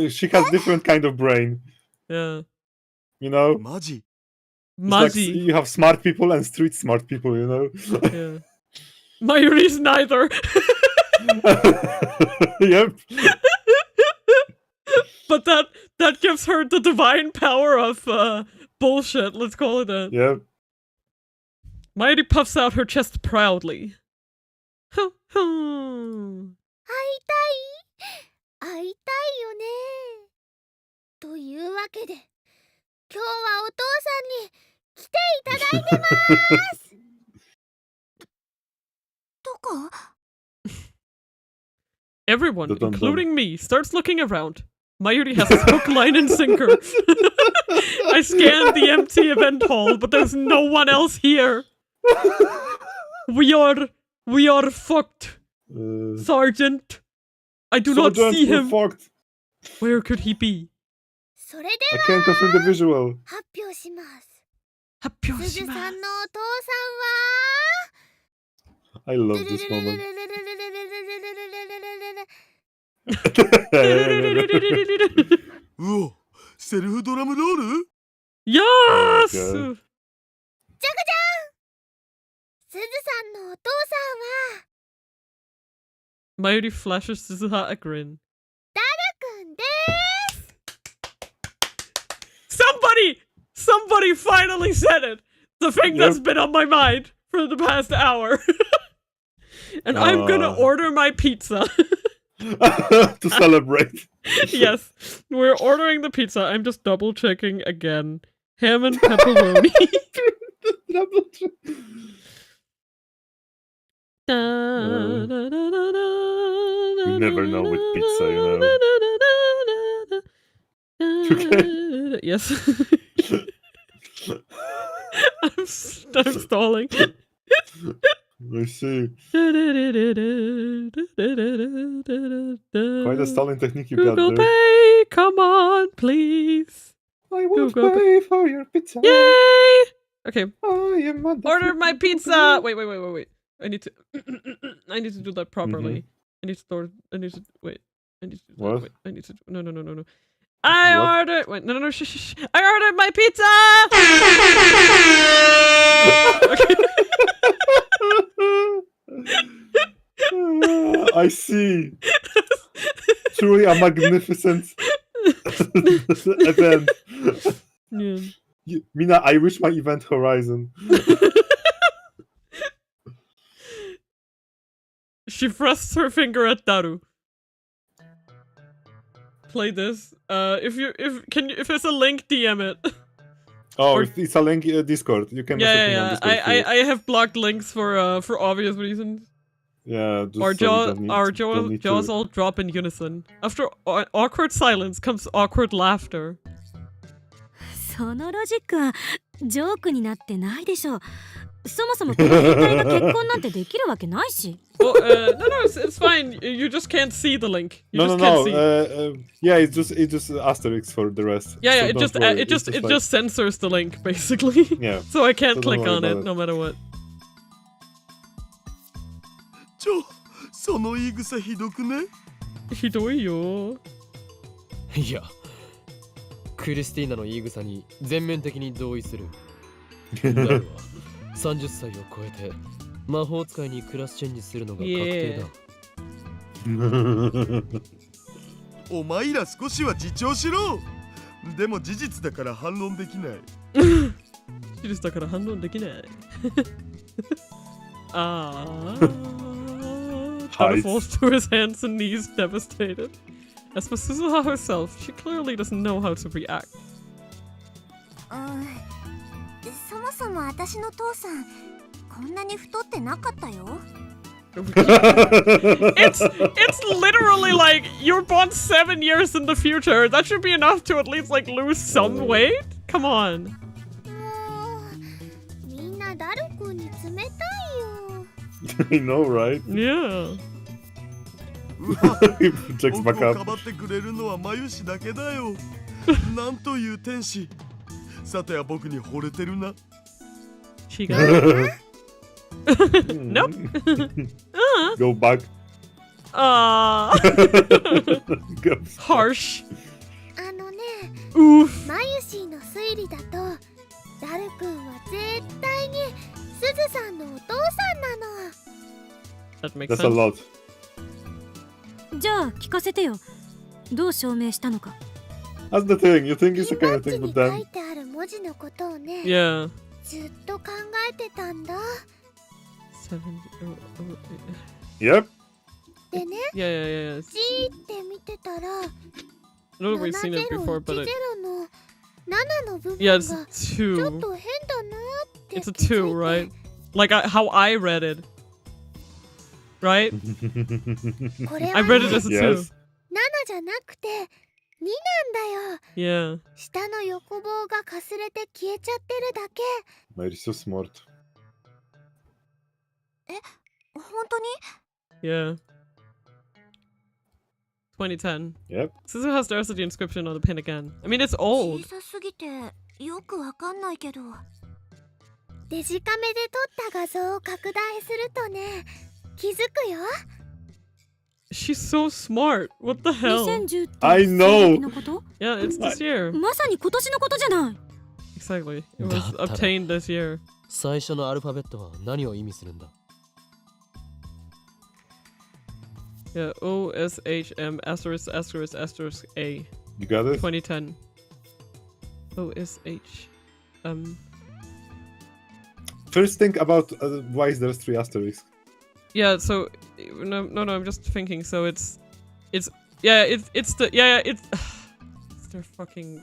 She has different kind of brain. Yeah. You know? Maji. Like you have smart people and street smart people, you know? Yeah. Mayuri's neither. Yep. But that gives her the divine power of bullshit, let's call it that. Yep. Mayuri puffs out her chest proudly. 会いたいよね。というわけで、今日はお父さんに来ていただいてます。どこ? Everyone, including me, starts looking around. Mayuri has his hook, line, and sinker. I scanned the empty event hall, but there's no one else here. We are fucked. Sergeant. I do not see him. Fucked. Where could he be? それで I can't confirm the visual. 発表します。発表すします。ずさんのお父 I さん love は this moment. うお、セルフドラムロール？ Yes! Okay. ジャグジャン、すずさんのお父さんは Mayuri flashes Suzuha a grin. くんです。 Somebody finally said it! The thing that's been on my mind for the past hour. And I'm gonna order my pizza. To celebrate. Yes, we're ordering the pizza. I'm just double checking again. Ham and pepperoni. You never know with pizza, you know. Okay. Yes. I'm stalling. I see. Quite a stalling technique you Google got there. Pay, come on, please. I won't Google pay for your pizza. Yay! Okay. I am Order my pizza. Wait. I need to. I need to do that properly. I need to store. I need to wait. I need to. What? Wait, I need to. No. I ordered. Wait, no. Shh. I ordered my pizza. Okay. I see. Truly a magnificent event. Yeah. Mina, I wish my event horizon. She thrusts her finger at Daru. Play this. If there's a link, DM it. Oh, or, it's a link Discord. You can message me on Discord. I have blocked links for obvious reasons. Yeah, just our so jaws all drop in unison. After awkward silence comes awkward laughter. そのロジックはジョークになってないでしょう。そもそもこの変態が結婚なんてできるわけないし。Oh, no, it's fine. You just can't see the link. You no, just can't see. Yeah, it's just asterisks for the rest. Yeah, so it just censors the link basically. Yeah. So I can't So click on it no matter what. その言い草ひどくね？ひどいよ。いや、クリスティーナの言い草に全面的に同意する。ダルは30歳を超えて魔法使いにクラスチェンジするのが確定だ。お前ら少しは自重しろ。でも事実だから反論できない。事実だから反論できない。Taro falls to his hands and knees, devastated. As for Suzuha herself, she clearly doesn't know how to react. そもそも私の父さん、こんなに太ってなかったよ。It's literally like you're born 7 years in the future. That should be enough to at least like lose some weight. Come on. もうみんなダル君に冷たいよ。I know, right? Yeah. 僕をかばってくれるのはマユシだけだよ。なんという天使。さては僕に惚れてるな。She got it. Nope. Go back. Harsh. ね、 Oof. マユシーの推理だと、ダル君は絶対にスズさんのお父さんなの。 That makes That's a sense. lot. じゃあ聞かせてよ。どう証明したのか。That's the thing. You think it's ピ the ンバ kind ッ of ジ thing に with 書 them? いてある文字のことをね、 Yeah. ずっと考えてたんだ。 Yep. でね、 Yeah. じーって見てたら、 I know we've seen it before, but 7010の7の部分 yeah, が it's ちょっ 2. と変だなって It's a 気づいて。 2, right? Like how I read it. Right? これ I は read it ね、 as a 2. Yes. 7じゃなくて2なんだよ。 Yeah. 下の横棒がかすれて消えちゃってるだけ。 Mary so smart. 本当に？ Yeah. 2010. Yep. Suzuha stares at the inscription on the pin again. I mean, it's old. 小さすぎてよくわかんないけど。デジカメで撮った画像を拡大するとね、気づくよ。She's so smart. What the hell? 2010って I know. のこと？ Yeah, it's this year. まさに今年のことじゃない。 Exactly. It was obtained this year. 最初のアルファベットは何を意味するんだ？ Yeah, OSHM asterisk asterisk asterisk A. You got it? 2010. OSH. First, think about why is there 3 asterisks? Yeah, so no, I'm just thinking. So it's it's their fucking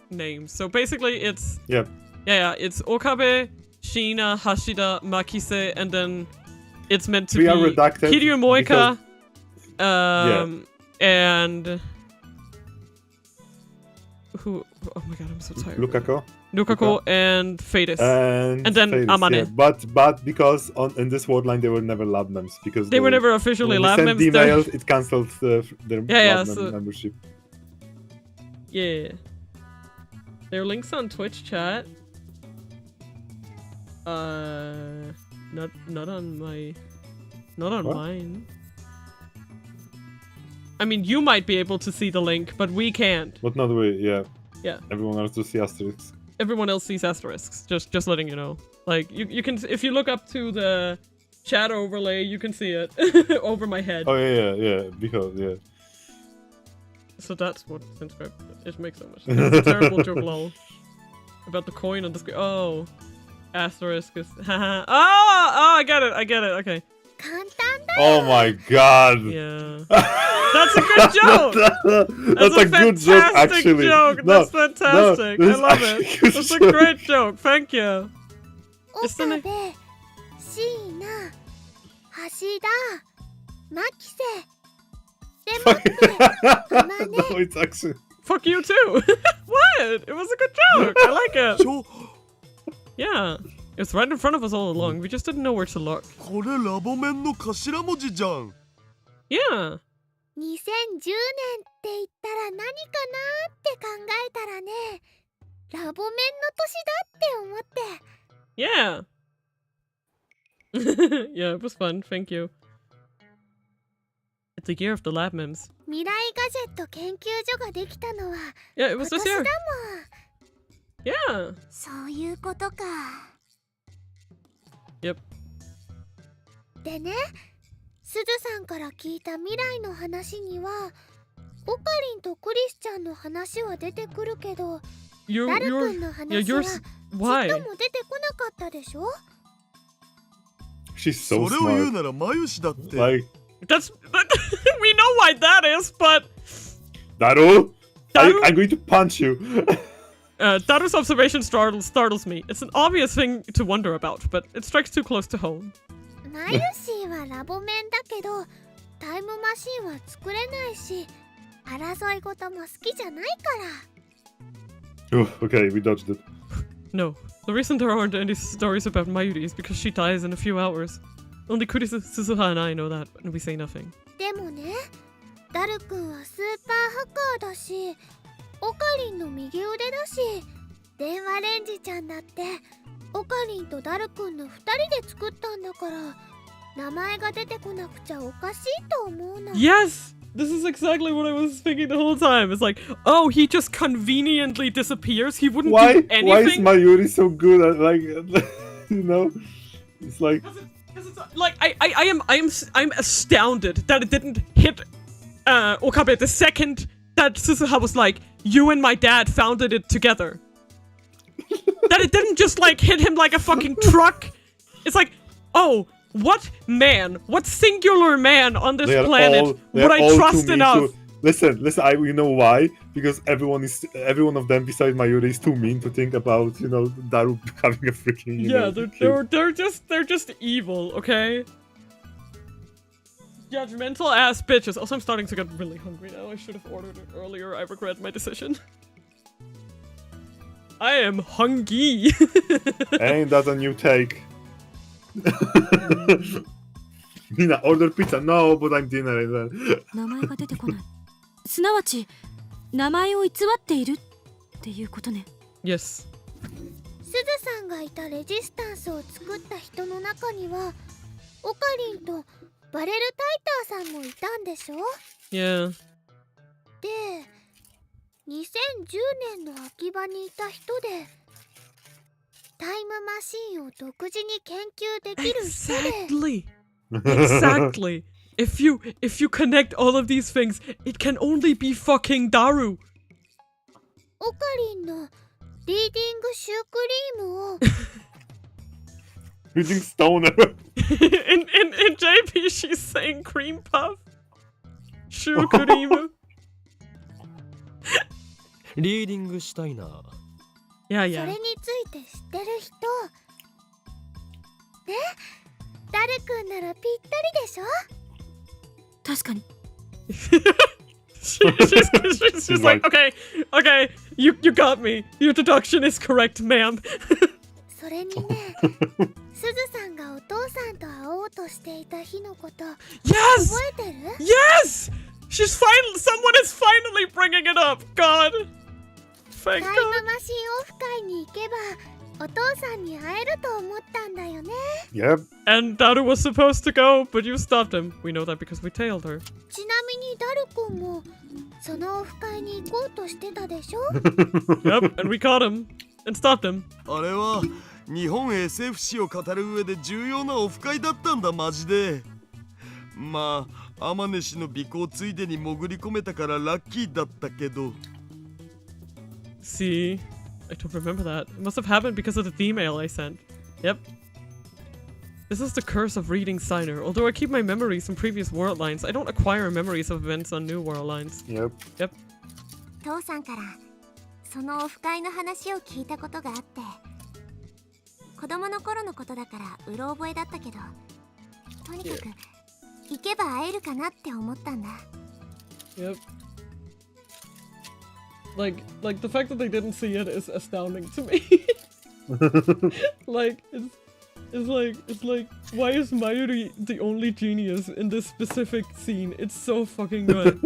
names. So basically, it's it's Okabe, Shina, Hashida, Makise, and then it's meant to be Kiryu Moika, and who? Oh my god, I'm so tired. Lukako and Fadis. And then Fadis, Amane. Yeah. But because in this word line they were never lab mems because they were never officially lab mems. When they sent emails, it cancelled their lab mem membership. Yeah. Their links on Twitch chat. Not on mine. I mean, you might be able to see the link, but we can't. But not we, yeah. Yeah. Everyone else to see asterisks. Everyone else sees asterisks. Just letting you know. Like you can, if you look up to the chat overlay, you can see it over my head. Oh yeah. Because So that's what's inscribed. It makes so much sense. It's a terrible joke, lol. About the coin on the screen. Oh, asterisk is. oh, I get it. Okay. Oh my god. Yeah. That's a good joke. That's a good joke, actually. Joke. That's fantastic. I love it. That's a great joke. Thank you. Okabe, Shina, Hashida, Makise. No, it's actually. Fuck you too. What? It was a good joke. I like it. Yeah. It's right in front of us all along. We just didn't know where to look. これラボメンの頭文字じゃん。Yeah. 2010年って言ったら何かなって考えたらね、ラボメンの年だって思って。Yeah. Yeah, it was fun. Thank you. It's the year of the lab memes. 未来ガジェット研究所ができたのは Yeah, it was this year. 今年だもん。Yeah. そういうことか。Yep. でね、すずさんから聞いた未来の話には、オカリンとクリスちゃんの話は出てくるけど、ダル君の話はちっとも出てこなかったでしょ？ She's so それを言うならマユシだって。Like, That's we know why that is, but Daru? I'm going to punch you. Daru's observation startles me. It's an obvious thing to wonder about, but it strikes too close to home. マユシはラボメンだけど、タイムマシンは作れないし、争い事も好きじゃないから。Okay, we dodged it. No, the reason there aren't any stories about Mayuri is because she dies in a few hours. Only Kurisu, Suzuha and I know that, and we say nothing. でもね、ダル君はスーパーハッカーだし、オカリンの右腕だし、電話レンジちゃんだってオカリンとダル君の2人で作ったんだから、名前が出てこなくちゃおかしいと思うの。 Yes! This is exactly what I was thinking the whole time. It's like, oh, he just conveniently disappears. He wouldn't do anything. Why is Mayuri so good at, like, you know? It's like... Like, I'm astounded that it didn't hit Okabe the second that Suzuha was like, you and my dad founded it together. That it didn't just like hit him like a fucking truck. It's like, oh, what man, what singular man on this planet would I trust enough? Listen, you know why? Because everyone of them besides Mayuri is too mean to think about, you know, Daru becoming a freaking, you know, they're just evil, okay? Judgmental ass bitches. Also, I'm starting to get really hungry now. I should have ordered it earlier. I regret my decision. I am hungry. Ain't that a new take? Mina, order pizza. No, but I'm dinner. 名前が出てこない。すなわち名前を偽っているっていうことね。 Yes. すずさんがいたレジスタンスを作った人の中にはオカリンとバレルタイターさんもいたんでしょ。 Yeah. で2010年の秋葉にいた人でタイムマシンを独自に研究できる人で Exactly. If you connect all of these things, it can only be fucking Daru. オカリンのリーディングシュークリームを Reading Stoner. in JP, she's saying cream puff. Shoe cream. リーディングしたいな。Yeah, そ yeah. れについて知ってる人ね、ダルくんならぴったりでしょ。確かに。she's like, okay, you got me. Your deduction is correct, ma'am. それにね、すずさんがお父さんと会おうとしていた日のこと Yes! 覚えてる？ Yes! Someone is finally bringing it up. God. タ Thank イム God. マシンオフ会に行けばお父さんに会えると思ったんだよね。 Yep. And Daru was supposed to go, but you stopped him. We know that because we tailed her. ちなみにダルくんもそのオフ会に行こうとしてたでしょ。 Yep, and we caught him and stopped him. あれは日本 SF 史を語る上で重要なオフ会だったんだマジで。まあ天音氏の尾行ついでに潜り込めたからラッキーだったけど。 See, I don't remember that. It must have happened because of the email I sent. Yep. This is the curse of reading Steiner. Although I keep my memories from previous world lines, I don't acquire memories of events on new world lines. Yep. Yep. 父さんからそのオフ会の話を聞いたことがあって、子供の頃のことだからうろ覚えだったけど、とにかく行けば会えるかなって思ったんだ。 Yep. Like the fact that they didn't see it is astounding to me. Like, it's like, why is Mayuri the only genius in this specific scene? It's so fucking good.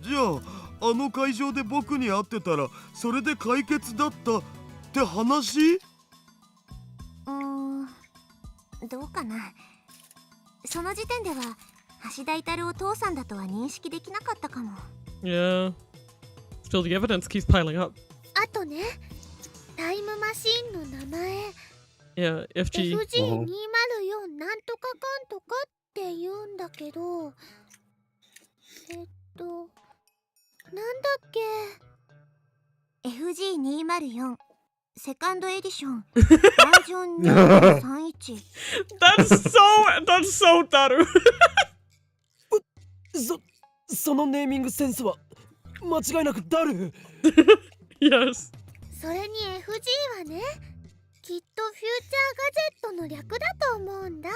じゃああの会場で僕に会ってたらそれで解決だったって話？どうかな。その時点では橋田至を父さんだとは認識できなかったかも。 Yeah. Still, the evidence keeps piling up. あとね、タイムマシンの名前 Yeah, FG. FG204 なんとかかんとかって言うんだけど、なんだっけ？ FG204 セカンドエディションバージョン2.31 That's so Daru. そのネーミングセンスは間違いなくダル。 Yes. それに FG はね、きっとフューチャーガジェットの略だと思うんだ。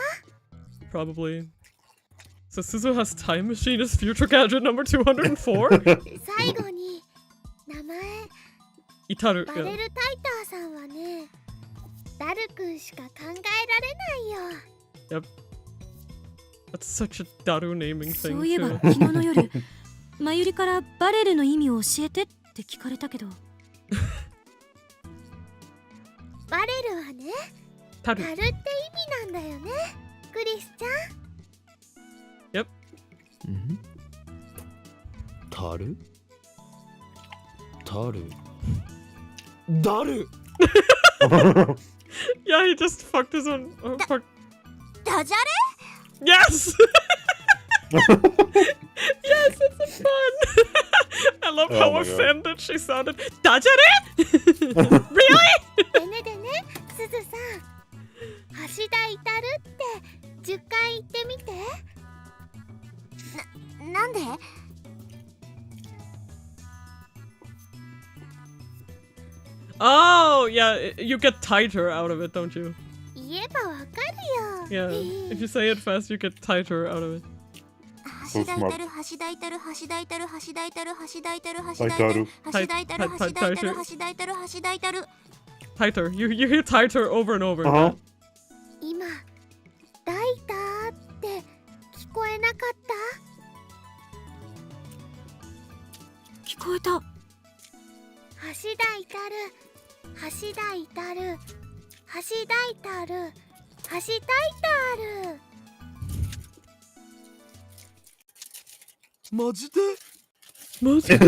Probably. So Suzu has time machine as future gadget number 204? 最後に名前 Itaru. バレ Yeah. ルタイターさんはね、ダルくんしか考えられないよ。 Yep. That's such a Daru naming そ thing ういえば too. 昨日の夜マユリからバレルの意味を教えてって聞かれたけど、バレルはね、タ Taru. ルって意味なんだよね、クリスちゃん。ん？タル？タル？ダル！ Yeah, he just fucked his own. Fuck. ダジャ Yes! Yes, it's fun! I love how Oh my God. offended she sounded. Dajare? Really? でねでね、すずさん、橋田至って10回言ってみて。レなんで？ Oh, yeah, you get tighter out of it, don't you? 言えばわかるよ。 Yeah, if you say it fast, you get tighter out of it. 橋 So 田 smart. 至橋田至橋田至橋田至橋田至橋田至橋田至 Taitaru. 橋田至橋田至橋田至 Tighter. You hear tighter over and over. Uh-huh. 今、ダイターって聞こえなかった？聞こえた。橋田至る、橋田至る、橋田至る、橋田至る。マジで？マジで？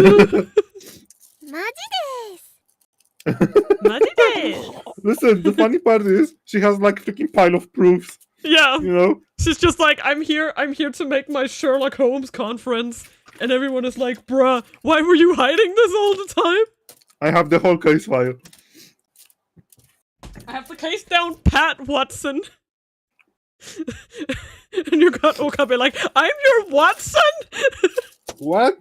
マジです。Listen, the funny part is she has like freaking pile of proofs. Yeah. You know? She's just like, I'm here to make my Sherlock Holmes conference. And everyone is like, bruh, why were you hiding this all the time? I have the whole case file. I have the case down pat, Watson. And you got Okabe like, I'm your Watson? What?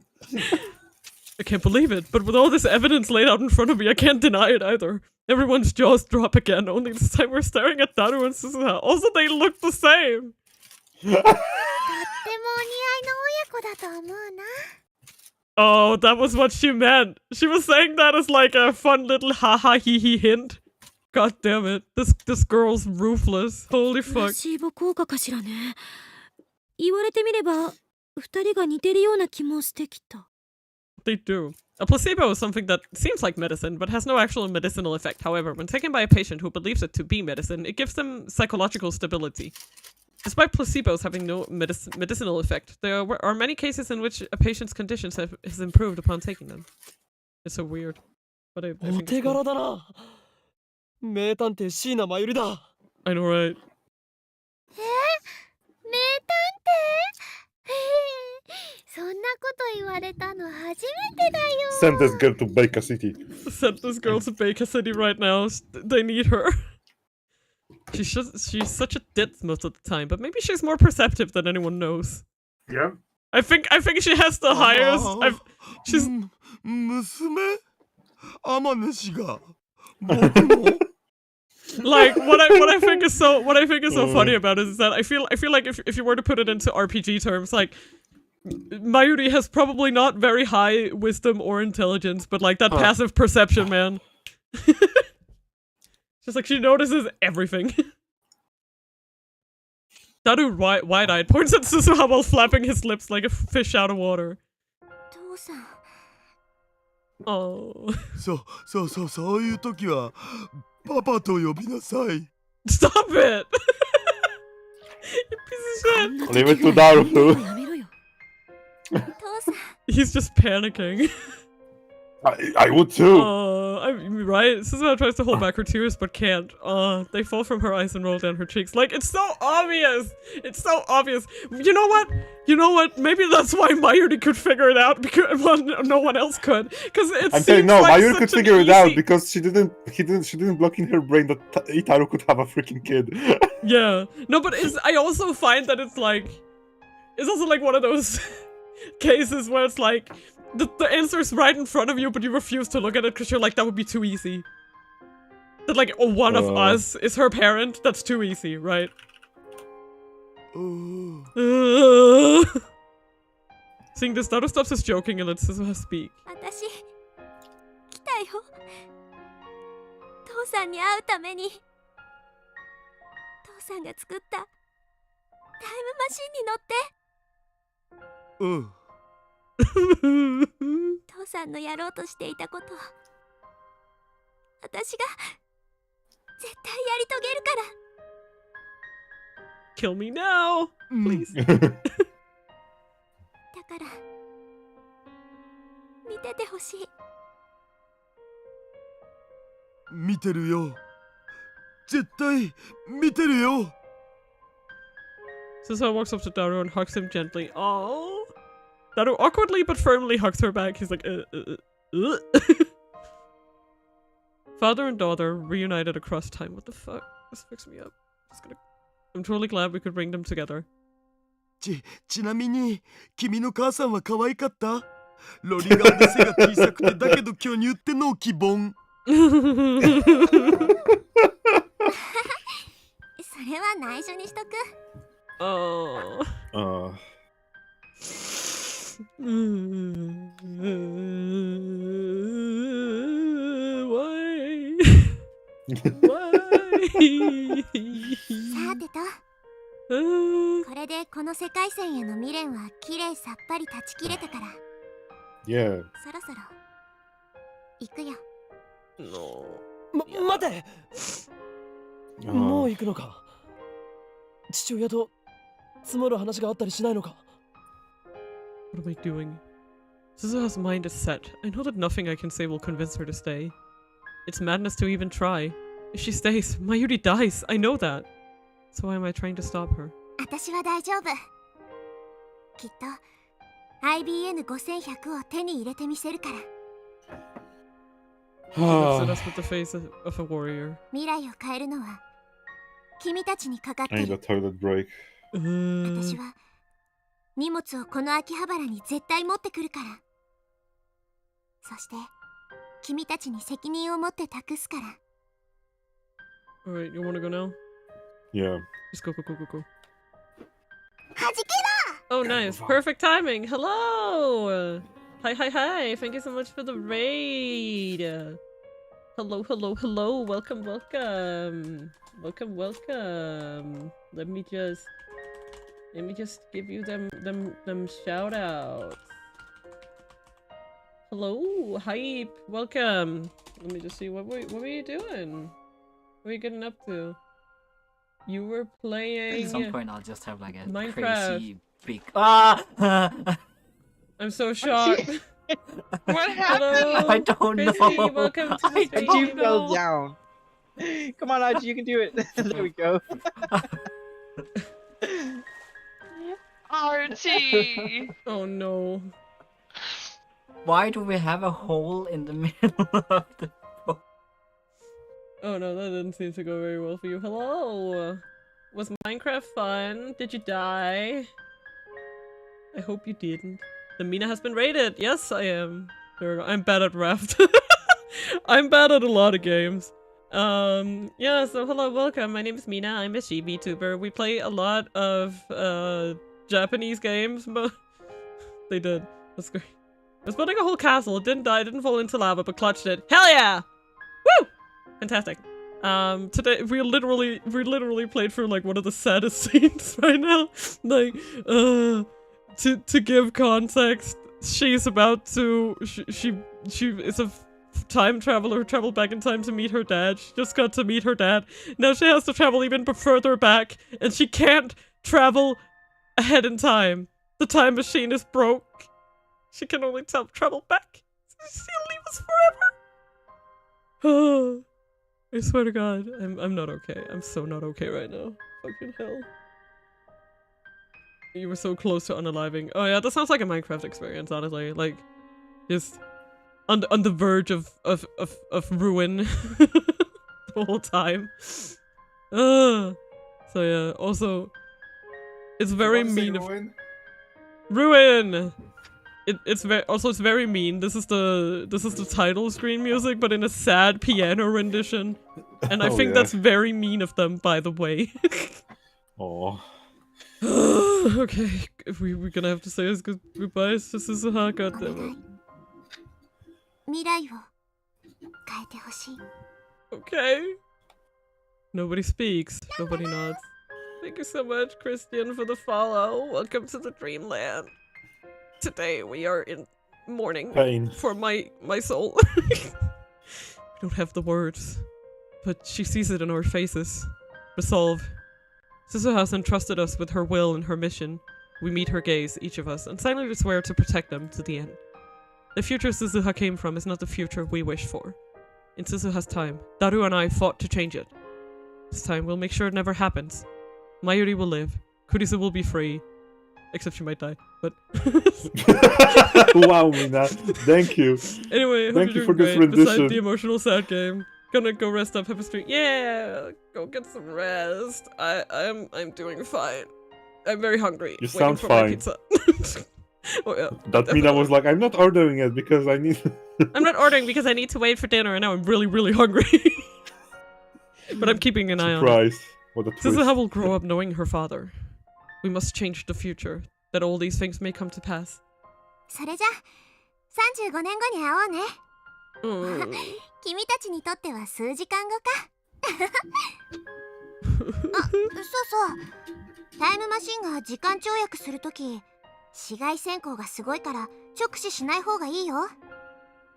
I can't believe it, but with all this evidence laid out in front of me, I can't deny it either. Everyone's jaws drop again, only this time we're staring at Daru and Suzuha. Also, they look the same! Oh, that was what she meant. She was saying that as like a fun little haha hee hee hint. God damn it. This girl's ruthless. Holy fuck. シーボ効果かしらね。言われてみれば、二人が似てるような気もしてきた。They do. A placebo is something that seems like medicine, but has no actual medicinal effect. However, when taken by a patient who believes it to be medicine, it gives them psychological stability. Despite placebos having no medicinal effect, there are many cases in which a patient's conditions has improved upon taking them. It's so weird. But I think it's cool. 名探偵椎名真由里だ。I know, right? 名探偵？そんなこと言われたの初めてだよ。 Send this girl to Baker City. Send this girl to Baker City right now. They need her. She's such a ditz most of the time, but maybe she's more perceptive than anyone knows. Yeah. I think she has the highest. She's 娘？天主が僕の？ Like what I think is so funny about it is that I feel like if you were to put it into RPG terms, like Mayuri has probably not very high wisdom or intelligence, but like that passive perception, man. Just like she notices everything. Daru wide-eyed points at Suzuha while flapping his lips like a fish out of water. Oh. そういう時はパパと呼びなさい。 Stop it! You piece of shit! Leave it to Daru. He's just panicking. I would too. Right? Suzuha tries to hold back her tears but can't. They fall from her eyes and roll down her cheeks. Like, it's so obvious! It's so obvious. You know what? Maybe that's why Mayuri could figure it out because no one else could. Because I'm saying no, like Mayuri could figure it out because she didn't block in her brain that Itaru could have a freaking kid. Yeah. No, but I also find that it's also like one of those cases where it's like the answer is right in front of you, but you refuse to look at it because you're like, that would be too easy. That like, one of us is her parent, that's too easy, right? Seeing this, Daru stops his joking and lets Suzuha speak. 私来たよ。父さんに会うために。父さんが作ったタイムマシンに乗って。父さんのやろうとしていたこと、私が絶対やり遂げるから。 Kill me now, please. だから見ててほしい。見てるよ。絶対見てるよ。 Suzuha walks up to Daru and hugs him gently. Oh. Daru awkwardly but firmly hugs her back. He's like, Father and daughter reunited across time. What the fuck? This fucks me up. I'm totally glad we could bring them together. ちなみに君の母さんは可愛かった？ロリ顔で背が小さくてだけど巨乳ってのを希望。それは内緒にしとく。Why? さてと、これでこの世界線への未練はきれいさっぱり断ち切れたから。Yeah. そろそろ行くよ。No. 待てもう行くのか父親と積もる話があったりしないのか What am I doing? Suzuha's mind is set. I know that nothing I can say will convince her to stay. It's madness to even try. If she stays, Mayuri dies. I know that. So why am I trying to stop her? 私は大丈夫。きっと IBN5100 を手に入れてみせるから。She looks at us with the face of a warrior. 未来を変えるのは君たちにかかってい I need a る。 toilet break. 私は荷物をこの秋葉原に絶対持ってくるから。そして君たちに責任を持って託すから。Alright, you wanna go now? Yeah. Just go, go, go, go, go. はじけ Oh, nice. Perfect timing. Hello. Hi, hi, hi. Thank you so much for the raid. Hello, hello, hello. Welcome, welcome. Welcome, welcome. Let me just give you them shout outs. Hello, hype. Welcome. Let me just see what were you doing? What were you getting up to? You were playing. At some point, I'll just have like a Minecraft. crazy big. Ah! I'm so shocked. What happened? Hello, I don't Chrissy, know. welcome to the stream. You fell down. Come on, Archie, you can do it. There we go. Archie! Oh no. Why do we have a hole in the middle of the boat? Oh no, that didn't seem to go very well for you. Hello! Was Minecraft fun? Did you die? I hope you didn't. The Mina has been raided! Yes, I am. There we go. I'm bad at Raft. I'm bad at a lot of games. Yeah, so hello, welcome. My name is Mina. I'm a ENVtuber. We play a lot of, Japanese games, but they did. That's great. I was building a whole castle. It didn't die, it didn't fall into lava, but clutched it. Hell yeah! Woo! Fantastic. Today we literally played through like one of the saddest scenes right now. Like, to give context, she's about to she is a time traveler, traveled back in time to meet her dad. She just got to meet her dad. Now she has to travel even further back, and she can't travel ahead in time. The time machine is broke. She can only travel back. She'll leave us forever. I swear to God, I'm not okay. I'm so not okay right now. Fucking hell. You were so close to unaliving. Oh yeah, that sounds like a Minecraft experience, honestly. Like, just on the verge of ruin the whole time. So yeah, also it's very mean of ruin. It's very mean. This is the title screen music, but in a sad piano rendition, and I think that's very mean of them, by the way. Oh. Okay, we're gonna have to say us goodbyes to Suzuha. Goddammit. Okay. Nobody speaks. Nobody nods. Thank you so much, Christian, for the follow. Welcome to the Dreamland. Today we are in mourning Pain for my soul. We don't have the words, but she sees it in our faces. Resolve. Suzuha has entrusted us with her will and her mission. We meet her gaze, each of us, and silently swear to protect them to the end. The future Suzuha came from is not the future we wish for. In Suzuha's time, Daru and I fought to change it. This time we'll make sure it never happens. Mayuri will live. Kurisu will be free. Except she might die, but... Wow, Mina. Thank you. Anyway, thank you for this rendition. Besides the emotional sad game. Gonna go rest up, have a stream. Yeah, go get some rest. I'm doing fine. I'm very hungry. You sound fine. My pizza. Oh, yeah, that definitely. Mina was like, I'm not ordering it because I need... I'm not ordering because I need to wait for dinner, and now I'm really, really hungry. But I'm keeping an eye on it. Surprise. What a twist. Suzuha will grow up knowing her father. We must change the future, that all these things may come to pass. それじゃ35年後に会おうね。君たちにとっては数時間後か。あ、そうそう。タイムマシンが時間跳躍するとき、紫外線光がすごいから直視しない方がいいよ。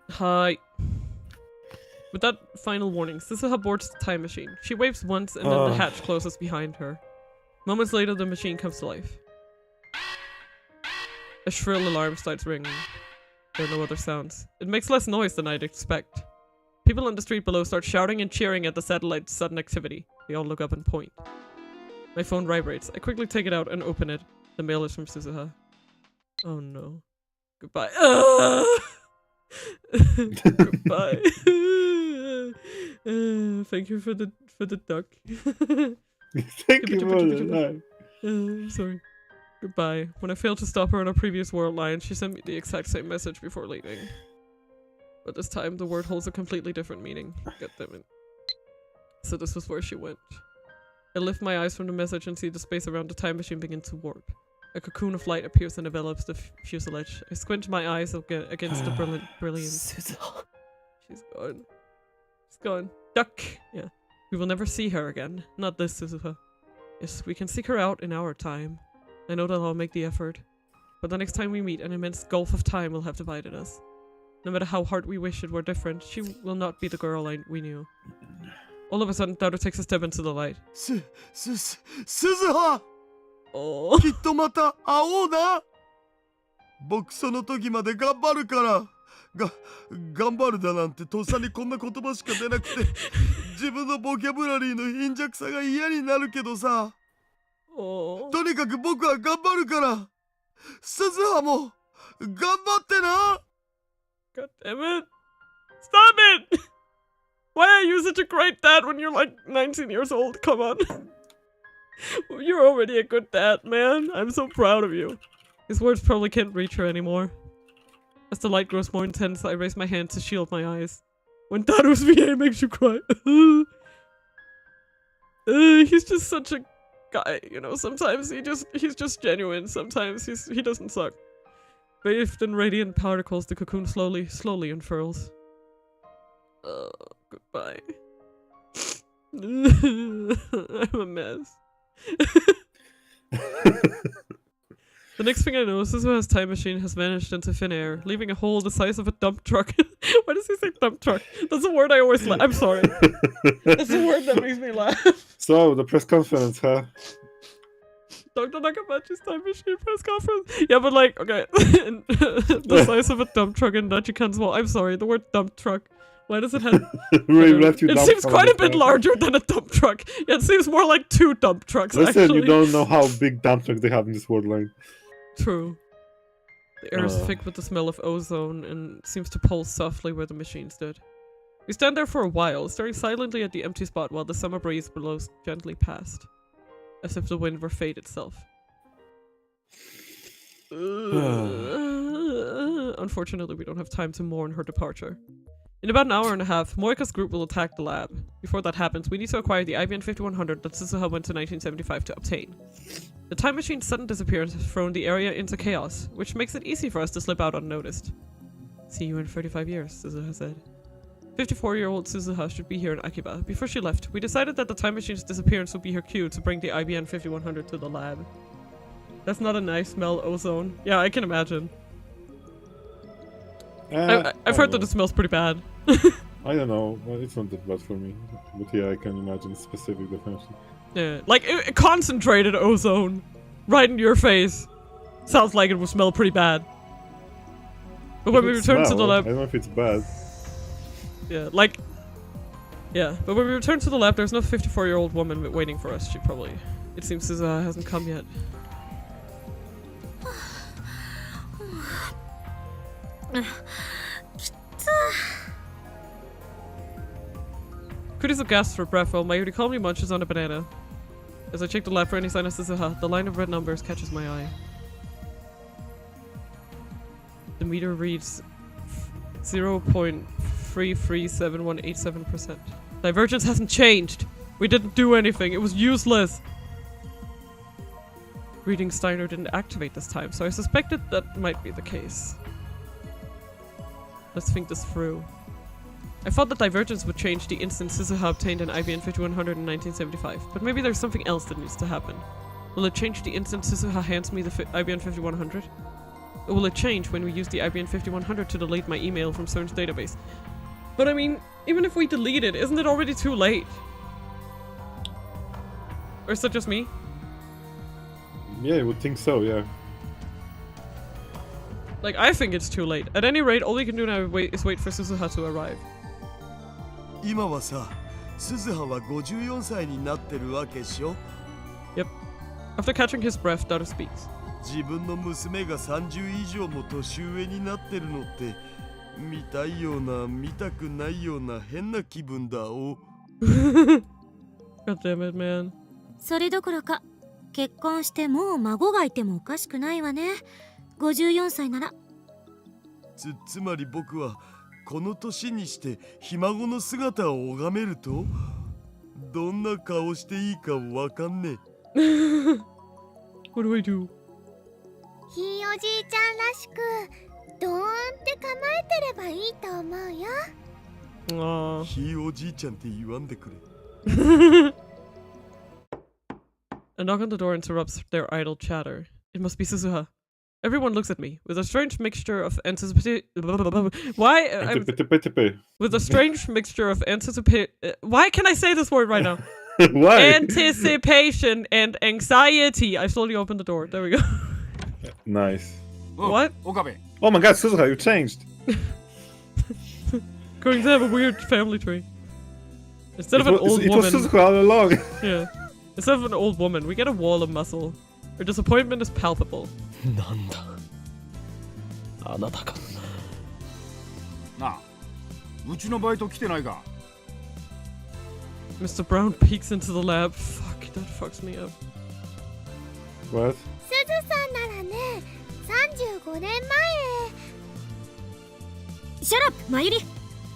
Hi. With that final warning, Suzuha boards the time machine. She waves once and then the hatch closes behind her. Moments later, the machine comes to life. A shrill alarm starts ringing. There are no other sounds. It makes less noise than I'd expect. People on the street below start shouting and cheering at the satellite's sudden activity. They all look up and point. My phone vibrates. I quickly take it out and open it. The mail is from Suzuha. Oh no. Goodbye. Goodbye. Thank you for the duck. Thank you for the duck. Sorry. Goodbye. When I failed to stop her on a previous world line, she sent me the exact same message before leaving. But this time, the word holds a completely different meaning. God damn it. So this was where she went. I lift my eyes from the message and see the space around the time machine begin to warp. A cocoon of light appears and envelops the fuselage. I squint my eyes against the brilliance. She's gone. She's gone. Duck! Yeah. We will never see her again. Not this Suzuha. Yes, we can seek her out in our time. I know that I'll make the effort. But the next time we meet, an immense gulf of time will have divided us. No matter how hard we wish it were different, she will not be the girl we knew. All of a sudden, Daru takes a step into the light. Suzuha! Oh. きっとまた会おうな。僕その時まで頑張るから。頑張るだなんてとっさにこんな言葉しか出なくて自分のボキャブラリーの貧弱さが嫌になるけどさ。とにかく僕は頑張るから。鈴葉も頑張ってな。God damn it. Stop it! Why are you such a great dad when you're like 19 years old? Come on. You're already a good dad, man. I'm so proud of you. His words probably can't reach her anymore. As the light grows more intense, I raise my hand to shield my eyes. When Daru's VA makes you cry. He's just such a guy, you know. Sometimes he's just genuine. Sometimes he doesn't suck. Bathed in radiant particles, the cocoon slowly unfurls. Goodbye. I'm a mess. The next thing I know, Suzuha's time machine has vanished into thin air, leaving a hole the size of a dump truck. Why does he say dump truck? That's a word I always laugh. I'm sorry. That's a word that makes me laugh. So, the press conference, huh? Dr. Nakamachi's time machine press conference. Yeah, but like, okay. The size of a dump truck in Dachikan's wall. I'm sorry, the word dump truck. Why does it have... It seems quite a bit larger than a dump truck. Yeah, it seems more like 2 dump trucks, Listen, actually. You don't know how big dump trucks they have in this world line. True. The air is thick with the smell of ozone and seems to pulse softly where the machine stood. We stand there for a while, staring silently at the empty spot while the summer breeze blows gently past. As if the wind were fate itself. Unfortunately, we don't have time to mourn her departure. In about an hour and a half, Moika's group will attack the lab. Before that happens, we need to acquire the IBN 5100 that Suzuha went to 1975 to obtain. The time machine's sudden disappearance has thrown the area into chaos, which makes it easy for us to slip out unnoticed. See you in 35 years, Suzuha said. 54-year-old Suzuha should be here in Akiba. Before she left, we decided that the time machine's disappearance would be her cue to bring the IBN 5100 to the lab. That's not a nice smell, ozone. Yeah, I can imagine. I've heard that it smells pretty bad. I don't know. Well, it's not that bad for me. But yeah, I can imagine specific definition. Yeah, like concentrated ozone right in your face. Sounds like it will smell pretty bad. But when we return to the lab... I don't know if it's bad. Yeah, like... Yeah, but when we return to the lab, there's no 54-year-old woman waiting for us. She probably... It seems Suzuha hasn't come yet. Kurisu gasps for breath while Mayuri calmly munches on a banana. As I check the lab for any sign of Suzuha, the line of red numbers catches my eye. The meter reads 0.337187%. Divergence hasn't changed! We didn't do anything, it was useless! Reading Steiner didn't activate this time, so I suspected that might be the case. Let's think this through. I thought that divergence would change the instant Suzuha obtained an IBN 5100 in 1975, but maybe there's something else that needs to happen. Will it change the instant Suzuha hands me the IBN 5100? will it change when we use the IBM 5100 to delete my email from Steins' database? But I mean, even if we delete it, isn't it already too late? Or is that just me? Yeah, I would think so, yeah. Like, I think it's too late. At any rate, all we can do now is wait for Suzuha to arrive. 今はさ、鈴葉は54歳になってるわけでしょ? Yep. After catching his breath, Daru speaks. 自分の娘が30以上も年上になってるのって見たいような見たくないような変な気分だお。God damn it, man. それどころか結婚してもう孫がいてもおかしくないわね。54歳なら。つまり僕はこの年にしてひ孫の姿を拝めるとどんな顔していいかわかんねえ。What do I do? ひいおじいちゃんらしくドーンって構えてればいいと思うよ。ひいおじいちゃんって言わんでくれ。A knock on the door interrupts their idle chatter. It must be Suzuha. Everyone looks at me with a strange mixture of anticipation. Why? With a strange mixture of anticipation. Why can I say this word right now? Why? Anticipation and anxiety. I slowly opened the door. There we go. Nice. What? Oh my god, Suzuha, you changed. Going to have a weird family tree. Instead of an old woman. It was Suzuha all along. Yeah. Instead of an old woman, we get a wall of muscle. Her disappointment is palpable. なんだあなたかなあ、うちのバイト来てないか Mr. Brown peeks into the lab. Fuck, that fucks me up. What? すずさんならね、35年前。Shut up, Mayuri!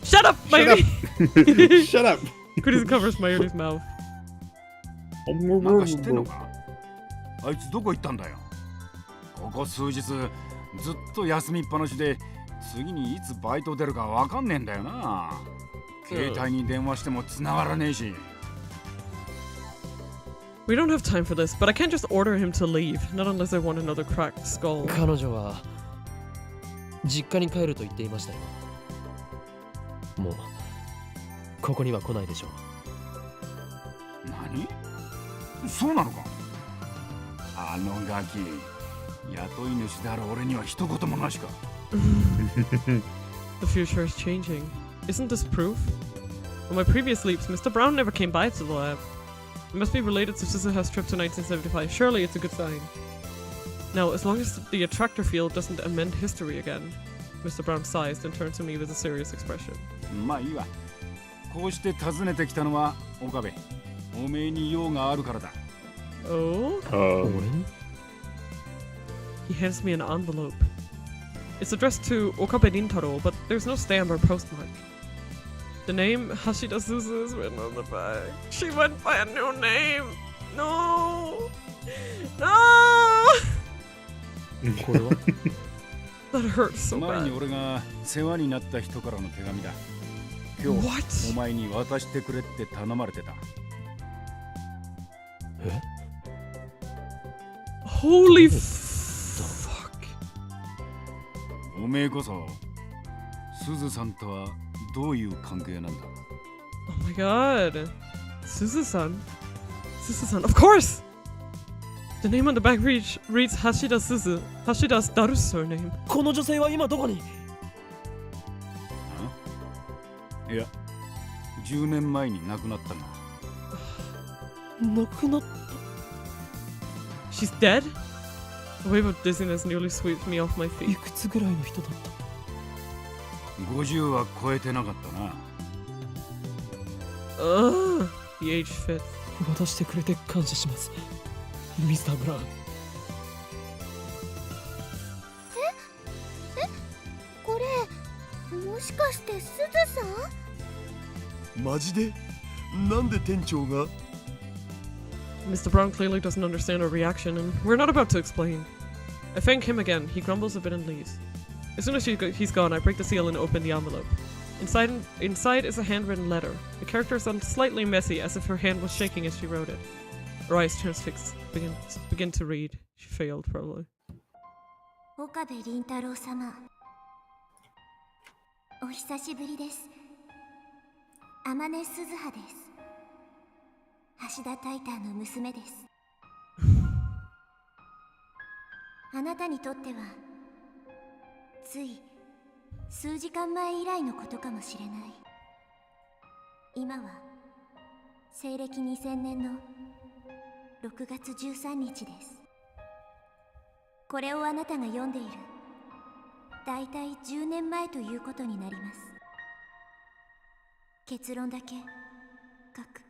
Shut up, Mayuri! Shut up! Kurisu covers Mayuri's mouth. なんか知ってんのかあいつどこ行ったんだよここ数日ずっと休みっぱなしで次にいつバイト出るかわかんねえんだよな携帯に電話しても繋がらねえし We don't have time for this, but I can't just order him to leave, not unless I want another cracked skull. 彼女は実家に帰ると言っていましたよもうここには来ないでしょう何そうなのかあのガキ雇い主である俺には一言もなしか The future is changing. Isn't this proof? On my previous sleeps, Mr. Brown never came by to the lab. It must be related to Suzuha's trip to 1975. Surely it's a good sign. Now, as long as the attractor field doesn't amend history again. Mr. Brown sighs and turned to me with a serious expression. まあいいわこうして訪ねてきたのは岡部おめえに用があるからだ Oh? He hands me an envelope. It's addressed to Okabe Rintaro, but there's no stamp or postmark. The name Hashida Suzu is written on the back. She went by a new name. No. No. That hurts so bad. 前に俺が世話になった人からの手紙だ。今日お前に渡してくれって頼まれてた。え Holy fuck. おめえこそすずさんとはどういう関係なんだ Oh my god. Suzu-san? Suzu-san, of course! The name on the back reads Hashida Suzu. Hashida's Daru's surname. この女性は今どこにいや、10年前に亡くなったんだ。亡くなった She's dead? A wave of dizziness nearly sweeps me off my feet. いくつぐらいの人だった50は超えてなかったな。Ugh, the age fit. 渡してくれて感謝しますミスター・ブラウンこれもしかしてすずさんマジでなんで店長が Mr. Brown clearly doesn't understand our reaction, and we're not about to explain. I thank him again. He grumbles a bit and leaves. As soon as he's gone, I break the seal and open the envelope. Inside is a handwritten letter. The characters sound slightly messy, as if her hand was shaking as she wrote it. Her eyes transfixed, begin to read. She failed, probably. 岡部倫太郎様、お久しぶりです。天音鈴葉です。橋田タイターの娘です。あなたにとってはつい数時間前以来のことかもしれない。今は西暦2000年の6月13日です。これをあなたが読んでいるだいたい10年前ということになります。結論だけ書く。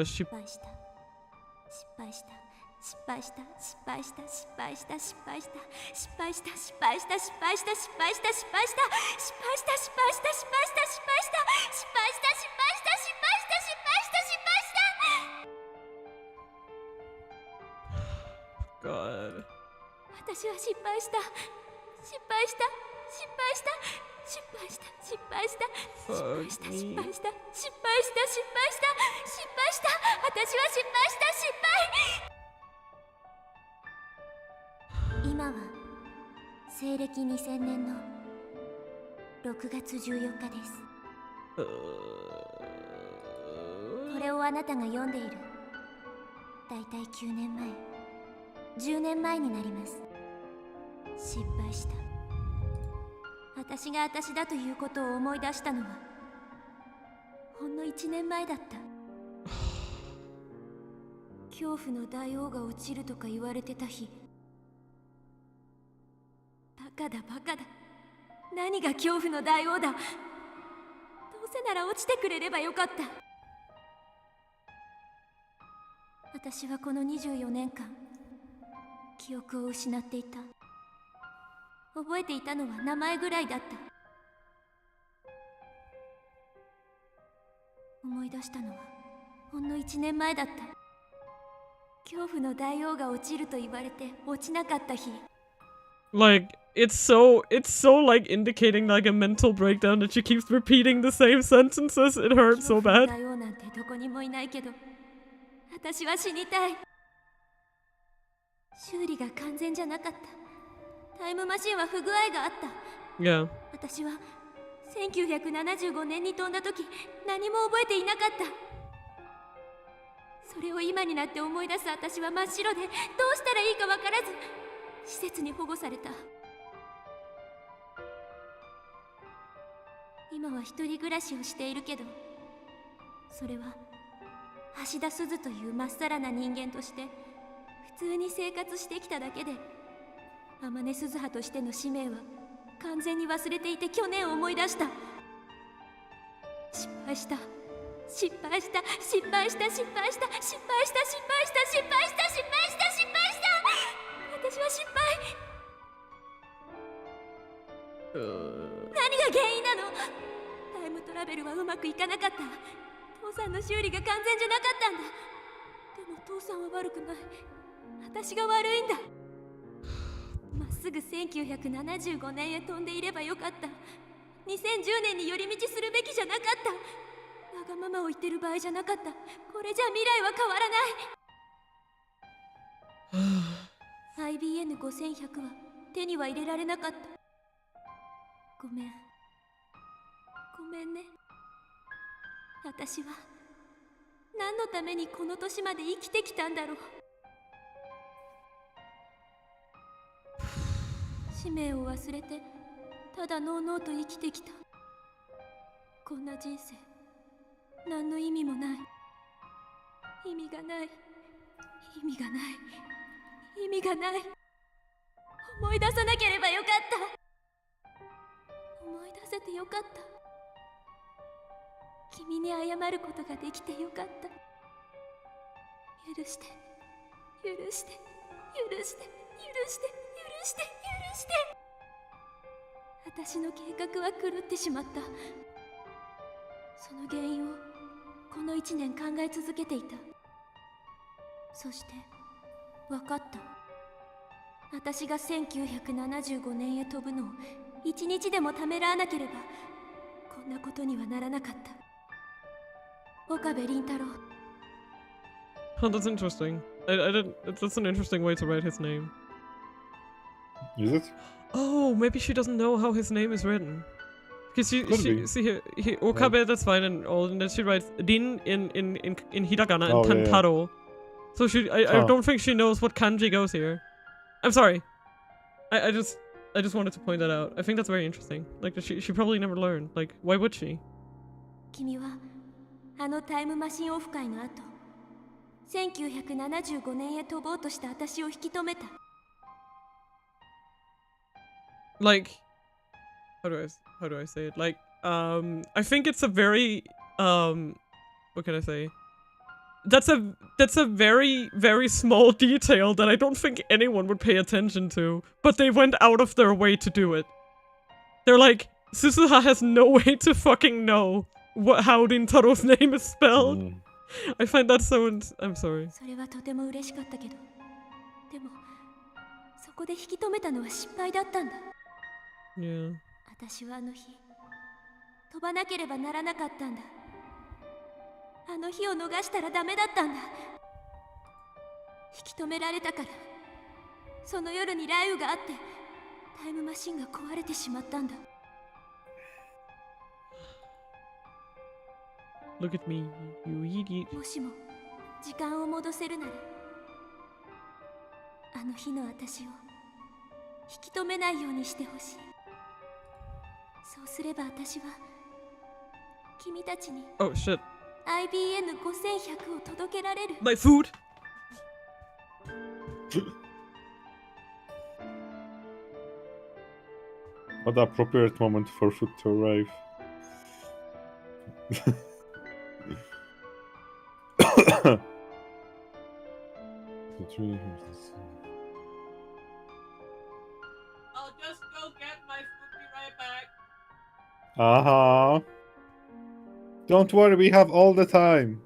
失敗した、失敗した、失敗した、失敗した、失敗した、失敗した、失敗した、失敗した、失敗した、失敗した、失敗した、失敗した、失敗した、失敗した、失敗した、失敗した、失敗した、失敗した、失敗した、失敗した。God. 私は失敗した、失敗した、失敗した、失敗した、失敗した、失敗した、失敗した、失敗した、失敗した、失敗した、私は失敗した、失敗。今は西暦2000年の6月14日です。これをあなたが読んでいるだいたい9年前、10年前になります。失敗した。私が私だということを思い出したのはほんの1年前だった。恐怖の大王が落ちるとか言われてた日。バカだバカだ、何が恐怖の大王だ。どうせなら落ちてくれればよかった。私はこの24年間記憶を失っていた。覚えていたのは名前ぐらいだった。思い出したのはほんの1年前だった。恐怖の大王が落ちると言われて落ちなかった日。Like, it's so like indicating like a mental breakdown that she keeps repeating the same sentences. It hurts so bad. 大王なんてどこにもいないけど、私は死にたい。修理が完全じゃなかった。タイムマシンは不具合があった。Yeah. 私は1975年に飛んだ時何も覚えていなかった。それを今になって思い出す私は真っ白で、どうしたらいいか分からず施設に保護された。今は一人暮らしをしているけど、それは橋田鈴というまっさらな人間として普通に生活してきただけで、天音鈴葉としての使命は完全に忘れていて、去年思い出した。失敗した、失敗した、失敗した、失敗した、失敗した、失敗した、失敗した、失敗した、失敗した、失敗した。私は失敗。何が原因なの？タイムトラベルはうまくいかなかった。父さんの修理が完全じゃなかったんだ。でも父さんは悪くない。私が悪いんだ。まっすぐ1975年へ飛んでいればよかった。2010年に寄り道するべきじゃなかった。わがままを言ってる場合じゃなかった。これじゃ未来は変わらない。IBN5100 は手には入れられなかった。ごめん。ごめんね。私は何のためにこの年まで生きてきたんだろう。使命を忘れてただのうのうと生きてきた。こんな人生何の意味もない。意味がない、意味がない、意味がない。思い出さなければよかった。思い出せてよかった。君に謝ることができてよかった。許して、許して、許して、許して、許して、許して。私の計画は狂ってしまった。その原因をこの1年考え続けていた。そして分かった。私が1975年へ飛ぶのを1日でもためらわなければこんなことにはならなかった。岡部倫太郎。 Oh, that's interesting. I didn't. That's an interesting way to write his name. Is it? Oh, maybe she doesn't know how his name is written. Because she see here, Okabe, that's fine and all, and then she writes Rin in hiragana and Tantaro. So I don't think she knows what kanji goes here. I'm sorry. I just wanted to point that out. I think that's very interesting. Like she probably never learned. Like why would she? 君はあのタイムマシンオフ会の後、1975年へ飛ぼうとした私を引き止めた。Like, how do I say it? Like, I think it's a very what can I say? That's a very, very small detail that I don't think anyone would pay attention to, but they went out of their way to do it. They're like, Suzuha has no way to fucking know how Rintaro's name is spelled. I find that so I'm sorry. それはとても嬉しかったけど、でもそこで引き止めたのは失敗だったんだ。Yeah. 私はあの日飛ばなければならなかったんだ。あの日を逃したらダメだったんだ。引き止められたから、その夜に雷雨があってタイムマシンが壊れてしまったんだ。Look at me, you idiot. もしも時間を戻せるなら、あの日の私を引き止めないようにしてほしい。そうすれば私は君たちに Oh shit. IBN5100 を届けられる。My food. What an appropriate moment for food to arrive. I'll just go get my food, be right back. Uh-huh. Don't worry, we have all the time.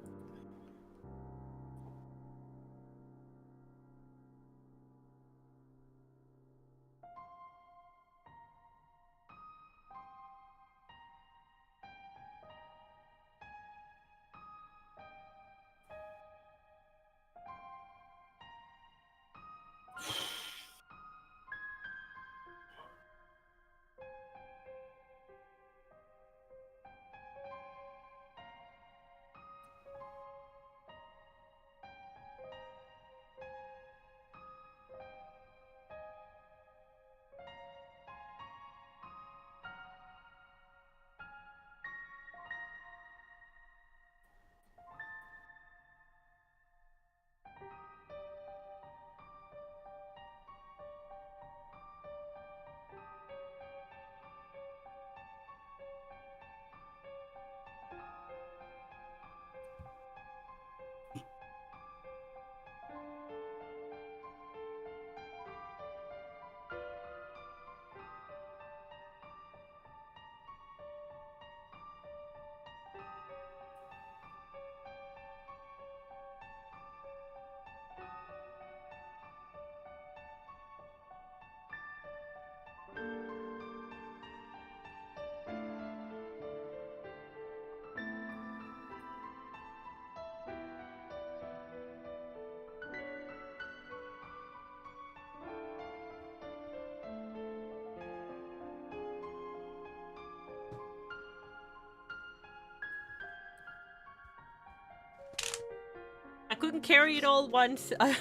I couldn't carry it all once. I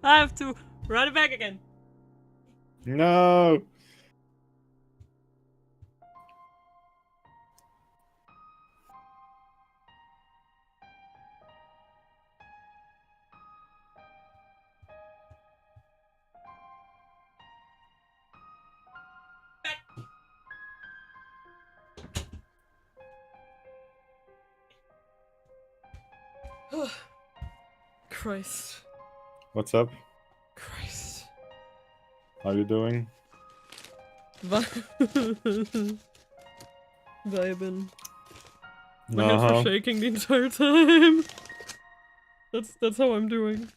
have to run it back again. No. Christ. What's up? Christ. How you doing? Vibing. My hands were shaking the entire time. That's how I'm doing.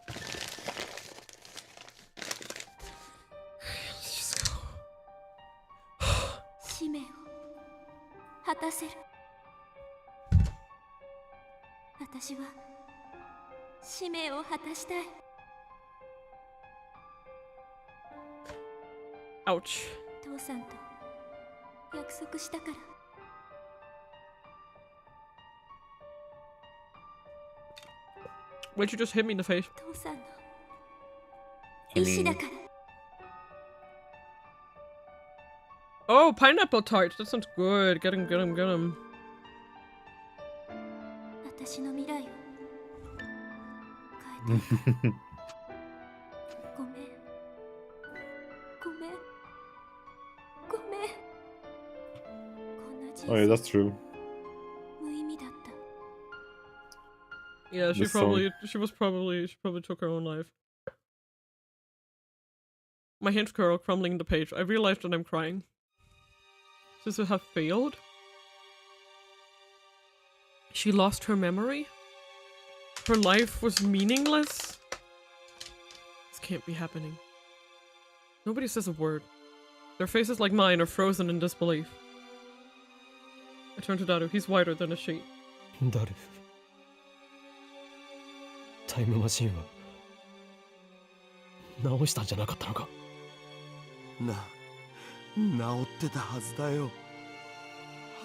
Let's just go. 使命を果たせる。私は使命を果たしたい。Ouch. 父さんと約束したから。 Why'd you just hit me in the face? 父さんの意志だから。 Oh, pineapple tart. That sounds good. Get him, get him, get him. 私の未来を変えて。ごめん。ごめん。ごめん。こんな人生。 Oh yeah, that's true. 無意味だった。 Yeah, she probably took her own life. My hint curl crumbling the page. I realized that I'm crying. Does it have failed? She lost her memory? Her life was meaningless? This can't be happening. Nobody says a word. Their faces like mine are frozen in disbelief. I turn to Daru. He's whiter than a sheet. Daru. タイムマシンは直したんじゃなかったのか。治ってたはずだよ。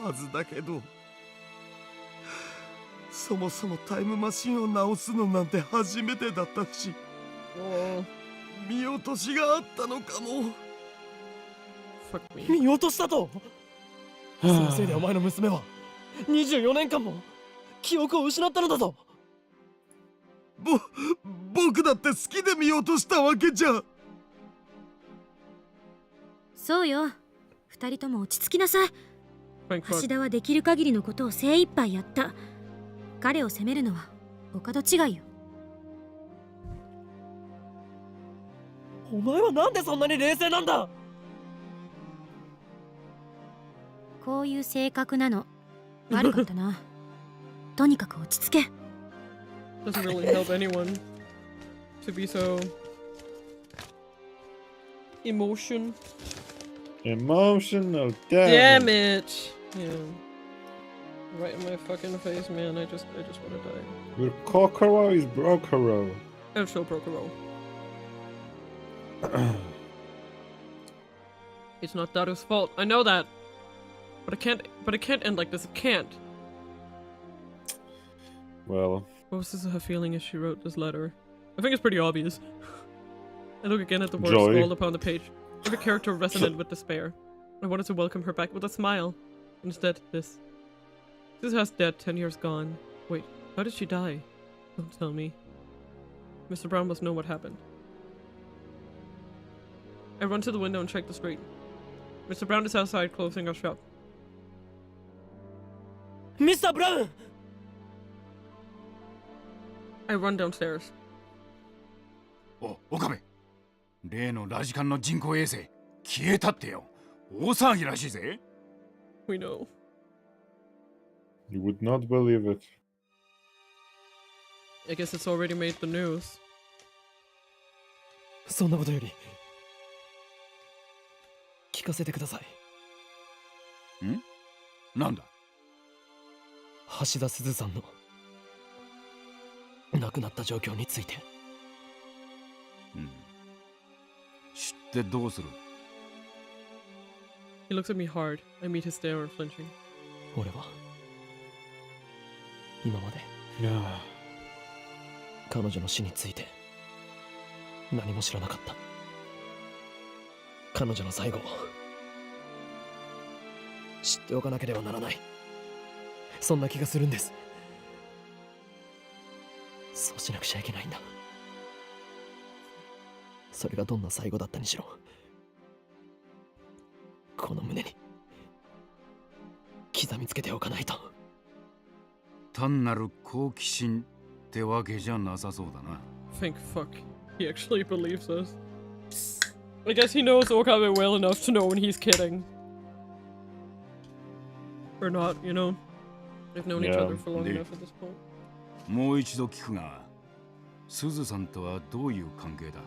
はずだけど、そもそもタイムマシンを直すのなんて初めてだったし、見落としがあったのかも。見落としたと。そのせいでお前の娘は24年間も記憶を失ったのだぞ。僕だって好きで見落としたわけじゃ。そうよ。二人とも落ち着きなさい。橋田はできる限りのことを精一杯やった。彼を責めるのはお門違いよ。お前はなんでそんなに冷静なんだ。こういう性格なの。悪かったな。とにかく落ち着け。Doesn't really help anyone to be so emotional. Damn it! Yeah. Right in my fucking face, man. I just wanna die. Your Kokoro is Brokoro. I'm so Brokoro. It's not Daru's fault. I know that. But it can't end like this. It can't. Well. What was this her feeling as she wrote this letter? I think it's pretty obvious. I look again at the words Joy. scrawled upon the page. Every character resonant with despair. I wanted to welcome her back with a smile. Instead, this. Suzuha's dead, 10 years gone. Wait, how did she die? Don't tell me. Mr. Brown must know what happened. I run to the window and check the street. Mr. Brown is outside closing our shop. Mr. Brown! I run downstairs. 岡部、例のラジカンの人工衛星消えたってよ。大騒ぎらしいぜ。We know. You would not believe it. I guess it's already made the news. そんなことより聞かせてください。ん？なんだ？橋田鈴さんの亡くなった状況について。知ってどうする？ He looks at me hard. I meet his stare unflinching. 俺は今まで彼女の死について何も知らなかった。彼女の最後を知っておかなければならない。そんな気がするんです。そうしなくちゃいけないんだ。それがどんな最後だったにしろ、この胸に刻みつけておかないと。単なる好奇心ってわけじゃなさそうだな。Thank fuck. He actually believes us. I guess he knows Okabe well enough to know when he's kidding. Or not, you know? They've known each other for long enough at this point. もう一度聞くが、すずさんとはどういう関係だ？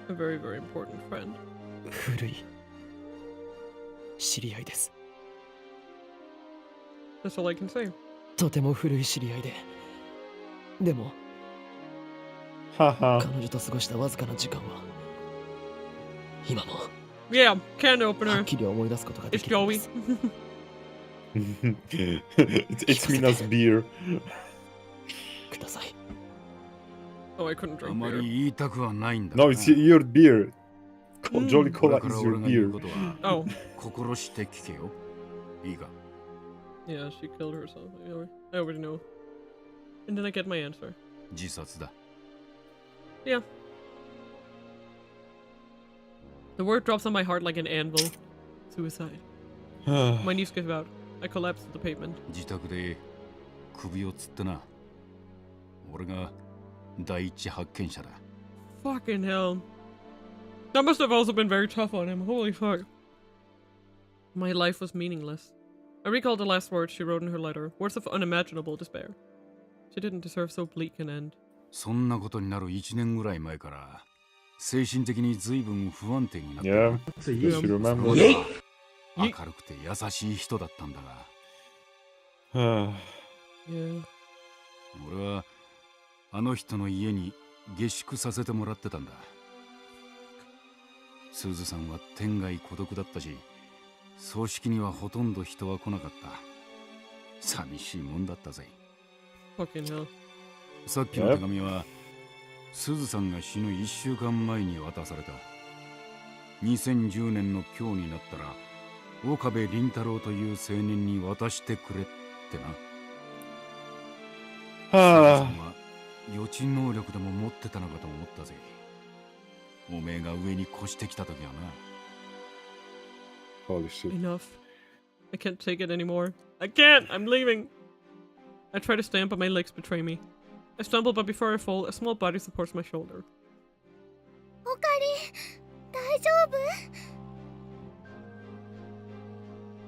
A very, very important friend. 古い知り合いです。That's all I can say. とても古い知り合いで、でも彼女と過ごしたわずかな時間は今も Yeah, can opener. はっきり思い出すことがで It's きるんで Joey. す It's Mina's beer. ください Oh, I couldn't あ drink ま beer. り言いたくはないんだ No, it's your beer. Jolly これ Cola から is your 俺が言う beer. ことは Oh, 心して聞けよ。いいか。 yeah, she killed herself. I already know. And then I get my answer. 自殺だ。 Yeah. The word drops on my heart like an anvil. Suicide. My knees give out. I collapse to the pavement. 自宅で首をつってな。俺が第一発見者だ。 Fucking hell. That must have also been very tough on him. Holy fuck. My life was meaningless. I recalled the last words she wrote in her letter. Words of unimaginable despair. She didn't deserve so bleak an end. そんなことになる1年ぐらい前から精神的に随分不安定になった。 Yeah, Yeah. she remembers. 明るくて優しい人だったんだが、 Yeah. 俺はあの人の家に下宿させてもらってたんだ。スズさんは天涯孤独だったし、葬式にはほとんど人は来なかった。寂しいもんだったぜ。 Fucking hell. さっきの手紙は、スズさんが死ぬ1週間前に渡された。2010年の今日になったら、岡部倫太郎という青年に渡してくれってな。スズさんは予知能力でも持ってたのかと思ったぜ。おめえが上に越してきた時はな。 Holy shit. Enough. I can't take it anymore. I can't! I'm leaving! I try to stand, but my legs betray me. I stumble, but before I fall, a small body supports my shoulder. おかり大丈夫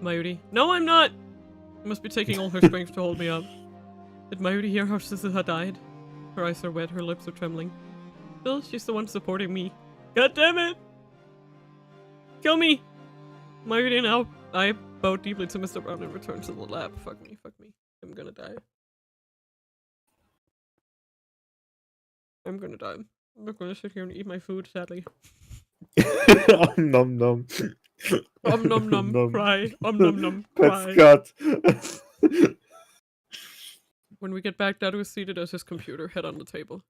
Mayuri. No, I'm not! I must be taking all her strength to hold me up. Did Mayuri hear how Suzuha died? Her eyes are wet, her lips are trembling. Still, she's the one supporting me. God damn it! Kill me! Mayuri and I bow deeply to Mr. Brown and return to the lab. Fuck me, fuck me. I'm gonna die. I'm gonna die. I'm not gonna sit here and eat my food, sadly. Nom nom. Nom nom nom, cry. Nom nom, cry. Pet Scott. When we get back, Dad was seated at his computer, head on the table.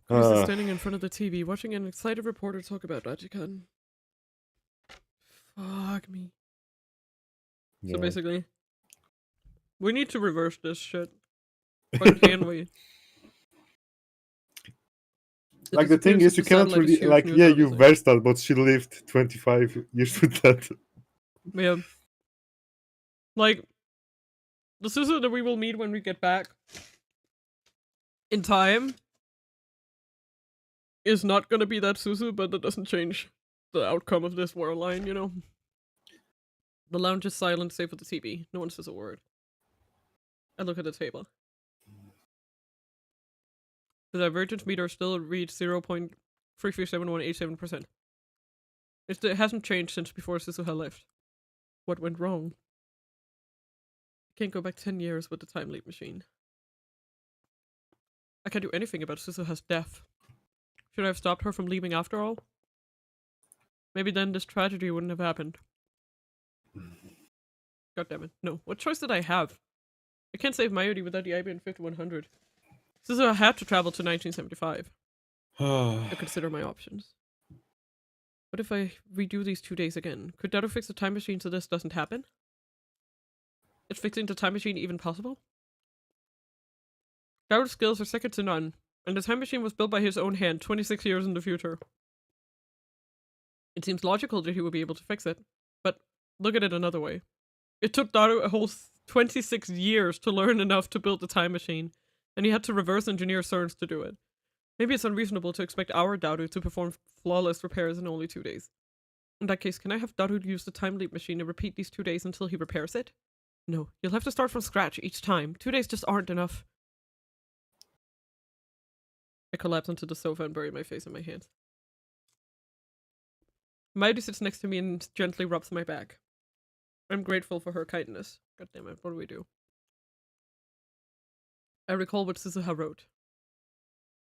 Chris is standing in front of the TV, watching an excited reporter talk about Rajikan. Fuck me. Yeah. So basically, we need to reverse this shit. But can we? Like the thing is, you cannot really like. Yeah, you versed that, but she lived 25 years with that. Yeah. Like the Suzu that we will meet when we get back in time is not gonna be that Suzu, but that doesn't change the outcome of this war line, you know? The lounge is silent save for the TV. No one says a word. I look at the table. The divergence meter still reads 0.337187%. It hasn't changed since before Suzuha left. What went wrong? I can't go back 10 years with the time leap machine. I can't do anything about Suzuha's death. Should I have stopped her from leaving after all? Maybe then this tragedy wouldn't have happened. God damn it. No. What choice did I have? I can't save Mayuri without the IBM 5100. Suzuha had to travel to 1975. To consider my options. What if I redo these 2 days again? Could Daru fix the time machine so this doesn't happen? Is fixing the time machine even possible? Daru's skills are second to none, and the time machine was built by his own hand 26 years in the future. It seems logical that he would be able to fix it, but look at it another way. It took Daru a whole 26 years to learn enough to build the time machine, and he had to reverse engineer CERNs to do it. Maybe it's unreasonable to expect our Daru to perform flawless repairs in only 2 days. In that case, can I have Daru use the time leap machine and repeat these 2 days until he repairs it? No, you'll have to start from scratch each time. 2 days just aren't enough. I collapse onto the sofa and bury my face in my hands. Mairi sits next to me and gently rubs my back. I'm grateful for her kindness. God damn it, what do we do? I recall what Suzuha wrote.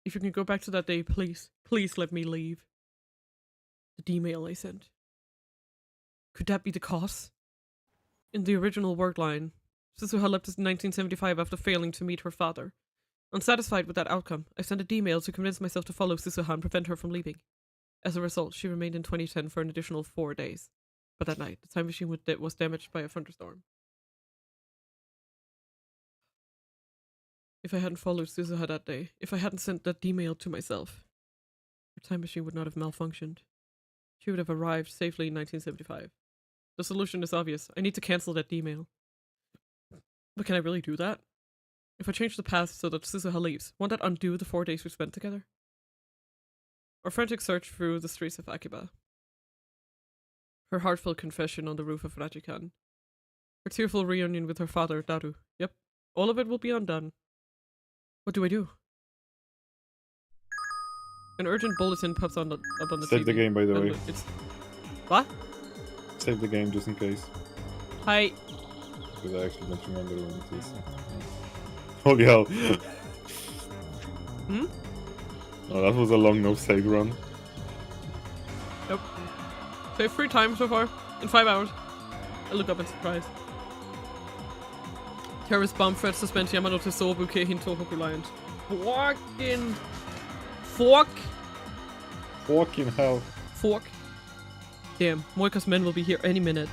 If you can go back to that day, please, please let me leave. The D-mail I sent. Could that be the cause? In the original word line, Suzuha left us in 1975 after failing to meet her father. Unsatisfied with that outcome, I sent a D-mail to convince myself to follow Suzuha and prevent her from leaving. As a result, she remained in 2010 for an additional 4 days. But that night, the time machine was damaged by a thunderstorm. If I hadn't followed Suzuha that day, if I hadn't sent that D-mail to myself, her time machine would not have malfunctioned. She would have arrived safely in 1975. The solution is obvious. I need to cancel that D-mail. But can I really do that? If I change the path so that Suzuha leaves, won't that undo the 4 days we spent together? A frantic search through the streets of Akiba. Her heartfelt confession on the roof of Rajikan. Her tearful reunion with her father, Daru. Yep, all of it will be undone. What do I do? An urgent bulletin pops up on the TV. Save the game, by the way. It's... What? Save the game just in case. Hi. Because I actually don't remember when it is. Holy hell. Hmm? Oh, that was a long no-save run. Nope. Save 3 times so far. In 5 hours. I look up in surprise. Terrorist bomb threat suspend Yamano to Sobu Keihin Tohoku Lions. Fucking... Fucking hell. Fork. Damn, Moika's men will be here any minute.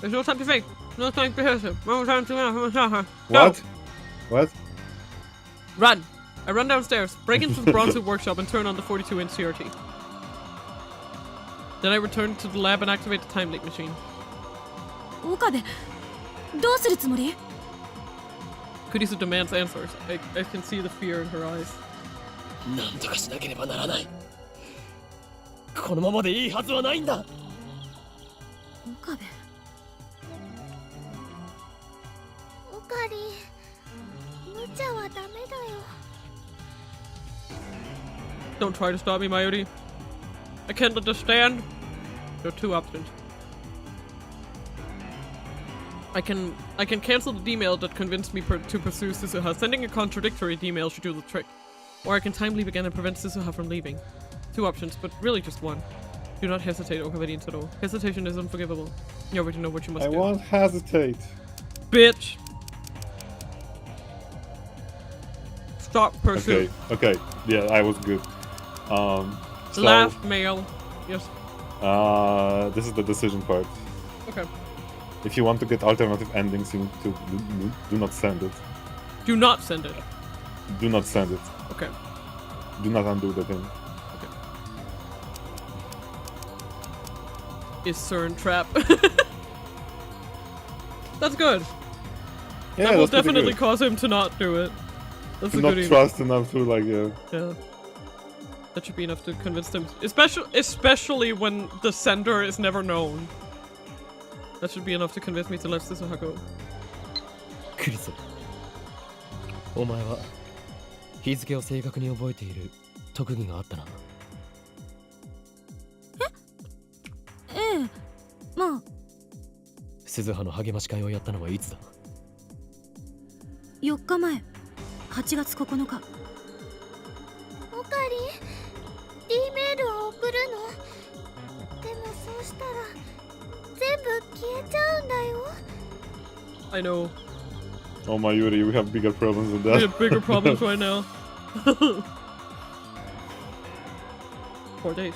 There's no time to think. No time to hesitate. No time to... What? What? Run! I run downstairs, break into the Bronze workshop and turn on the 42-inch CRT. Then I return to the lab and activate the time leak machine. Okabe, どうするつもり? Kurisu demands answers. I can see the fear in her eyes. なんとかしなければならない。このままでいいはずはないんだ。岡部。オカリン、無茶はダメだよ。Don't try to stop me, Mayuri. I can't understand. There are 2 options. I can cancel the D-mail that convinced me to pursue Suzuha. Sending a contradictory D-mail should do the trick. Or I can time leave again and prevent Suzuha from leaving. 2 options, but really just one. Do not hesitate, Okabe Rintaro. Hesitation is unforgivable. You already know what you must do. I won't hesitate. Bitch! Stop pursuit. Okay. Yeah, I was good. So, last mail. Yes. This is the decision part. Okay. If you want to get alternative endings, you need to do not send it. Do not send it. Do not send it. Okay. Do not undo the thing. Okay. Is CERN trap? That's good. Yeah, that will definitely cause him to not do it. That's to a not good trust enough to like yeah. That should be enough to convince them. Especially when the sender is never known. That should be enough to convince me to let Suzuha go. クリス、お前は日付を正確に覚えている特技があったな。ええ、まあ。鈴葉の励まし会をやったのはいつだ？4日前、8月9日。オカリン、D メールを送るの。でもそうしたら全部消えちゃうんだよ。I know. Oh my Yuri, we have bigger problems than that. We have bigger problems right now. 4 days.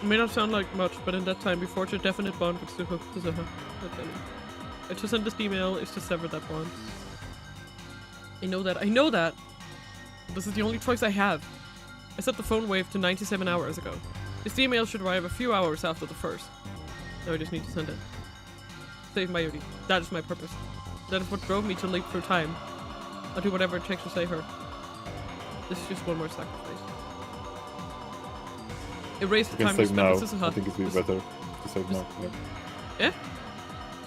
It may not sound like much, but in that time we forged a definite bond with Suzuha. And to send this email is to sever that bond. I know that! This is the only choice I have. I set the phone wave to 97 hours ago. This email should arrive a few hours after the first. Now I just need to send it. Save Mayuri. That is my purpose. That is what drove me to leap through time. I'll do whatever it takes to save her. This is just one more sacrifice. Erase the time we spent with Suzuha. I think it would be better to save now. Yeah? Yeah?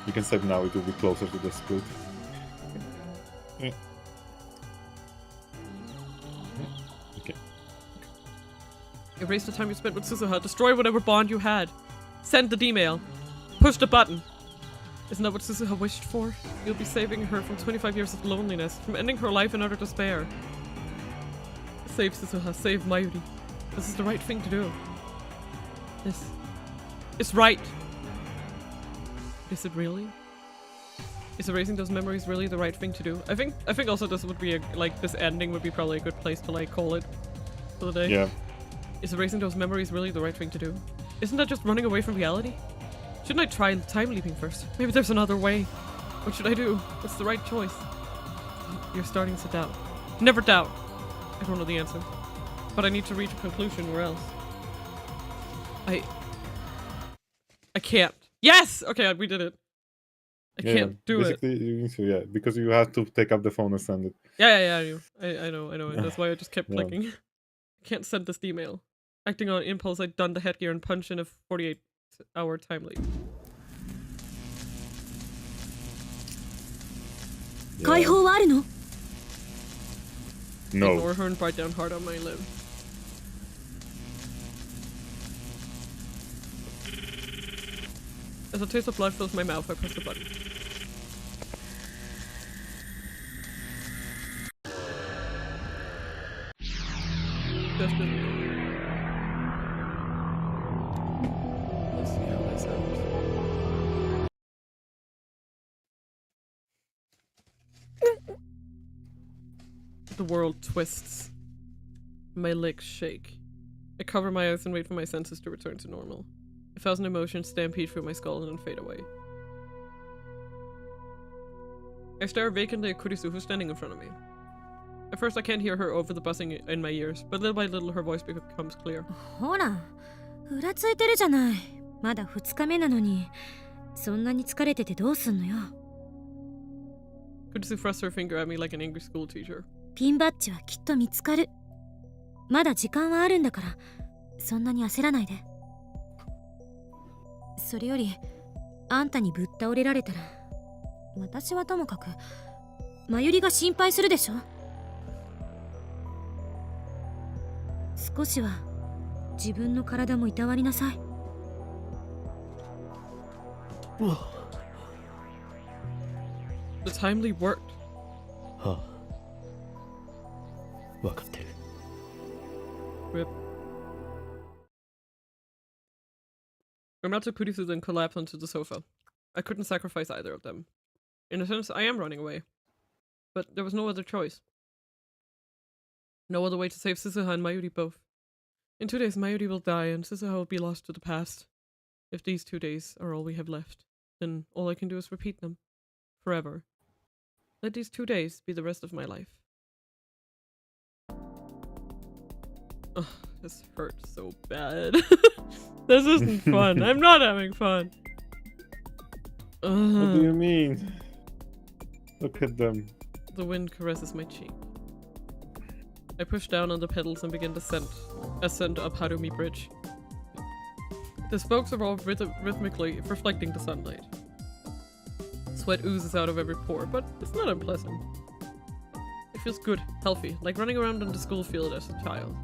You can save now, it will be closer to the split. Yeah. Okay. Erase the time you spent with Suzuha. Destroy whatever bond you had. Send the D-mail. Push the button. Isn't that what Suzuha wished for? You'll be saving her from 25 years of loneliness, from ending her life in utter despair. Save Suzuha, save Mayuri. This is the right thing to do. This is right. Is it really? Is erasing those memories really the right thing to do? I think also this would be this ending would be probably a good place to like call it for the day. Yeah. Is erasing those memories really the right thing to do? Isn't that just running away from reality? Shouldn't I try time leaping first? Maybe there's another way. What should I do? What's the right choice? You're starting to doubt. Never doubt. I don't know the answer. But I need to reach a conclusion or else. I can't. Yes! Okay, we did it. I can't do it. Basically, you need to, yeah, because you have to take up the phone and send it. Yeah, I know. And that's why I just kept clicking. I can't send this email. Acting on impulse, I donned the headgear and punched in a 48-hour time leap. Yeah. No. Ignore her and bite down hard on my lip. As a taste of blood fills my mouth, I press the button. Just a minute. Let's see how that sounds. The world twists. My legs shake. I cover my eyes and wait for my senses to return to normal. 1,000 emotions stampede through my skull and then fade away. I stare vacantly at Kurisu, who's standing in front of me. At first I can't hear her over the buzzing in my ears, but little by little her voice becomes clear. ほら、ふらついてるじゃない。まだ2日目なのに、そんなに疲れててどうすんのよ。Kurisu thrusts her finger at me like an angry school teacher. ピンバッジはきっと見つかる。まだ時間はあるんだから、そんなに焦らないで。それより、あんたにぶっ倒れられたら、私はともかく、まゆりが心配するでしょ。少しは自分の体もいたわりなさい。The timely worked. はあ、わかってる。Rip. Renato Kurisu then collapsed onto the sofa. I couldn't sacrifice either of them. In a sense, I am running away. But there was no other choice. No other way to save Suzuha and Mayuri both. In 2 days, Mayuri will die and Suzuha will be lost to the past. If these 2 days are all we have left, then all I can do is repeat them. Forever. Let these 2 days be the rest of my life. Ugh, this hurts so bad. This isn't fun. I'm not having fun. What do you mean? Look at them. The wind caresses my cheek. I push down on the pedals and begin to ascend up Harumi Bridge. The spokes are all rhythmically reflecting the sunlight. Sweat oozes out of every pore, but it's not unpleasant. It feels good, healthy, like running around on the school field as a child.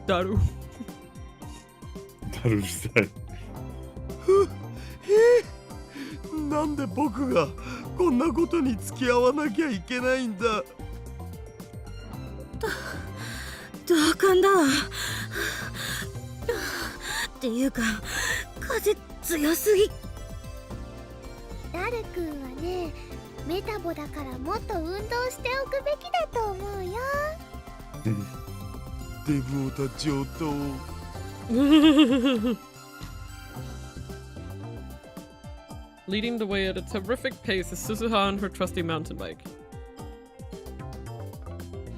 Daru. Daru said. なんで僕がこんなことに付き合わなきゃいけないんだ。同感だわ。っていうか、風強すぎ。ダルくんはね、メタボだからもっと運動しておくべきだと思うよ。デブオタ上等。Leading the way at a terrific pace is Suzuha on her trusty mountain bike.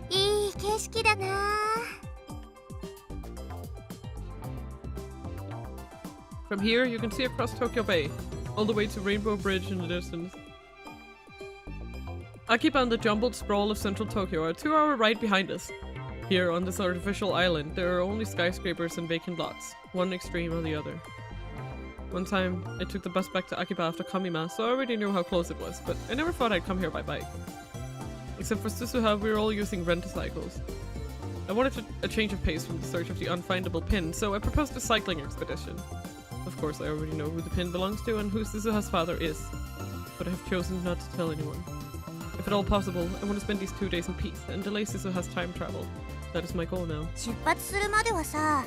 いい景色だな。From here, you can see across Tokyo Bay, all the way to Rainbow Bridge in the distance. Akiba and the jumbled sprawl of central Tokyo are a 2-hour ride behind us. Here, on this artificial island, there are only skyscrapers and vacant lots, one extreme or the other. One time, I took the bus back to Akiba after Kamima, so I already knew how close it was, but I never thought I'd come here by bike. Except for Suzuha, we were all using rent-a-cycles. I wanted a change of pace from the search of the unfindable pin, so I proposed a cycling expedition. Of course, I already know who the pin belongs to and who Suzuha's father is, but I have chosen not to tell anyone. If at all possible, I want to spend these 2 days in peace and delay Suzuha's time travel. That is my goal now. 出発するまではさ、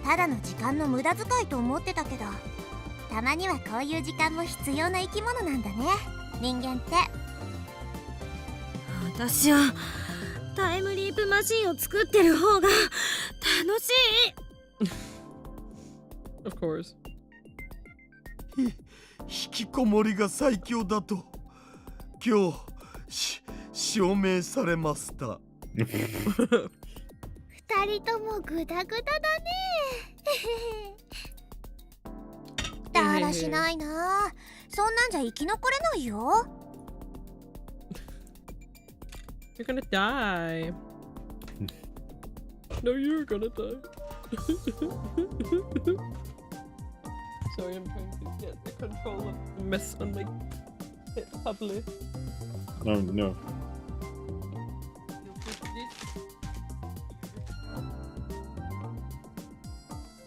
ただの時間の無駄遣いと思ってたけど、たまにはこういう時間も必要な生き物なんだね、人間って。私はタイムリープマシンを作ってる方が楽しい。Of course. 引きこもりが最強だと今日証明されました。二人ともグダグダだね。だらしないな。そんなんじゃ生き残れないよ。You're gonna die. No, you're gonna die. Sorry, I'm trying to get the control of the mess on my tablet. No, no.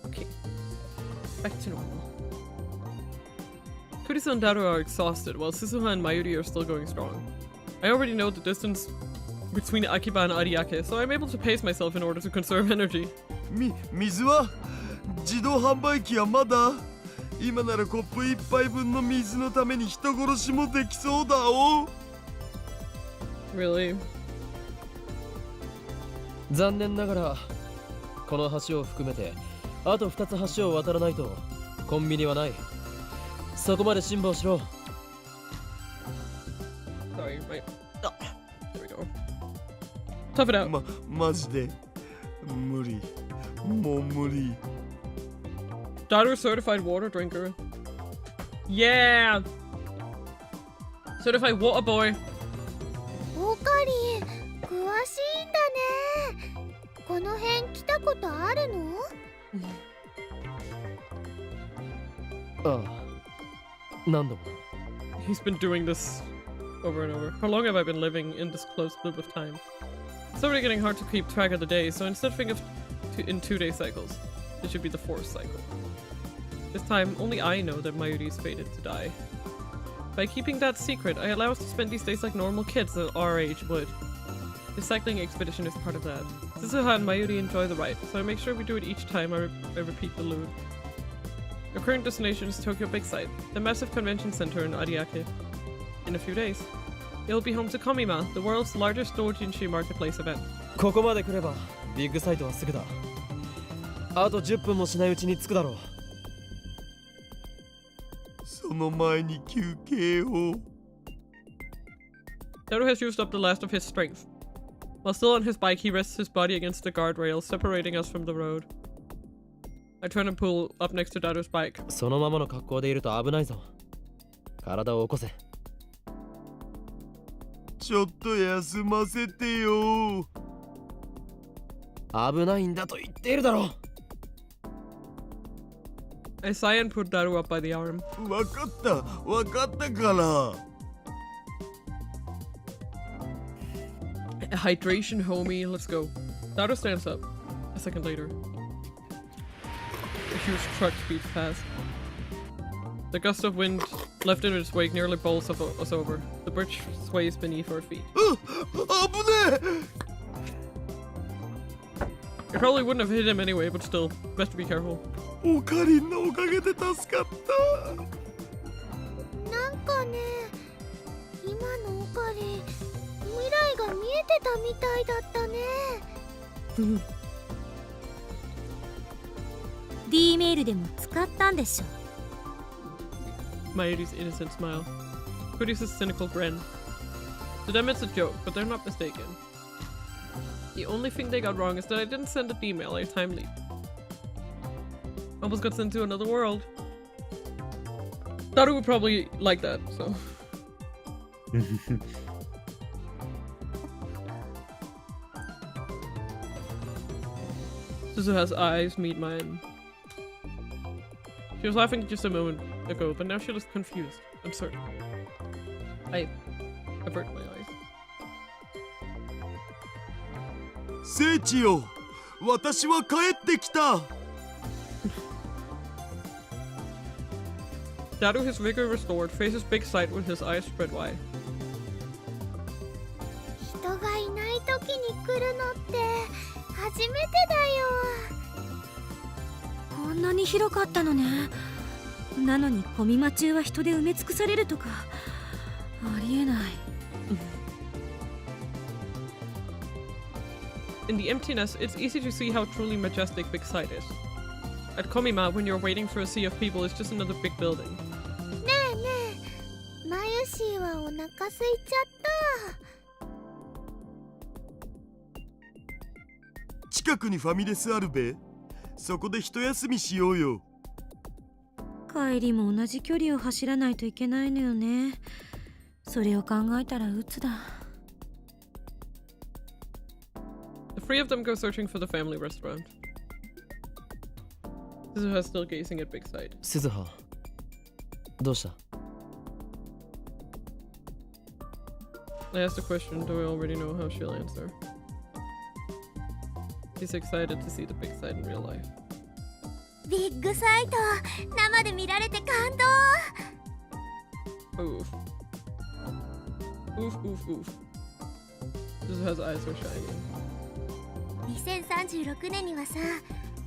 Okay, back to normal. Kurisu and Daru are exhausted, while Suzuha and Mayuri are still going strong. I already know the distance between Akiba and Ariake, so I'm able to pace myself in order to conserve energy. 水は自動販売機はまだ。今ならコップ一杯分の水のために人殺しもできそうだお。Really? 残念ながらこの橋を含めてあと2つ橋を渡らないとコンビニはない。そこまで辛抱しろ。Sorry, my... Oh, there we go. Tough it out. マジで無理。もう無理。Daru certified water drinker. Yeah! Certified water boy. オカリン、詳しいんだね。この辺来たことあるの？ああ、何度も。He's been doing this over and over. How long have I been living in this close loop of time? It's already getting hard to keep track of the days, so instead think of in 2-day cycles. It should be the 4th cycle. This time, only I know that Mayuri is fated to die. By keeping that secret, I allow us to spend these days like normal kids at our age would. The cycling expedition is part of that. Suzuha and Mayuri enjoy the ride, so I make sure we do it each time I repeat the loop. Our current destination is Tokyo Big Sight, the massive convention center in Ariake. In a few days, it will be home to Komima, the world's largest doujinshi marketplace event. ここまで来ればビッグサイトはすぐだ。あと10分もしないうちに着くだろう。その前に休憩を。Daru has used up the last of his strength. While still on his bike, he rests his body against the guardrail, separating us from the road. I turn and pull up next to Daru's bike. そのままの格好でいると危ないぞ。体を起こせ。ちょっと休ませてよ。危ないんだと言っているだろう。I sigh and put Daru up by the arm. わかったから。Hydration, homie. Let's go. Daru stands up. A second later, a huge truck speeds past. The gust of wind left in its wake nearly bowls us over. The bridge sways beneath our feet. It probably wouldn't have hit him anyway, but still, best to be careful. オカリンのおかげで助かった。なんかね、今のオカリン、未来が見えてたみたいだったね。D メールでも使ったんでしょ。Mayuri's innocent smile. Kuri's cynical grin. To them it's a joke, but they're not mistaken. The only thing they got wrong is that I didn't send an email a time leap. Almost got sent to another world. Daru would probably like that, so. Suzuha's eyes meet mine. She was laughing just a moment ago, but now she looks confused, uncertain. I avert my eyes. 聖地よ、私は帰ってきた。Daru, his vigor restored, faces Big Sight with his eyes spread wide. だよ。こんなに広かったのね。なのにコミマ中は人で埋め尽くされるとかありえない。In the emptiness, it's easy to see how truly majestic Big Sight is. At Komima, when you're waiting for a sea of people, it's just another big building. ねえねえ、マユシーはお腹空いちゃった。近くにファミレスあるべ。そこで一休みしようよ。帰りも同じ距離を走らないといけないのよね。それを考えたら鬱だ。The three of them go searching for the family restaurant. Suzuha still gazing at Big Sight. 鈴葉、どうした？ I asked a question, though I already know how she'll answer. She's excited to see the Big Sight in real life. ビッグサイト、生で見られて感動。 Oof. Oof, oof, oof. Suzuha's eyes are shining. 2036年にはさ、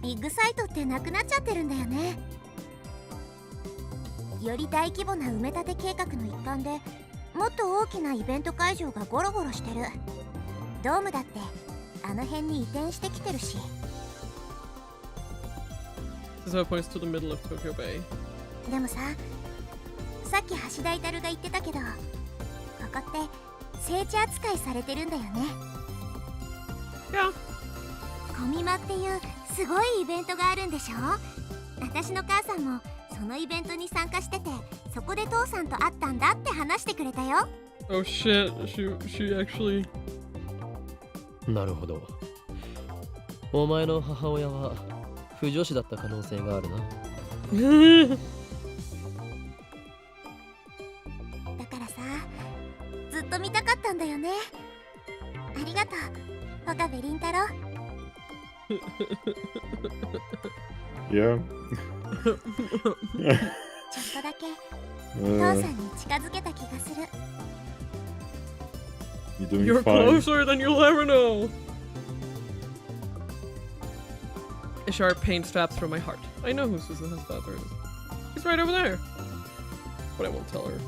ビッグサイトってなくなっちゃってるんだよね。より大規模な埋め立て計画の一環で、もっと大きなイベント会場がゴロゴロしてる。ドームだってあの辺に移転してきてるし。Suzuha points to the middle of Tokyo Bay. でもさ、さっき橋田至が言ってたけど、ここって聖地扱いされてるんだよね。Yeah. コミマっていうすごいイベントがあるんでしょ。私の母さんもそのイベントに参加してて、そこで父さんと会ったんだって話してくれたよ。Oh shit, she actually... なるほど。お前の母親は不女子だった可能性があるな。だからさ、ずっと見たかったんだよね。ありがとう、岡部倫太郎。Yeah. ちょっとだけ父さんに近づけた気がする。You're closer than you'll ever know. A sharp pain stabs through my heart. I know who Suzuha's father is. He's right over there. But I won't tell her.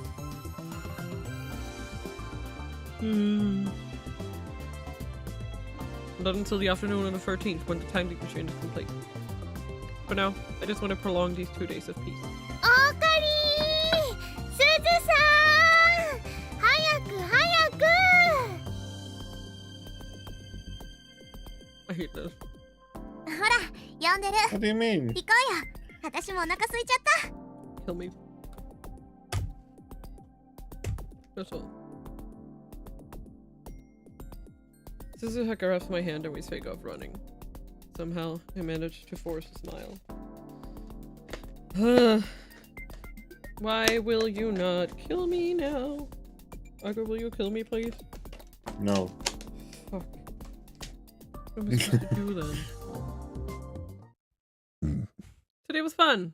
Not until the afternoon on the 13th, when the time machine is complete. For now, I just want to prolong these 2 days of peace. オーカリー、すずさん、早く早く。I hate this. ほら、呼んでる。 What do you mean? 行こうよ。私もお腹空いちゃった。 Kill me. That's all. Suzuha grabs my hand and we take off running. Somehow, I managed to force a smile. Why will you not kill me now? Aga, will you kill me, please? No. Fuck. What am I supposed to do then? Today was fun!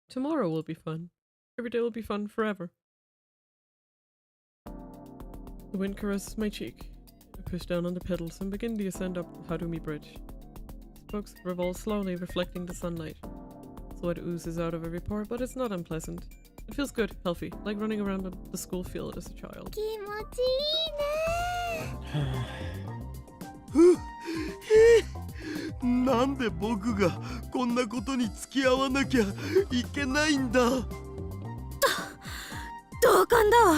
Tomorrow will be fun. Every day will be fun forever. The wind caresses my cheek. I push down on the pedals and begin the ascent up Harumi Bridge. Spokes revolve slowly, reflecting the sunlight. Sweat oozes out of every pore, but it's not unpleasant. It feels good, healthy, like running around the school field as a child. 気持ちいいね。なんで僕がこんなことに付き合わなきゃいけないんだ。同感だわ。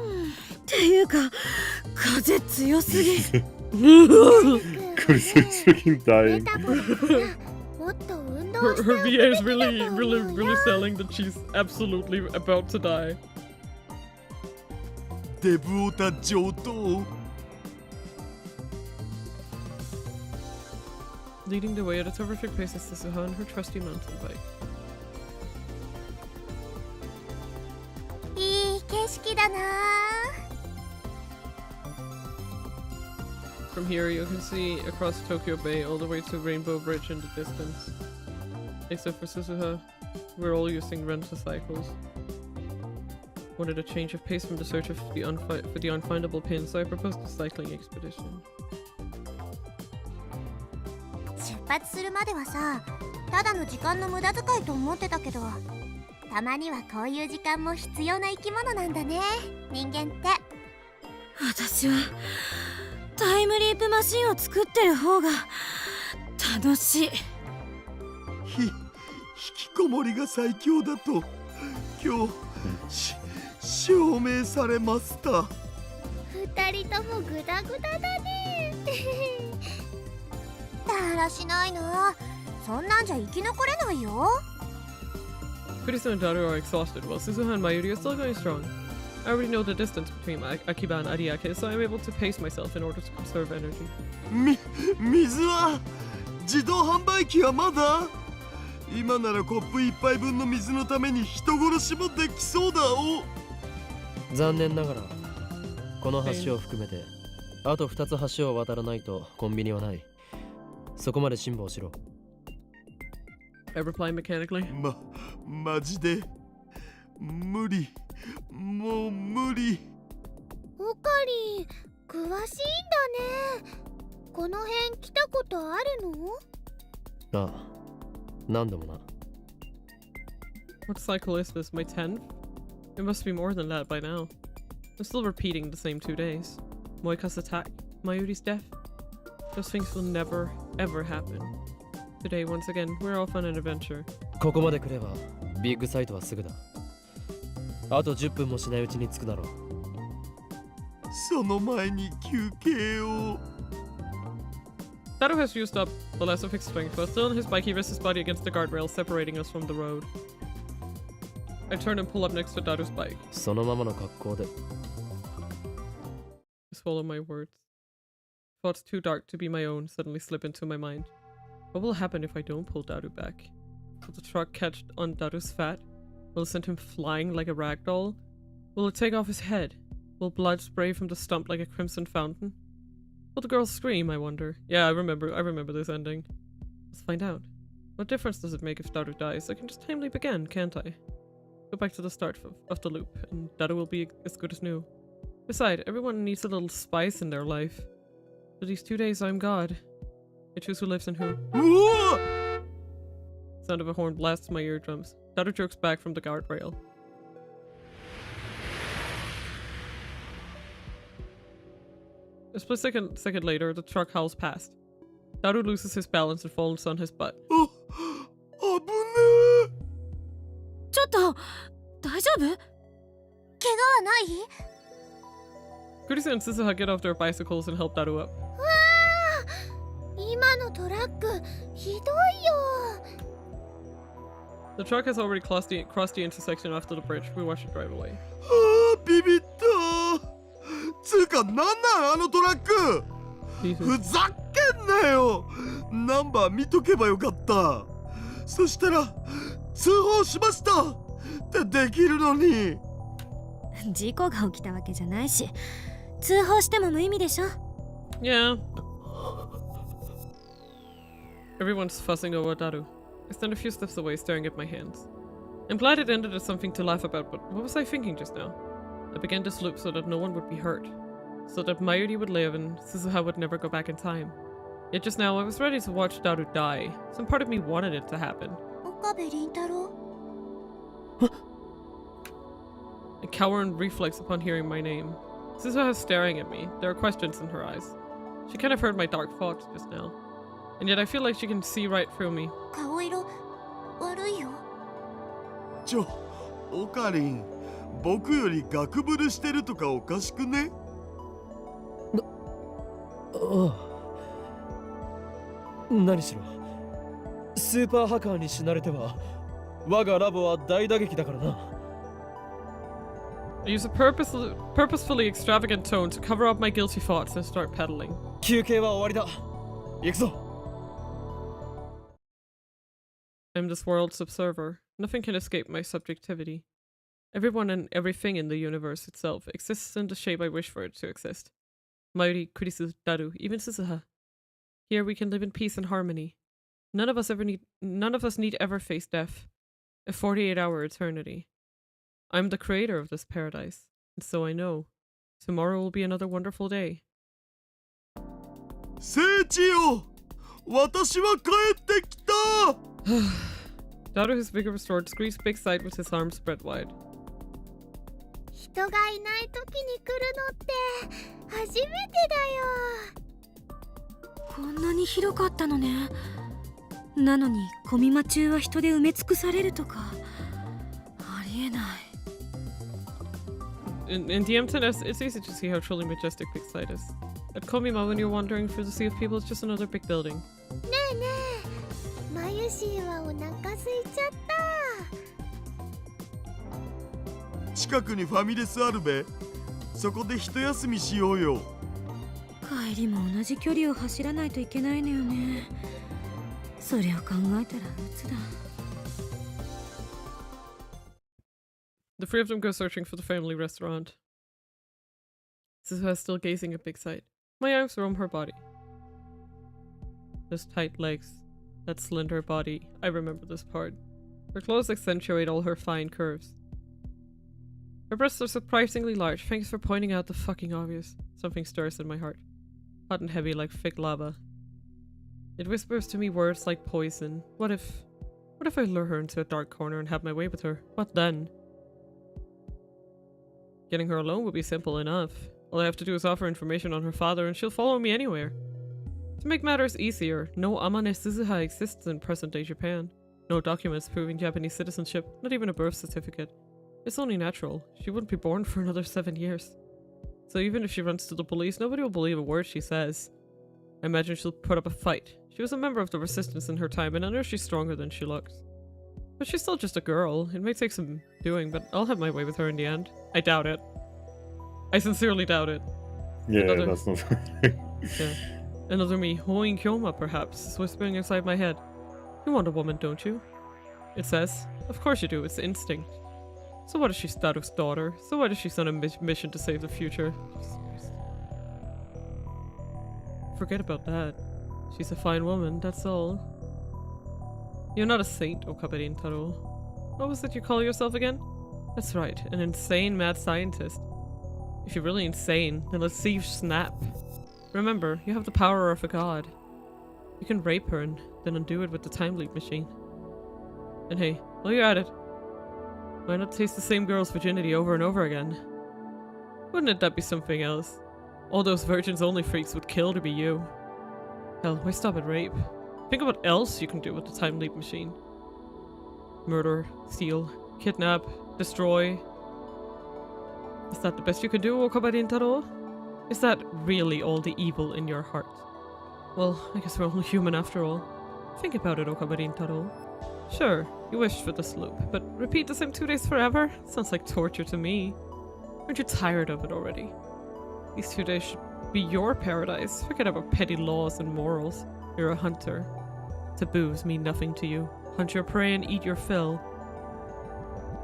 っていうか、風強すぎ。Chris is freaking dying. Her VA is really selling that she's absolutely about to die. デブオタ上等。Leading the way at a terrific pace is Suzuha on her trusty mountain bike. いい景色だな。 From here, you can see across Tokyo Bay all the way to Rainbow Bridge in the distance. Except for Suzuha, we're all using rental cycles. wanted a change of pace from the search for the unfindable pin, so I proposed a cycling expedition. 出発するまではさ、ただの時間の無駄遣いと思ってたけど、たまにはこういう時間も必要な生き物なんだね、人間って。私はタイムリープマシンを作ってる方が楽しい。引きこもりが最強だと今日証明されました。二人ともグダグダだね。だらしないな。そんなんじゃ生き残れないよ。Kurisu and Daru are exhausted, while Suzuha and Mayuri are still going strong. I already know the distance between Akiba and Ariake, so I'm able to pace myself in order to conserve energy. 水は自動販売機はまだ？今ならコップ一杯分の水のために人殺しもできそうだお。残念ながらこの橋を含めてあと2つ橋を渡らないとコンビニはない。そこまで辛抱しろ。I reply mechanically. マジで無理。もう無理。オカリン詳しいんだね。この辺来たことあるの？ああ、何度もな。What cycle is this? My 10th? It must be more than that by now. I'm still repeating the same 2 days. Moika's attack, Mayuri's death. Those things will never, ever happen. Today, once again, we're off on an adventure. ここまで来ればビッグサイトはすぐだ。あと10分もしないうちに着くだろう。その前に休憩を。Daru has used up the last of his strength, but still on his bike he rests his body against the guardrail, separating us from the road. I turn and pull up next to Daru's bike. そのままの格好で。I swallow my words. Thoughts too dark to be my own suddenly slip into my mind. What will happen if I don't pull Daru back? Will the truck catch on Daru's fat? Will it send him flying like a rag doll? Will it take off his head? Will blood spray from the stump like a crimson fountain? Will the girl scream, I wonder? Yeah, I remember this ending. Let's find out. What difference does it make if Daru dies? I can just time leap again, can't I? Go back to the start of the loop, and Daru will be as good as new. Besides, everyone needs a little spice in their life. For these 2 days, I'm God. I choose who lives and who. Sound of a horn blasts my eardrums. Daru jerks back from the guardrail. A split second later, the truck howls past. Daru loses his balance and falls on his butt. 危ねえ。ちょっと大丈夫？怪我はない？ Kurisu and Suzuha get off their bicycles and help Daru up. わあ、今のトラックひどいよ。The truck has already crossed the intersection after the bridge. We watch it drive away. ビビった。つうかなんなんあのトラック。ふざけんなよ。ナンバー見とけばよかった。そしたら通報しましたってできるのに。事故が起きたわけじゃないし、通報しても無意味でしょ。Yeah. Everyone's fussing over Daru. I stand a few steps away, staring at my hands. I'm glad it ended as something to laugh about, but what was I thinking just now? I began this loop so that no one would be hurt, so that Mayuri would live and Suzuha would never go back in time. Yet just now, I was ready to watch Daru die. Some part of me wanted it to happen. I cower in reflex upon hearing my name. Suzuha is staring at me. There are questions in her eyes. She kind of heard my dark thoughts just now. And yet I feel like she can see right through me. 顔色悪いよ。オカリン、僕よりガクブルしてるとかおかしくね？何しろスーパーハッカーに死なれては我がラボは大打撃だからな。I use a purposefully extravagant tone to cover up my guilty thoughts and start pedaling. 休憩は終わりだ。行くぞ。I'm this world's observer. Nothing can escape my subjectivity. Everyone and everything in the universe itself exists in the shape I wish for it to exist. Mayuri, Kurisu, Daru, even Suzuha. Here we can live in peace and harmony. None of us need ever face death. A 48-hour eternity. I'm the creator of this paradise, and so I know. Tomorrow will be another wonderful day. 聖地よ、私は帰ってきた。Daughter whose vigor restored squeezed big side with his arms spread wide. 人がいない時に来るのって初めてだよ。こんなに広かったのね。なのにコミマ中は人で埋め尽くされるとかありえない。In DMTNS, it's easy to see how truly majestic Big Sight is. At Komima, when you're wandering through the sea of people, it's just another big building. ねえねえ、マユシーはお腹空いちゃった。近くにファミレスあるべ。そこで一休みしようよ。帰りも同じ距離を走らないといけないのよね。それを考えたら鬱だ。The three of them go searching for the family restaurant. Suzuha is still gazing at Big Sight. My arms roam her body. Those tight legs. That slender body. I remember this part. Her clothes accentuate all her fine curves. Her breasts are surprisingly large. Thanks for pointing out the fucking obvious. Something stirs in my heart. Hot and heavy like thick lava. It whispers to me words like poison. What if I lure her into a dark corner and have my way with her? What then? Getting her alone would be simple enough. All I have to do is offer information on her father and she'll follow me anywhere. To make matters easier, no Amane Suzuha exists in present-day Japan. No documents proving Japanese citizenship, not even a birth certificate. It's only natural. She wouldn't be born for another 7 years. So even if she runs to the police, nobody will believe a word she says. I imagine she'll put up a fight. She was a member of the resistance in her time and I know she's stronger than she looks. But she's still just a girl. It may take some doing, but I'll have my way with her in the end. I doubt it. I sincerely doubt it. Yeah, that's not... Yeah. Another me, Hoing Kyoma perhaps, is whispering inside my head. You want a woman, don't you? It says. Of course you do, it's instinct. So what if she's Daru's daughter? So what if she's on a mission to save the future? Forget about that. She's a fine woman, that's all. You're not a saint, Okaberin Taro. What was it you call yourself again? That's right, an insane mad scientist. If you're really insane, then let's see you snap. Remember, you have the power of a god. You can rape her and then undo it with the time leap machine. And hey, while you're at it, why not taste the same girl's virginity over and over again? Wouldn't that be something else? All those virgins-only freaks would kill to be you. Hell, why stop at rape? Think of what else you can do with the time leap machine. Murder, steal, kidnap, destroy. Is that the best you can do, Okabarin Taro? Is that really all the evil in your heart? Well, I guess we're all human after all. Think about it, Okabarin Taro. Sure, you wished for this loop, but repeat the same 2 days forever? Sounds like torture to me. Aren't you tired of it already? These 2 days should be your paradise. Forget about petty laws and morals. You're a hunter. Taboos mean nothing to you. Hunt your prey and eat your fill.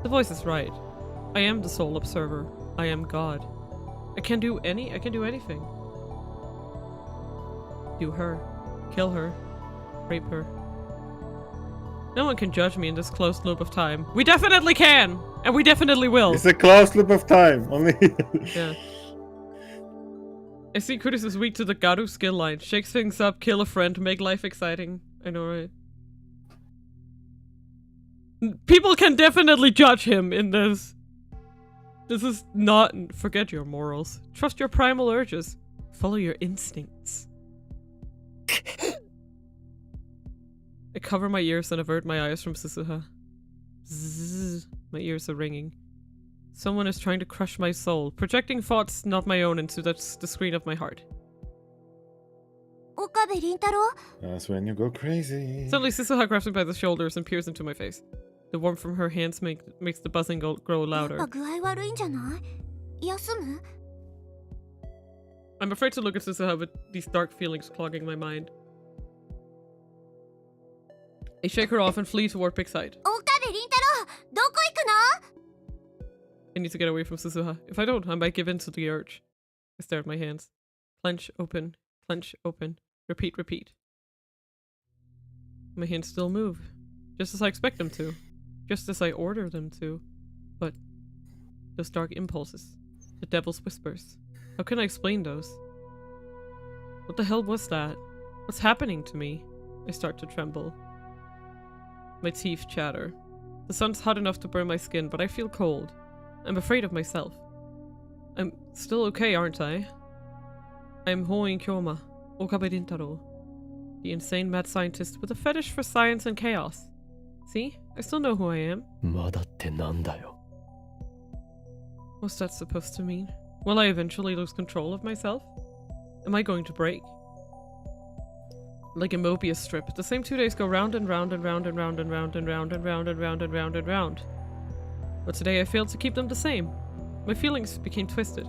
The voice is right. I am the sole observer. I am God. I can do anything. Do her. Kill her. Rape her. No one can judge me in this closed loop of time. We definitely can! And we definitely will! It's a closed loop of time, only... Yeah. I see Kuris is weak to the Garu skill line. Shakes things up, kill a friend, make life exciting. I know, right? People can definitely judge him in this. This is not... Forget your morals. Trust your primal urges. Follow your instincts. I cover my ears and avert my eyes from Suzuha. Zzz, my ears are ringing. Someone is trying to crush my soul, projecting thoughts not my own into the screen of my heart. That's when you go crazy. Suddenly Suzuha grabs me by the shoulders and peers into my face. The warmth from her hands makes the buzzing grow louder. I'm afraid to look at Suzuha with these dark feelings clogging my mind. I shake her off and flee toward Big Sight. I need to get away from Suzuha. If I don't, I might give in to the urge. I stare at my hands. Clench, open, repeat, repeat. My hands still move. Just as I expect them to. Just as I order them to. But Those dark impulses. The devil's whispers. How can I explain those? What the hell was that? What's happening to me? I start to tremble. My teeth chatter. The sun's hot enough to burn my skin, but I feel cold. I'm afraid of myself. I'm still okay, aren't I? I'm Hoin Kyoma, Okabe Rintaro. The insane mad scientist with a fetish for science and chaos. See? I still know who I am. What's that supposed to mean? Will I eventually lose control of myself? Am I going to break? Like a Mobius strip, the same 2 days go round and round and round and round and round and round and round and round and round and round. But today I failed to keep them the same. My feelings became twisted.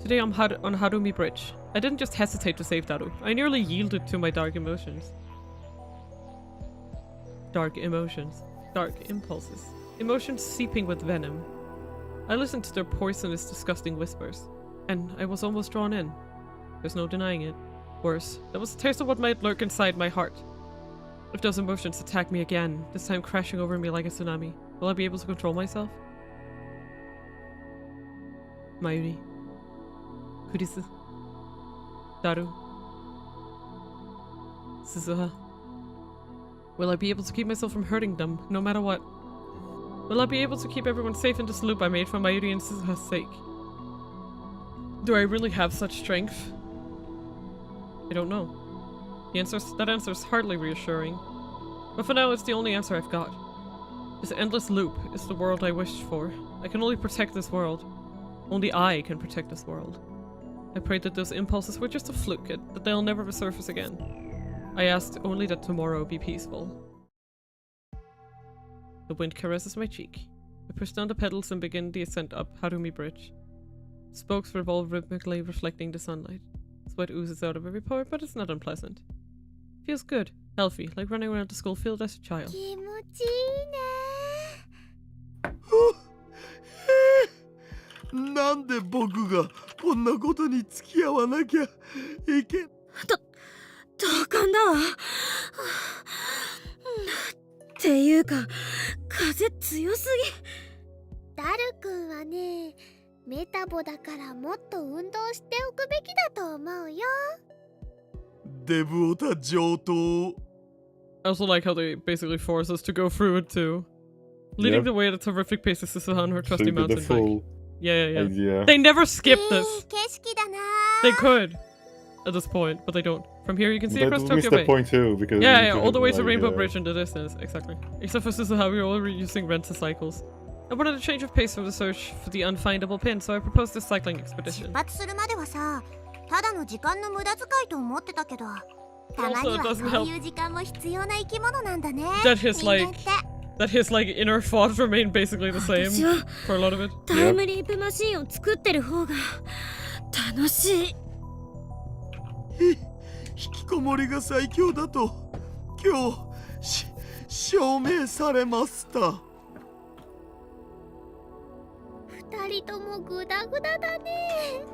Today I'm on Harumi Bridge. I didn't just hesitate to save Daru. I nearly yielded to my dark emotions. Dark emotions. Dark impulses. Emotions seeping with venom. I listened to their poisonous, disgusting whispers. And I was almost drawn in. There's no denying it. Worse, there was a taste of what might lurk inside my heart. If those emotions attack me again, this time crashing over me like a tsunami, will I be able to control myself? Mayuri. Kurisu. Daru. Suzuha. Will I be able to keep myself from hurting them, no matter what? Will I be able to keep everyone safe in this loop I made for Mayuri and Suzuha's sake? Do I really have such strength? I don't know. That answer is hardly reassuring. But for now, it's the only answer I've got. This endless loop is the world I wished for. I can only protect this world. Only I can protect this world. I prayed that those impulses were just a fluke, that they'll never resurface again. I asked only that tomorrow be peaceful. The wind caresses my cheek. I push down the pedals and begin the ascent up Harumi Bridge. Spokes revolve rhythmically, reflecting the sunlight. Sweat oozes out of every pore, but it's not unpleasant. Feels good, healthy, like running around the school field as a child. なんで僕がこんなことに付き合わなきゃいけん。同感だわ。っていうか、風強すぎ。ダル君はね、メタボだからもっと運動しておくべきだと思うよ。デブオタ上等。I also like how they basically force us to go through it too. Leading the way at a terrific pace is Suzuha on her trusty mountain bike. Yeah. They never skip this. They could at this point, but they don't. From here you can see across Tokyo Bay. Point too, because all the way to Rainbow Bridge in the distance. Exactly. Except for Suzuha, we were all using rent-a-cycles. I wanted a change of pace from the search for the unfindable pin, so I proposed this cycling expedition. Also, it doesn't help that his inner thoughts remain basically the same for a lot of it. Yep. 引きこもりが最強だと今日証明されました。二人ともグダグダだね。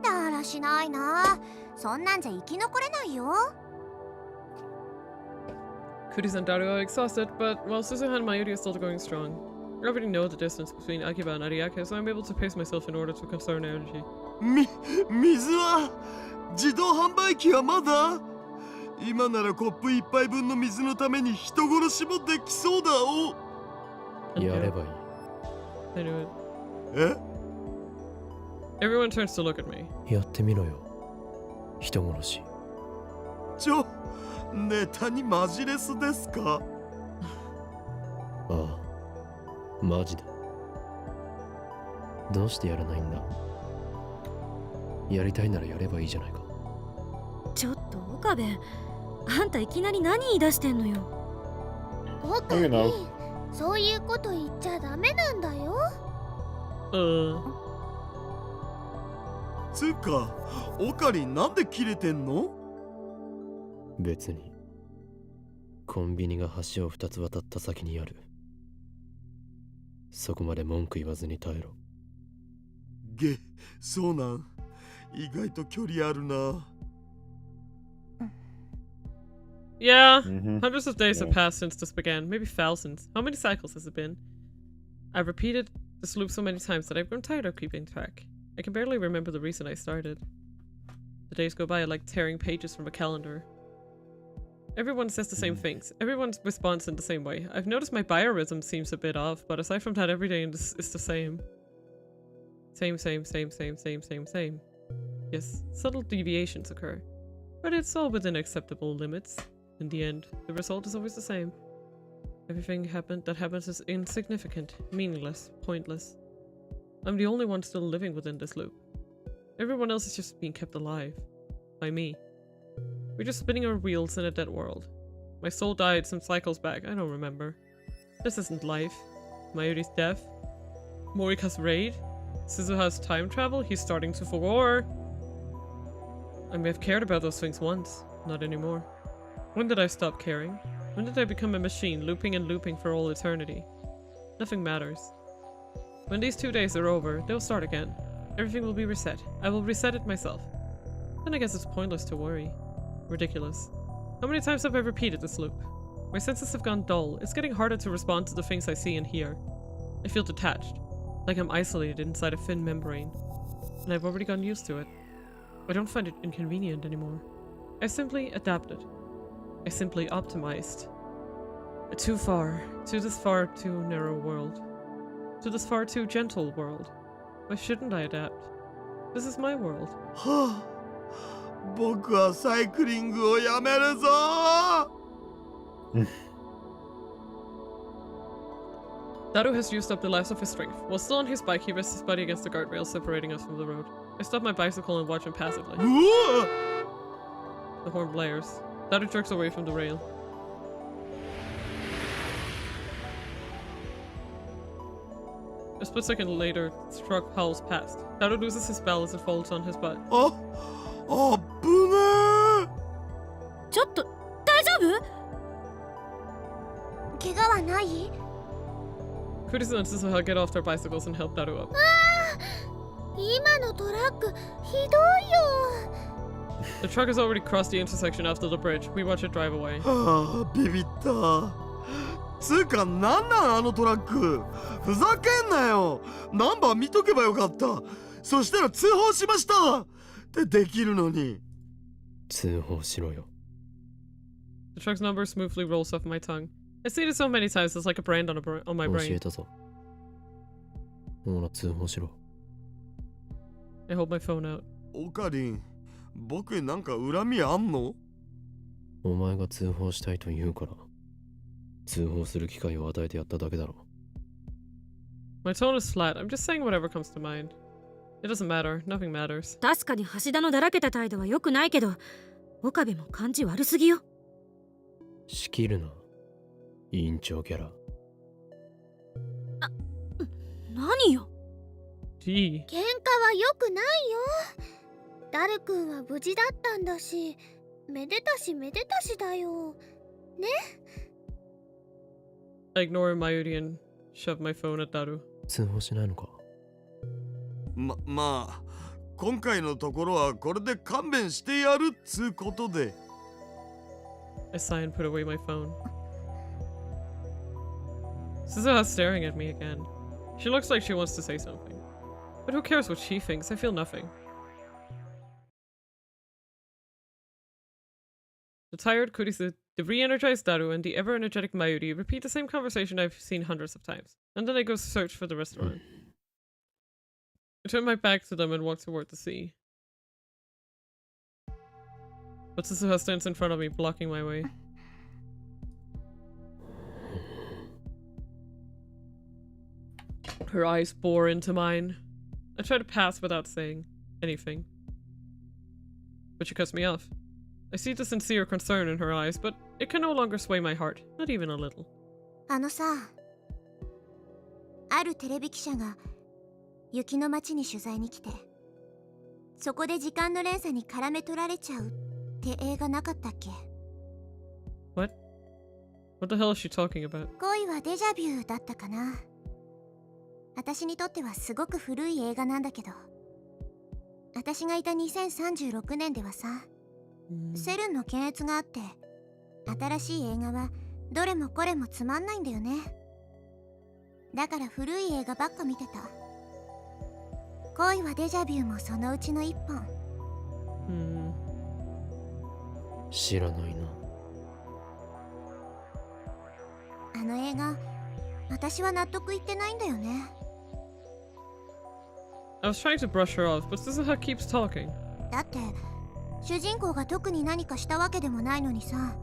だらしないな。そんなんじゃ生き残れないよ。Kuris and Daru are exhausted, but while Suzuha and Mayuri are still going strong. I already know the distance between Akiba and Ariake, so I'm able to pace myself in order to conserve energy. 水は自動販売機はまだ？今ならコップ一杯分の水のために人殺しもできそうだお。やればいい。I knew it. え？ Everyone turns to look at me. やってみろよ。人殺し。ネタにマジレスですか？ああ、マジだ。どうしてやらないんだ？やりたいならやればいいじゃないか。ちょっと岡部、あんたいきなり何言い出してんのよ。岡部、そういうこと言っちゃダメなんだよ。つうか、オカリンなんでキレてんの？別に。コンビニが橋を2つ渡った先にある。そこまで文句言わずに耐えろ。そうなん。意外と距離あるな。Yeah, hundreds of days have passed since this began, maybe thousands. How many cycles has it been? I've repeated this loop so many times that I've grown tired of keeping track. I can barely remember the reason I started. The days go by like tearing pages from a calendar. Everyone says the same things. Everyone responds in the same way. I've noticed my biorhythm seems a bit off, but aside from that, every day is the same. Same. Yes, subtle deviations occur, but it's all within acceptable limits. In the end, the result is always the same. Everything that happens is insignificant, meaningless, pointless. I'm the only one still living within this loop. Everyone else is just being kept alive. By me. We're just spinning our wheels in a dead world. My soul died some cycles back, I don't remember. This isn't life. Mayuri's death. Morika's raid. Suzuha's time travel, he's starting to for war. I may have cared about those things once, not anymore. When did I stop caring? When did I become a machine, looping and looping for all eternity? Nothing matters. When these 2 days are over, they'll start again. Everything will be reset. I will reset it myself. Then I guess it's pointless to worry. Ridiculous. How many times have I repeated this loop? My senses have gone dull. It's getting harder to respond to the things I see and hear. I feel detached, like I'm isolated inside a thin membrane. And I've already gotten used to it. I don't find it inconvenient anymore. I simply adapted. I simply optimized. To this far too narrow world. To this far too gentle world. Why shouldn't I adapt? This is my world. 僕はサイクリングをやめるぞ。Daru has used up the last of his strength. While still on his bike, he rests his body against the guardrail separating us from the road. I stop my bicycle and watch him passively. The horn blares. Daru jerks away from the rail. A split second later, the truck howls past. Daru loses his balance and falls on his butt. あぶねえ。ちょっと大丈夫？怪我はない？ Kurisu and Suzuha get off their bicycles and help Daru up. 今のトラックひどいよ。 The truck has already crossed the intersection after the bridge. We watch it drive away. ビビった。つうかなんなんあのトラック。ふざけんなよ。ナンバー見とけばよかった。そしたら通報しました。ってできるのに。通報しろよ。 The truck's number smoothly rolls off my tongue. I've seen it so many times, it's like a brand on my 教 brain. えたぞ。ほら通報しろ。I hold my phone out. オカリン、僕になんか恨みあんの？お前が通報したいと言うから、通報する機会を与えてやっただけだろ。My tone is flat. I'm just saying whatever comes to mind. It doesn't matter. Nothing matters. 確かに橋田のだらけた態度は良くないけど、岡部も感じ悪すぎよ。仕切るな、委員長キャラ。何よ。Gee. 喧嘩は良くないよ。ダル君は無事だったんだし、めでたしめでたしだよ。ね？ I ignore Mayuri and shove my phone at Daru. 通報しないのか。まあ今回のところはこれで勘弁してやるっつうことで。I sigh and put away my phone. Suzuha's staring at me again. She looks like she wants to say something. But who cares what she thinks? I feel nothing. The tired Kurisu, the re-energized Daru, and the ever-energetic Mayuri repeat the same conversation I've seen hundreds of times. And then I go search for the restaurant. I turn my back to them and walk toward the sea. But Suzuha stands in front of me, blocking my way. Her eyes bore into mine. I try to pass without saying anything. But she cuts me off. I see the sincere concern in her eyes, but it can no longer sway my heart, not even a little. あのさ、あるテレビ記者が雪の街に取材に来て、そこで時間の連鎖に絡め取られちゃうって映画なかったっけ？ What? What the hell is she talking about? 恋はデジャビューだったかな。私にとってはすごく古い映画なんだけど、私がいた2036年ではさ、セルンの検閲があって、新しい映画はどれもこれもつまんないんだよね。だから古い映画ばっか見てた。恋はデジャビューもそのうちの一本。知らないな。あの映画、私は納得いってないんだよね。I was trying to brush her off, but Suzuha keeps talking. だって主人公が特に何かしたわけでもないのにさ、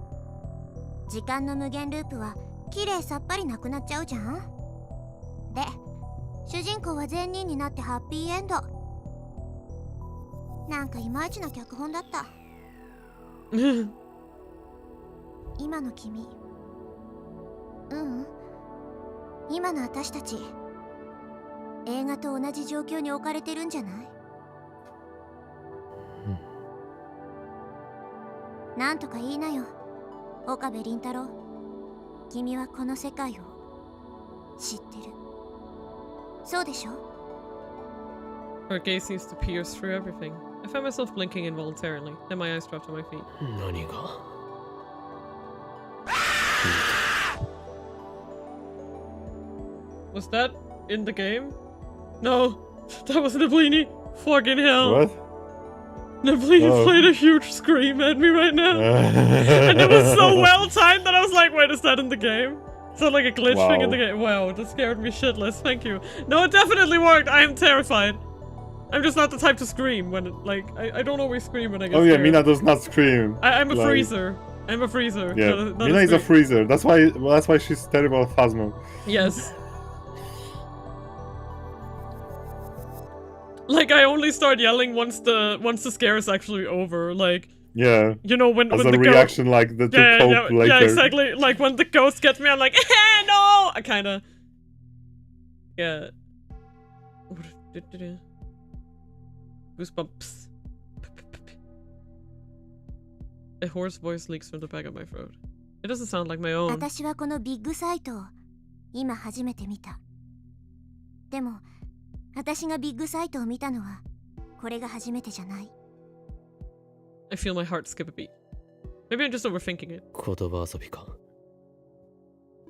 時間の無限ループは綺麗さっぱりなくなっちゃうじゃん。で、主人公は善人になってハッピーエンド。なんかいまいちな脚本だった。今の君、今の私たち、映画と同じ状況に置かれてるんじゃない？なんとか言いなよ、岡部倫太郎。君はこの世界を知ってる。そうでしょ？ Her gaze seems to pierce through everything. I found myself blinking involuntarily, then my eyes dropped to my feet. 何がWas that in the game? No, that was Nablini. Fucking hell. What? Nablini played a huge scream at me right now. And it was so well timed that I was like, wait, is that in the game? Is that like a glitch thing in the game? Wow, that scared me shitless. Thank you. No, it definitely worked. I am terrified. I'm just not the type to scream when it, like, I don't always scream when I get scared. Mina does not scream. I'm a freezer. I'm a freezer. Yeah, not Mina is a freezer. That's why she's terrible at Phasmo. Yes. Like, I only start yelling once the scare is actually over. Like, yeah, you know, when as the a reaction, like the cope later. Yeah, exactly. Like when the ghost gets me, I'm like, eh, no. I kind of, yeah. Goosebumps. A hoarse voice leaks from the back of my throat. It doesn't sound like my own. 私はこのビッグサイトを今初めて見た。でも私がビッグサイトを見たのはこれが初めてじゃない。I feel my heart skip a beat. Maybe I'm just overthinking it. 言葉遊びか。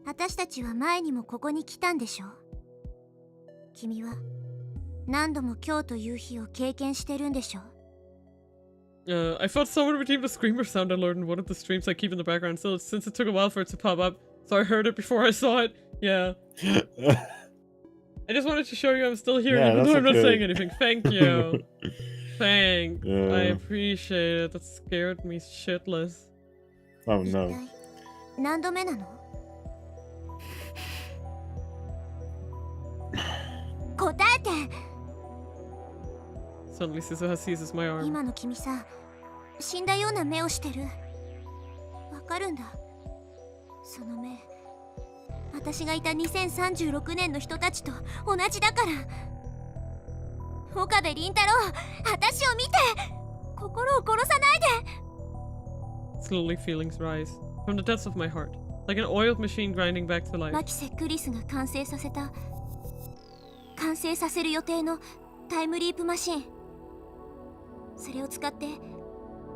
私たちは前にもここに来たんでしょ。君は何度も今日という日を経験してるんでしょ。I thought someone redeemed the screamer sound alert in one of the streams I keep in the background still, since it took a while for it to pop up, so I heard it before I saw it. Yeah. I just wanted to show you I'm still here, even though I'm not saying anything. Thank you. Thanks. I appreciate it. That scared me shitless. Oh no. 何度目なの？答えて。Suddenly Suzuha seizes my arm. 今の君さ、死んだような目をしてる。わかるんだ。その目、私がいた2036年の人たちと同じだから。岡部倫太郎、私を見て。心を殺さないで。 Slowly feelings rise from the depths of my heart, like an oiled machine grinding back to life. マキセ・クリスが完成させる予定のタイムリープマシン。それを使って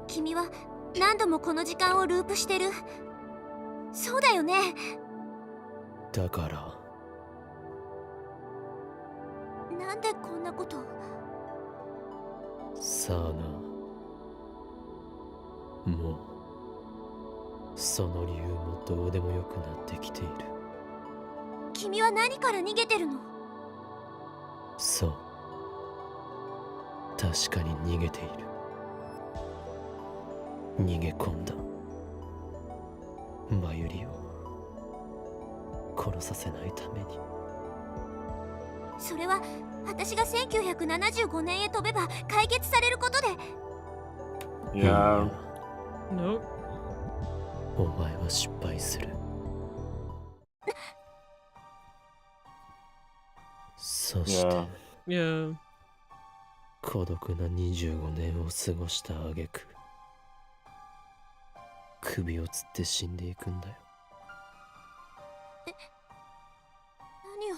君は何度もこの時間をループしてる。そうだよね。だからなんでこんなこと。さあな、もうその理由もどうでもよくなってきている。君は何から逃げてるの？そう、確かに逃げている。逃げ込んだ。マユリを殺させないために。それは私が1975年へ飛べば解決されることで。いやNo. お前は失敗する。そして、Yeah. 孤独な25年を過ごした挙句、首をつって死んでいくんだよ。何を。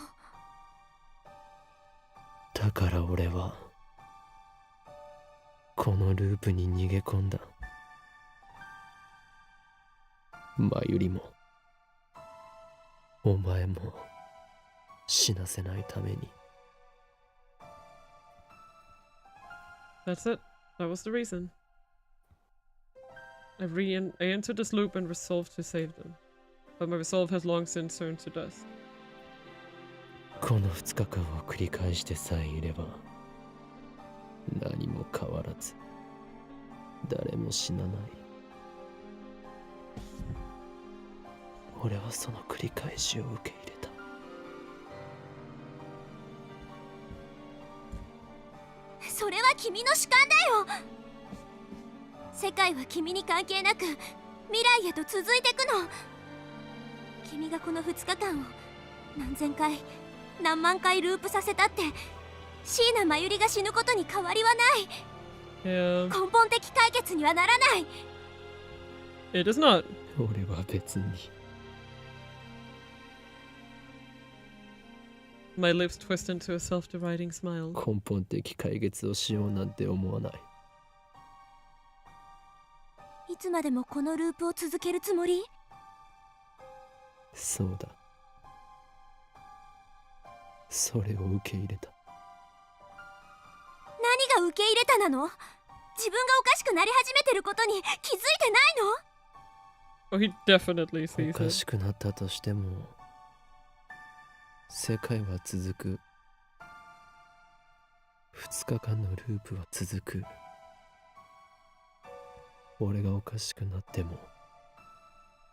だから俺はこのループに逃げ込んだ。マユリもお前も死なせないために。 That's it. That was the reason. I entered this loop and resolved to save them. But my resolve has long since turned to dust. この2日間を繰り返してさえいれば何も変わらず誰も死なない。俺はその繰り返しを受け入れた。それは君の主観だよ。世界は君に関係なく未来へと続いていくの。君がこの2日間を何千回何万回ループさせたって椎名真由里が死ぬことに変わりはない。根本的解決にはならない。 It is not. 俺は別に。 My lips twist into a self-deriding smile. 根本的解決をしようなんて思わない。いつまでもこのループを続けるつもり？そうだ。それを受け入れた。何が受け入れたなの？自分がおかしくなり始めてることに気づいてないの？ Oh, he definitely sees おかしくなったとしても世界は続く。2日間のループは続く。俺がおかしくなっても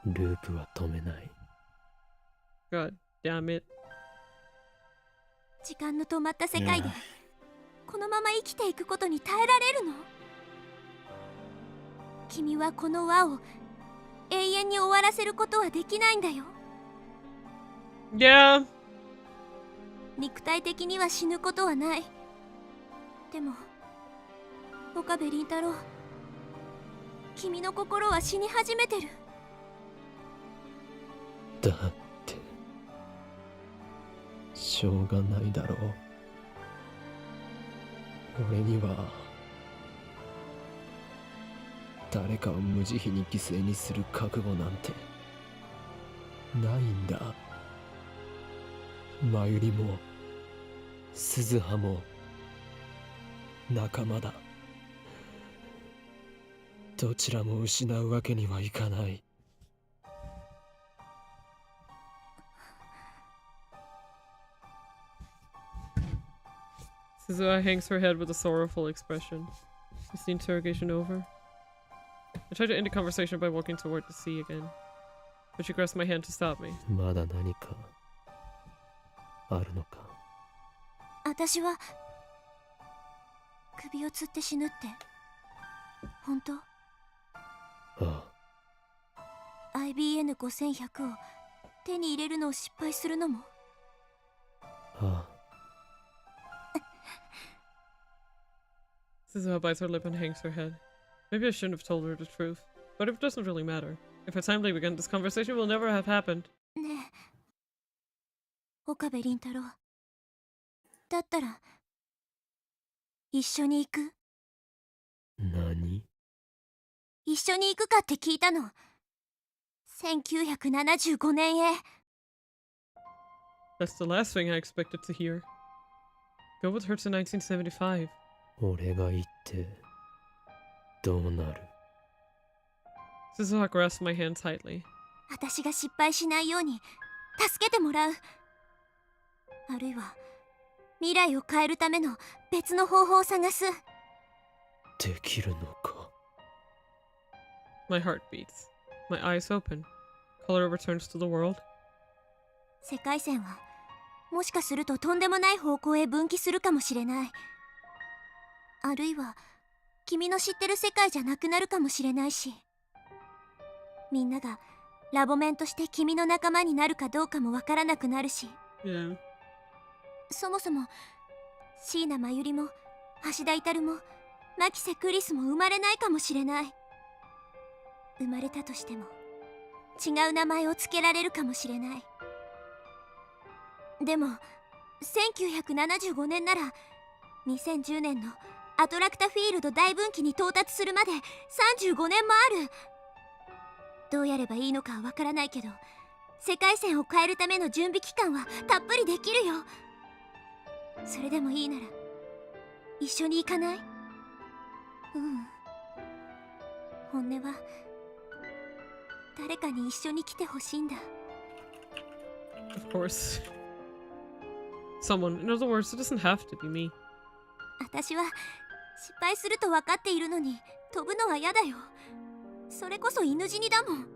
ループは止めない。 God damn it. 時間の止まった世界でこのまま生きていくことに耐えられるの？君はこの輪を永遠に終わらせることはできないんだよ。 Yeah. 肉体的には死ぬことはない。でも岡部倫太郎、君の心は死に始めてる。だってしょうがないだろう。俺には誰かを無慈悲に犠牲にする覚悟なんてないんだ。真由里も鈴葉も仲間だ。どちらも失うわけにはいかない。Suzuha hangs her head with a sorrowful expression. Is the interrogation over? I tried to end the conversation by walking toward the sea again, but she grasped my hand to stop me. まだ何かあるのか？私は首を吊って死ぬって本当？ああ。IBN5100 を手に入れるのを失敗するのも？ああ。Suzuha bites her lip and hangs her head. Maybe I shouldn't have told her the truth, but it doesn't really matter. If I timely began, this conversation will never have happened. ねえ、岡部倫太郎。だったら一緒に行く？何？一緒に行くかって聞いたの。1975年へ。That's the last thing I expected to hear. Go with her to 1975. 俺が行ってどうなる？ Suzuha grasped my hand tightly. 私が失敗しないように助けてもらう。あるいは未来を変えるための別の方法を探す。できるのか？ My heart beats. My eyes open. Color returns to the world. 世界線はもしかするととんでもない方向へ分岐するかもしれない。あるいは君の知ってる世界じゃなくなるかもしれないし、みんながラボメンとして君の仲間になるかどうかもわからなくなるし、Yeah. そもそも椎名真由里も橋田至も牧瀬クリスも生まれないかもしれない。生まれたとしても違う名前を付けられるかもしれない。でも1975年なら2010年のアトラクタフィールド大分岐に到達するまで35年もある。どうやればいいのかはわからないけど、世界線を変えるための準備期間はたっぷりできるよ。それでもいいなら一緒に行かない？本音は誰かに一緒に来てほしいんだ。 Of course. Someone. In other words, it doesn't have to be me. 私は失敗すると分かっているのに飛ぶのは嫌だよ。それこそ犬死にだもん。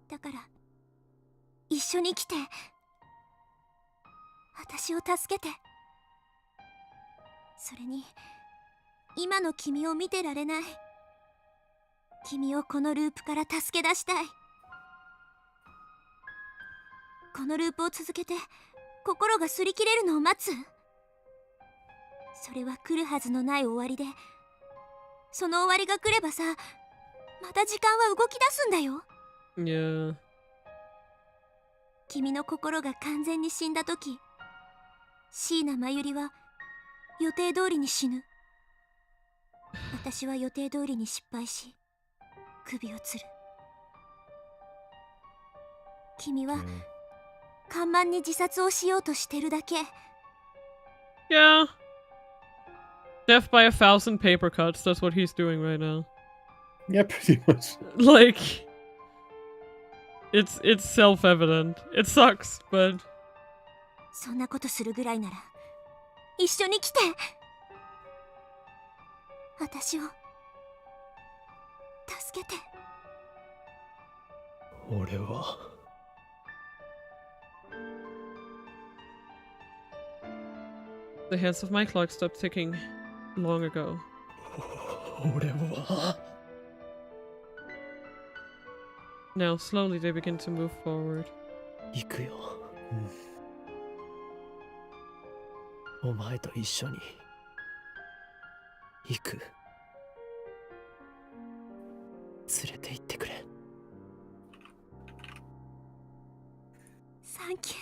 だから一緒に来て、私を助けて。それに今の君を見てられない。君をこのループから助け出したい。このループを続けて心が擦り切れるのを待つ。それは来るはずのない終わりで、その終わりが来ればさ、また時間は動き出すんだよ。Yeah. 君の心が完全に死んだ時、椎名真由里は予定通りに死ぬ。私は予定通りに失敗し首を吊る。君は看板に自殺をしようとしてるだけ。Yeah. Death by 1,000 paper cuts. That's what he's doing right now. Yeah, pretty much. Like, it's self-evident. It sucks, but そんなことするぐらいなら一緒に来て。私を助けて。俺はthe hands of my clock stopped ticking long ago. 俺は Now slowly they begin to move forward. 行くよ、お前と一緒に行く。連れて行ってくれ。サンキュー。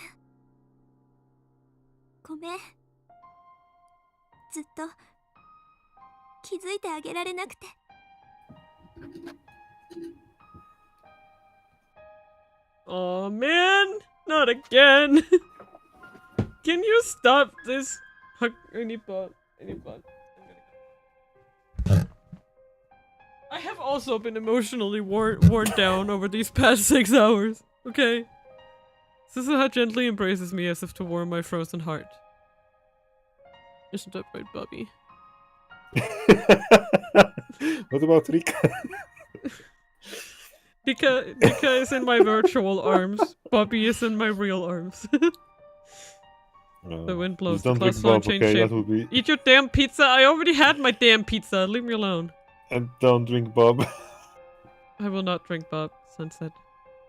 ごめん。ずっと気づいてあげられなくて。Oh man, not again. Can you stop this? I need bot. I have also been emotionally worn down over these past 6 hours. Okay. Suzuha gently embraces me as if to warm my frozen heart. Isn't that right, Bobby? What about Rika? Rika is in my virtual arms. Bobby is in my real arms. The wind blows the clouds slowly change shape. Be... Eat your damn pizza! I already had my damn pizza! Leave me alone. And don't drink Bob. I will not drink Bob, Sunset.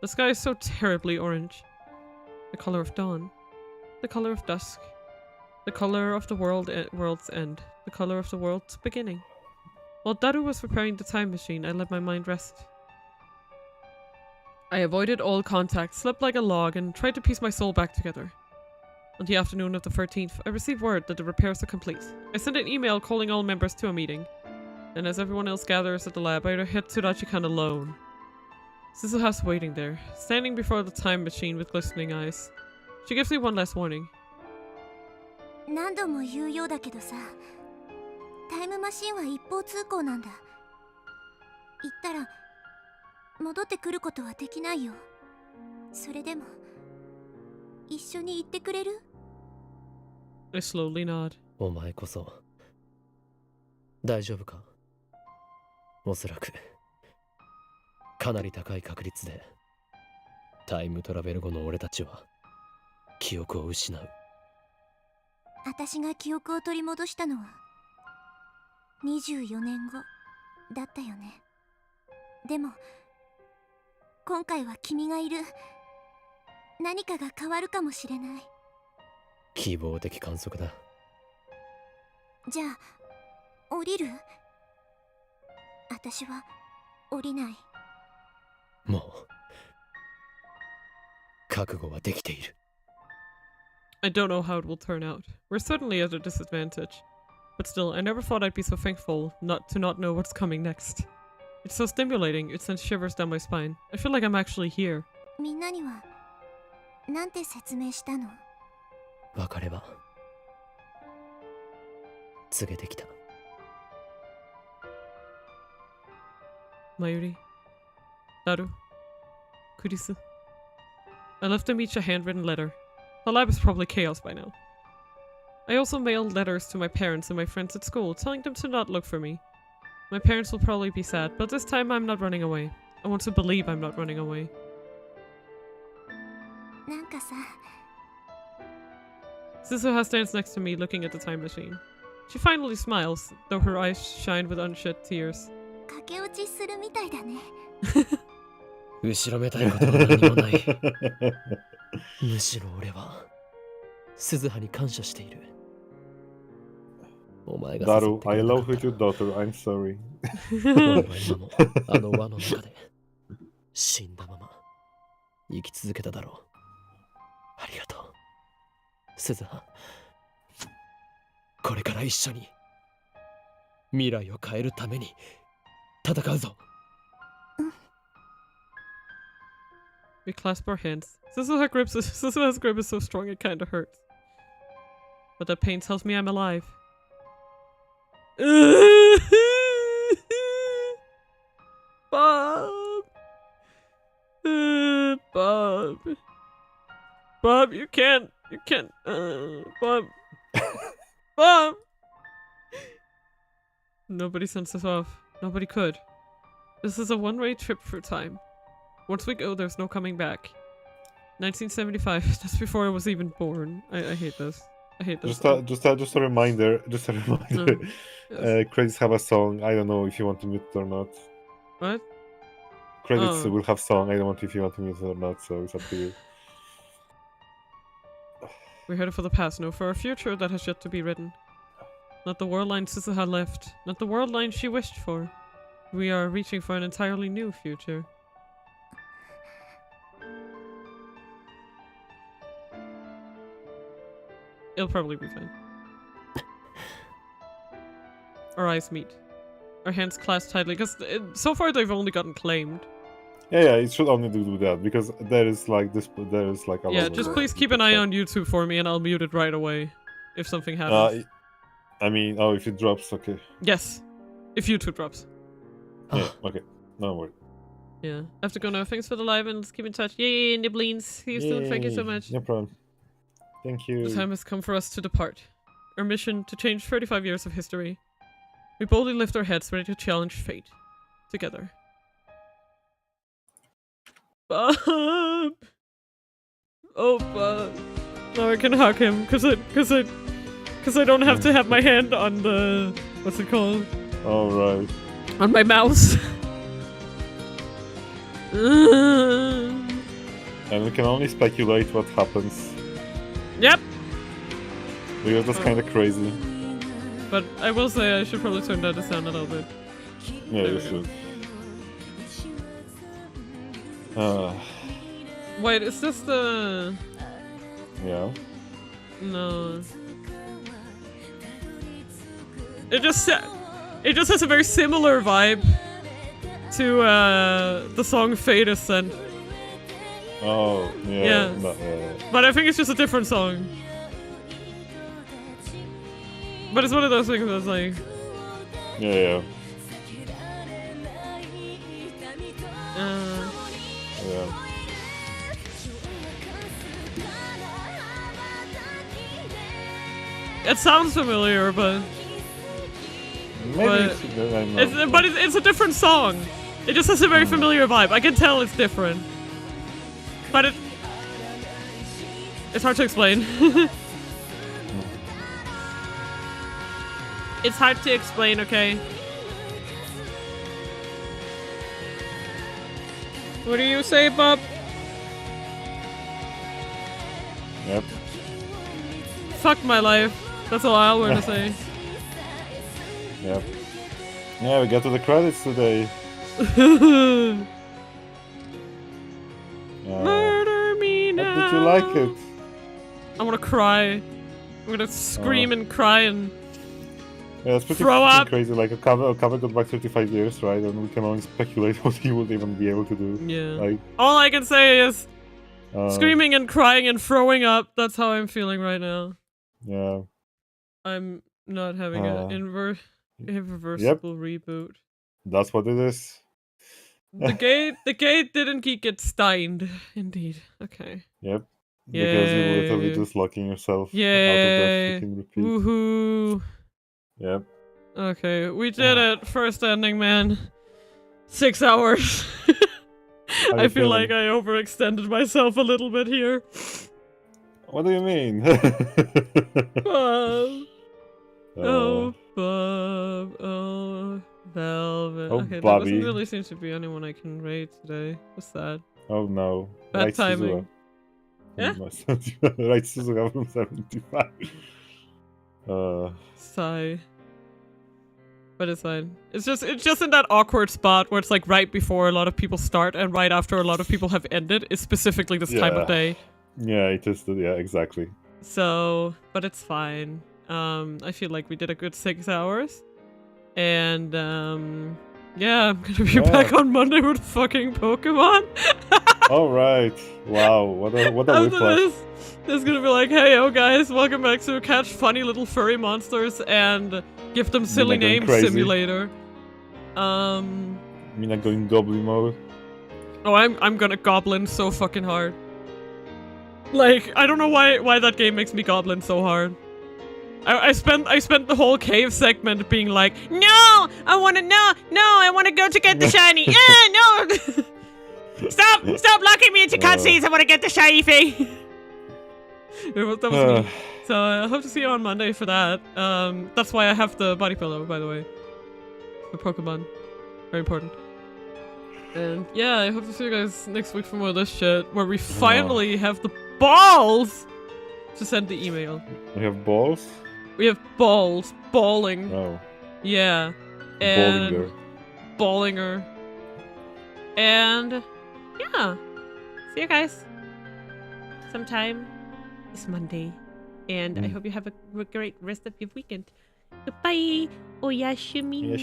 The sky is so terribly orange. The color of dawn. The color of dusk. The color of the world's end. The color of the world's beginning. While Daru was preparing the time machine, I let my mind rest. I avoided all contact, slept like a log, and tried to piece my soul back together. On the afternoon of the 13th, I received word that the repairs are complete. I sent an email calling all members to a meeting. And as everyone else gathers at the lab, I hit Tsudachi-kan alone. Suzuha's waiting there, standing before the time machine with glistening eyes. She gives me one last warning. 何度も言うようだけどさ、タイムマシンは一方通行なんだ。行ったら戻ってくることはできないよ。それでも一緒に行ってくれる？ I slowly nod. お前こそ大丈夫か？おそらくかなり高い確率でタイムトラベル後の俺たちは記憶を失う。私が記憶を取り戻したのは24年後だったよね。でも今回は君がいる。何かが変わるかもしれない。希望的観測だ。じゃあ降りる？私は降りない。もう覚悟はできている。I don't know how it will turn out. We're certainly at a disadvantage. But still, I never thought I'd be so thankful not to know what's coming next. It's so stimulating. It sends shivers down my spine. I feel like I'm actually here. みんなにはなんて説明したの？別れは告げてきた。Mayuri, Daru, Kurisu. I left them each a handwritten letter. The lab is probably chaos by now. I also mailed letters to my parents and my friends at school, telling them to not look for me. My parents will probably be sad, but this time I'm not running away. I want to believe I'm not running away. なんかさ、 Suzuha stands next to me, looking at the time machine. She finally smiles, though her eyes shine with unshed tears. 駆け落ちするみたいだね。後ろめたいことは何もない。むしろ俺は鈴葉に感謝している。お前が Daru, I love with your daughter. I'm sorry. 今もあの輪の中で死んだまま生き続けただろう。ありがとう。鈴葉。これから一緒に未来を変えるために戦うぞ。We clasp our hands. Suzuha's grip is so strong it kinda hurts. But that pain tells me I'm alive. Bob! Bob. Bob, you can't. Bob. Bob! Nobody sends us off. Nobody could. This is a one-way trip through time. Once we go, there's no coming back. 1975. That's before I was even born. I hate this. I hate this. Just a reminder. Just a reminder. Yes. Credits have a song. I don't know if you want to mute it or not. What? Credits will have song. I don't know if you want to mute it or not. So it's up to you. We're headed for the past, no, for a future that has yet to be written. Not the world line Suzuha left. Not the world line she wished for. We are reaching for an entirely new future. It'll probably be fine. Our eyes meet. Our hands clasp tightly, because so far they've only gotten claimed. Yeah, it should only do that, because there is like this, there is like a yeah, lot just of please keep an eye on YouTube for me and I'll mute it right away. If something happens. I mean, oh, if it drops, okay. Yes. If YouTube drops. Yeah, okay. No worry. Yeah. I have to go now. Thanks for the live and let's keep in touch. Yay, nibblings. See you soon. Thank you so much. No problem. Thank you. The time has come for us to depart. Our mission to change 35 years of history. We boldly lift our heads ready to challenge fate. Together. Bob! Oh, Bob. Now I can hug him, cause I don't have to have my hand on the... What's it called? All right. On my mouse. And we can only speculate what happens. Yep. Because that's kind of crazy. But I will say I should probably turn down the sound a little bit. Yeah, you should. Wait, is this the... Yeah. No. It just has a very similar vibe to the song Fate Ascent. Oh, yeah. But I think it's just a different song. But it's one of those things that's like... Yeah. Yeah. It sounds familiar, but... Maybe it's a different song. It just has a very familiar vibe. I can tell it's different. But it's hard to explain. It's hard to explain, okay? What do you say, Bob? Yep. Fuck my life. That's all I'll want to say. Yep. Yeah, we got to the credits today. Murder me now. How did you like it? I want to cry. I'm gonna scream and cry and Yeah, it's pretty throw up. crazy. Like a cover got back 35 years, right? And we can only speculate what he would even be able to do. Yeah. Like, all I can say is screaming and crying and throwing up. That's how I'm feeling right now. Yeah. I'm not having an irreversible reboot. That's what it is. The gate didn't get steined. Indeed. Okay. Yep. Because you were literally just locking yourself out of the freaking repeat. Woohoo. Yep. Okay, we did it. First ending, man. 6 hours. I feel like I overextended myself a little bit here. What do you mean? Oh, Bob. Oh, Velvet. Oh, okay, Bobby. there doesn't really seem to be anyone I can raid today. What's that? Oh no. Bad Right, timing. Suzuka. Yeah? Right, Suzuka from 75. Sigh. But it's fine. It's just in that awkward spot where it's like right before a lot of people start and right after a lot of people have ended. It's specifically this time of day. Yeah, it is. Yeah, exactly. So, but it's fine. I feel like we did a good 6 hours. And, yeah, I'm gonna be back on Monday with fucking Pokemon. Alright. Wow, what a whiplash. There's gonna be like, hey, guys, welcome back to Catch Funny Little Furry Monsters and Give Them Silly Names Simulator. Mina going goblin mode. Oh, I'm gonna goblin so fucking hard. Like, I don't know why that game makes me goblin so hard. I spent the whole cave segment being like, no, I wanna go to get the shiny. No. Stop locking me into cutscenes. I wanna get the shiny thing. That was me. So I hope to see you on Monday for that. That's why I have the body pillow, by the way. For Pokemon. Very important. And yeah, I hope to see you guys next week for more of this shit, where we finally have the balls to send the email. We have balls? We have balls. Balling. Oh. Yeah. And Ballinger. And yeah. See you guys sometime this Monday. And I hope you have a great rest of your weekend. Goodbye. Oyashimina.